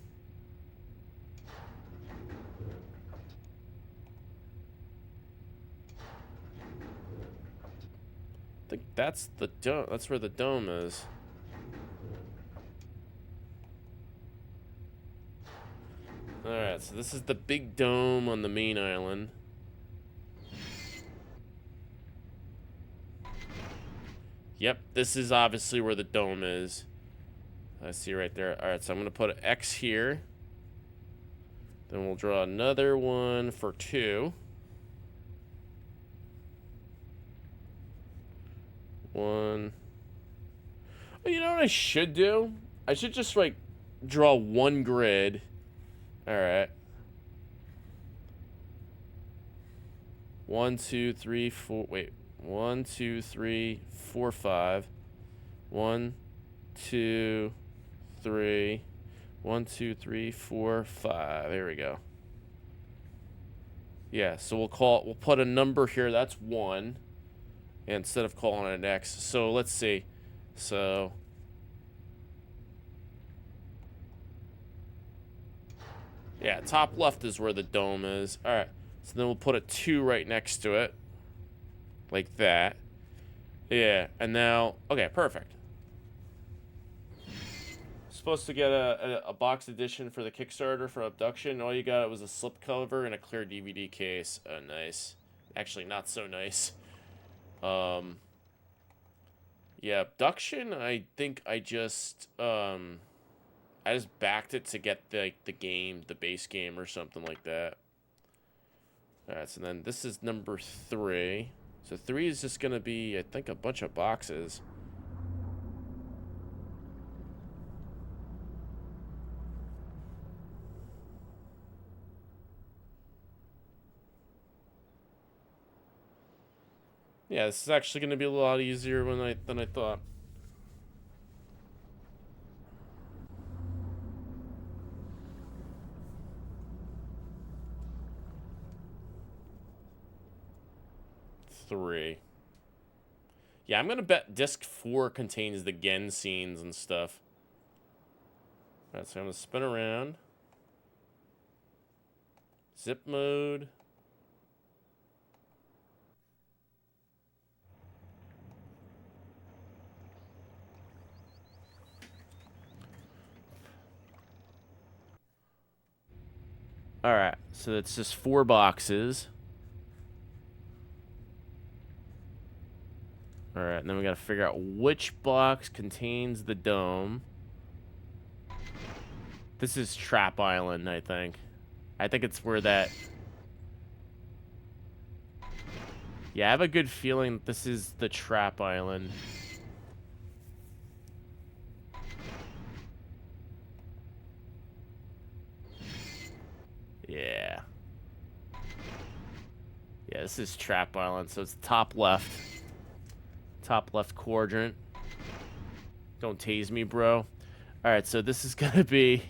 I think that's the dome. That's where the dome is. Alright, so this is the big dome on the main island. Yep, this is obviously where the dome is. I see right there. Alright, so I'm going to put an X here. Then we'll draw another one for 2. 1. Oh, you know what I should do? I should just, like, draw one grid. Alright. 1, 2, 3, 4. Wait. 1, 2, 3, 4, 5. 1, 2, 3. 1, 2, 3, 4, 5. There we go. Yeah, so we'll put a number here. That's 1. Instead of calling it an X. So let's see. So yeah, top left is where the dome is. Alright. So then we'll put a 2 right next to it. Like that. Yeah, and now... Okay, perfect. Supposed to get a box edition for the Kickstarter for Abduction. All you got was a slipcover and a clear DVD case. Oh, nice. Actually, not so nice. Yeah, Abduction, I think I just backed it to get the game, the base game or something like that. Alright, so then this is number 3. So 3 is just gonna be, I think, a bunch of boxes. Yeah, this is actually gonna be a lot easier than I thought. Three. Yeah, I'm gonna bet disc 4 contains the Gen scenes and stuff. Alright, so I'm gonna spin around. Zip mode. Alright, so it's just 4 boxes. Alright, and then we gotta figure out which box contains the dome. This is Trap Island, I think. I think it's where that... Yeah, I have a good feeling that this is the Trap Island. Yeah. Yeah, this is Trap Island, so it's top left. Top left quadrant. Don't tase me, bro. Alright, so this is gonna be...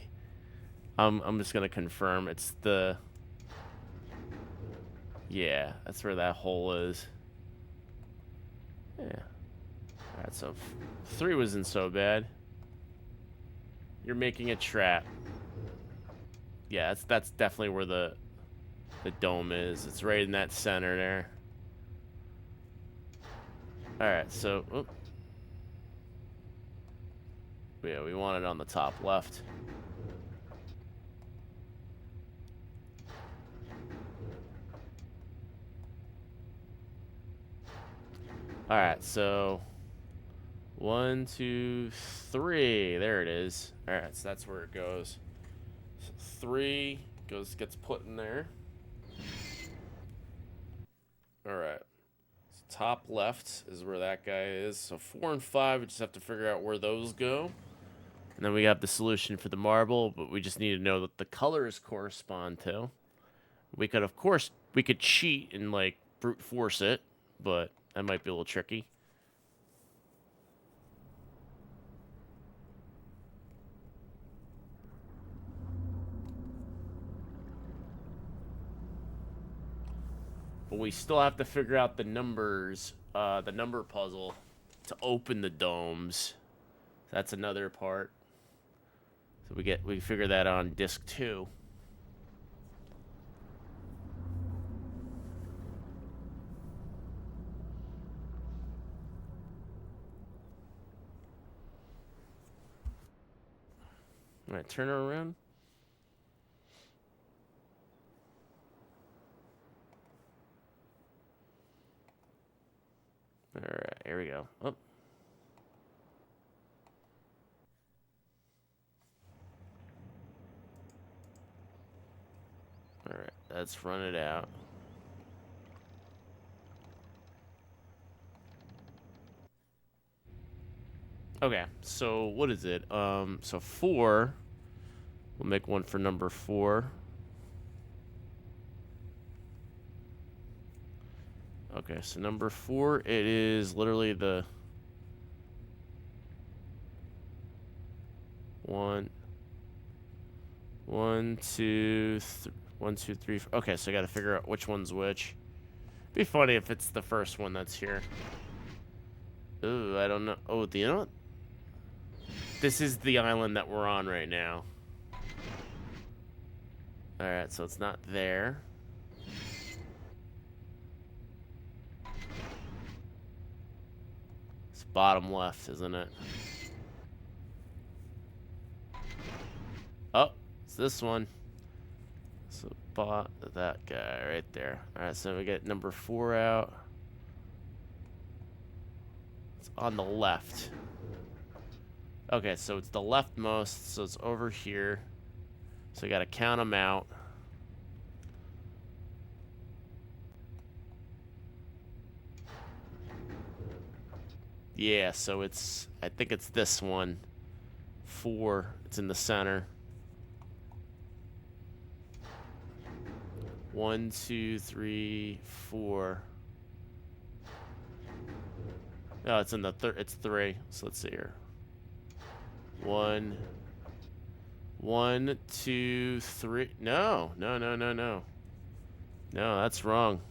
I'm just gonna confirm it's the... Yeah, that's where that hole is. Yeah. Alright, so 3 wasn't so bad. You're making a trap. Yeah, that's definitely where the dome is. It's right in that center there. Alright, so... Oh. Yeah, we want it on the top left. Alright, so... 1, 2, 3. There it is. Alright, so that's where it goes. So 3 gets put in there. Alright. So top left is where that guy is. So 4 and 5, we just have to figure out where those go. And then we have the solution for the marble, but we just need to know that the colors correspond to. We could, of course, we could cheat and, like, brute force it, but that might be a little tricky. But we still have to figure out the numbers, the number puzzle to open the domes. That's another part. So we figure that on disc 2. All right, turn her around. All right, here we go. Oh. All right, let's run it out. Okay, so what is it? So 4. We'll make one for number 4. Okay, so number 4, it is literally the 1, 2, 3. Okay, so I got to figure out which one's which. Be funny if it's the first one that's here. Ooh, I don't know. Oh, you know what? This is the island that we're on right now. Alright, so it's not there. bottom left, isn't it? Oh, it's this one. So that guy right there. All right, so we get number 4 out. It's on the left. Okay, so it's the leftmost, so it's over here. So we got to count them out. Yeah, so it's, I think it's this one. 4, it's in the center. 1, 2, 3, 4. No, it's in the it's 3. So let's see here. 1, 2, 3. No. No, that's wrong.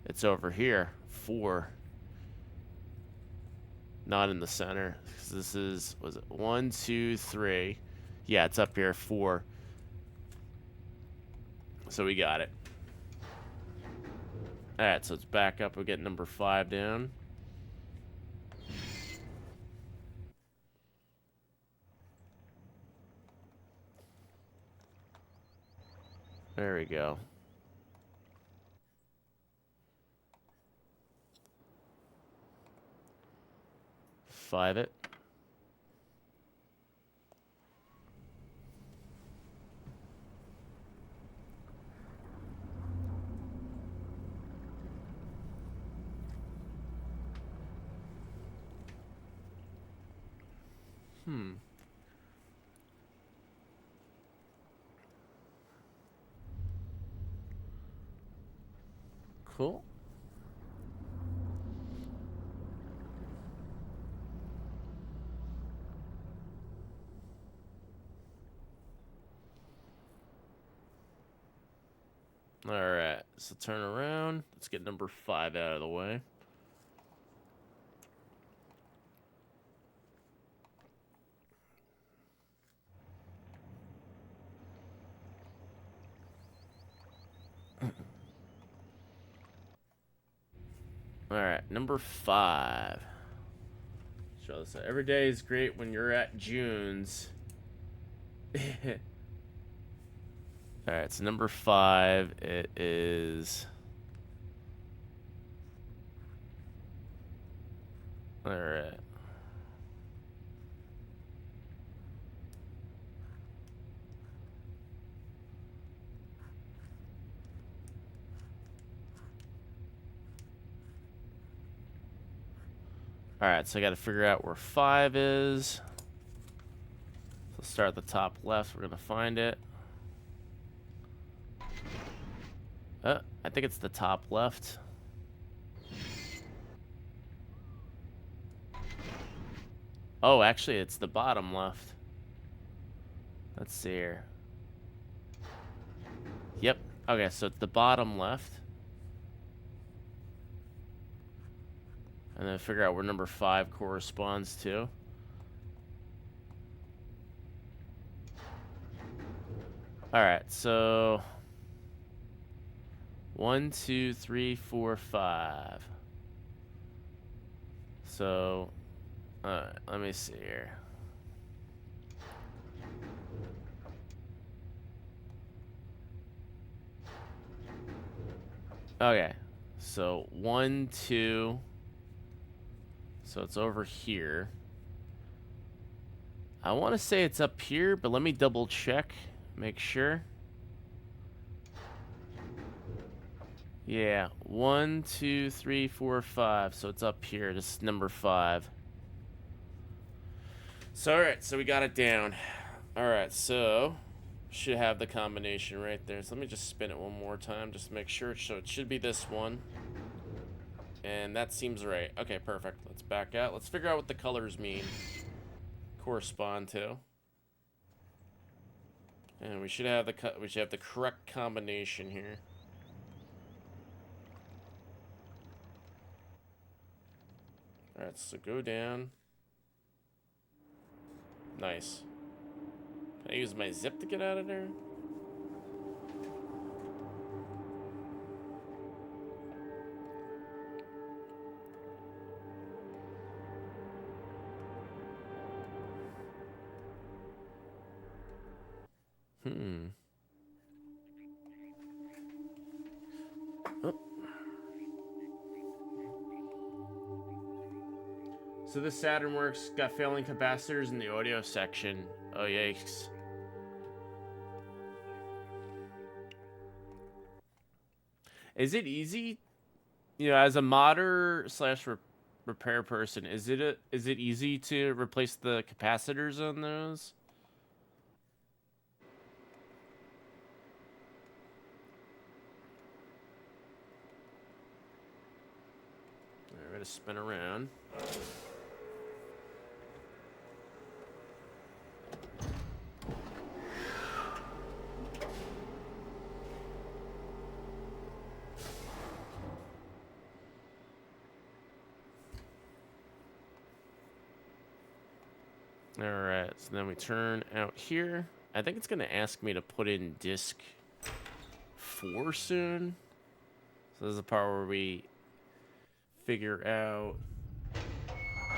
It's over here. 4. Not in the center. This is, was it 1, 2, 3? Yeah, it's up here. 4. So we got it. All right, so it's back up. We get number 5 down. There we go. Five it. Cool. All right, so turn around. Let's get number 5 out of the way. All right, number 5. Show this out. Every day is great when you're at June's. All right, so number 5, it is. All right. All right, so I got to figure out where 5 is. So start at the top left. We're gonna find it. I think it's the top left. Oh, actually, it's the bottom left. Let's see here. Yep. Okay, so it's the bottom left. And then figure out where number 5 corresponds to. Alright, so 1, 2, 3, 4, 5. So, alright, let me see here. Okay, so 1, 2. So it's over here. I want to say it's up here, but let me double check. Make sure. Yeah, 1, 2, 3, 4, 5. So it's up here. This is number 5. So, alright, so we got it down. Alright, so should have the combination right there. So let me just spin it one more time just to make sure. So it should be this one. And that seems right. Okay, perfect. Let's back out. Let's figure out what the colors mean. Correspond to. And we should have the correct combination here. Alright, so go down. Nice. Can I use my zip to get out of there? Hmm. Oh. So the Saturn works, got failing capacitors in the audio section. Oh, yikes. Is it easy, as a modder slash repair person, is it easy to replace the capacitors on those? We're gonna spin around. Alright, so then we turn out here. I think it's going to ask me to put in disc 4 soon. So this is the part where we figure out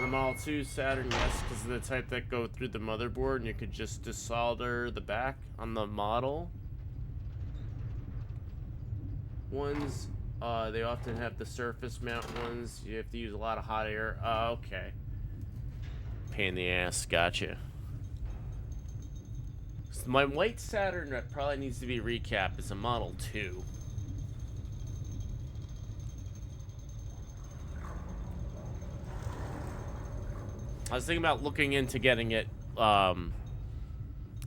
the Model 2 Saturn, yes, because of the type that go through the motherboard, and you could just desolder the back on the model. Ones, they often have the surface mount ones. You have to use a lot of hot air. Okay. Pain in the ass, gotcha. So my white Saturn that probably needs to be recapped is a Model 2. I was thinking about looking into getting it, get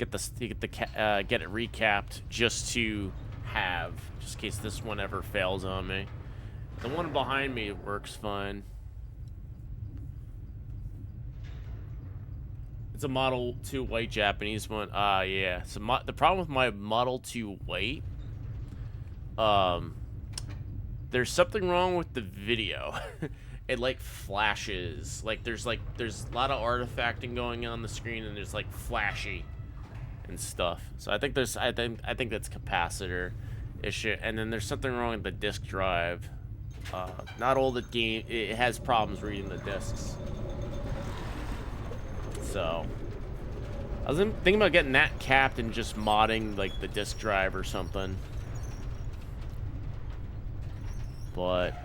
it recapped just to have, just in case this one ever fails on me. The one behind me works fine. It's a Model 2 white Japanese one. Yeah. So the problem with my Model 2 white, there's something wrong with the video. It like flashes. Like there's a lot of artifacting going on the screen, and there's like flashy and stuff. So I think that's capacitor issue, and then there's something wrong with the disk drive. Not all the game, it has problems reading the disks. So I was thinking about getting that capped and just modding like the disk drive or something. But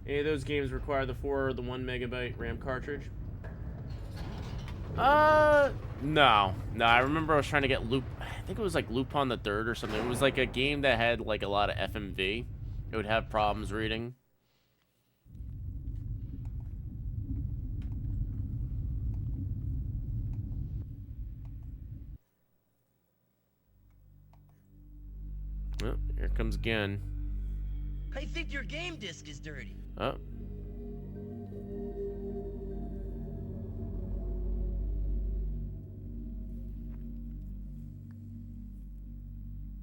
any of those games require the 4 or the 1 megabyte RAM cartridge? No. I remember I was trying to get I think it was like Lupin the Third or something. It was like a game that had like a lot of FMV. It would have problems reading. Oh, here comes again. I think your game disc is dirty. Oh.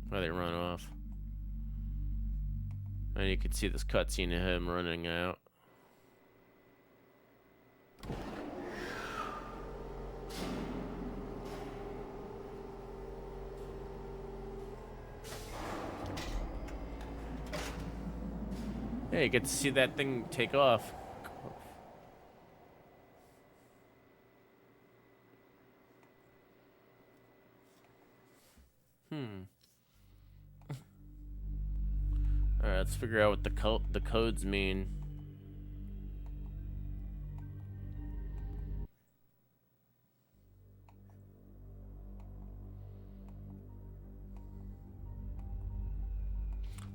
Why they run off? And you can see this cutscene of him running out. Yeah, you get to see that thing take off. Alright, let's figure out what the codes mean.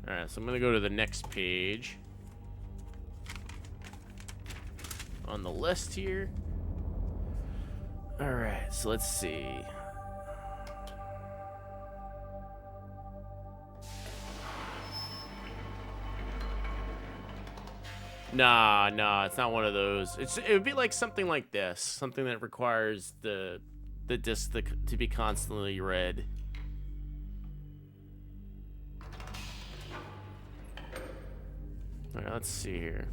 Alright, so I'm gonna go to the next page on the list here. Alright, so let's see. Nah, it's not one of those. It would be like something like this, something that requires the disc to be constantly read. All right, let's see here.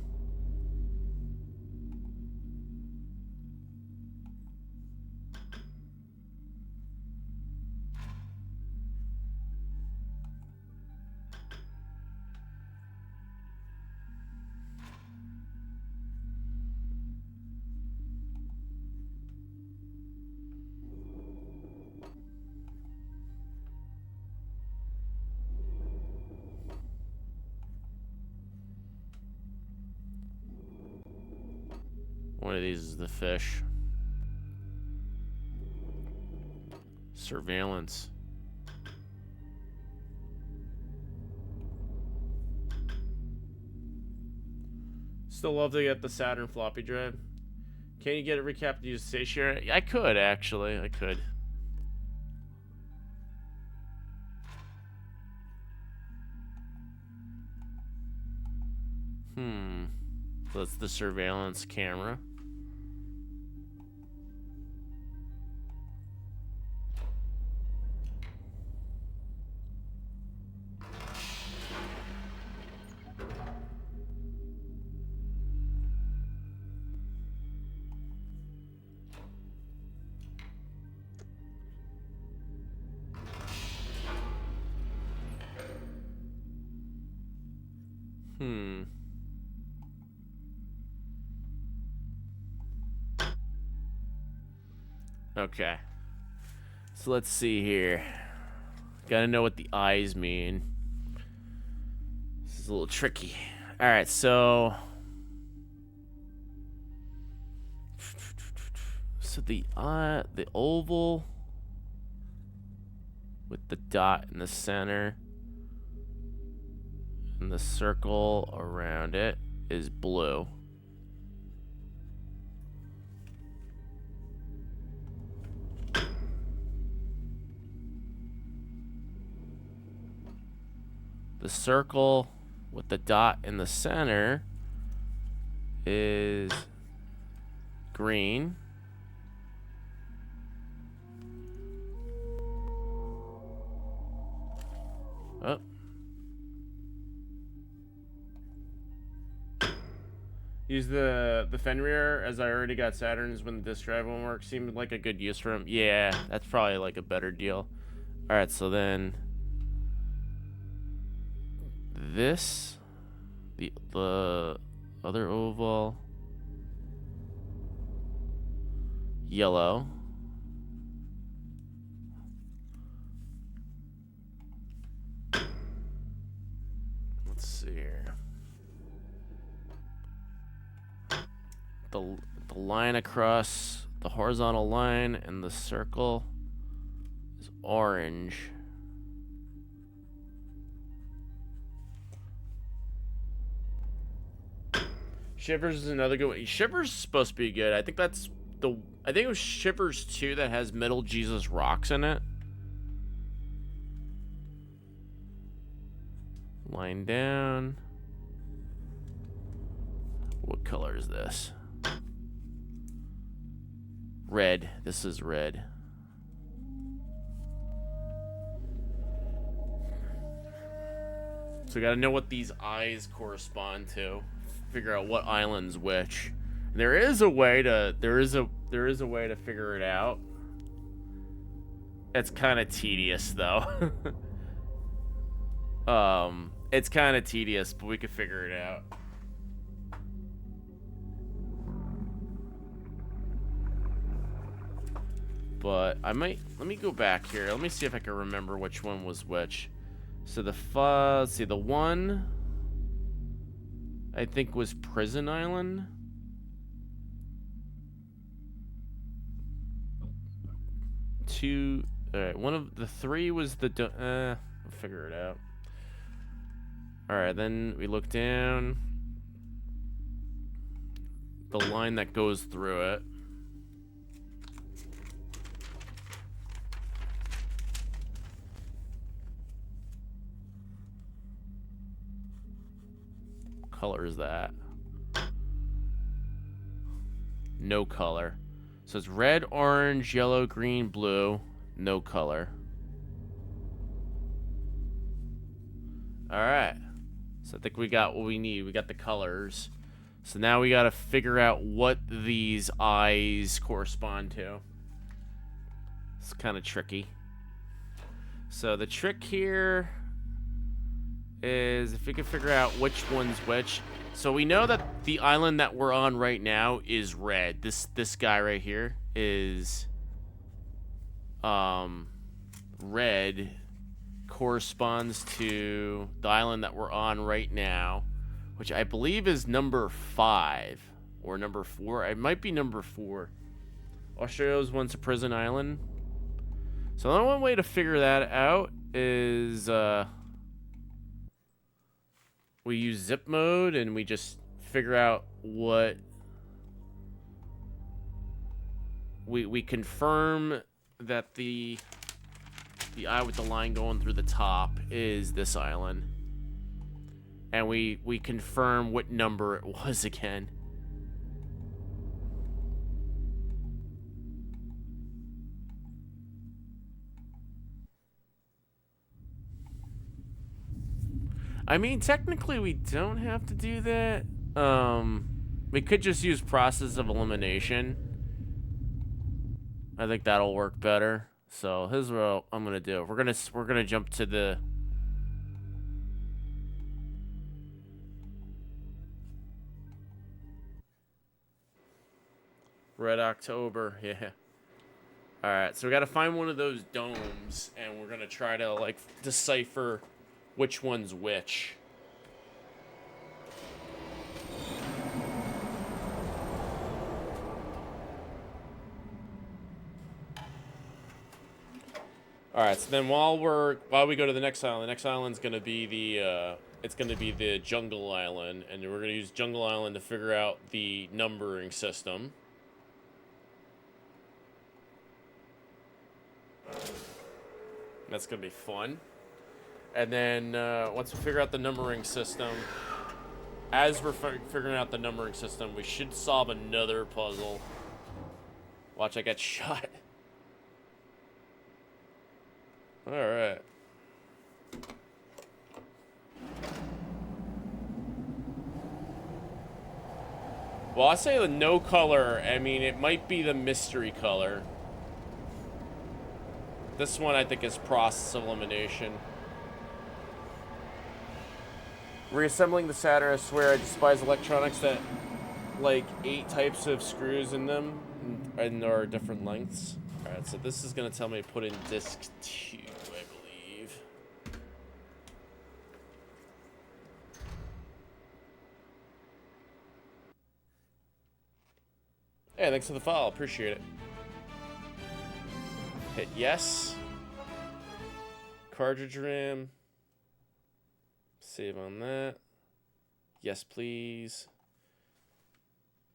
One of these is the fish. Surveillance. Still love to get the Saturn floppy drive. Can you get it recapped to use stationary? I could, actually. I could. So that's the surveillance camera. Okay. So let's see here. Gotta know what the eyes mean. This is a little tricky. Alright, so... So the oval with the dot in the center and the circle around it is blue. The circle with the dot in the center is green. Oh. Use the Fenrir, as I already got Saturns when the disk drive won't work. Seemed like a good use for him. Yeah, that's probably like a better deal. Alright, so then this, the other oval, yellow. Let's see here. The line across the horizontal line and the circle is orange. Shivers is another good one. Shivers is supposed to be good. I think that's I think it was Shivers 2 that has Metal Jesus Rocks in it. Line down. What color is this? Red. This is red. So we gotta know what these eyes correspond to. Figure out what island's which. And there is a way to figure it out. It's kind of tedious though. It's kind of tedious, but we could figure it out. But I might, let me go back here. Let me see if I can remember which one was which. So let's see, the one I think was Prison Island. Two, alright, one of the three was the, we'll figure it out. Alright, then we look down. The line that goes through it. Color is that? No color. So it's red, orange, yellow, green, blue. No color. Alright. So I think we got what we need. We got the colors. So now we gotta figure out what these eyes correspond to. It's kind of tricky. So the trick here is if we can figure out which one's which. So we know that the island that we're on right now is red. This guy right here is red, corresponds to the island that we're on right now, which I believe is number 5 or number 4. It might be number 4. Australia's one's a prison island. So the only one way to figure that out is we use zip mode and we just figure out what we confirm that the eye with the line going through the top is this island. And we confirm what number it was again. I mean, technically we don't have to do that. We could just use process of elimination. I think that'll work better. So here's what I'm gonna do. We're gonna jump to the Red October. Yeah. All right. So we got to find one of those domes, and we're gonna try to like decipher which one's which. All right, so then while we go to the next island's gonna be the jungle island, and we're gonna use jungle island to figure out the numbering system. That's gonna be fun. And then once we figure out the numbering system, as we're figuring out the numbering system, we should solve another puzzle. Watch, I get shot. All right. Well, I say the no color. I mean, it might be the mystery color. This one I think is process of elimination. Reassembling the Saturn, I swear I despise electronics that like 8 types of screws in them and there are different lengths. Alright, so this is gonna tell me to put in disc 2, I believe. Hey, thanks for the follow, appreciate it. Hit yes. Cartridge RAM. Save on that. Yes, please.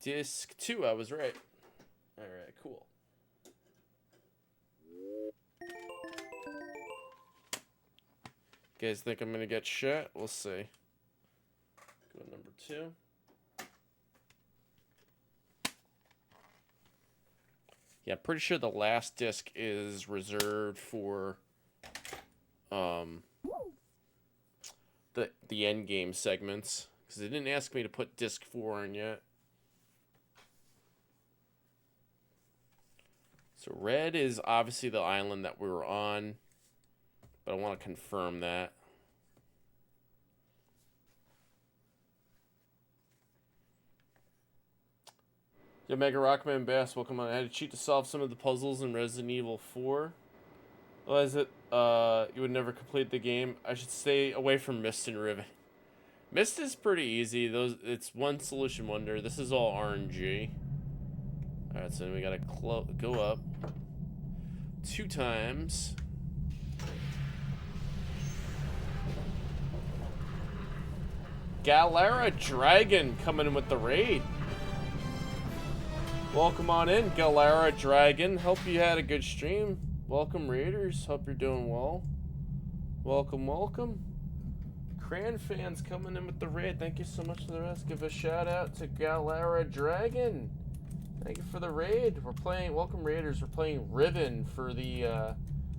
Disc 2, I was right. Alright, cool. You guys think I'm gonna get shot? We'll see. Go number 2. Yeah, I'm pretty sure the last disc is reserved for the end game segments, because they didn't ask me to put disc 4 in yet. So red is obviously the island that we were on, but I want to confirm that. Yeah, Mega Rockman Bass, welcome on. I had to cheat to solve some of the puzzles in Resident Evil 4. Realize that you would never complete the game. I should stay away from Mist and Riven. Mist is pretty easy. It's one solution wonder. This is all RNG. Alright, so then we gotta go up 2 times. Galera Dragon coming in with the raid. Welcome on in, Galera Dragon. Hope you had a good stream. Welcome, Raiders. Hope you're doing well. Welcome, welcome. Cran fans coming in with the raid. Thank you so much for the rest. Give a shout out to Galera Dragon. Thank you for the raid. We're playing, welcome Raiders. We're playing Riven for the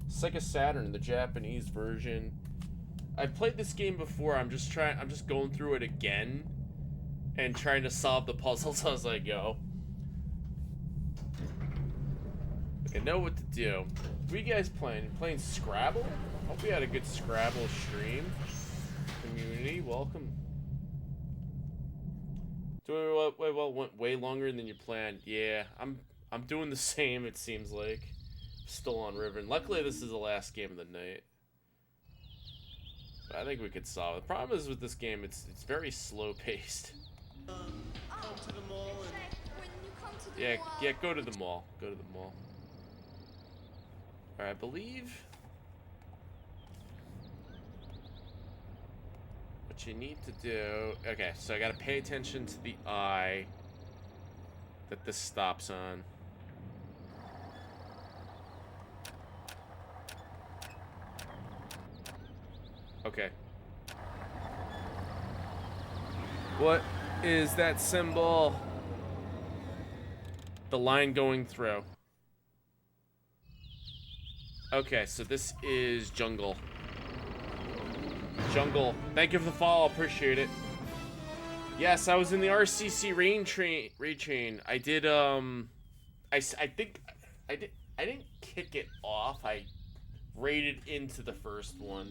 Sega Saturn, the Japanese version. I played this game before. I'm just going through it again and trying to solve the puzzles as I go. I know what to do. What are you guys playing? Playing Scrabble? Hope we had a good Scrabble stream. Community, welcome. Went way longer than you planned. Yeah, I'm doing the same, it seems like. Still on Riven. Luckily, this is the last game of the night. But I think we could solve it. The problem is with this game, it's very slow paced. Yeah, go to the mall. Go to the mall. Alright, I believe what you need to do... Okay, so I gotta pay attention to the eye that this stops on. Okay. What is that symbol? The line going through. Okay, so this is jungle. Jungle. Thank you for the follow. Appreciate it. Yes, I was in the RCC raid train. I did, I think, I didn't kick it off. I raided into the first one.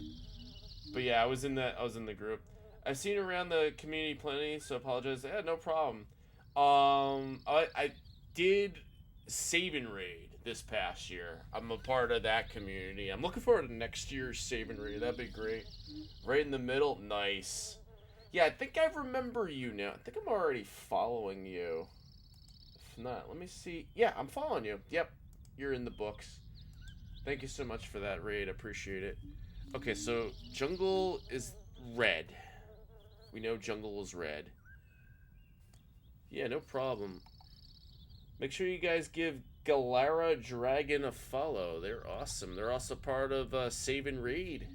But yeah, I was in the group. I've seen around the community plenty, so apologize. Yeah, no problem. I did Save and Raid this past year. I'm a part of that community. I'm looking forward to next year's Save and Raid. That'd be great. Right in the middle, nice. Yeah, I think I remember you now. I think I'm already following you. If not, let me see. Yeah, I'm following you. Yep, you're in the books. Thank you so much for that raid. Appreciate it. Okay, so jungle is red. We know jungle is red. Yeah, no problem. Make sure you guys give Galara Dragon a follow. They're awesome. They're also part of Save and Raid.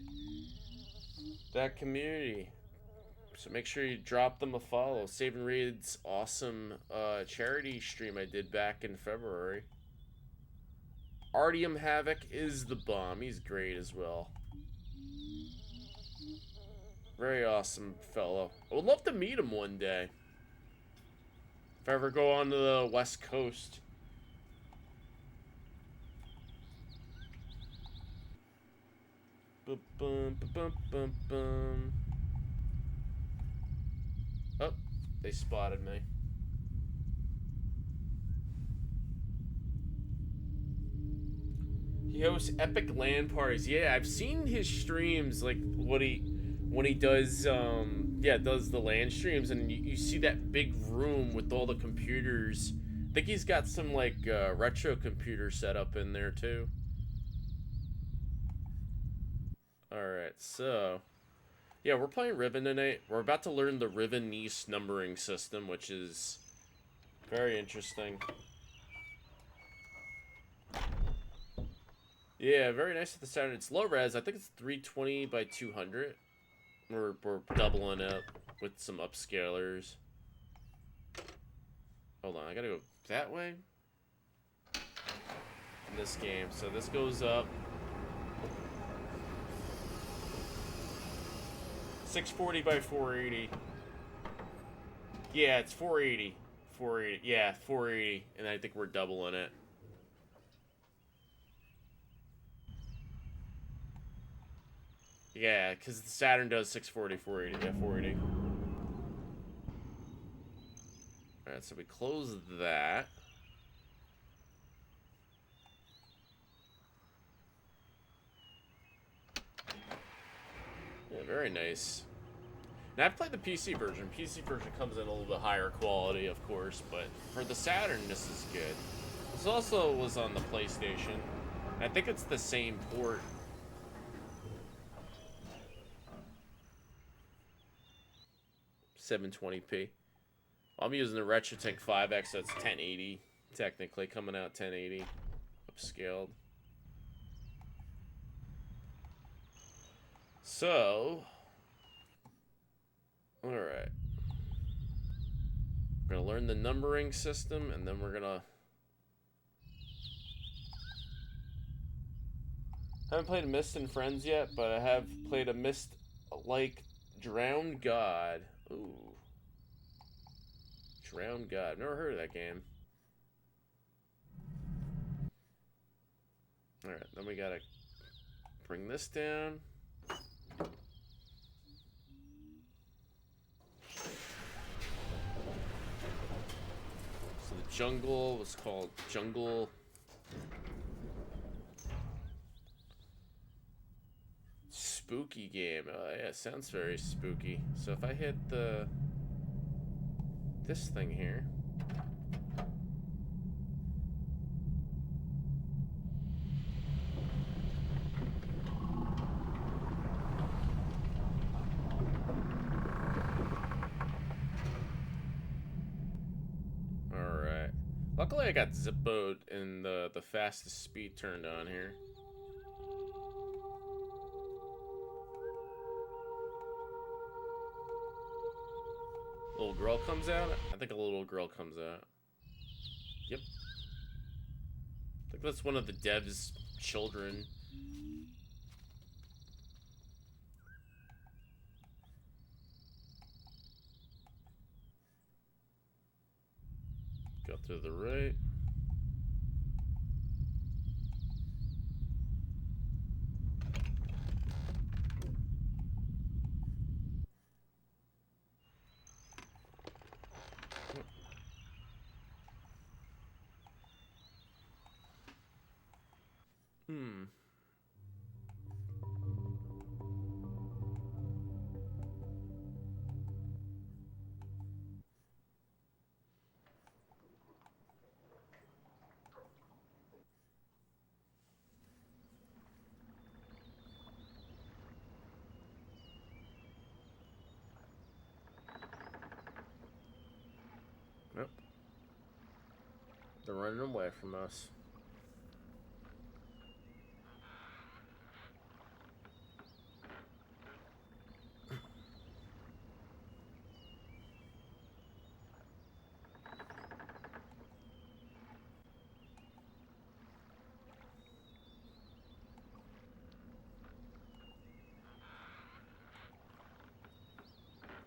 That community. So make sure you drop them a follow. Save and Raid's awesome charity stream I did back in February. Artyom Havoc is the bomb. He's great as well. Very awesome fellow. I would love to meet him one day. If I ever go on to the West Coast. Bum, bum, bum, bum, bum. Oh, they spotted me. He hosts epic LAN parties. Yeah, I've seen his streams, like when he does does the LAN streams, and you see that big room with all the computers. I think he's got some like retro computer setup in there too. Alright, so yeah, we're playing Riven tonight. We're about to learn the Riven-Nice numbering system, which is very interesting. Yeah, very nice with the Saturn. It's low res. I think it's 320 by 200. We're doubling up with some upscalers. Hold on, I gotta go that way in this game. So this goes up 640 by 480. Yeah, it's 480. 480. Yeah, 480. And I think we're doubling it. Yeah, because the Saturn does 640, 480. Yeah, 480. Alright, so we close that. Yeah, very nice. Now, I've played the PC version. PC version comes in a little bit higher quality, of course, but for the Saturn, this is good. This also was on the PlayStation. I think it's the same port. $720p. I'm using the RetroTink 5X, so it's 1080, technically, coming out 1080, upscaled. So, alright. We're gonna learn the numbering system, and then we're gonna... Haven't played a Myst and Friends yet, but I have played a Myst like Drowned God. Ooh. Drowned God. I've never heard of that game. Alright, then we gotta bring this down. So the jungle was called Jungle... Spooky game. Oh yeah, sounds very spooky. So if I hit the... this thing here. Alright. Luckily I got Zippoed and the fastest speed turned on here. Little girl comes out? I think a little girl comes out. Yep. I think that's one of the devs' children. Go to the right. Yep. They're running away from us.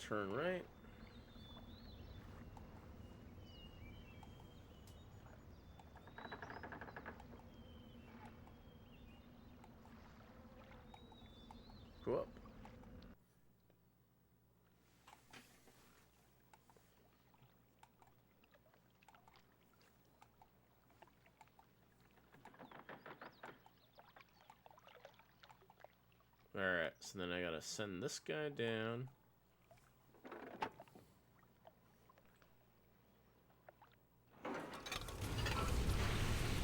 Turn right. Go up. Alright, so then I gotta send this guy down.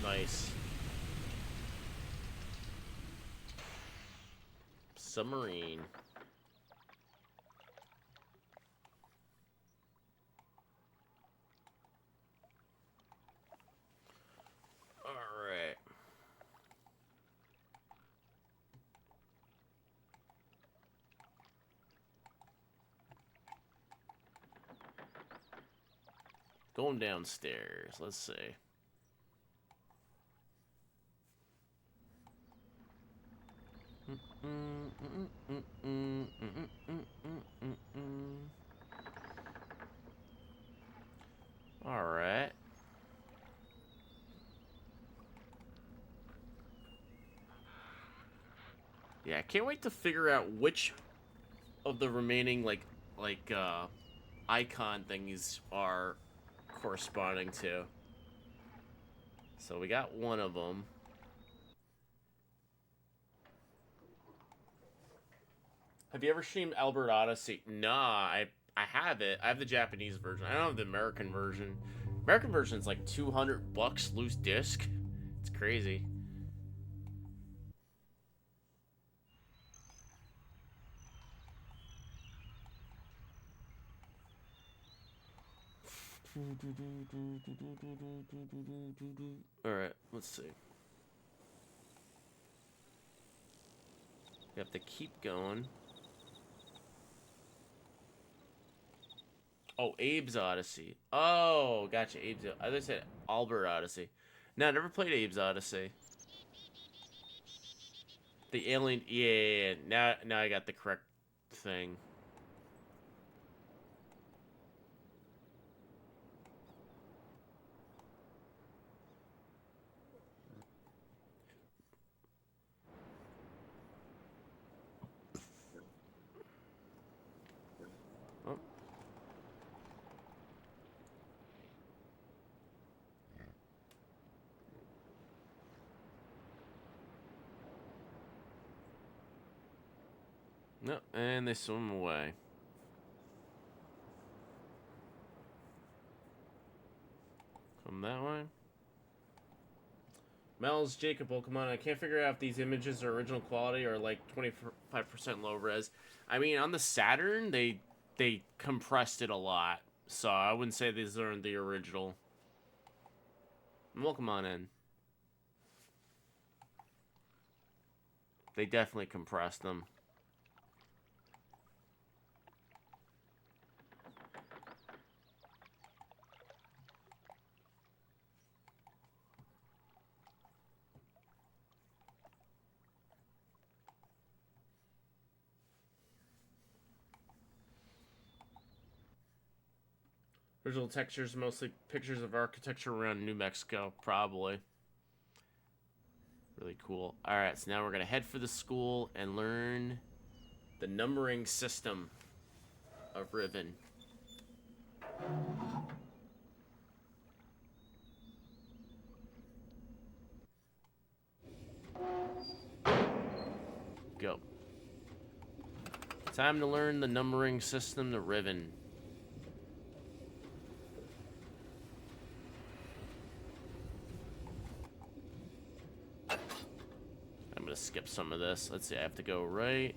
Nice. Submarine. Alright. Going downstairs. Let's see. All right. Yeah, I can't wait to figure out which of the remaining icon things are corresponding to. So we got one of them. Have you ever streamed Albert Odyssey? Nah, I have it. I have the Japanese version. I don't have the American version. American version's like $200 loose disc. It's crazy. Alright, let's see. We have to keep going. Oh, Abe's Odyssey. Oh, gotcha. Abe's. I thought I said Albert Odyssey. No, I never played Abe's Odyssey. The alien. Yeah. Now I got the correct thing. Oh. No, and they swim away. Come that way. Mel's Jacob Pokemon. I can't figure out if these images are original quality or like 25% low res. I mean, on the Saturn, they compressed it a lot, so I wouldn't say these are the original. Welcome on in. They definitely compressed them. Original textures, mostly pictures of architecture around New Mexico, probably. Really cool. Alright, so now we're going to head for the school and learn the numbering system of Riven. Go. Time to learn the numbering system to Riven. I'm gonna skip some of this. Let's see, I have to go right.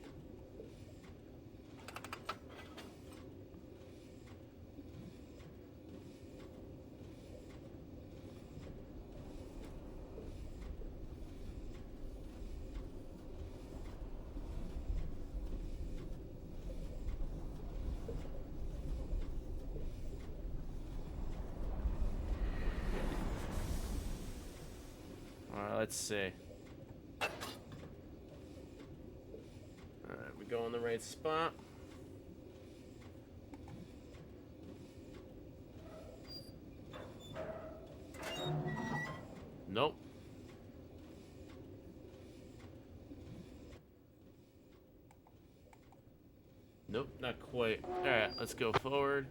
Let's see. Alright, we go in the right spot. Nope. Nope, not quite. Alright, let's go forward.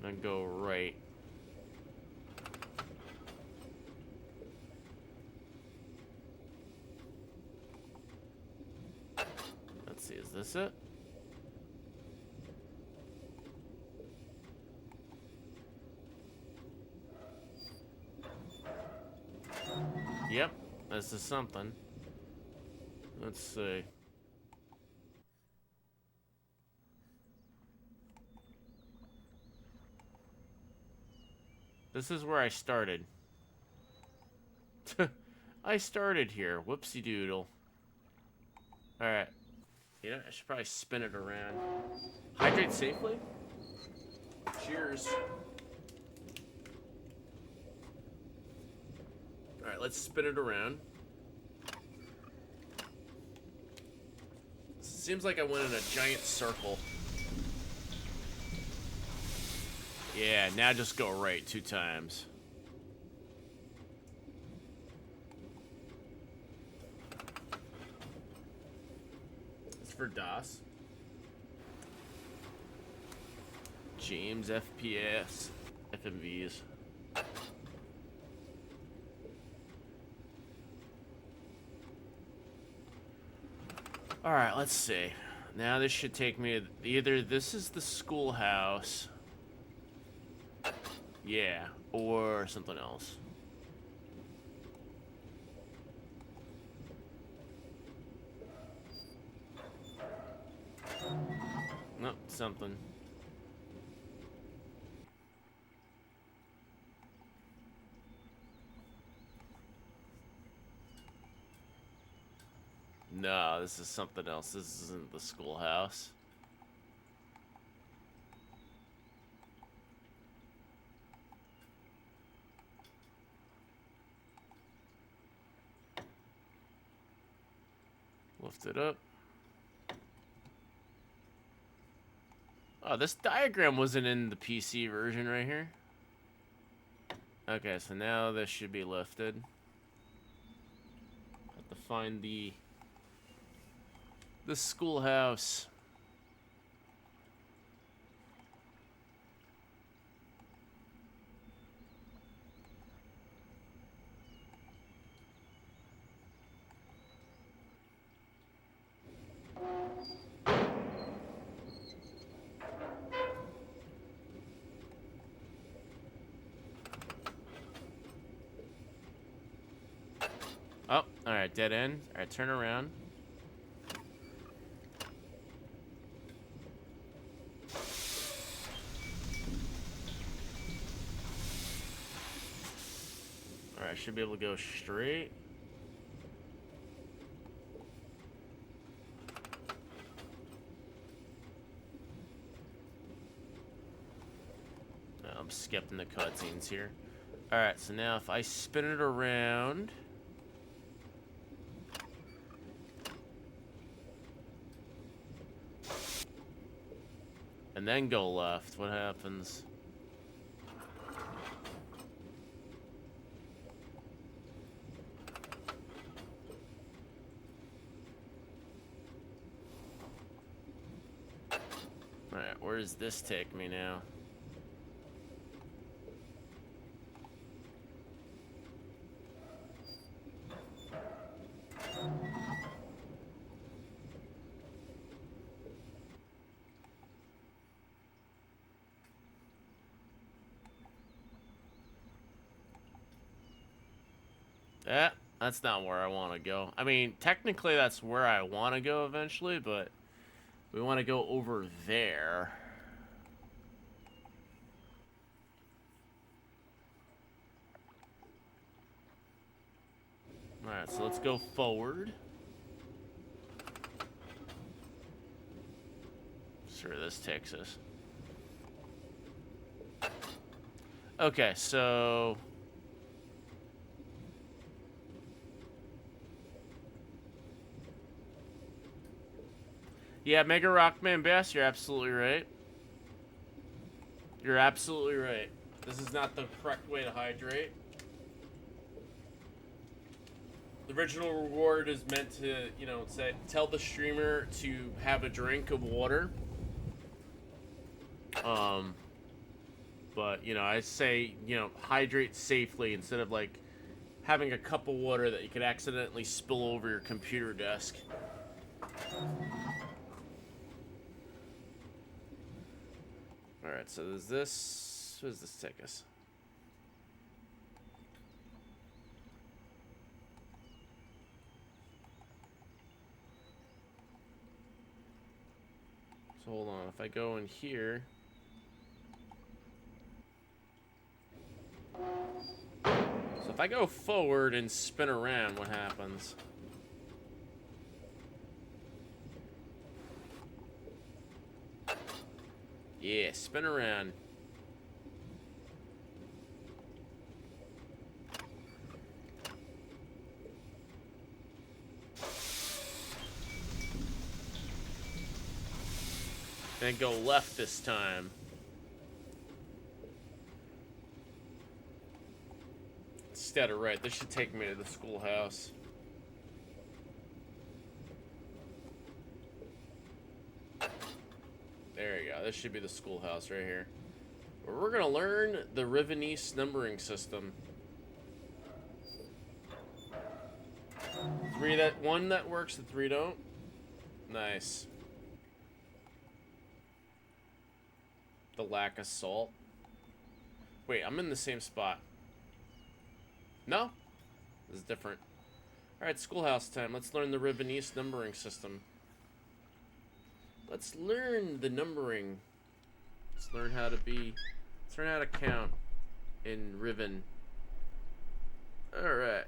And go right. Let's see, is this it? Yep, this is something. Let's see. This is where I started. I started here. Whoopsie doodle. Alright. You know, I should probably spin it around. Hydrate safely? Cheers. Alright, let's spin it around. Seems like I went in a giant circle. Yeah, now just go right 2 times. It's for DOS. James FPS. FMVs. Alright, let's see. Now this should take me... Either this is the schoolhouse... Yeah, or something else. Nope, something. No, this is something else. This isn't the schoolhouse. Lift it up. Oh, this diagram wasn't in the PC version right here. Okay, so now this should be lifted. Have to find the schoolhouse. Oh, alright, dead end. Alright, turn around. Alright, should be able to go straight. No, I'm skipping the cutscenes here. Alright, so now if I spin it around... and then go left, what happens? Alright, where does this take me now? That's not where I want to go. I mean, technically that's where I want to go eventually, but we want to go over there. Alright, so let's go forward. See where this takes us. Okay, so... yeah, Mega Rockman Bass, you're absolutely right. You're absolutely right. This is not the correct way to hydrate. The original reward is meant to, you know, tell the streamer to have a drink of water. But, you know, I say, you know, hydrate safely instead of, like, having a cup of water that you could accidentally spill over your computer desk. Alright, so there's this... where does this take us? So hold on, if I go in here... so if I go forward and spin around, what happens? Yeah, spin around. And go left this time. Instead of right. This should take me to the schoolhouse. There you go. This should be the schoolhouse right here. Where we're gonna learn the Rivenese numbering system. One that works, the 3 don't. Nice. The lack of salt. Wait, I'm in the same spot. No? This is different. Alright, schoolhouse time. Let's learn the Rivenese numbering system. Let's learn the numbering. Let's learn how to count in Riven. Alright.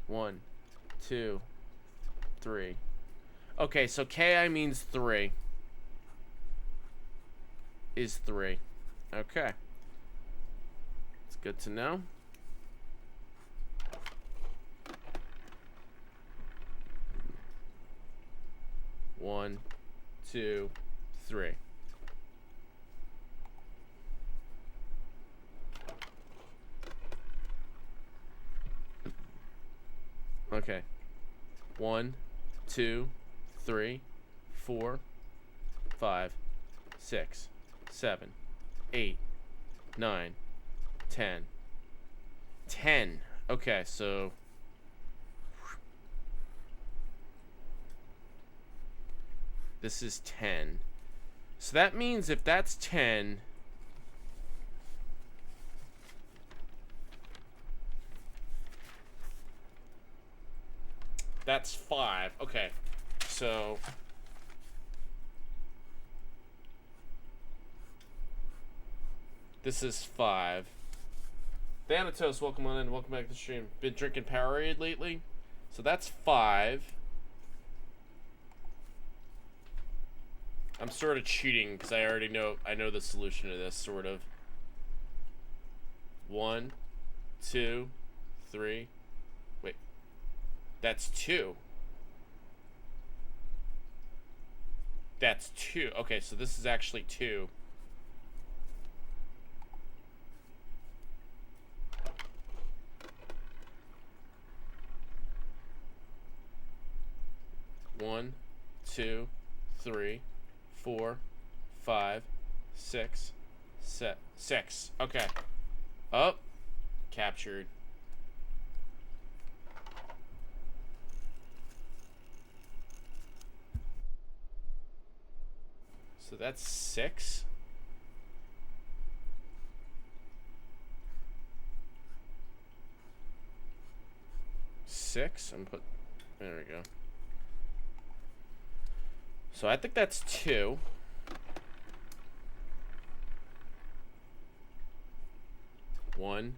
One, 2, 3. Okay, so KI means 3. Is 3. Okay. It's good to know. One, 2, 3. Okay. 1, 2, 3, 4, 5, 6, 7, 8, 9, 10. 10. Okay, so this is 10. So that means if that's 10, that's 5. Okay. So this is 5. Thanatos, welcome on in. Welcome back to the stream. Been drinking Powerade lately? So that's 5. I'm sort of cheating because I already know the solution to this, sort of. 1, 2, 3. Wait. That's 2. That's 2. Okay, so this is actually 2. One, 2, 3, 4, 5, 6, 6. Okay. Up. Captured. So that's 6. There we go. So I think that's 2. One,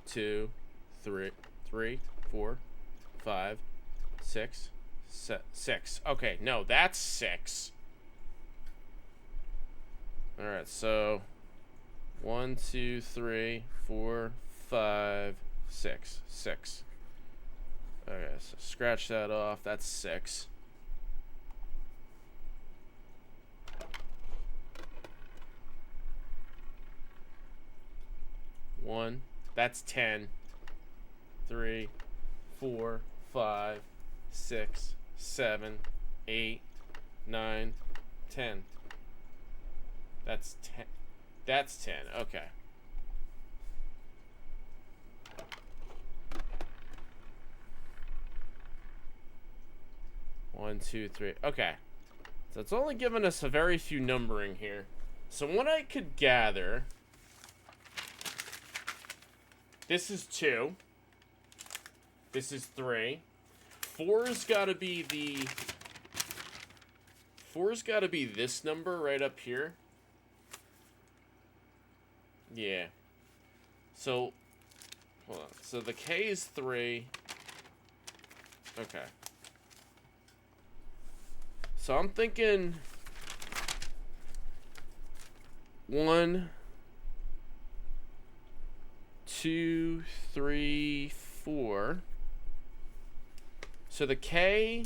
2, 3, 4, 5, 6, 6. Okay, no, that's 6. Alright, so 1, 2, 3, 4, 5, 6. 6. Okay, so scratch that off. That's 6. One. That's 10. 3, 4, 5, 6, 7, 8, 9, 10. That's 10. That's 10. Okay. One, 2, 3. Okay. So it's only giving us a very few numbering here. So what I could gather, this is 2. This is 3. 4's gotta be the... 4's gotta be this number right up here. Yeah. So, hold on. So the K is 3. Okay. So I'm thinking 1, 2, 3, 4. So the Ki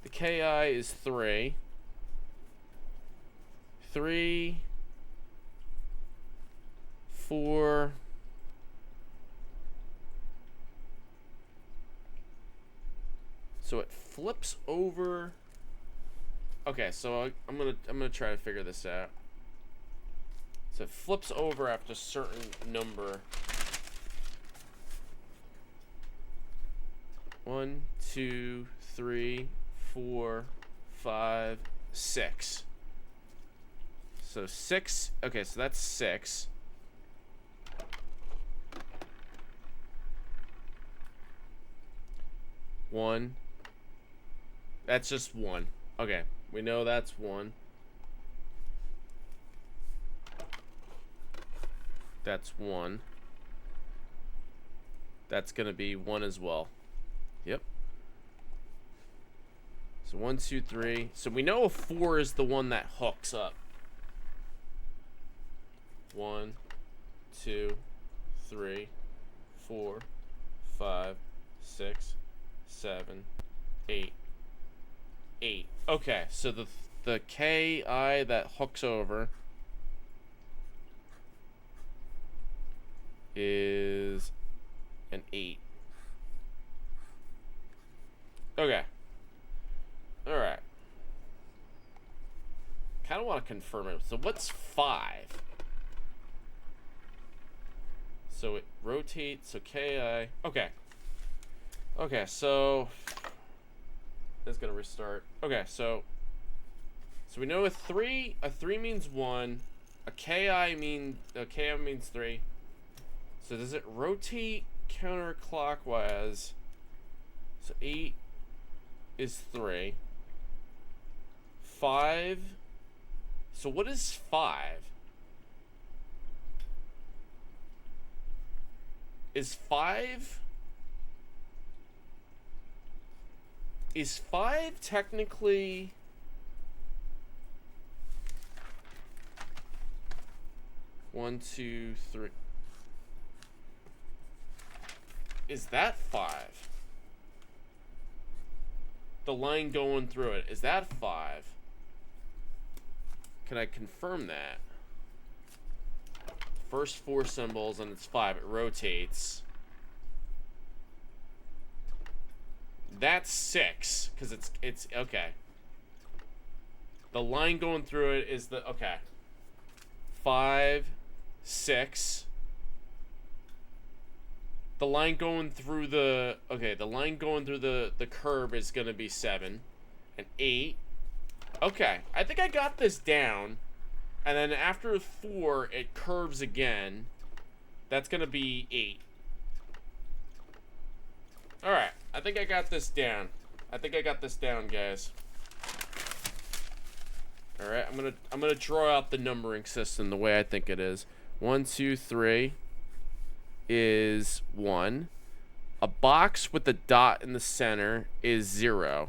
is 3. 3, 4. So it flips over. Okay, so I'm gonna try to figure this out. So it flips over after a certain number. 1, 2, 3, 4, 5, 6. So 6. Okay, so that's 6. One. That's just 1. Okay, we know that's 1. That's 1. That's gonna be 1 as well. Yep. So 1, 2, 3. So we know a 4 is the one that hooks up. 1, 2, 3, 4, 5, 6, 7, 8. 8. Okay, so the Ki that hooks over is an 8. Okay. Alright. Kind of want to confirm it. So what's 5? So it rotates. So Ki. Okay. Okay, so it's gonna restart. Okay, so So we know a 3 means 1. A KI means 3. So does it rotate counterclockwise? So 8 is 3. 5. So what is 5? Is 5 technically... One, two, three. Is that 5? The line going through it, is that 5? Can I confirm that? First 4 symbols and it's 5. It rotates. That's 6, because it's okay. The line going through it is the okay. 5, 6. The line going through the the curve is gonna be 7 and 8. Okay, I think I got this down. And then after 4, it curves again. That's gonna be 8. All right, I think I got this down. Guys. All right, I'm gonna draw out the numbering system the way I think it is. 1, 2, 3 is 1. A box with a dot in the center is 0.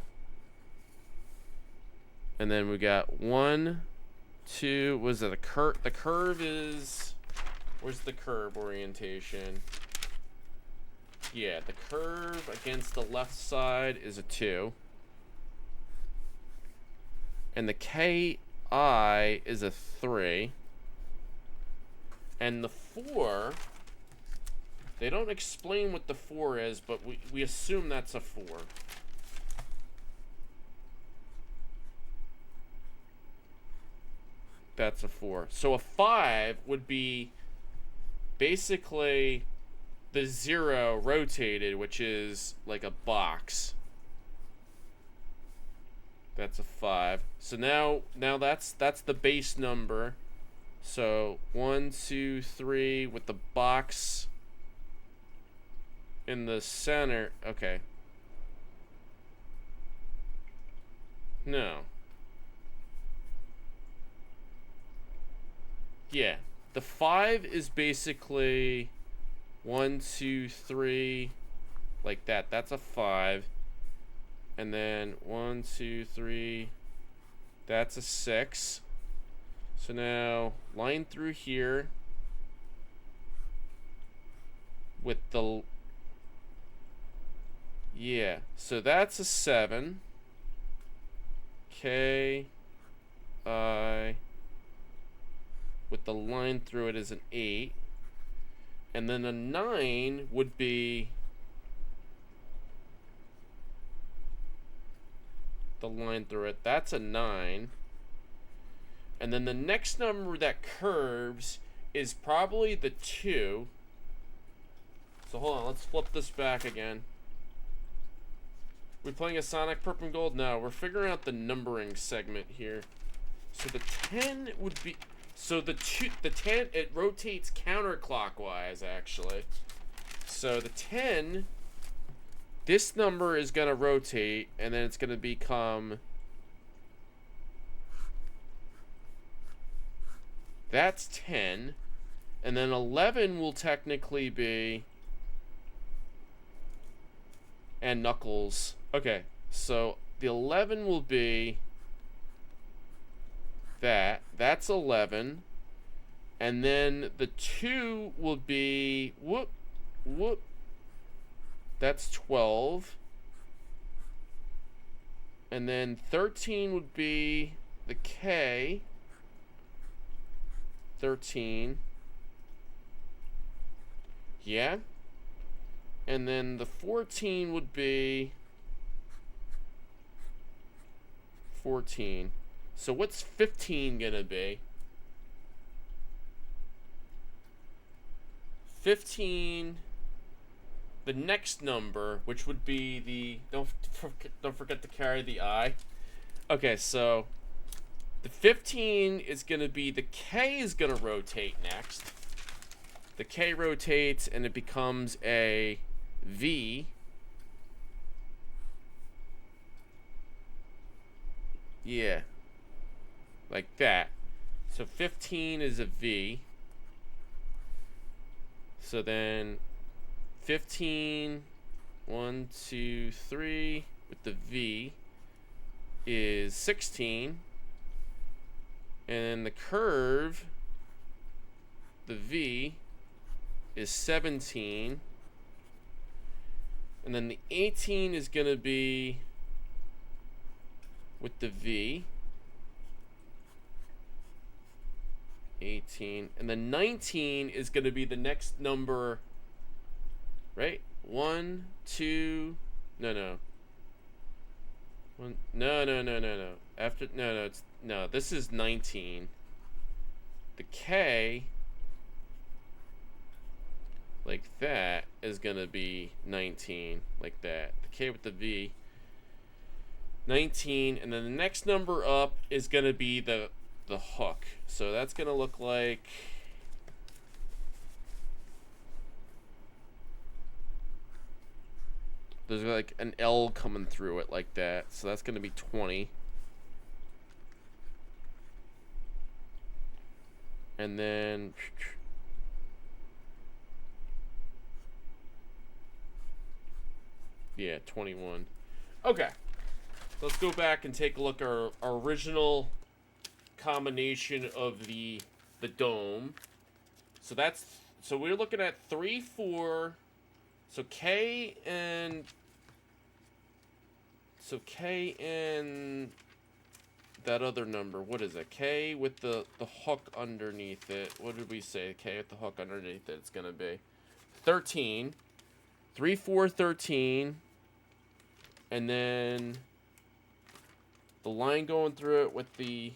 And then we got 1, 2. Was it a curve? The curve is. Where's the curve orientation? Yeah, the curve against the left side is a 2. And the KI is a 3. And the 4, they don't explain what the 4 is, but we assume that's a 4. That's a 4. So a 5 would be basically the 0 rotated, which is like a box. That's a 5. So now that's the base number. So 1, 2, 3 with the box in the center. Okay. No. Yeah. The 5 is basically 1, 2, 3 like that. That's a 5. And then 1, 2, 3. That's a 6. So now line through here with the so that's a 7. KI with the line through it is an 8. And then a 9 would be the line through it. That's a 9. And then the next number that curves is probably the 2. So hold on, let's flip this back again. We playing a Sonic Purple and Gold? No, we're figuring out the numbering segment here. So the 10 would be... So the 10, it rotates counterclockwise, actually. So the 10, this number is going to rotate, and then it's going to become... That's 10. And then 11 will technically be... And Knuckles. Okay, so the 11 will be... That's 11. And then the 2 will be... Whoop. That's 12. And then 13 would be the K. 13. Yeah. And then the 14 would be 14. So what's 15 gonna be? 15, the next number, which would be the, don't forget to carry the I. Okay, so The 15 is going to be, the K is going to rotate next. The K rotates and it becomes a V. Yeah. Like that. So 15 is a V. So then 15, 1, 2, 3 with the V is 16. And the curve, the V, is 17. And then the 18 is going to be with the V. 18. And then 19 is going to be the next number, right? 1, 2, no. No. After, no, it's, no, this is 19. The K, like that, is going to be 19, like that. The K with the V, 19, and then the next number up is going to be the hook. So that's going to look like, there's like an L coming through it like that. So that's going to be 20. And then yeah, 21. Okay. Let's go back and take a look at our original combination of the dome. So we're looking at 3, 4. So K and that other number, what is it? K with the hook underneath it. What did we say? K with the hook underneath it. It's going to be 13. 3, 4, 13. And then the line going through it with the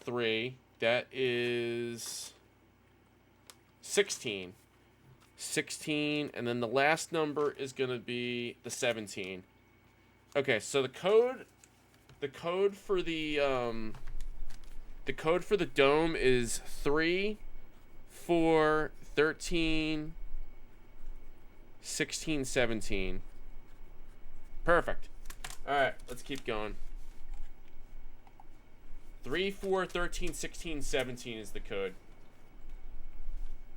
3. That is 16. 16. And then the last number is going to be the 17. Okay, so the code for the dome is 3, 4, 13, 16, 17. Perfect. All right, let's keep going. 3, 4, 13, 16, 17 is the code.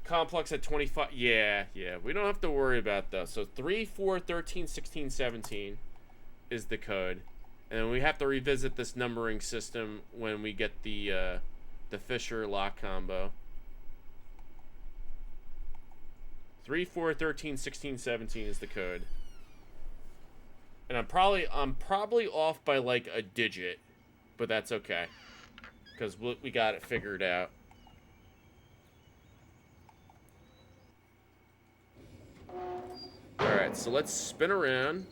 Complex at 25. Yeah. We don't have to worry about that. So 3, 4, 13, 16, 17 is the code. And we have to revisit this numbering system when we get the Fisher lock combo. 3, 4, 13, 16, 17 is the code. And I'm probably off by like a digit, but that's okay, because we got it figured out. All right, so let's spin around.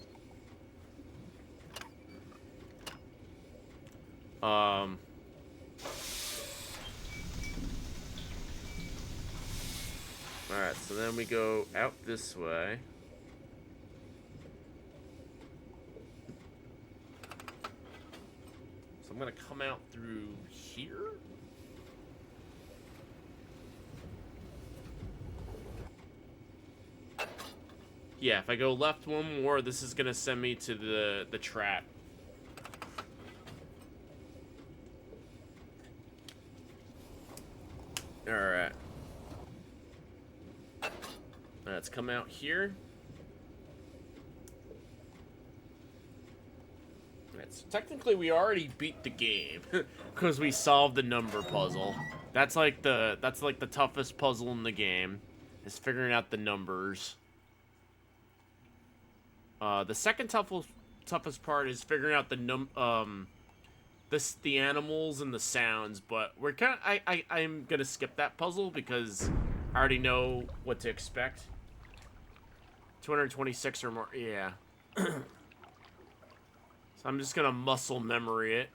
All right, so then we go out this way. So I'm gonna come out through here. Yeah, if I go left one more, this is gonna send me to the trap. Alright. Let's come out here. Alright, so technically we already beat the game because we solved the number puzzle. That's like the toughest puzzle in the game, is figuring out the numbers. The second toughest part is figuring out the animals and the sounds, but we're I'm gonna skip that puzzle because I already know what to expect. 226 or more, yeah. So I'm just gonna muscle memory it.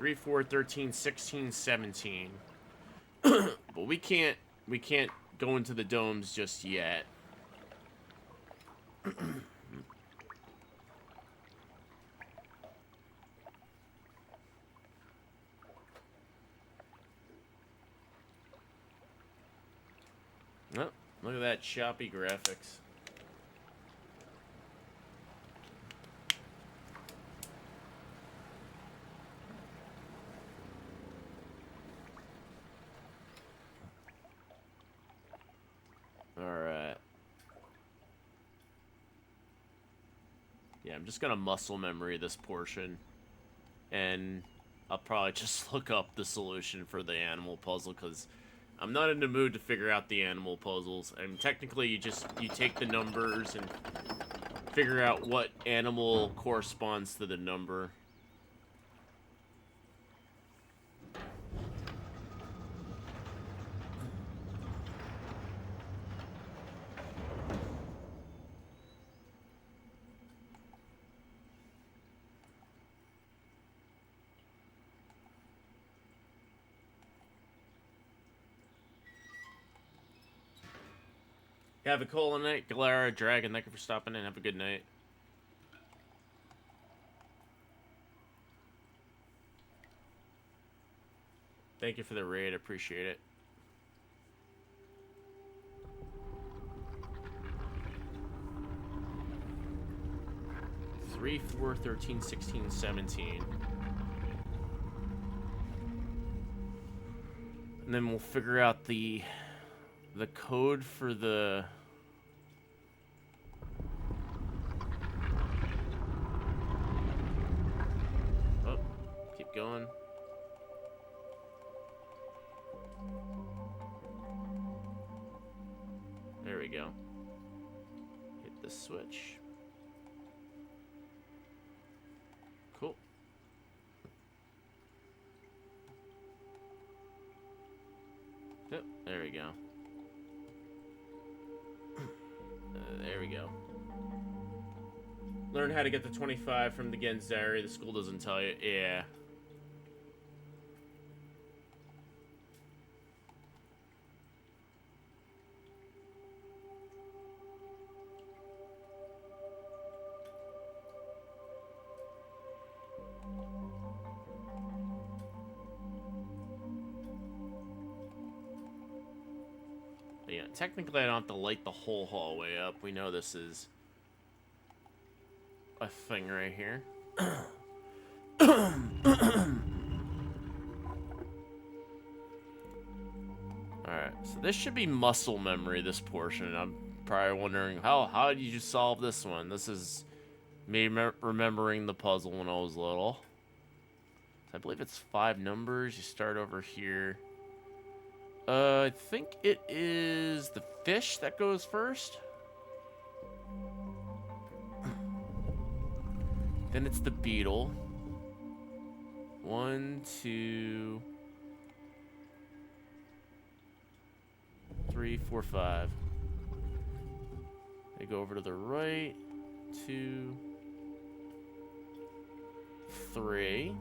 3, 4, 13, 16, 17. But we can't go into the domes just yet. Oh, look at that choppy graphics. Alright. Yeah, I'm just gonna muscle memory this portion. And I'll probably just look up the solution for the animal puzzle, because I'm not in the mood to figure out the animal puzzles. And technically, you take the numbers and figure out what animal corresponds to the number. Have a cool night, Galara Dragon. Thank you for stopping in. Have a good night. Thank you for the raid. Appreciate it. Three, 4, 13, 16, 17. And then we'll figure out the code for the... Oh, keep going. There we go. Hit the switch. Cool. Yep, there we go. There we go. Learn how to get the 25 from the Genzari. The school doesn't tell you. Yeah. Yeah, technically I don't have to light the whole hallway up. We know this is a thing right here. Alright, so this should be muscle memory, this portion. I'm probably wondering, how did you solve this one? This is me remembering the puzzle when I was little. I believe it's 5 numbers. You start over here. I think it is the fish that goes first. Then it's the beetle. 1, 2, 3, 4, 5. They go over to the right. 2, 3.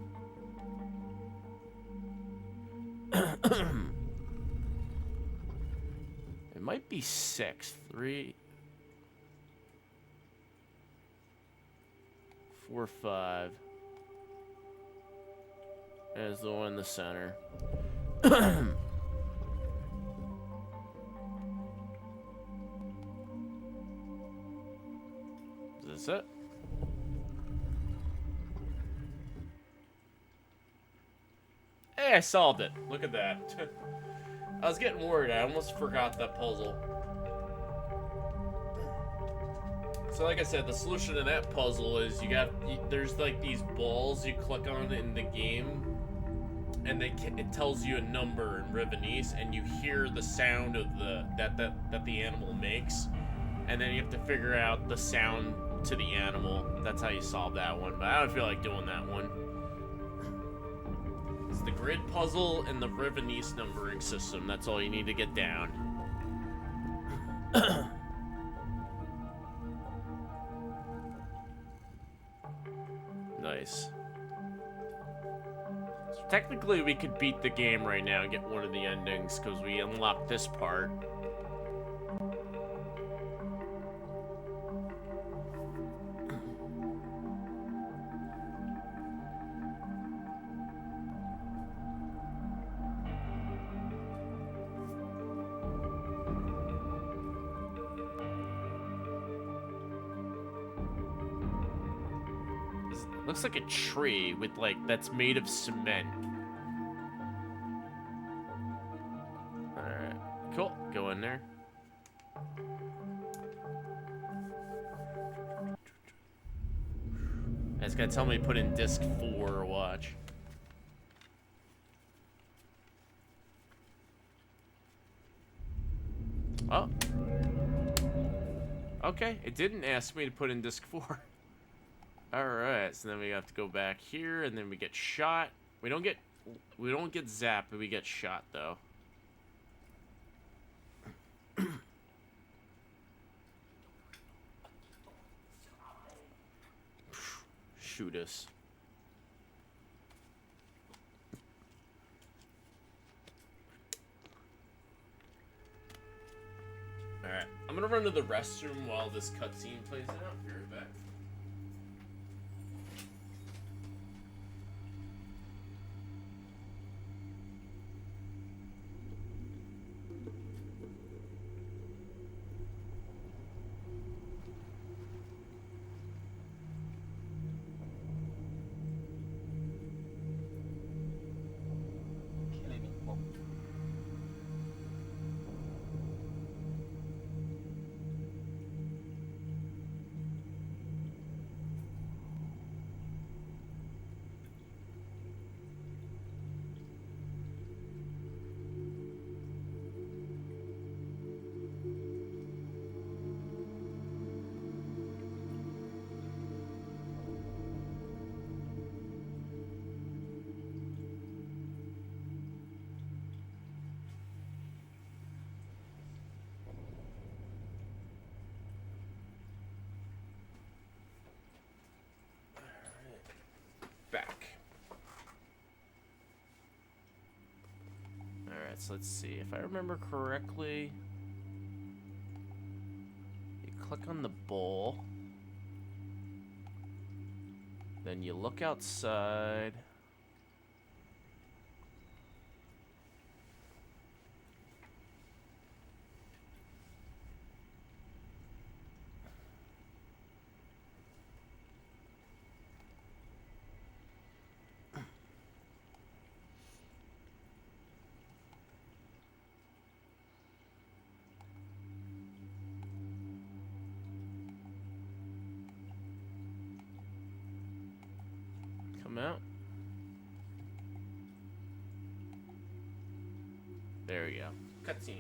It might be 6. 3, 4, 5. There's the one in the center. Is this it? Hey, I solved it. Look at that. I was getting worried. I almost forgot that puzzle. So like I said, the solution to that puzzle is there's like these balls you click on in the game, and it tells you a number in Rivanese, and you hear the sound of that the animal makes, and then you have to figure out the sound to the animal. That's how you solve that one. But I don't feel like doing that one. It's the grid puzzle and the Rivanese numbering system. That's all you need to get down. Nice. Technically, we could beat the game right now and get one of the endings because we unlocked this part. Looks like a tree with like that's made of cement. Alright. Cool. Go in there. It's gonna tell me to put in disc 4 or watch. Oh. Okay, it didn't ask me to put in disc 4. Alright, so then we have to go back here, and then we get shot. We don't get zapped, but we get shot, though. Shoot us. Alright, I'm gonna run to the restroom while this cutscene plays out. Be right back. Back. Alright, so let's see. If I remember correctly, you click on the bowl, then you look outside. Out. There we go. Cutscene.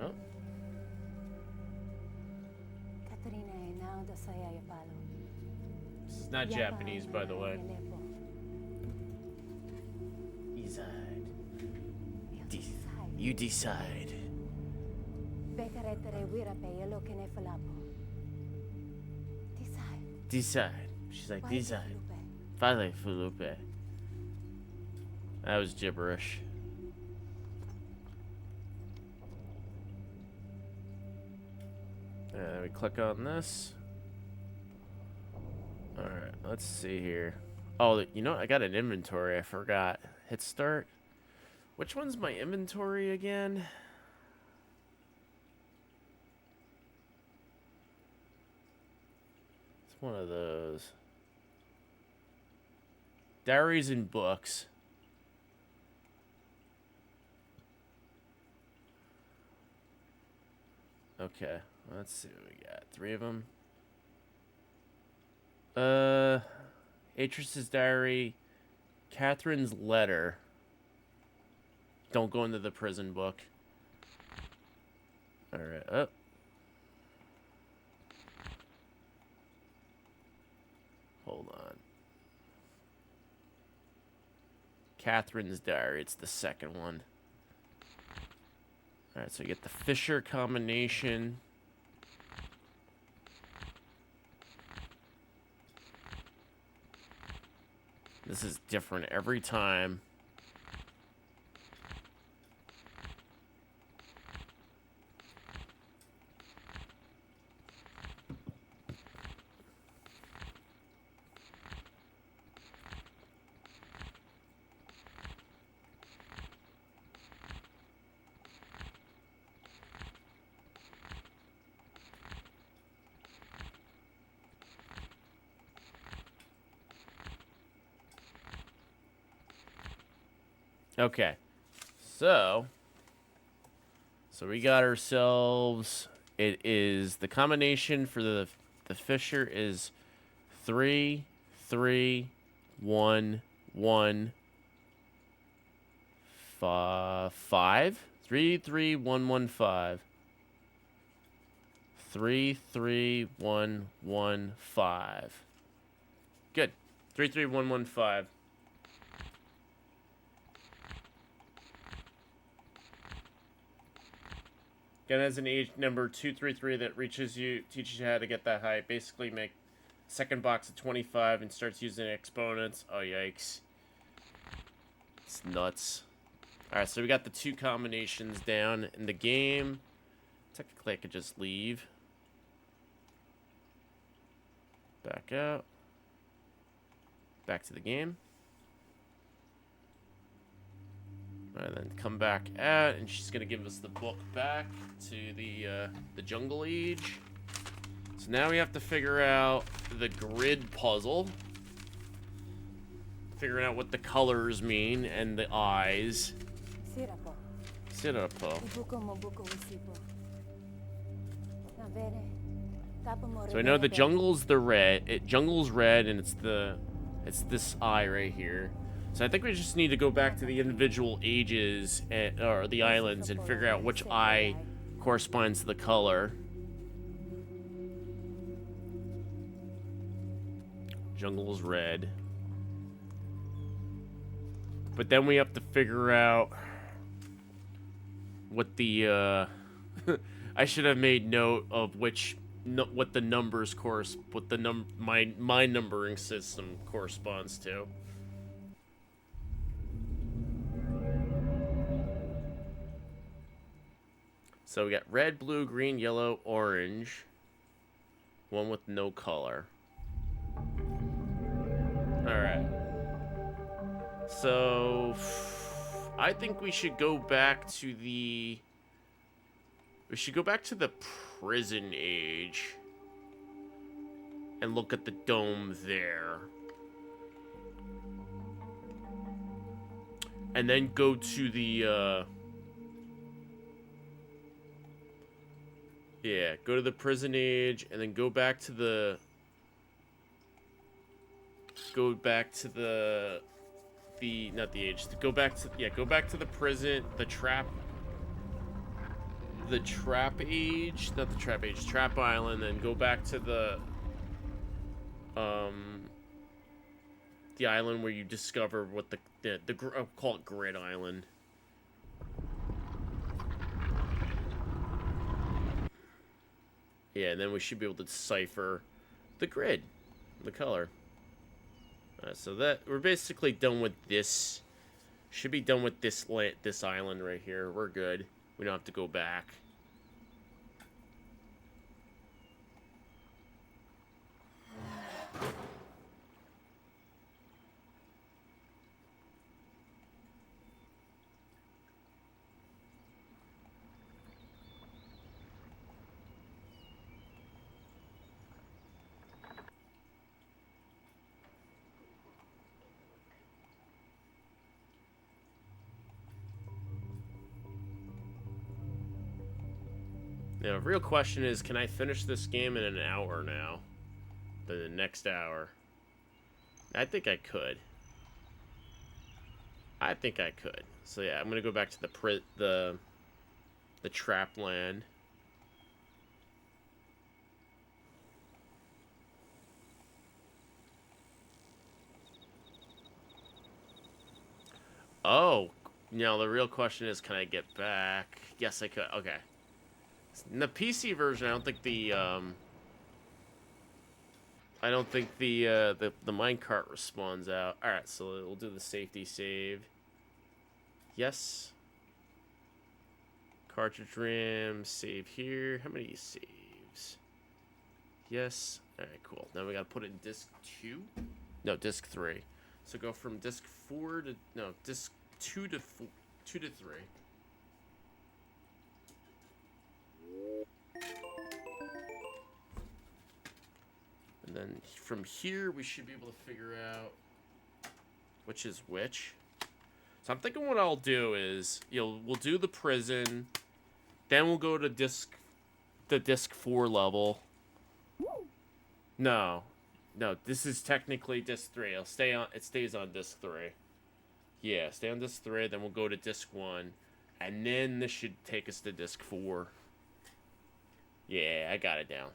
Oh. This is not Japanese, by the way. You decide. Decide. She's like, decide. Fale Felipe. That was gibberish. And we click on this. Alright, let's see here. Oh, you know, I got an inventory. I forgot. Hit start. Which one's my inventory again? It's one of those. Diaries and books. Okay, let's see what we got. 3 of them. Atrus's diary. Catherine's letter. Don't go into the prison book. Alright, up. Hold on. Catherine's diary, it's the second one. Alright, so you get the Fisher combination. This is different every time. Okay, so we got ourselves. It is the combination for the Fisher is 3 3 1 1 5 3 3 1 1 5 3 3 1 1 5. Good. 3 3 1 1 5. Again, as an age number 233 that teaches you how to get that high. Basically, make second box of 25 and starts using exponents. Oh, yikes. It's nuts. Alright, so we got the two combinations down in the game. Technically, I could just leave. Back out. Back to the game. And then come back out, and she's gonna give us the book back to the Jungle Age. So now we have to figure out the grid puzzle. Figuring out what the colors mean and the eyes. Sirapo. So I know the jungle's the red. Jungle's red, and it's this eye right here. So I think we just need to go back to the individual ages or the islands and figure out which eye corresponds to the color. Jungle's red. But then we have to figure out what the I should have made note of what the numbers my numbering system corresponds to. So we got red, blue, green, yellow, orange. One with no color. Alright. So I think we should go back to the prison age and look at the dome there. And then go to the yeah, go to the prison age, and then go back to the prison, the trap island, then go back to the island where you discover what I'll call it Grid Island. Yeah, and then we should be able to decipher the grid, the color. So that we're basically done with this. Should be done with this island right here. We're good. We don't have to go back. Now, the real question is, can I finish this game in an hour now? The next hour? I think I could. So yeah, I'm gonna go back to the trap land. Oh, No, the real question is, can I get back? Yes, I could. Okay. In the PC version, I don't think the the minecart respawns out. All right, so we'll do the safety save. Yes. Cartridge RAM, save here. How many saves? Yes. All right, cool. Now we got to put in disc 2. No, disc 3. So go from disc 4 to disc 2 to 2 to 3. And then from here we should be able to figure out which is which. So I'm thinking what I'll do is we'll do the prison, then we'll go to the disc 4 level. No, this is technically disc 3. It stays on disc 3. Yeah, stay on disc 3, then we'll go to disc 1, and then this should take us to disc 4. Yeah, I got it down.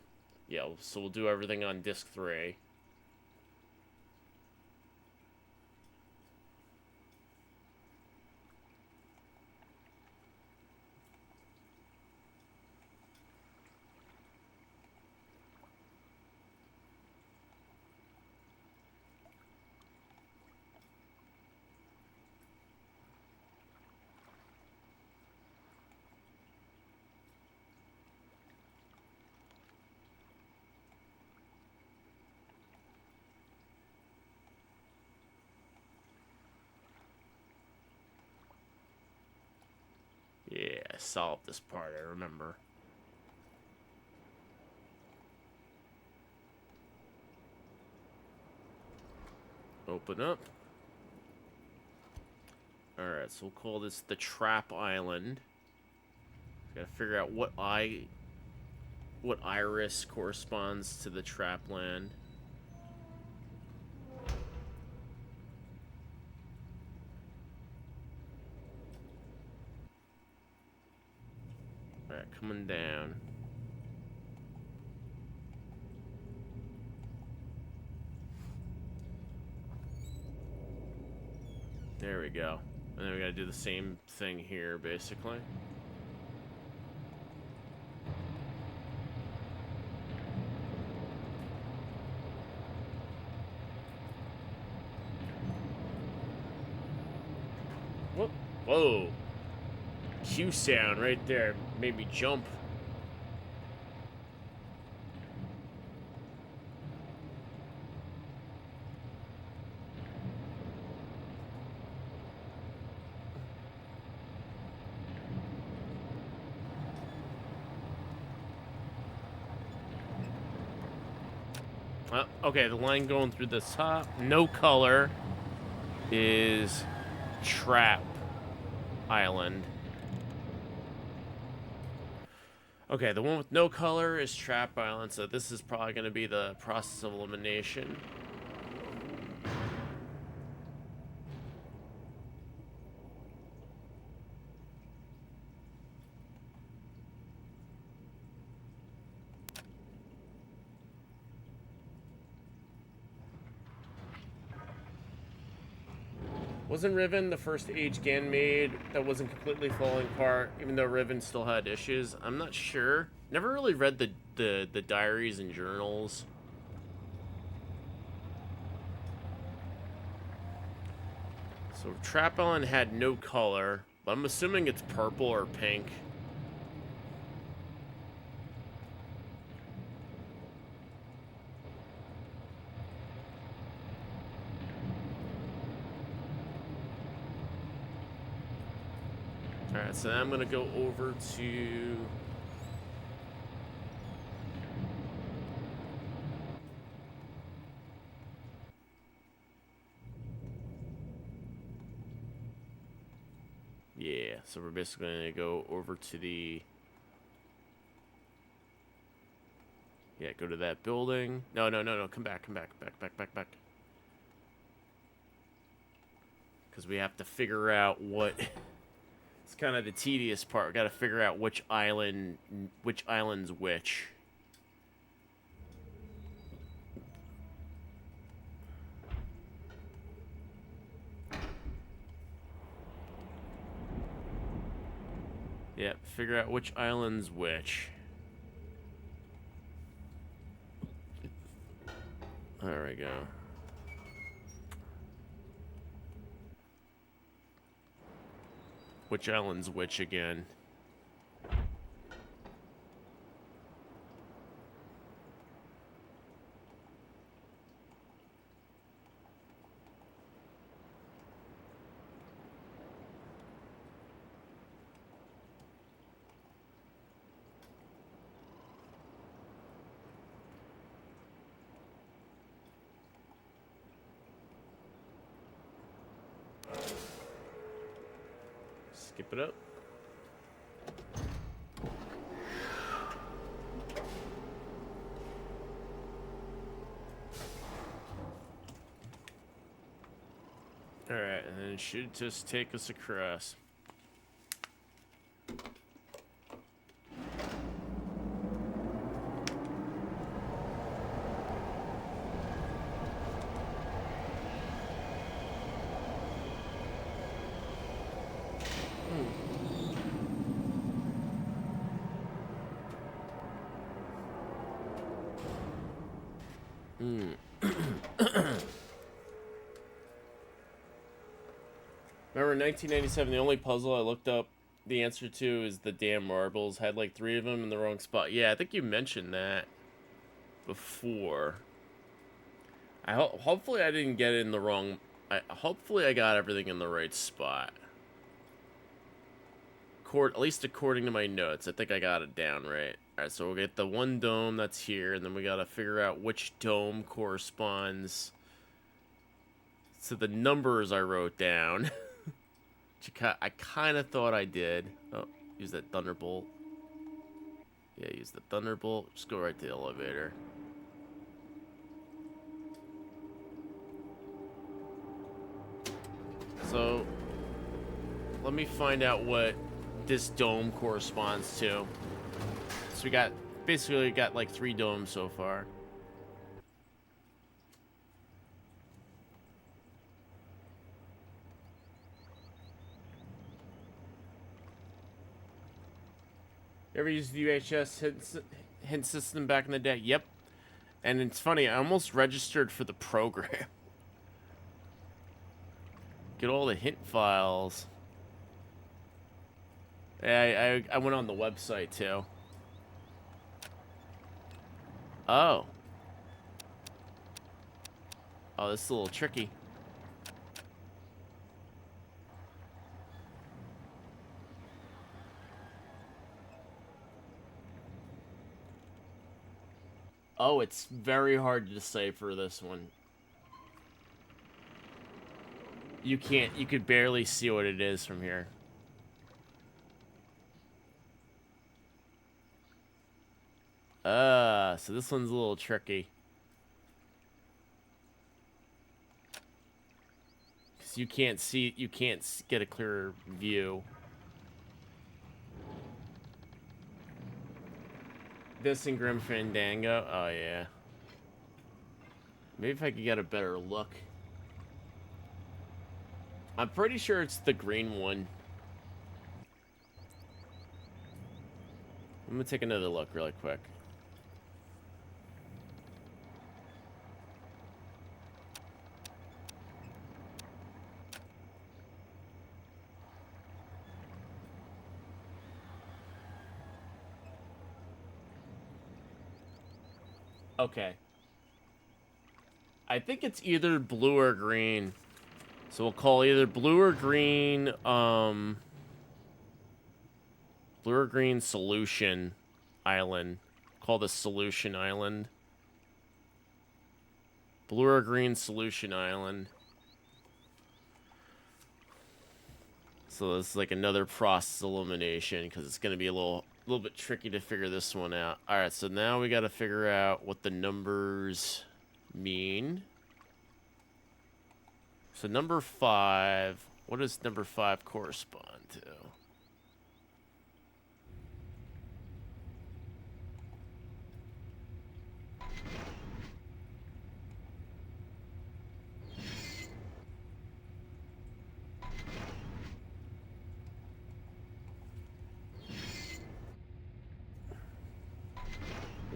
Yeah, so we'll do everything on disc 3. Yeah, I solved this part, I remember. Open up. Alright, so we'll call this the Trap Island. Gotta figure out what iris corresponds to the trap land. Alright, coming down. There we go. And then we gotta do the same thing here, basically. Whoa. Whoa. Q sound right there made me jump. Okay, the line going through the top. No color is Trap Island. Okay, the one with no color is Trap Island, so this is probably going to be the process of elimination. Wasn't Riven the first age Gan made that wasn't completely falling apart, even though Riven still had issues? I'm not sure. Never really read the diaries and journals. So Trap Island had no color, but I'm assuming it's purple or pink. Alright, so I'm gonna go over to... Yeah, so we're basically gonna go over to the... Yeah, go to that building. No, come back. Because we have to figure out what... It's kind of the tedious part. We got to figure out which island's which. Yep, figure out which island's which. There we go. Which island's which again? Skip it up. Alright, and then it should just take us across. Remember in 1997, the only puzzle I looked up the answer to is the damn marbles. Had like 3 of them in the wrong spot. Yeah, I think you mentioned that before. Hopefully I didn't get it in the wrong... hopefully I got everything in the right spot. At least according to my notes, I think I got it down right. Alright, so we'll get the one dome that's here, and then we gotta figure out which dome corresponds to the numbers I wrote down. I kind of thought I did. Oh, use that thunderbolt. Yeah, use the thunderbolt. Just go right to the elevator. So, let me find out what this dome corresponds to. So we got, basically got like 3 domes so far. You ever used the UHS hint system back in the day? Yep. And it's funny, I almost registered for the program. Get all the hint files. Yeah, I went on the website too. Oh. Oh, this is a little tricky. Oh, it's very hard to decipher this one. You could barely see what it is from here. So this one's a little tricky. Because you can't get a clearer view. This and Grim Fandango? Oh, yeah. Maybe if I could get a better look. I'm pretty sure it's the green one. I'm gonna take another look really quick. Okay. I think it's either blue or green. So we'll call either blue or green, blue or green Solution Island. Call this Solution Island. Blue or green Solution Island. So this is like another process elimination because it's going to be a little bit tricky to figure this one out. All right, so now we got to figure out what the numbers mean. So number 5, what does number 5 correspond to?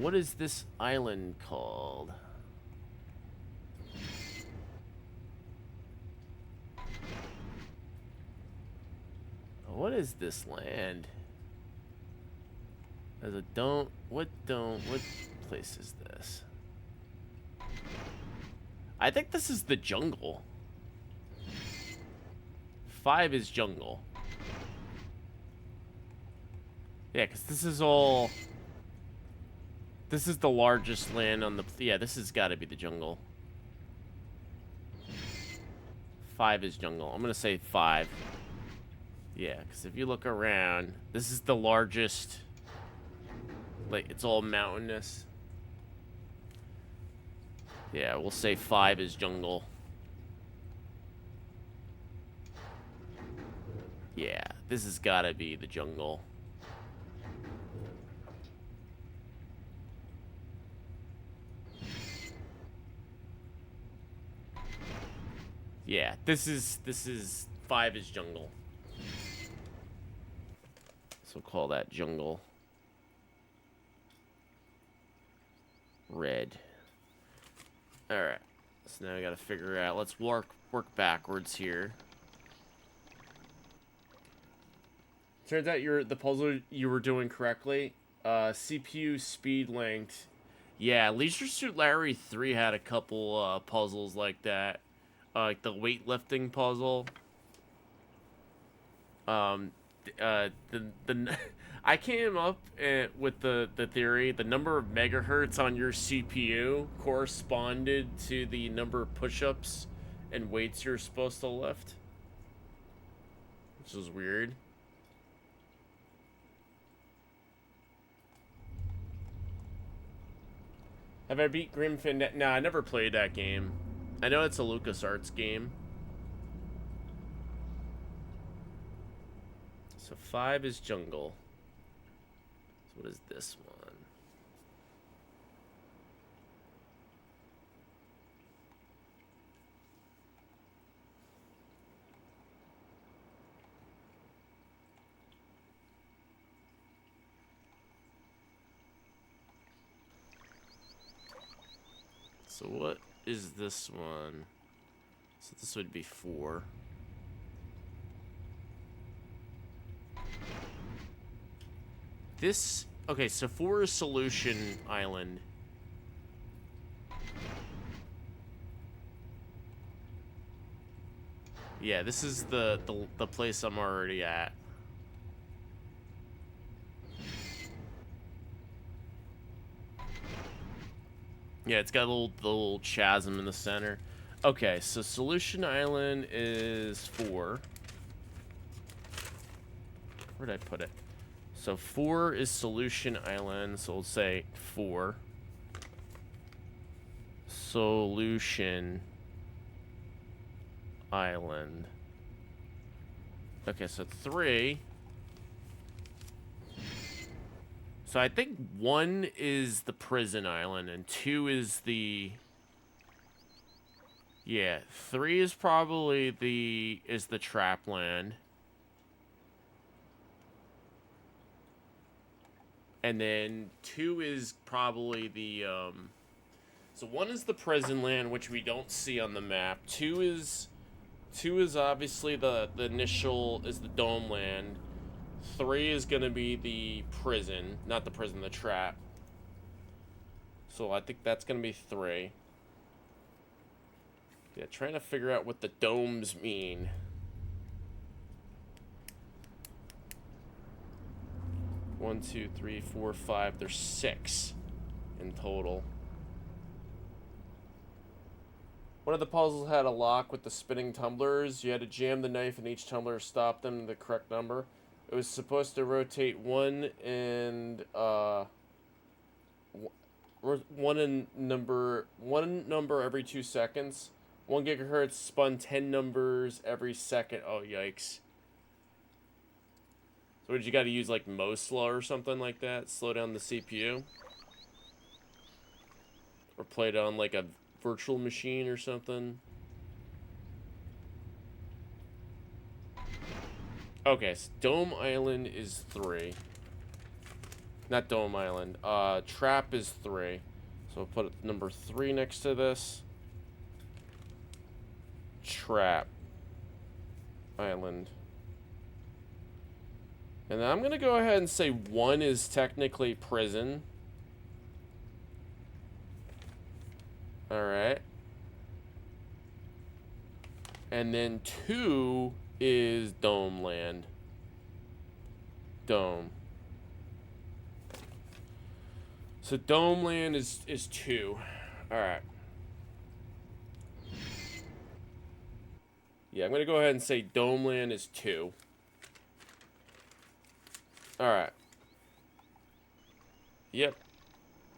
What is this island called? What is this land? There's a what place is this? I think this is the jungle. 5 is jungle. Yeah, because this is all... This is the largest land on the... Yeah, this has got to be the jungle. 5 is jungle. I'm going to say 5. Yeah, because if you look around, this is the largest... Like, it's all mountainous. Yeah, we'll say 5 is jungle. Yeah, this has got to be the jungle. Yeah, this is 5 is jungle. So call that jungle. Red. Alright. So now we gotta figure out. Let's work backwards here. Turns out the puzzle you were doing correctly. CPU speed length. Yeah, Leisure Suit Larry 3 had a couple puzzles like that. Like the weightlifting puzzle. I came up with the theory, the number of megahertz on your CPU corresponded to the number of push-ups and weights you're supposed to lift. Which is weird. Have I beat Grimfin? Nah, I never played that game. I know it's a LucasArts game. So 5 is jungle. So what is this one? So what is this one? So this would be 4. This, okay, so 4 is Solution Island. Yeah, this is the place I'm already at. Yeah, it's got the little chasm in the center. Okay, so Solution Island is 4. Where'd I put it? So 4 is Solution Island, so we'll say 4. Solution Island. Okay, so 3. So I think 1 is the prison island, and 2 is the... Yeah, 3 is probably the trap land. And then 2 is probably the, so 1 is the prison land, which we don't see on the map. 2 is obviously the initial, is the dome land. 3 is going to be the prison, not the prison, the trap. So I think that's going to be 3. Yeah, trying to figure out what the domes mean. 1, 2, 3, 4, 5. There's 6 in total. One of the puzzles had a lock with the spinning tumblers. You had to jam the knife in each tumbler to stop them to the correct number. It was supposed to rotate one number every 2 seconds. 1 gigahertz spun 10 numbers every second. Oh, yikes. So would you got to use like Mosla or something like that? Slow down the CPU? Or play it on like a virtual machine or something? Okay, so Dome Island is 3. Not Dome Island. Trap is 3. So we'll put number 3 next to this. Trap Island. And then I'm going to go ahead and say 1 is technically prison. Alright. And then 2 is Dome Land. Dome. So Dome Land is 2. Alright. Yeah, I'm going to go ahead and say Dome Land is 2. Alright. Yep.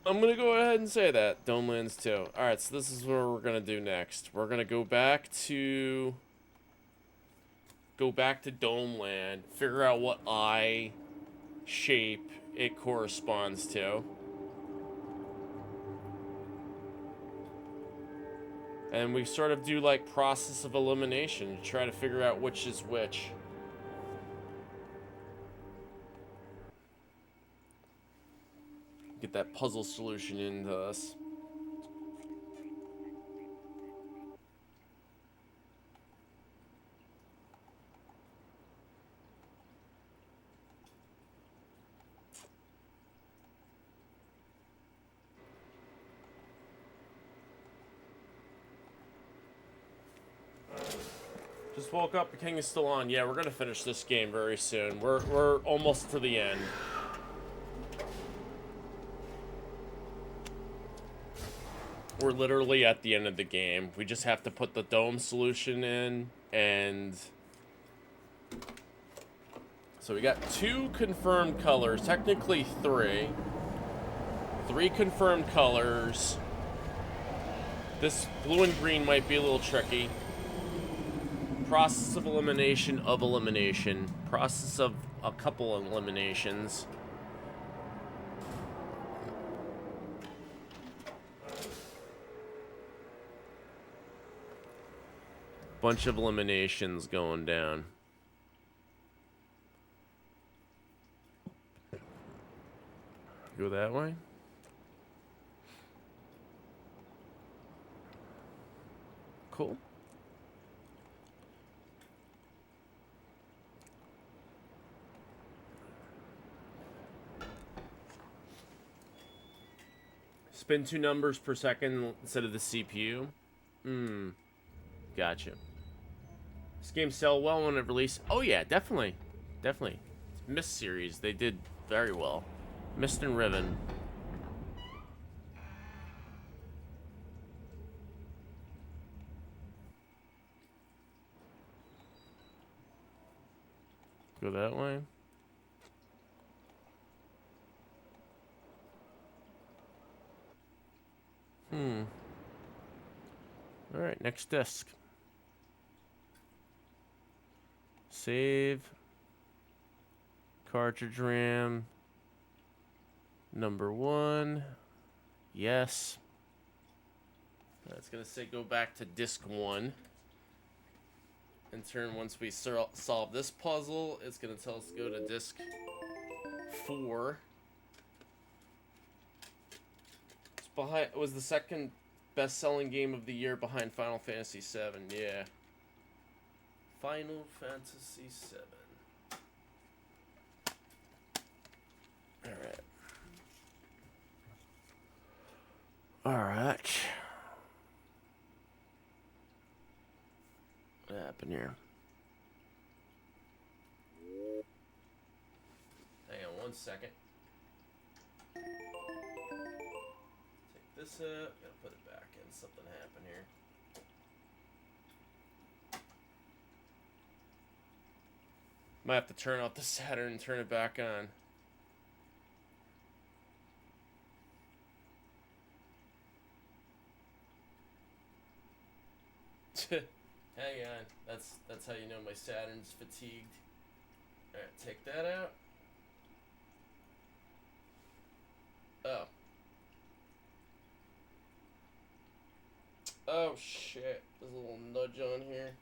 I'm going to go ahead and say that. Dome Land's 2. Alright, so this is what we're going to do next. We're going to go back to Dome Land, figure out what eye shape it corresponds to. And we sort of do like process of elimination to try to figure out which is which. Get that puzzle solution into us. Just woke up, the king is still on. Yeah, we're gonna finish this game very soon. We're almost to the end. We're literally at the end of the game. We just have to put the dome solution in, and so we got 2 confirmed colors, technically 3. 3 confirmed colors. This blue and green might be a little tricky. Process of elimination of elimination. Process of a couple of eliminations. Bunch of eliminations going down. Go that way. Cool. Spin 2 numbers per second instead of the CPU. Gotcha. This game sell well when it released. Oh yeah, definitely. Definitely. Mist series, they did very well. Mist and Riven. Go that way. Alright, next disc. Save. Cartridge RAM. Number 1. Yes. It's going to say go back to disc 1. In turn, once we solve this puzzle, it's going to tell us to go to disc 4. It was the second best-selling game of the year behind Final Fantasy VII. Yeah. Final Fantasy VII. Alright. Alright. What happened here? Hang on 1 second. Take this out. Gotta put it back in. Something happened here. Might have to turn off the Saturn and turn it back on. Hang on. That's how you know my Saturn's fatigued. Alright, take that out. Oh. Oh shit. There's a little nudge on here.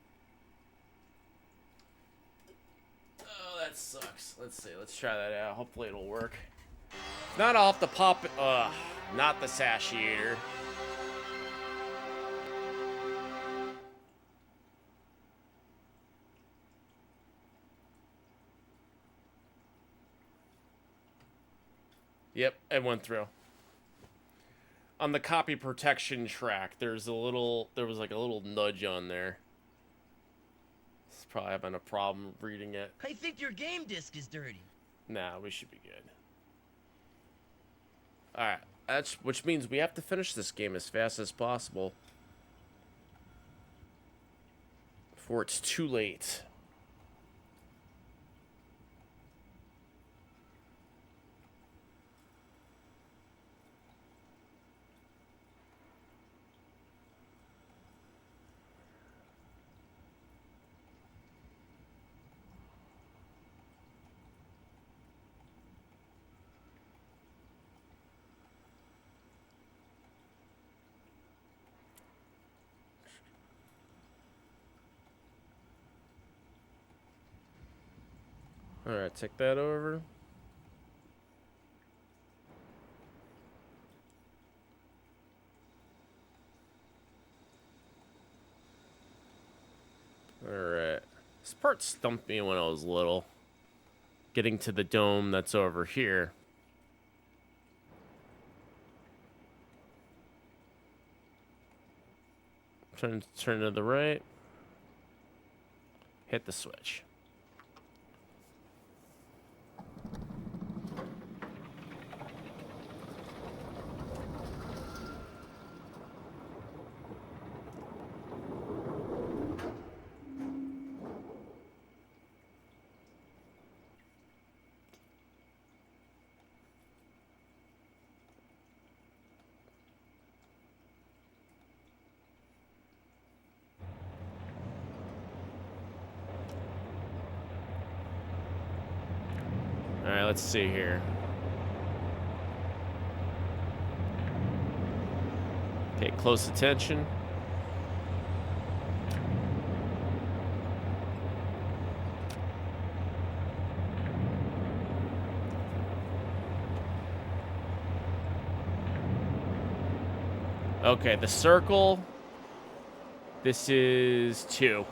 Oh, that sucks. Let's see. Let's try that out. Hopefully it'll work. Not off the pop. Not the satiator. Yep, it went through. On the copy protection track, there was like a little nudge on there. It's probably having a problem reading it. I think your game disc is dirty. Nah, we should be good. Alright, which means we have to finish this game as fast as possible. Before it's too late. Alright, take that over. Alright. This part stumped me when I was little. Getting to the dome that's over here. Turn to the right. Hit the switch. Alright, let's see here. Pay close attention. Okay, the circle. This is 2.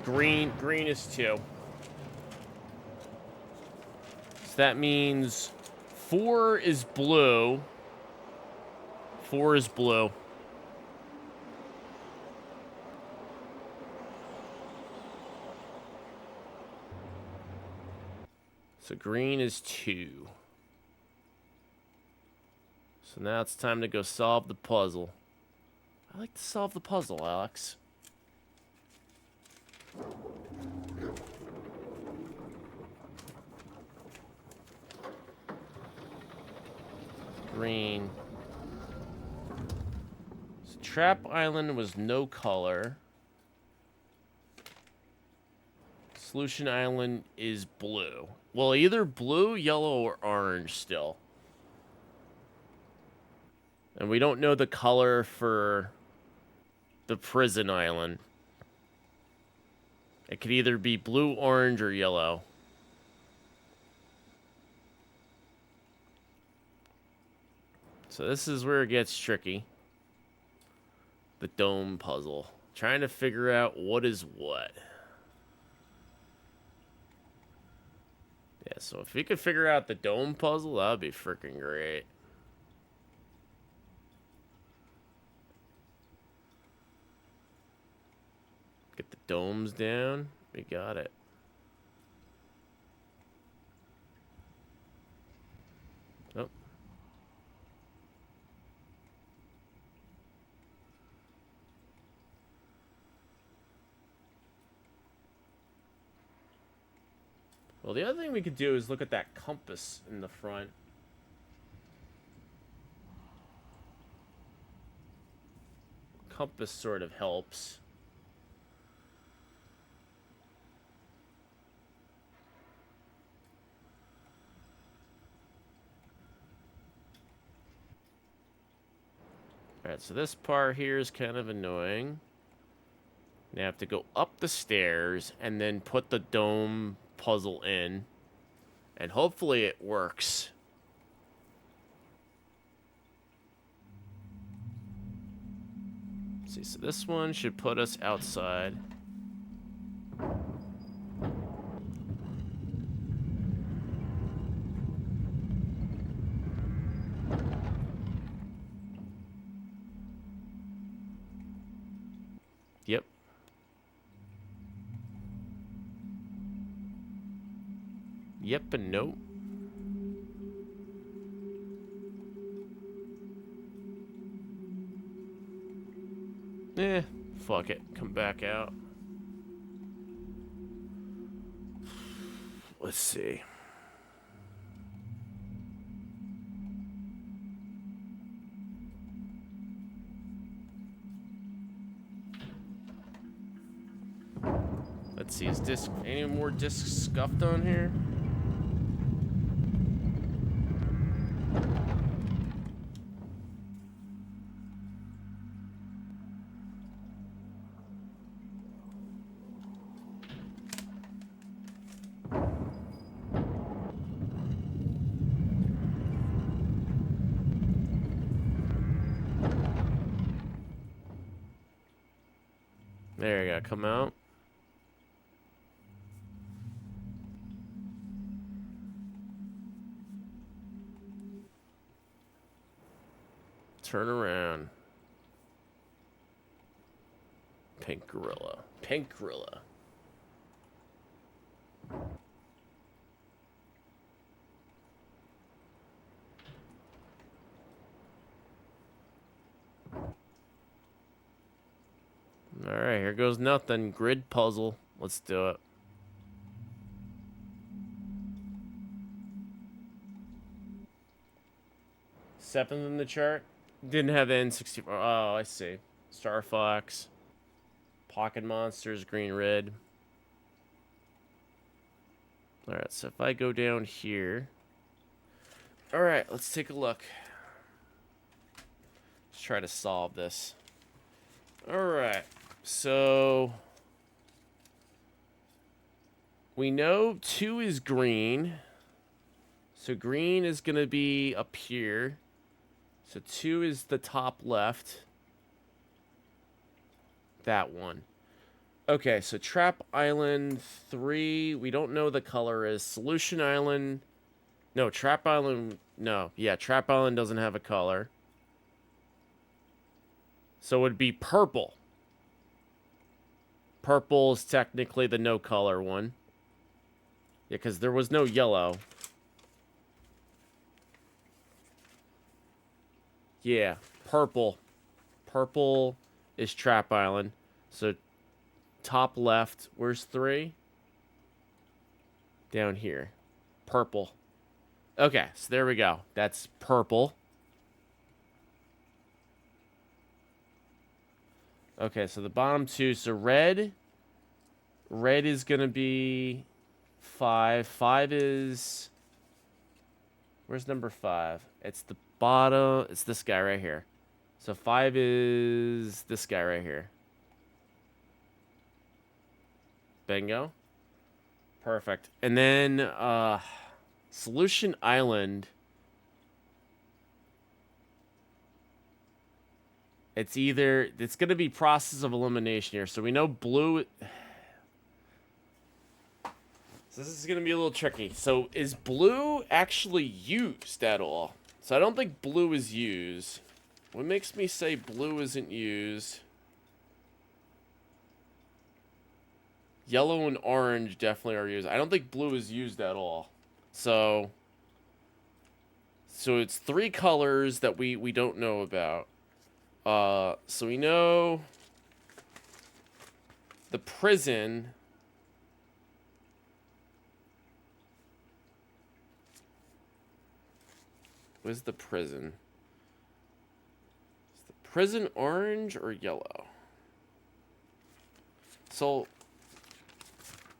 Green is 2. That means 4 is blue. 4 is blue. So green is 2. So now it's time to go solve the puzzle. I like to solve the puzzle, Alex. Green. So Trap Island was no color. Solution Island is blue. Well, either blue, yellow, or orange still. And we don't know the color for the Prison Island. It could either be blue, orange, or yellow. So this is where it gets tricky. The dome puzzle. Trying to figure out what is what. Yeah, so if we could figure out the dome puzzle, that would be freaking great. Get the domes down. We got it. Oh. Well, the other thing we could do is look at that compass in the front. Compass sort of helps. Alright, so this part here is kind of annoying. Now I have to go up the stairs and then put the dome puzzle in. And hopefully it works. Let's see, so this one should put us outside. Yep. Yep and no. Eh, fuck it. Come back out. Let's see. Let's see, is disc any more discs scuffed on here? There you go, come out. Turn around. Pink gorilla. Pink gorilla. Alright, here goes nothing. Grid puzzle. Let's do it. Seventh in the chart. Didn't have N64. Oh, I see. Star Fox. Pocket Monsters, green, red. Alright, so if I go down here. Alright, let's take a look. Let's try to solve this. Alright, so we know 2 is green. So green is going to be up here. So 2 is the top left. That one. Okay, so Trap Island 3, we don't know the color is. Solution Island, no, Trap Island, no. Yeah, Trap Island doesn't have a color. So it would be purple. Purple is technically the no color one. Yeah, because there was no yellow. Yeah, purple. Purple is Trap Island. So top left, where's 3? Down here. Purple. Okay, so there we go. That's purple. Okay, so the bottom 2. So red. Red is going to be 5. 5 is... Where's number 5? It's the bottom. It's this guy right here. So 5 is this guy right here. Bingo. Perfect. And then Solution Island. It's going to be process of elimination here. So we know blue. So this is going to be a little tricky. So is blue actually used at all? So I don't think blue is used. What makes me say blue isn't used? Yellow and orange definitely are used. I don't think blue is used at all. So it's 3 colors that we don't know about. So we know the prison. Where's the prison? Is the prison orange or yellow? So,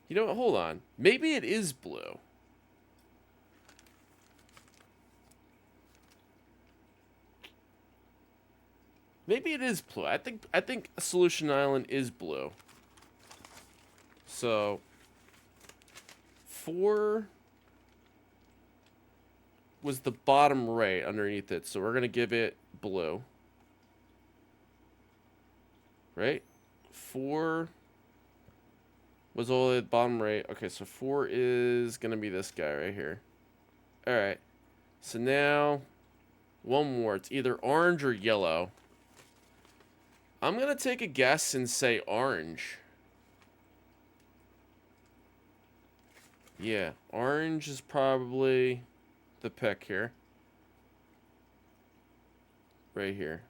you know what? Hold on. Maybe it is blue. Maybe it is blue. I think Solution Island is blue. So 4 was the bottom right underneath it. So we're going to give it blue. Right? 4 was all the bottom right. Okay, so 4 is going to be this guy right here. Alright. So now, one more. It's either orange or yellow. I'm going to take a guess and say orange. Yeah, orange is probably the pick here. Right here.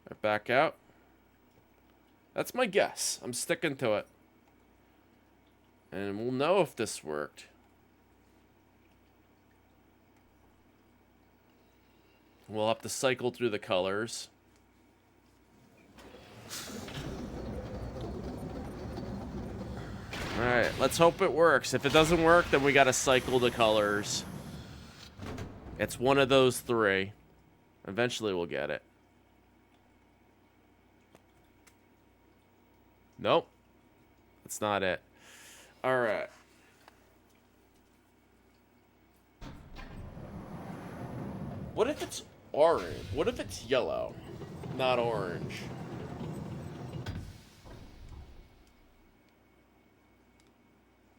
Right, back out. That's my guess. I'm sticking to it. And we'll know if this worked. We'll have to cycle through the colors. Alright, let's hope it works. If it doesn't work, then we gotta cycle the colors. It's one of those 3. Eventually we'll get it. Nope. That's not it. Alright. What if it's orange? What if it's yellow? Not orange.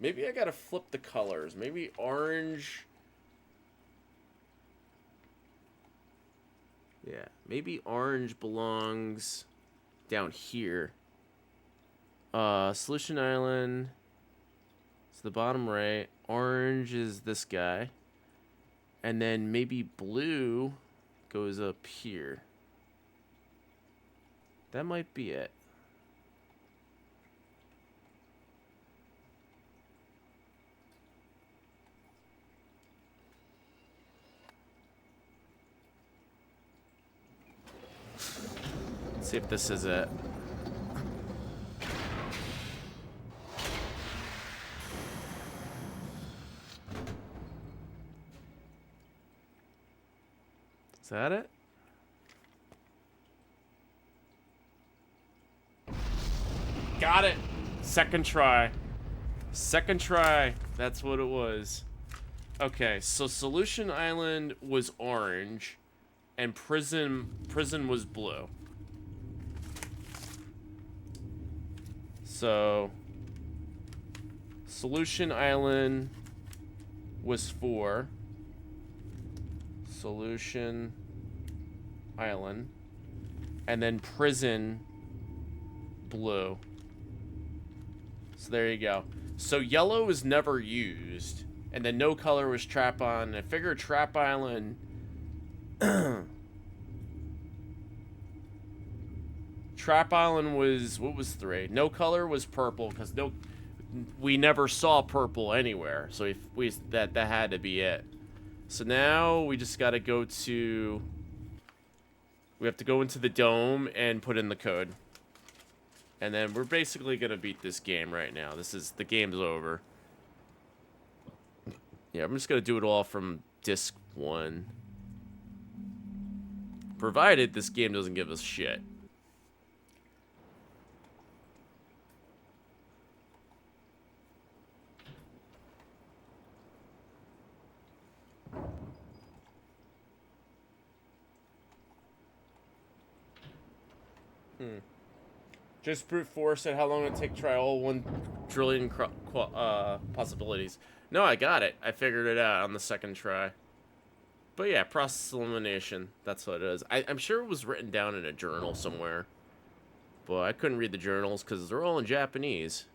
Maybe I gotta flip the colors. Maybe orange. Yeah, maybe orange belongs down here. Solution Island. It's the bottom right. Orange is this guy. And then maybe blue goes up here. That might be it. Let's see if this is it. Is that it? Got it! Second try. Second try. That's what it was. Okay, so Solution Island was orange, and Prison was blue. So, Solution Island was 4. Solution Island. And then Prison blue. So there you go. So yellow was never used. And then no color was Trap Island. I figured Trap Island... Trap Island was... What was 3? No color was purple, because no... We never saw purple anywhere. So if we that had to be it. So now we just gotta go to... We have to go into the dome and put in the code. And then we're basically gonna beat this game right now. The game's over. Yeah, I'm just gonna do it all from disc 1. Provided this game doesn't give us shit. Just brute force at how long it take to try all 1 trillion possibilities. No, I got it. I figured it out on the second try. But yeah, process elimination. That's what it is. I'm sure it was written down in a journal somewhere. But I couldn't read the journals because they're all in Japanese.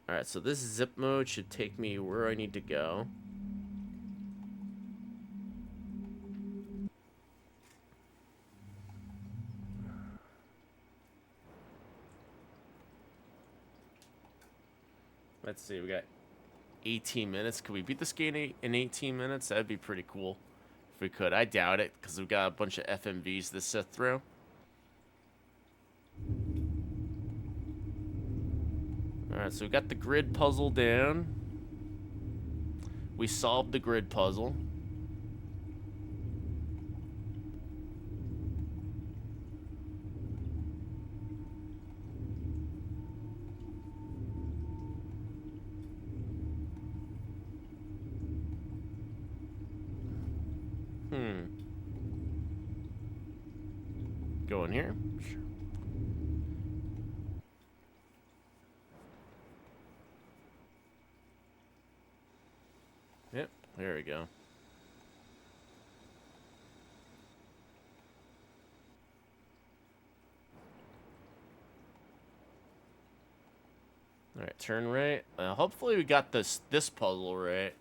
Alright, so this zip mode should take me where I need to go. Let's see, we got 18 minutes. Could we beat this game in 18 minutes? That'd be pretty cool if we could. I doubt it, because we've got a bunch of FMVs to sit through. Alright, so we got the grid puzzle down. We solved the grid puzzle. Go in here? Sure. Yep, there we go. All right, turn right. Hopefully we got this puzzle right.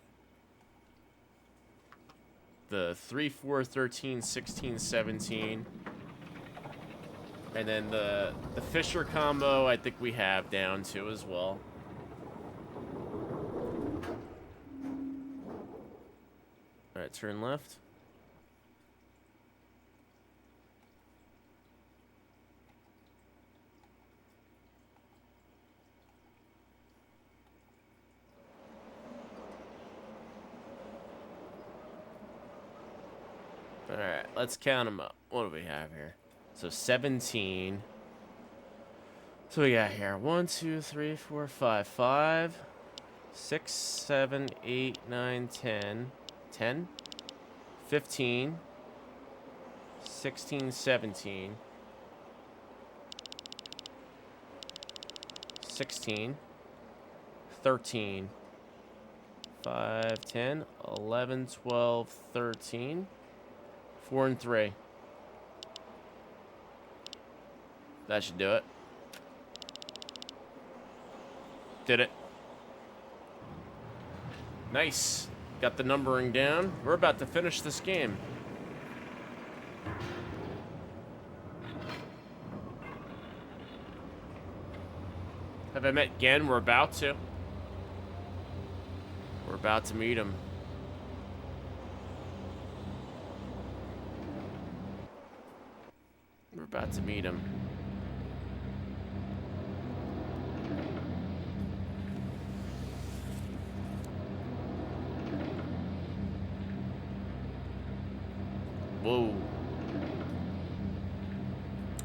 The 3, 4, 13, 16, 17. And then the Fisher combo I think we have down to as well. All right, turn left. All right, let's count them up. What do we have here? So 17. So we got here 1, 2, 3, 4, 5, 5, 6, 7, 8, 9, 10, 10, 15, 16, 17, 16, 13, 5, 10, 11, 12, 13, 4 and 3. That should do it. Did it. Nice. Got the numbering down. We're about to finish this game. Have I met Gen? We're about to. We're about to meet him. We're about to meet him. Whoa.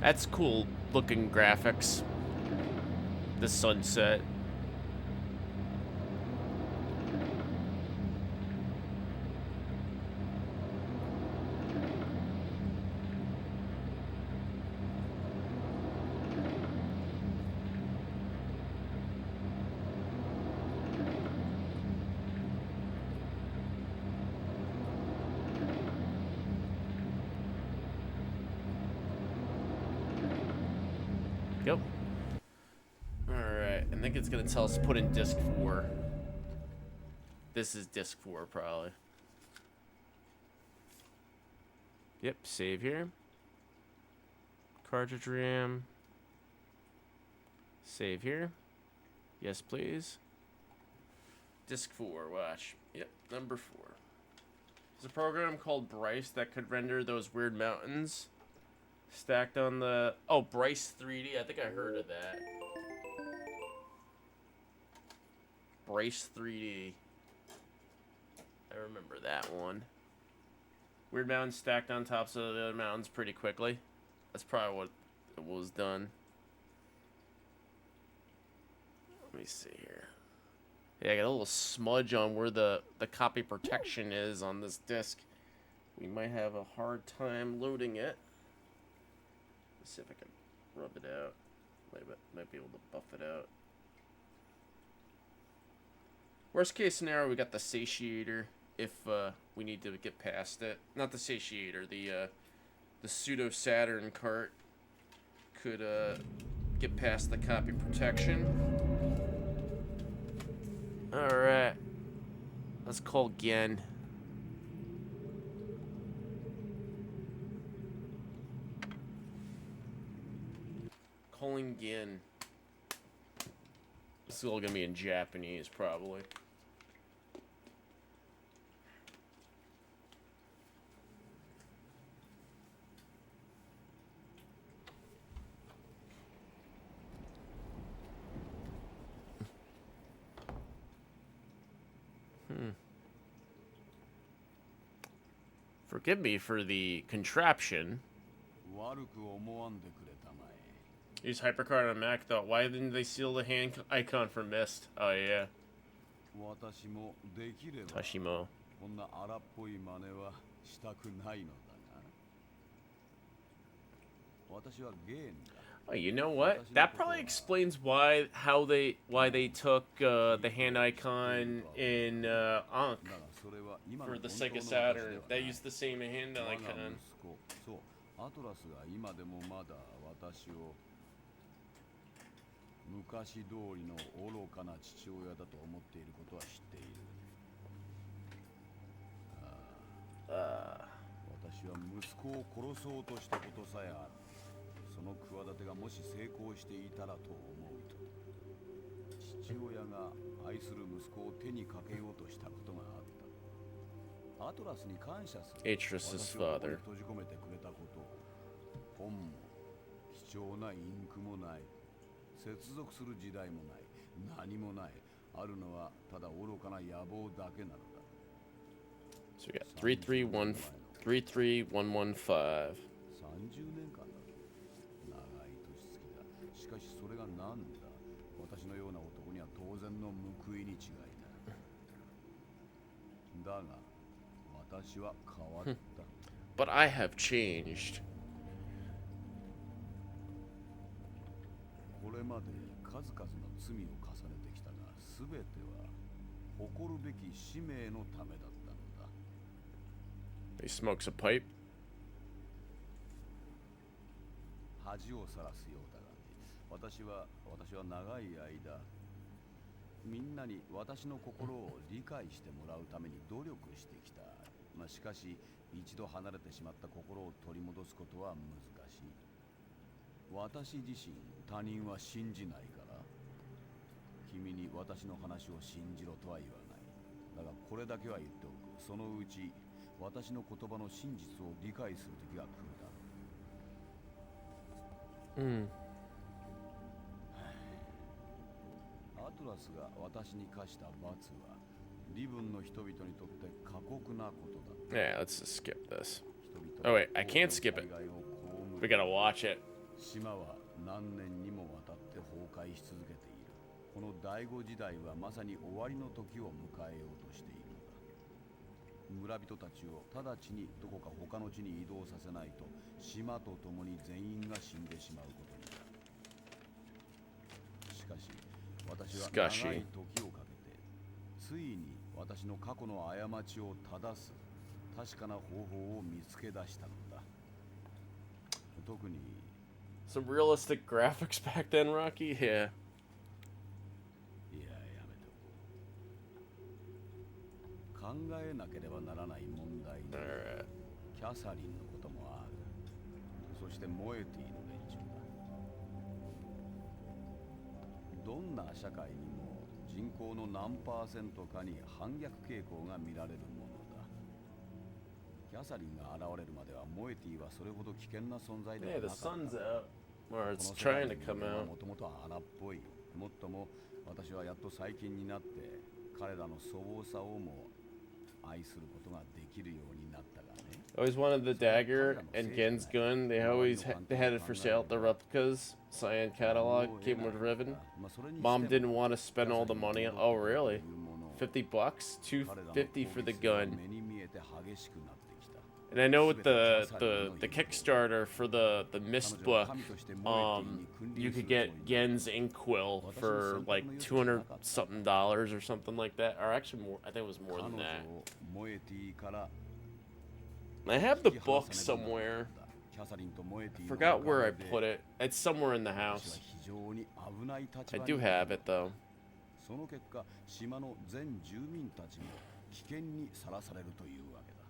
That's cool looking graphics. The sunset. Yep. Alright, I think it's gonna tell us to put in disc 4. This is disc 4, probably. Yep, save here. Cartridge RAM. Save here. Yes, please. Disc 4, watch. Yep, number 4. There's a program called Bryce that could render those weird mountains stacked on the... Oh, Bryce 3D. I think I heard of that. Bryce 3D. I remember that one. Weird mountains stacked on tops of the other mountains pretty quickly. That's probably what it was done. Let me see here. Yeah, I got a little smudge on where the copy protection is on this disc. We might have a hard time loading it. Let's see if I can rub it out. Might be able to buff it out. Worst case scenario, we got the satiator if we need to get past it. Not the satiator, the pseudo Saturn cart could get past the copy protection. Alright. Let's call Gen. Calling Gen. It's all gonna be in Japanese, probably. Forgive me for the contraption. Use HyperCard on Mac, though. Why didn't they seal the hand icon for Mist? Oh, yeah. Tashimo. したくないのだが、私はゲームだ。 Oh, you know what? That probably explains why they took the hand icon in Ankh for the Sega Saturn. They used the same hand icon. そう、アトラスが今でもまだ私を昔通りの愚かな父親だと思っていることは知っている。私は息子を殺そうとしたことさえある。その企てがもし成功していたらと思うと、父親が愛する息子を手にかけようとしたことがあった。アトラスに感謝する。 Atreus's father. 閉じ込めてくれたこと、本も貴重なインクもない、接続する時代もない、何もない。あるのはただ愚かな野望だけなのだ。 So we got 33115. 30年間だ。長い年月だ。しかしそれがなんだ。私のような男には当然の報いに違いだ。だが私は変わった。But I have changed. これまで数々の罪を重ねてきたが、すべては誇るべき使命のためだったのだ。 He smokes a pipe. 恥をさらすようだが、私は長い間みんなに私の心を理解してもらうために努力してきた。しかし一度離れてしまった心を取り戻すことは難しい。私自身、他人は信じないから、君に私の話を信じろとは言わない。だがこれだけは言っておく。そのうち私の言葉の真実を理解する時が来るだろう。アトラスが私に課した罰は、リブンの人々にとって過酷なことだ。 Yeah, let's just skip this. Oh wait, I can't skip it. We gotta watch it. 島は何年にもわたって崩壊し続けている。この第五時代はまさに終わりの時を迎えようとしているのだ。村人たちを直ちにどこか他の地に移動させないと、島と共に全員が死んでしまうことになる。しかし私は長い時をかけて、ついに私の過去の過ちを正す確かな方法を見つけ出したのだ。特に Some realistic graphics back then, Rocky? Yeah. いや、やめとこう。考えなければならない問題で、キャサリンのこともある。そしてモエティの連中だ。どんな社会にも人口の何%かに反逆傾向が見られるものだ。キャサリンが現れるまではモエティはそれほど危険な存在ではなかった。 Yeah, the sun's out. Or it's trying to come out. もともと荒っぽい。もっとも私はやっと最近になって彼らの粗暴さをも愛することができるようになったがね。Always wanted the dagger and Gen's gun. They had it for sale at the replicas. Cyan catalog came with ribbon. Mom didn't want to spend all the money. Oh really? $50? $250 for the gun. And I know with the Kickstarter for the Mist book, you could get Gen's Inkwell for like $200 something or something like that, or actually more. I think it was more than that. I have the book somewhere. I forgot where I put it. It's somewhere in the house. I do have it though. その結果、島の全住民たちも危険にさらされるというわけだ。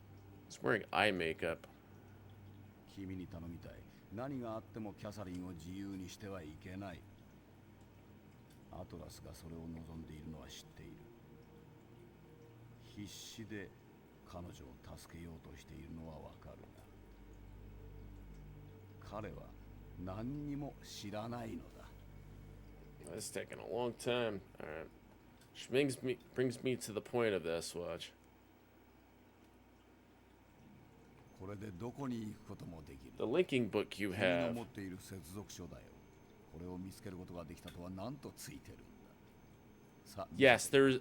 He's wearing eye makeup. 君に頼みたい。何があってもキャサリンを自由にしてはいけない。アトラスがそれを望んでいるのは知っている。必死で彼女を助けようとしているのはわかるが、彼は何にも知らないのだ。 It's taking a long time. All right, which brings me to the point of this. Watch. これでどこに行くこともできる。 The linking book you 君の have. 持っている接続書だよ。これを見つけることができたとは何とついてるんだ。Yes, there's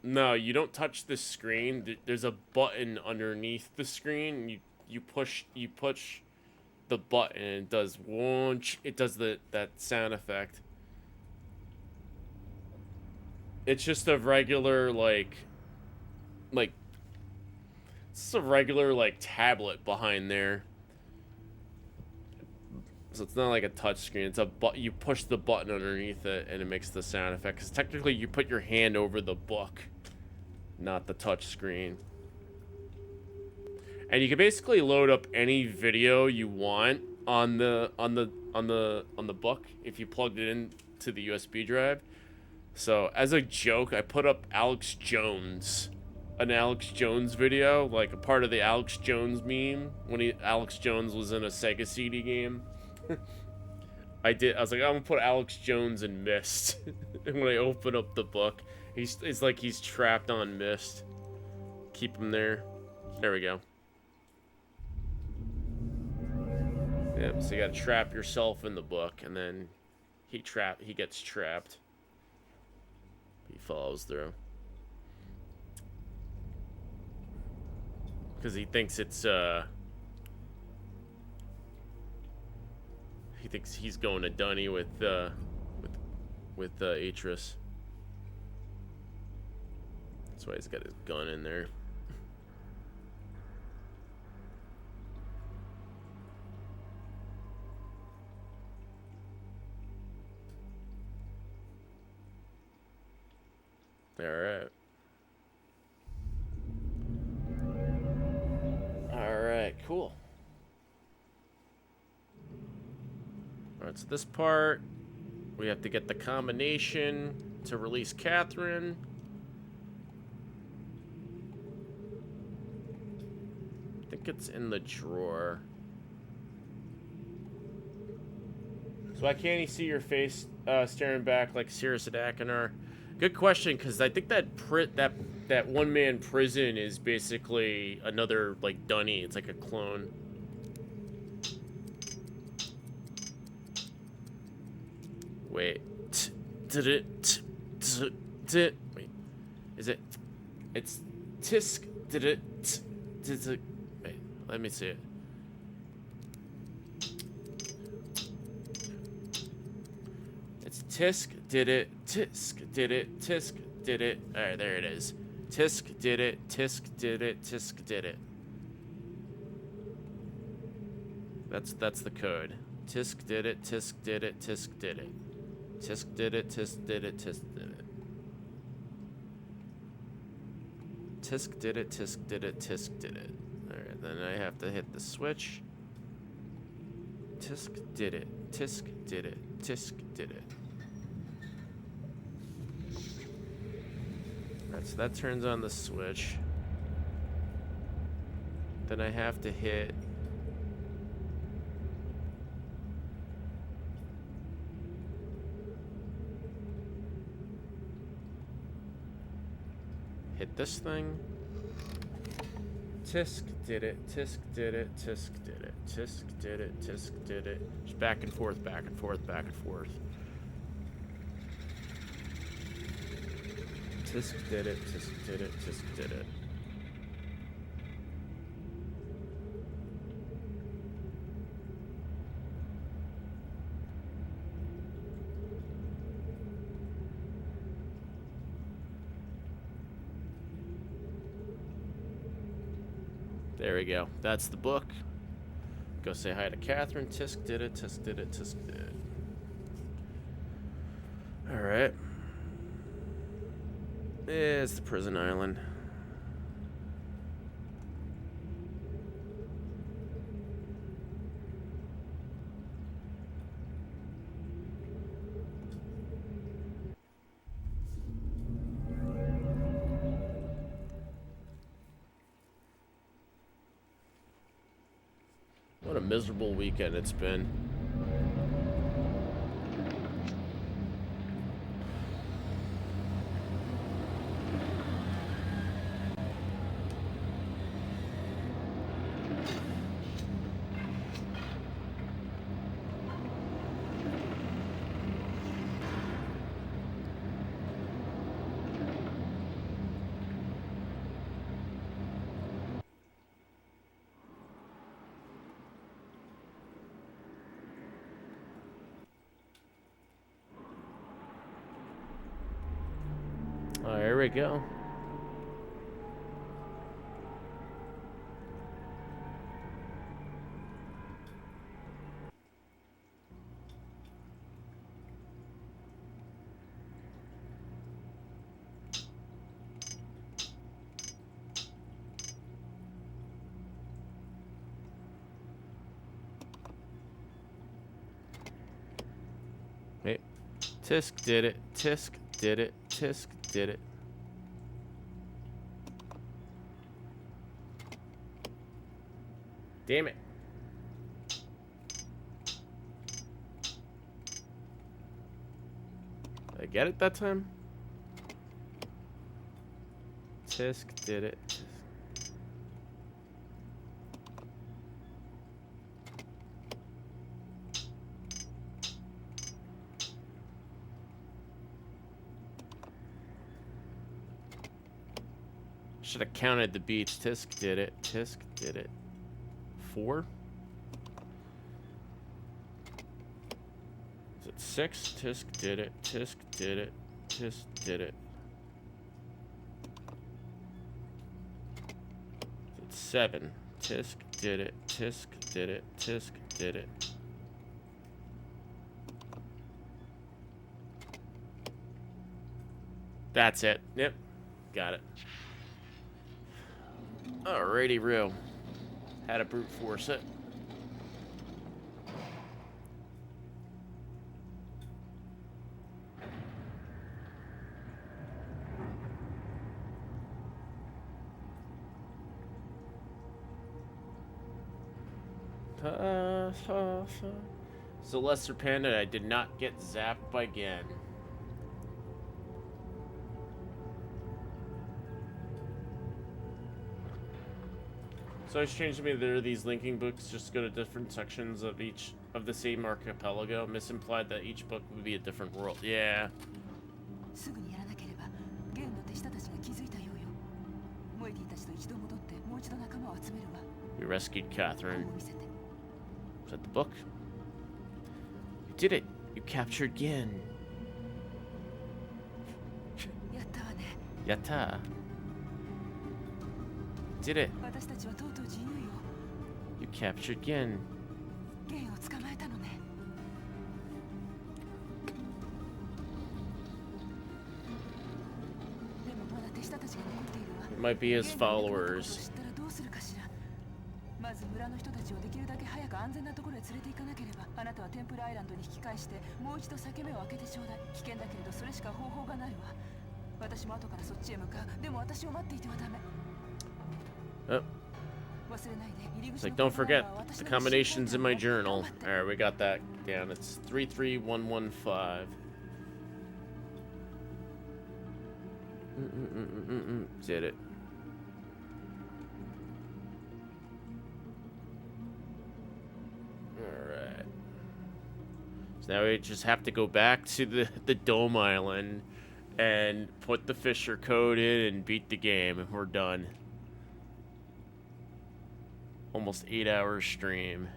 no, you don't touch the screen. There's a button underneath the screen. You push the button and it does whoosh. It does that sound effect. It's just a regular like it's a regular like tablet behind there. So it's not like a touch screen. It's you push the button underneath it and it makes the sound effect. Because technically you put your hand over the book, not the touch screen. And you can basically load up any video you want on the book if you plugged it into the USB drive. So as a joke, I put up an Alex Jones video, like a part of the Alex Jones meme when Alex Jones was in a Sega CD game. I was like, I'm gonna put Alex Jones in Myst. And when I open up the book, it's like he's trapped on Myst. Keep him there. There we go. Yep, so you gotta trap yourself in the book, and then he gets trapped. He follows through. Because he thinks it's, he thinks he's going to Dunny with Atris. That's why he's got his gun in there. Alright. Alright, cool. Alright, so this part, we have to get the combination to release Catherine. I think it's in the drawer. So why can't he see your face staring back like Sirius Adakinar? Good question, because I think that one-man prison is basically another, like, Dunny. It's like a clone. Wait. Wait. Is it? It's tisk. Wait, let me see it. It's tisk, did it, tisk, did it, tisk, did it. Alright, there it is. Tisk, did it, tisk, did it, tisk, did it. That's the code. Tisk, did it, tisk, did it, tisk, did it. Tisk, did it, tisk, did it, tisk, did it. Tisk, did it, tisk, did it, tisk, did it. Alright, then I have to hit the switch. Tisk, did it, tisk, did it, tisk, did it. Alright, so that turns on the switch. Then I have to hit this thing. Tisk did it, tisk did it, tisk did it, tisk did it, tisk did it. Just back and forth, back and forth, back and forth. Tisk did it, tisk did it, tisk did it. There we go. That's the book. Go say hi to Catherine. Tisk did it, tisk did it, tisk did it. Alright. It's the prison island. What a miserable weekend it's been. Oh, here we go. Hey, Tisk did it. Tisk did it. Tisk did it. Damn it. Did I get it that time? Tisk did it. Should have counted the beats. Tisk did it. Tisk did it. 4? Is it 6? Tisk did it. Tisk did it. Tisk did it. Is it 7? Tisk did it. Tisk did it. Tisk did it. That's it. Yep. Got it. Alrighty, real. Had to brute force it. So Lesser Panda, I did not get zapped by Gen. So it's changed to me there are these linking books just go to different sections of each of the same archipelago. Misimplied that each book would be a different world. Yeah. We rescued Catherine. Is that the book? You did it. You captured Gen. Yatta. Did it. You captured Gen. It might be his followers. まず村の人たちをできるだけ早く安全なところへ連れて行かなければ、あなたはテンプルアイランドに引き返してもう一度裂け目を開けてちょうだい。危険だけれどそれしか方法がないわ。私も後からそっちへ向かう。でも私を待っていてはダメ。Oh. It's like, don't forget the combinations in my journal. Alright, we got that down. It's 33115. Did it. Alright. So now we just have to go back to the Dome Island and put the Fisher code in and beat the game, and we're done. Almost 8-hour stream.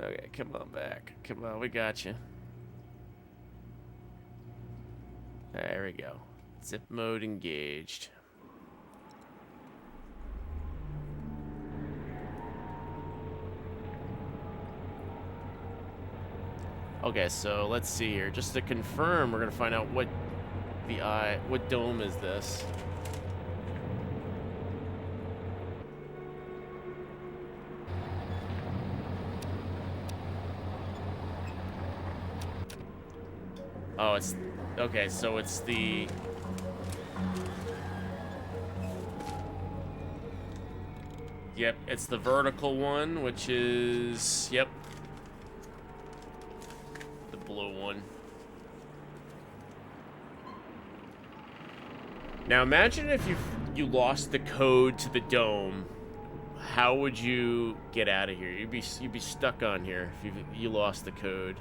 Okay, come on back. Come on, we got you. There we go. Zip mode engaged. Okay, so let's see here. Just to confirm, we're gonna find out what dome is this. Oh, it's okay, so it's the yep, it's the vertical one, which is yep. The blue one. Now imagine if you lost the code to the dome. How would you get out of here? You'd be stuck on here if you lost the code.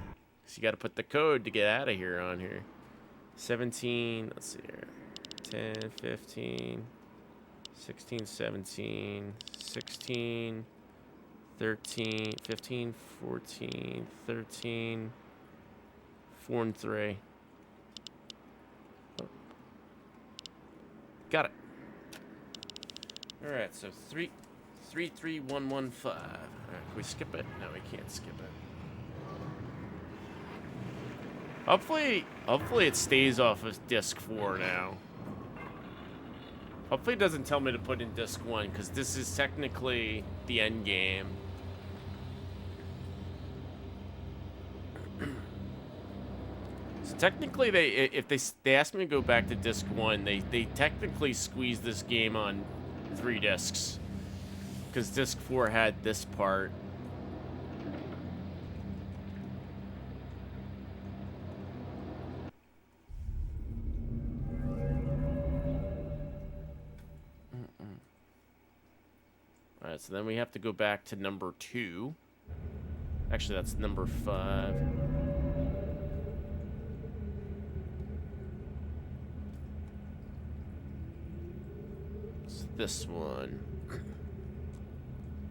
So you got to put the code to get out of here on here. 17, let's see here. 10, 15, 16, 17, 16, 13, 15, 14, 13, 4 and 3. Got it. All right, so 33115. All right, can we skip it? No, we can't skip it. Hopefully it stays off of disc 4 now. Hopefully it doesn't tell me to put in disc 1, because this is technically the end game. So technically, if they ask me to go back to disc 1, they technically squeeze this game on 3 discs, because disc 4 had this part. Alright, so then we have to go back to number 2. Actually, that's number 5. It's this one.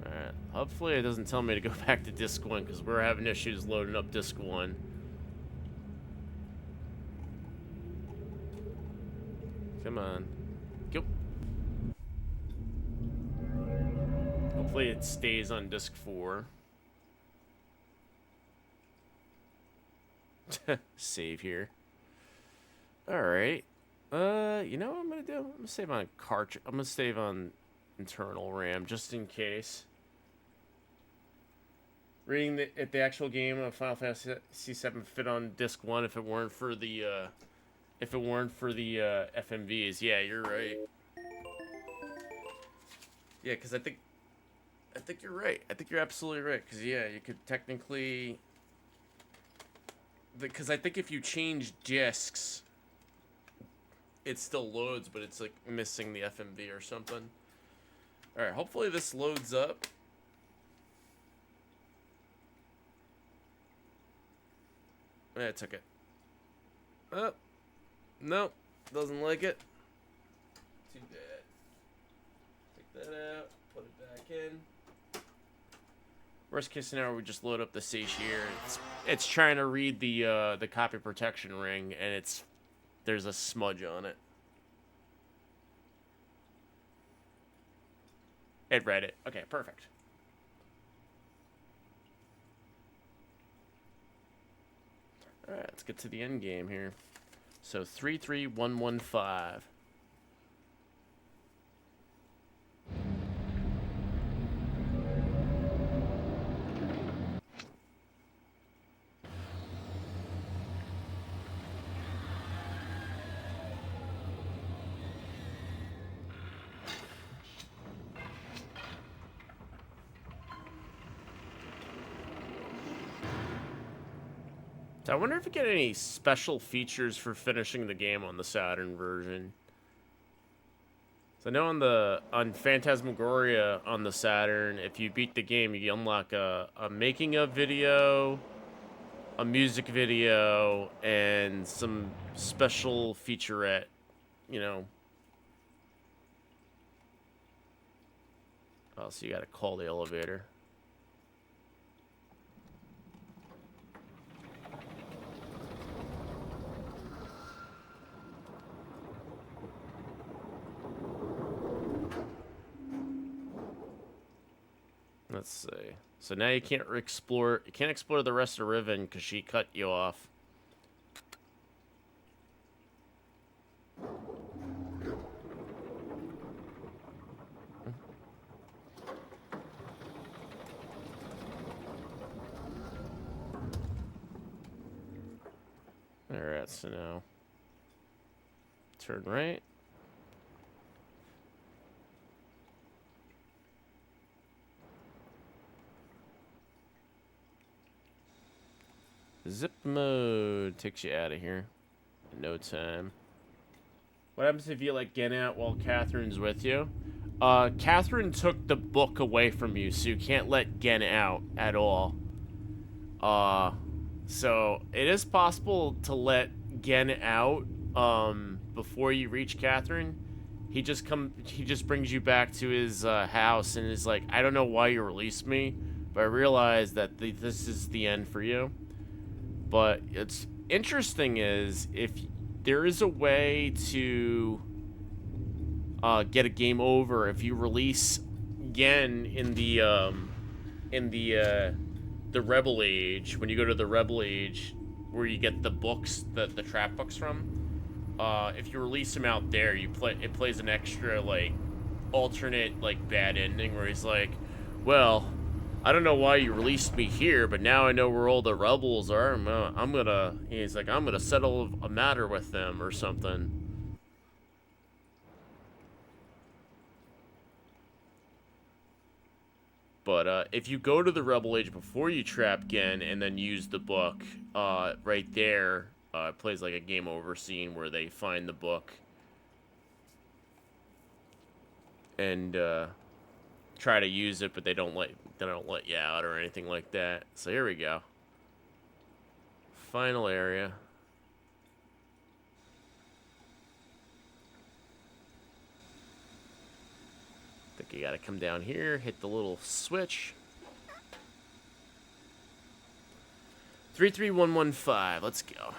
Alright, hopefully it doesn't tell me to go back to disc 1, because we're having issues loading up disc 1. Come on. Go. Hopefully it stays on disc 4. Save here. Alright. You know what I'm gonna do? I'm gonna save on cartridge. I'm gonna save on internal RAM just in case. Reading the actual game of Final Fantasy VII fit on disc 1 if it weren't for the FMVs. Yeah, you're right. Yeah, because I think you're right. I think you're absolutely right. Because yeah, you could technically. Because I think if you change discs, it still loads, but it's like missing the FMV or something. All right, hopefully this loads up. Yeah, it took it. Oh, nope, doesn't like it. Too bad. Take that out, put it back in. Worst case scenario, we just load up the satiator. It's trying to read the copy protection ring, and there's a smudge on it. It read it. Okay, perfect. All right, let's get to the end game here. So 33115. So I wonder if you get any special features for finishing the game on the Saturn version. So I know on Phantasmagoria on the Saturn, if you beat the game, you unlock a making of video, a music video, and some special featurette, you know. Oh, so you gotta call the elevator. Let's see. So now you can't explore. You can't explore the rest of Riven because she cut you off. All right. So now turn right. Zip mode takes you out of here in no time. What happens if you like get out while Catherine's with you? Catherine took the book away from you, so you can't let Gen out at all. So it is possible to let Gen out before you reach Catherine. He just brings you back to his house and is like, I don't know why you released me, but I realize that this is the end for you. But it's interesting is if there is a way to get a game over. If you release Gen in the Rebel Age, when you go to the Rebel Age, where you get the books, the trap books from, if you release them out there, it plays an extra like alternate like bad ending where he's like, well, I don't know why you released me here, but now I know where all the rebels are. He's like, I'm gonna settle a matter with them or something. But if you go to the Rebel Age before you trap Gen and then use the book, right there, it plays like a game over scene where they find the book and try to use it, but they don't let you out or anything like that. So here we go. Final area. I think you gotta come down here, hit the little switch. 33115, let's go.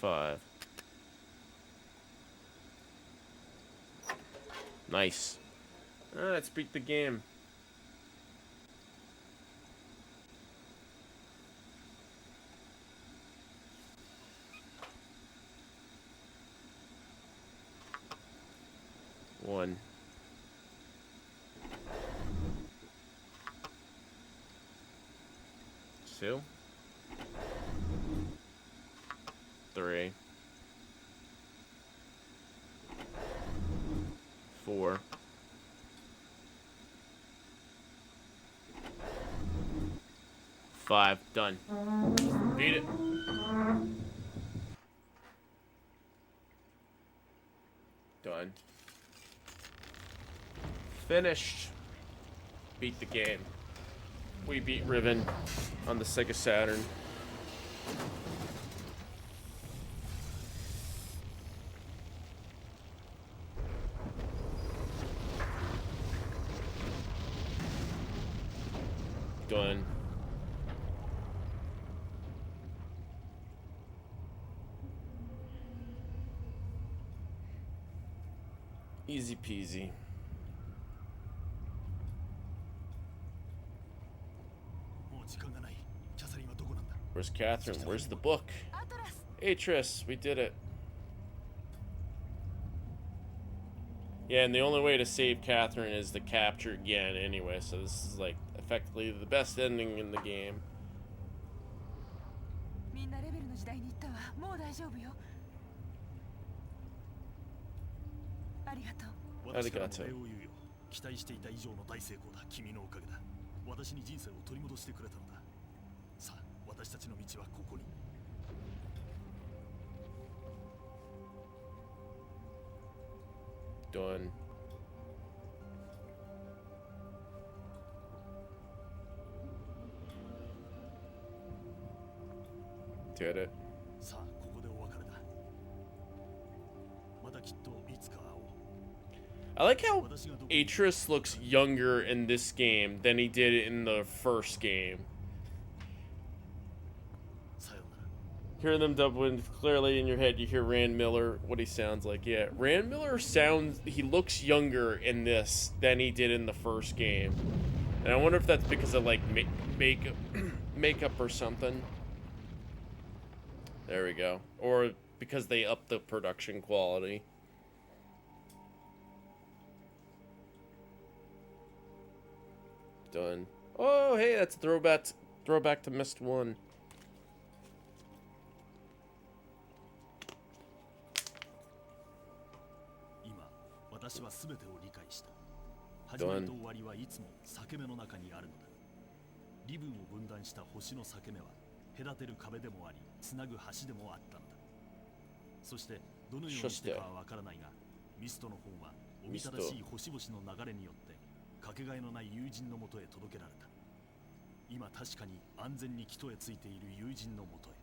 Five. Nice. Let's beat the game. One. Two. Three. 4. 5. Done. Beat it. Done. Finished. Beat the game. We beat Riven on the Sega Saturn. Done. Easy peasy. Where's Catherine? Where's the book? Atris, we did it. Yeah, and the only way to save Catherine is to capture again anyway, so this is like effectively the best ending in the game. Arigato. 期待していた以上の大成功だ。君のおかげだ。私に人生を取り戻してくれたのだ。さあ、私たちの道はここに。Done. Did it. さあ、ここでお別れだ。またきっといつか会おう。I like how Atris looks younger in this game than he did in the first game. Hear them dubbing clearly in your head. You hear Rand Miller, what he sounds like. Yeah, Rand Miller he looks younger in this than he did in the first game. And I wonder if that's because of like makeup or something. There we go. Or because they upped the production quality. Done. Oh, hey, that's a throwback to Mist 1. Done. 裂け目の中にあるのだ。リブンを分断した星の裂け目は隔てる壁でもあり、つなぐ橋でもあったのだ。そしてどのようにしてかはわからないが、ミストの本はお見正しい星々の流れによってかけがえのない友人のもとへ届けられた。今確かに安全に帰途へついている友人のもとへ。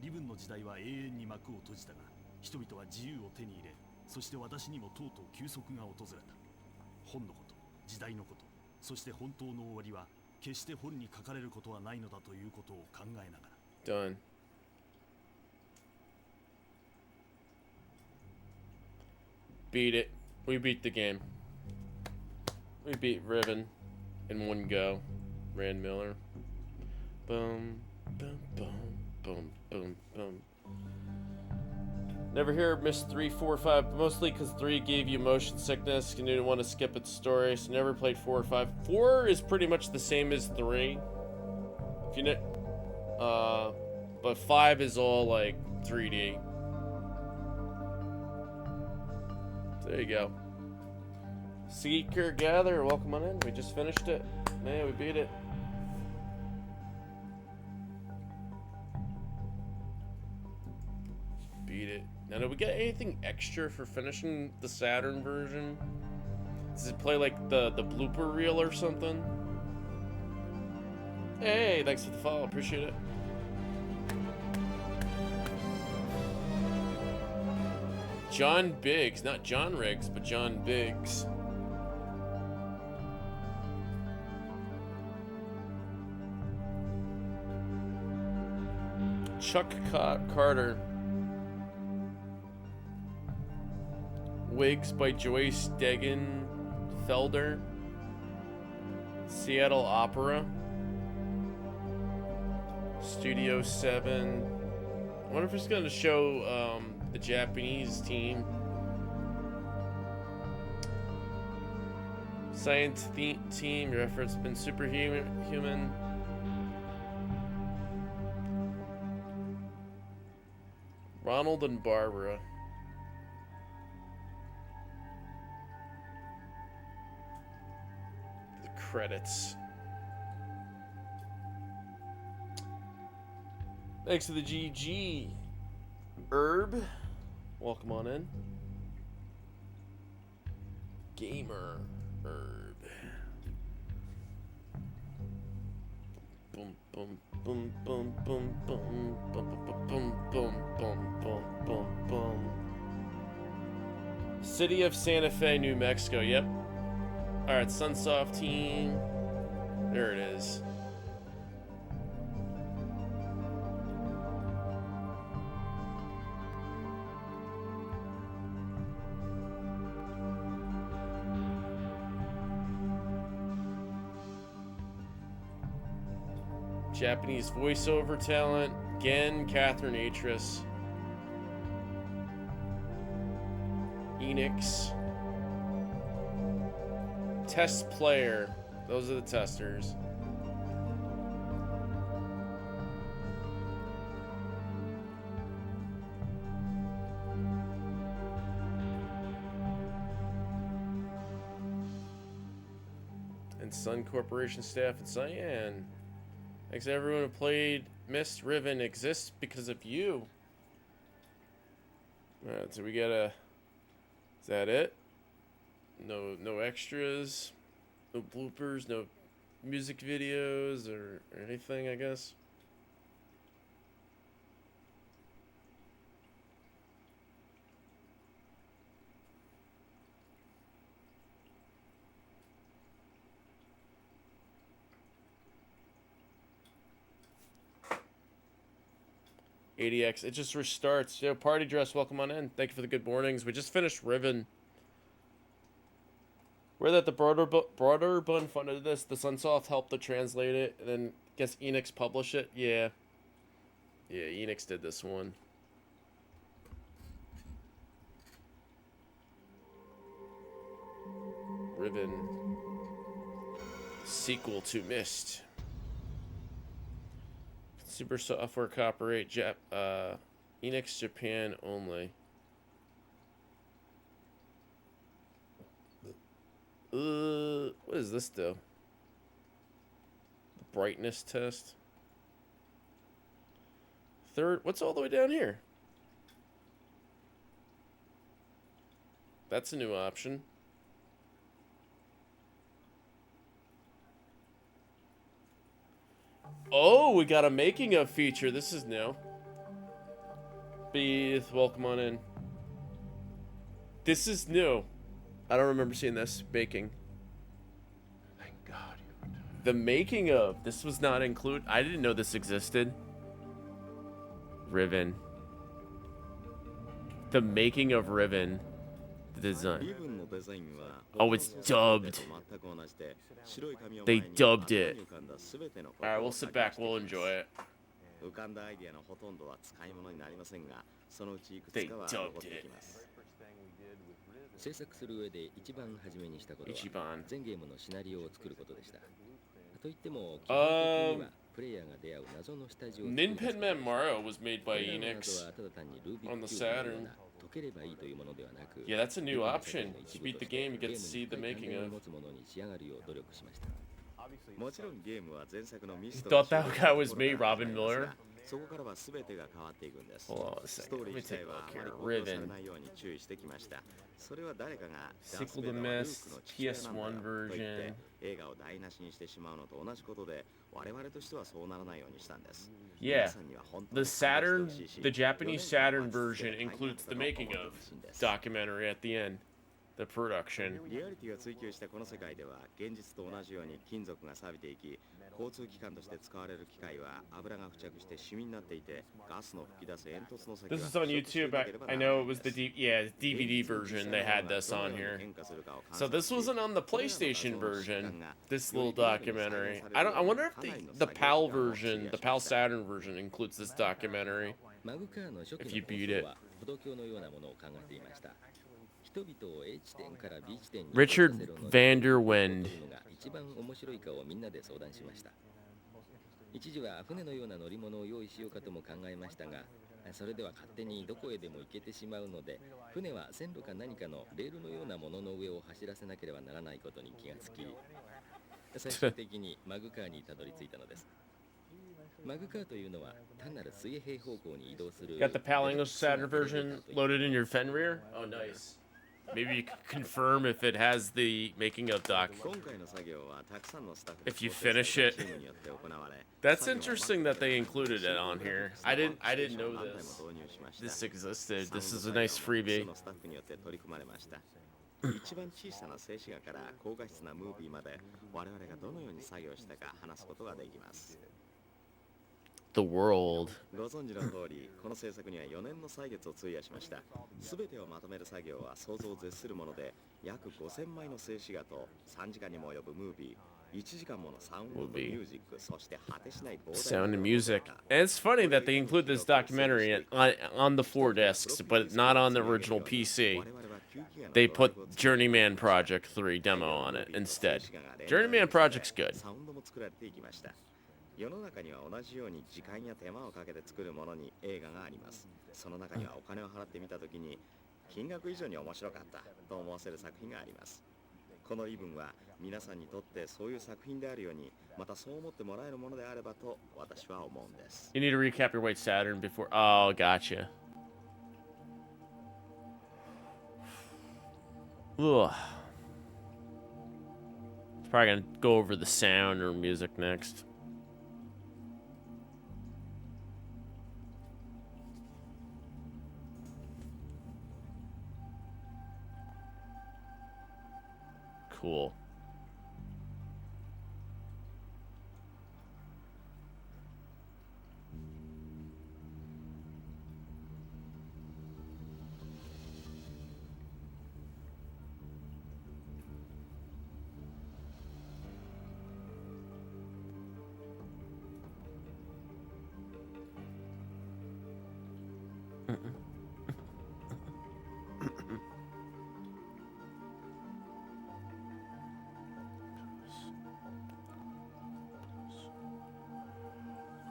リブンの時代は永遠に幕を閉じたが、人々は自由を手に入れ、そして私にもとうとう休息が訪れた。本のこと、時代のこと、そして本当の終わりは決して本に書かれることはないのだということを考えながら。 Done. Beat it. We beat the game. We beat Riven in one go. Rand Miller. Boom, boom, boom, boom, boom, boom. Never hear missed 3, 4, 5, mostly because 3 gave you motion sickness and you didn't want to skip its story, so never played 4 or 5. 4 is pretty much the same as 3. If you know, but 5 is all like 3D. There you go. Seeker Gather, welcome on in. We just finished it. Man, we beat it. Beat it. Now, did we get anything extra for finishing the Saturn version? Does it play like the blooper reel or something? Hey, thanks for the follow. Appreciate it. John Biggs, not John Riggs, but John Biggs. Chuck Carter. Wigs by Joyce Degenfelder. Seattle Opera. Studio 7. I wonder if it's going to show the Japanese team. Science team, your efforts have been superhuman. Ronald and Barbara. The credits. Thanks to the GG. Herb. Welcome on in. Gamer Herb. Boom, boom, boom, boom, boom, boom, boom, boom, boom, boom, boom, boom, boom. City of Santa Fe, New Mexico. Yep. All right, Sunsoft team. There it is. Japanese voiceover talent. Again, Catherine Atris. Enix. Test player. Those are the testers. And Sun Corporation staff and Cyan. Thanks to everyone who played Mist Riven exists because of you. Alright, so we got a... Is that it? No extras, no bloopers, no music videos or anything, I guess. ADX, it just restarts. Yo, Party Dress, welcome on in. Thank you for the good mornings. We just finished Riven. Where that the broader bun funded this, the Sunsoft helped to translate it, and then I guess Enix published it. Yeah. Yeah, Enix did this one. Riven. Sequel to Mist. Super software copyright Enix Japan only. What does this do? The brightness test. Third, what's all the way down here? That's a new option. Oh, we got a making of feature. This is new. Beeth, welcome on in. This is new. I don't remember seeing this. Baking. Thank God. The making of. This was not included. I didn't know this existed. Riven. The making of Riven. The design. Oh, it's dubbed. They dubbed it. Alright, we'll sit back. We'll enjoy it. They dubbed it. 制作する上で一番初めにしたことは全ゲームのシナリオを作ることでした。といっても基本的にはプレイヤーが出会う謎のスタジオを Nintenman Mario was made by Enix on the Saturn. Yeah, that's a new option. You beat the game, you get to see the making of. You thought that guy was me, Robin Miller? Hold on a second. Let me take a look here. Riven. Sequel to Mist, PS1 version. Yeah, the Saturn, the Japanese Saturn version includes the making of documentary at the end. The production. 交通機関として使われる機械は油が付着してシミになっていてガスの吹き出す煙突の先が This is on YouTube. I know it was the DVD version. They had this on here. So this wasn't on the PlayStation version. This little documentary. I wonder if the PAL version, the PAL Saturn version, includes this documentary. If you beat it. Richard Vanderwind. 一番面白いかをみんなで相談しました。一時は船のような乗り物を用意しようかとも考えましたが、それでは勝手にどこへでも行けてしまうので、船は線路か何かのレールのようなものの上を走らせなければならないことに気がつき、最終的にマグカーにたどり着いたのです。マグカーというのは単なる水平方向に移動する。Got the PAL English Saturn version loaded in your Fenrir? Oh, nice. Maybe you could confirm if it has the making of doc. If you finish it. That's interesting that they included it on here. I didn't know this. This existed. This is a nice freebie. 一番小さな静止画から高画質なムービーまで我々がどのように作業したか話すことができます。The world. ご存知の通り、この制作には4年の歳月を費やしました。すべてをまとめる作業は想像を絶するもので、約5000枚の静止画と3時間にも及ぶムービー、1時間ものサウンドとミュージック、そして果てしない膨大な Sound and music. And it's funny that they include this documentary on the 4 discs, but not on the original PC. They put Journeyman Project 3 demo on it instead. Journeyman Project's good. 世の中には同じように時間や手間をかけて作るものに映画があります。その中にはお金を払ってみたときに金額以上に面白かったと思わせる作品があります。このイブンは皆さんにとってそういう作品であるように、またそう思ってもらえるものであればと私は思うんです。You need to recap your White Saturn before. Oh, gotcha. Ugh. It's probably gonna go over the sound or music next. Cool.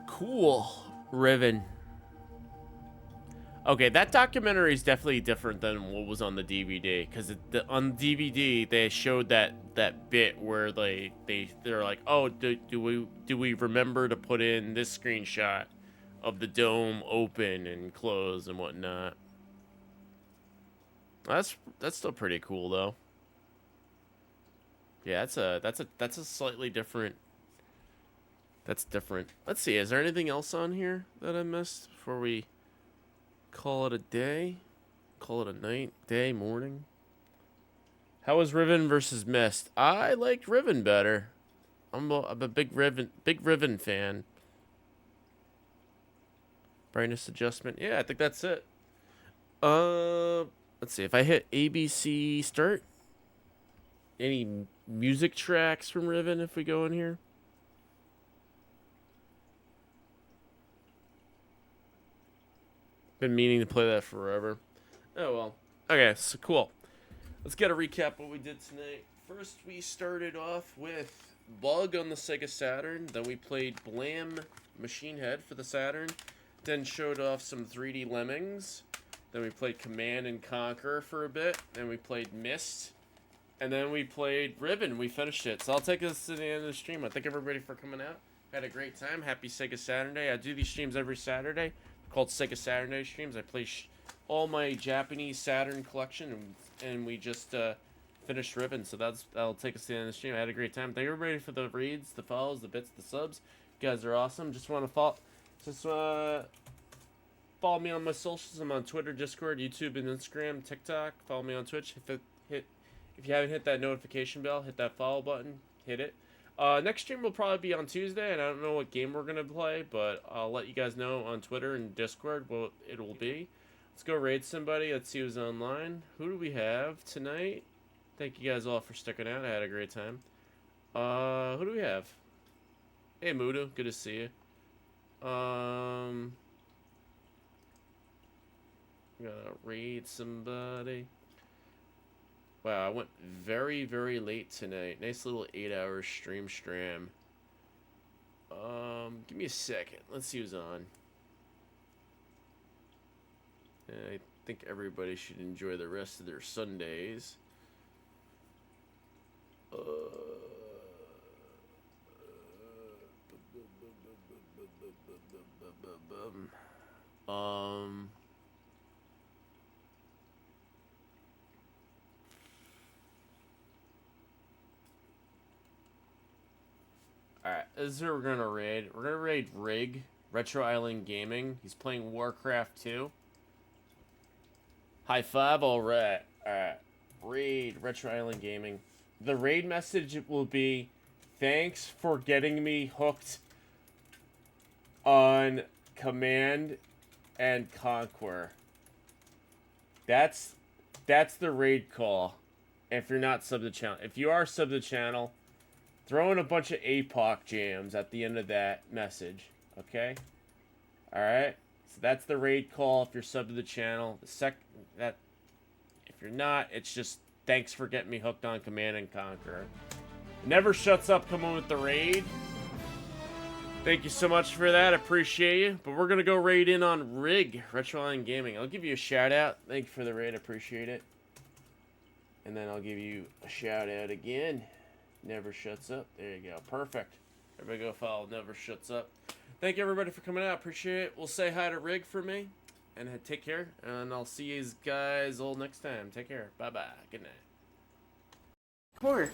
Cool. Riven. Okay, that documentary is definitely different than what was on the DVD, because on DVD they showed that bit where they're like, oh, do we remember to put in this screenshot of the dome open and close and whatnot. That's still pretty cool though. Yeah, that's a slightly different. That's different. Let's see, is there anything else on here that I missed before we call it a day? Call it a night, day, morning? How was Riven versus Mist? I liked Riven better. I'm a big Riven fan. Brightness adjustment. Yeah, I think that's it. Let's see. If I hit ABC start, any music tracks from Riven if we go in here? Been meaning to play that forever. Oh well. Okay, so cool. Let's get a recap what we did tonight. First, we started off with Bug on the Sega Saturn. Then we played Blam Machine Head for the Saturn. Then showed off some 3D Lemmings. Then we played Command and Conquer for a bit. Then we played Myst. And then we played Ribbon. We finished it. So I'll take us to the end of the stream. I thank everybody for coming out. Had a great time. Happy Sega Saturday. I do these streams every Saturday. They're called Sega SaturnDay streams. I play all my Japanese Saturn collection. And we just finished Ribbon. So that'll take us to the end of the stream. I had a great time. Thank everybody for the reads, the follows, the bits, the subs. You guys are awesome. Just want to follow me on my socials. I'm on Twitter, Discord, YouTube, and Instagram, TikTok. Follow me on Twitch. If you haven't hit that notification bell, hit that follow button. Hit it. Next stream will probably be on Tuesday, and I don't know what game we're gonna play, but I'll let you guys know on Twitter and Discord what it will be. Let's go raid somebody. Let's see who's online. Who do we have tonight? Thank you guys all for sticking out. I had a great time. Who do we have? Hey, Mudu. Good to see you. Gotta raid somebody. Wow, I went very, very late tonight. Nice little 8-hour stream. Give me a second. Let's see who's on. I think everybody should enjoy the rest of their Sundays. Alright, this is who we're gonna raid. We're gonna raid Rig, Retro Island Gaming. He's playing Warcraft 2. High five, alright. Alright. Raid, Retro Island Gaming. The raid message will be, thanks for getting me hooked on Command and Conquer. That's the raid call. If you're not sub to the channel. If you are sub to the channel, throw in a bunch of APOC jams at the end of that message. Okay? Alright? So that's the raid call if you're sub to the channel. If you're not, it's just thanks for getting me hooked on Command and Conquer. Never shuts up coming with the raid. Thank you so much for that. Appreciate you. But we're going to go raid in on Rig, Retro Island Gaming. I'll give you a shout out. Thank you for the raid. Appreciate it. And then I'll give you a shout out again. Never shuts up. There you go. Perfect. Everybody go follow Never Shuts Up. Thank you everybody for coming out. Appreciate it. We'll say hi to Rig for me. And take care. And I'll see you guys all next time. Take care. Bye-bye. Good night. Core.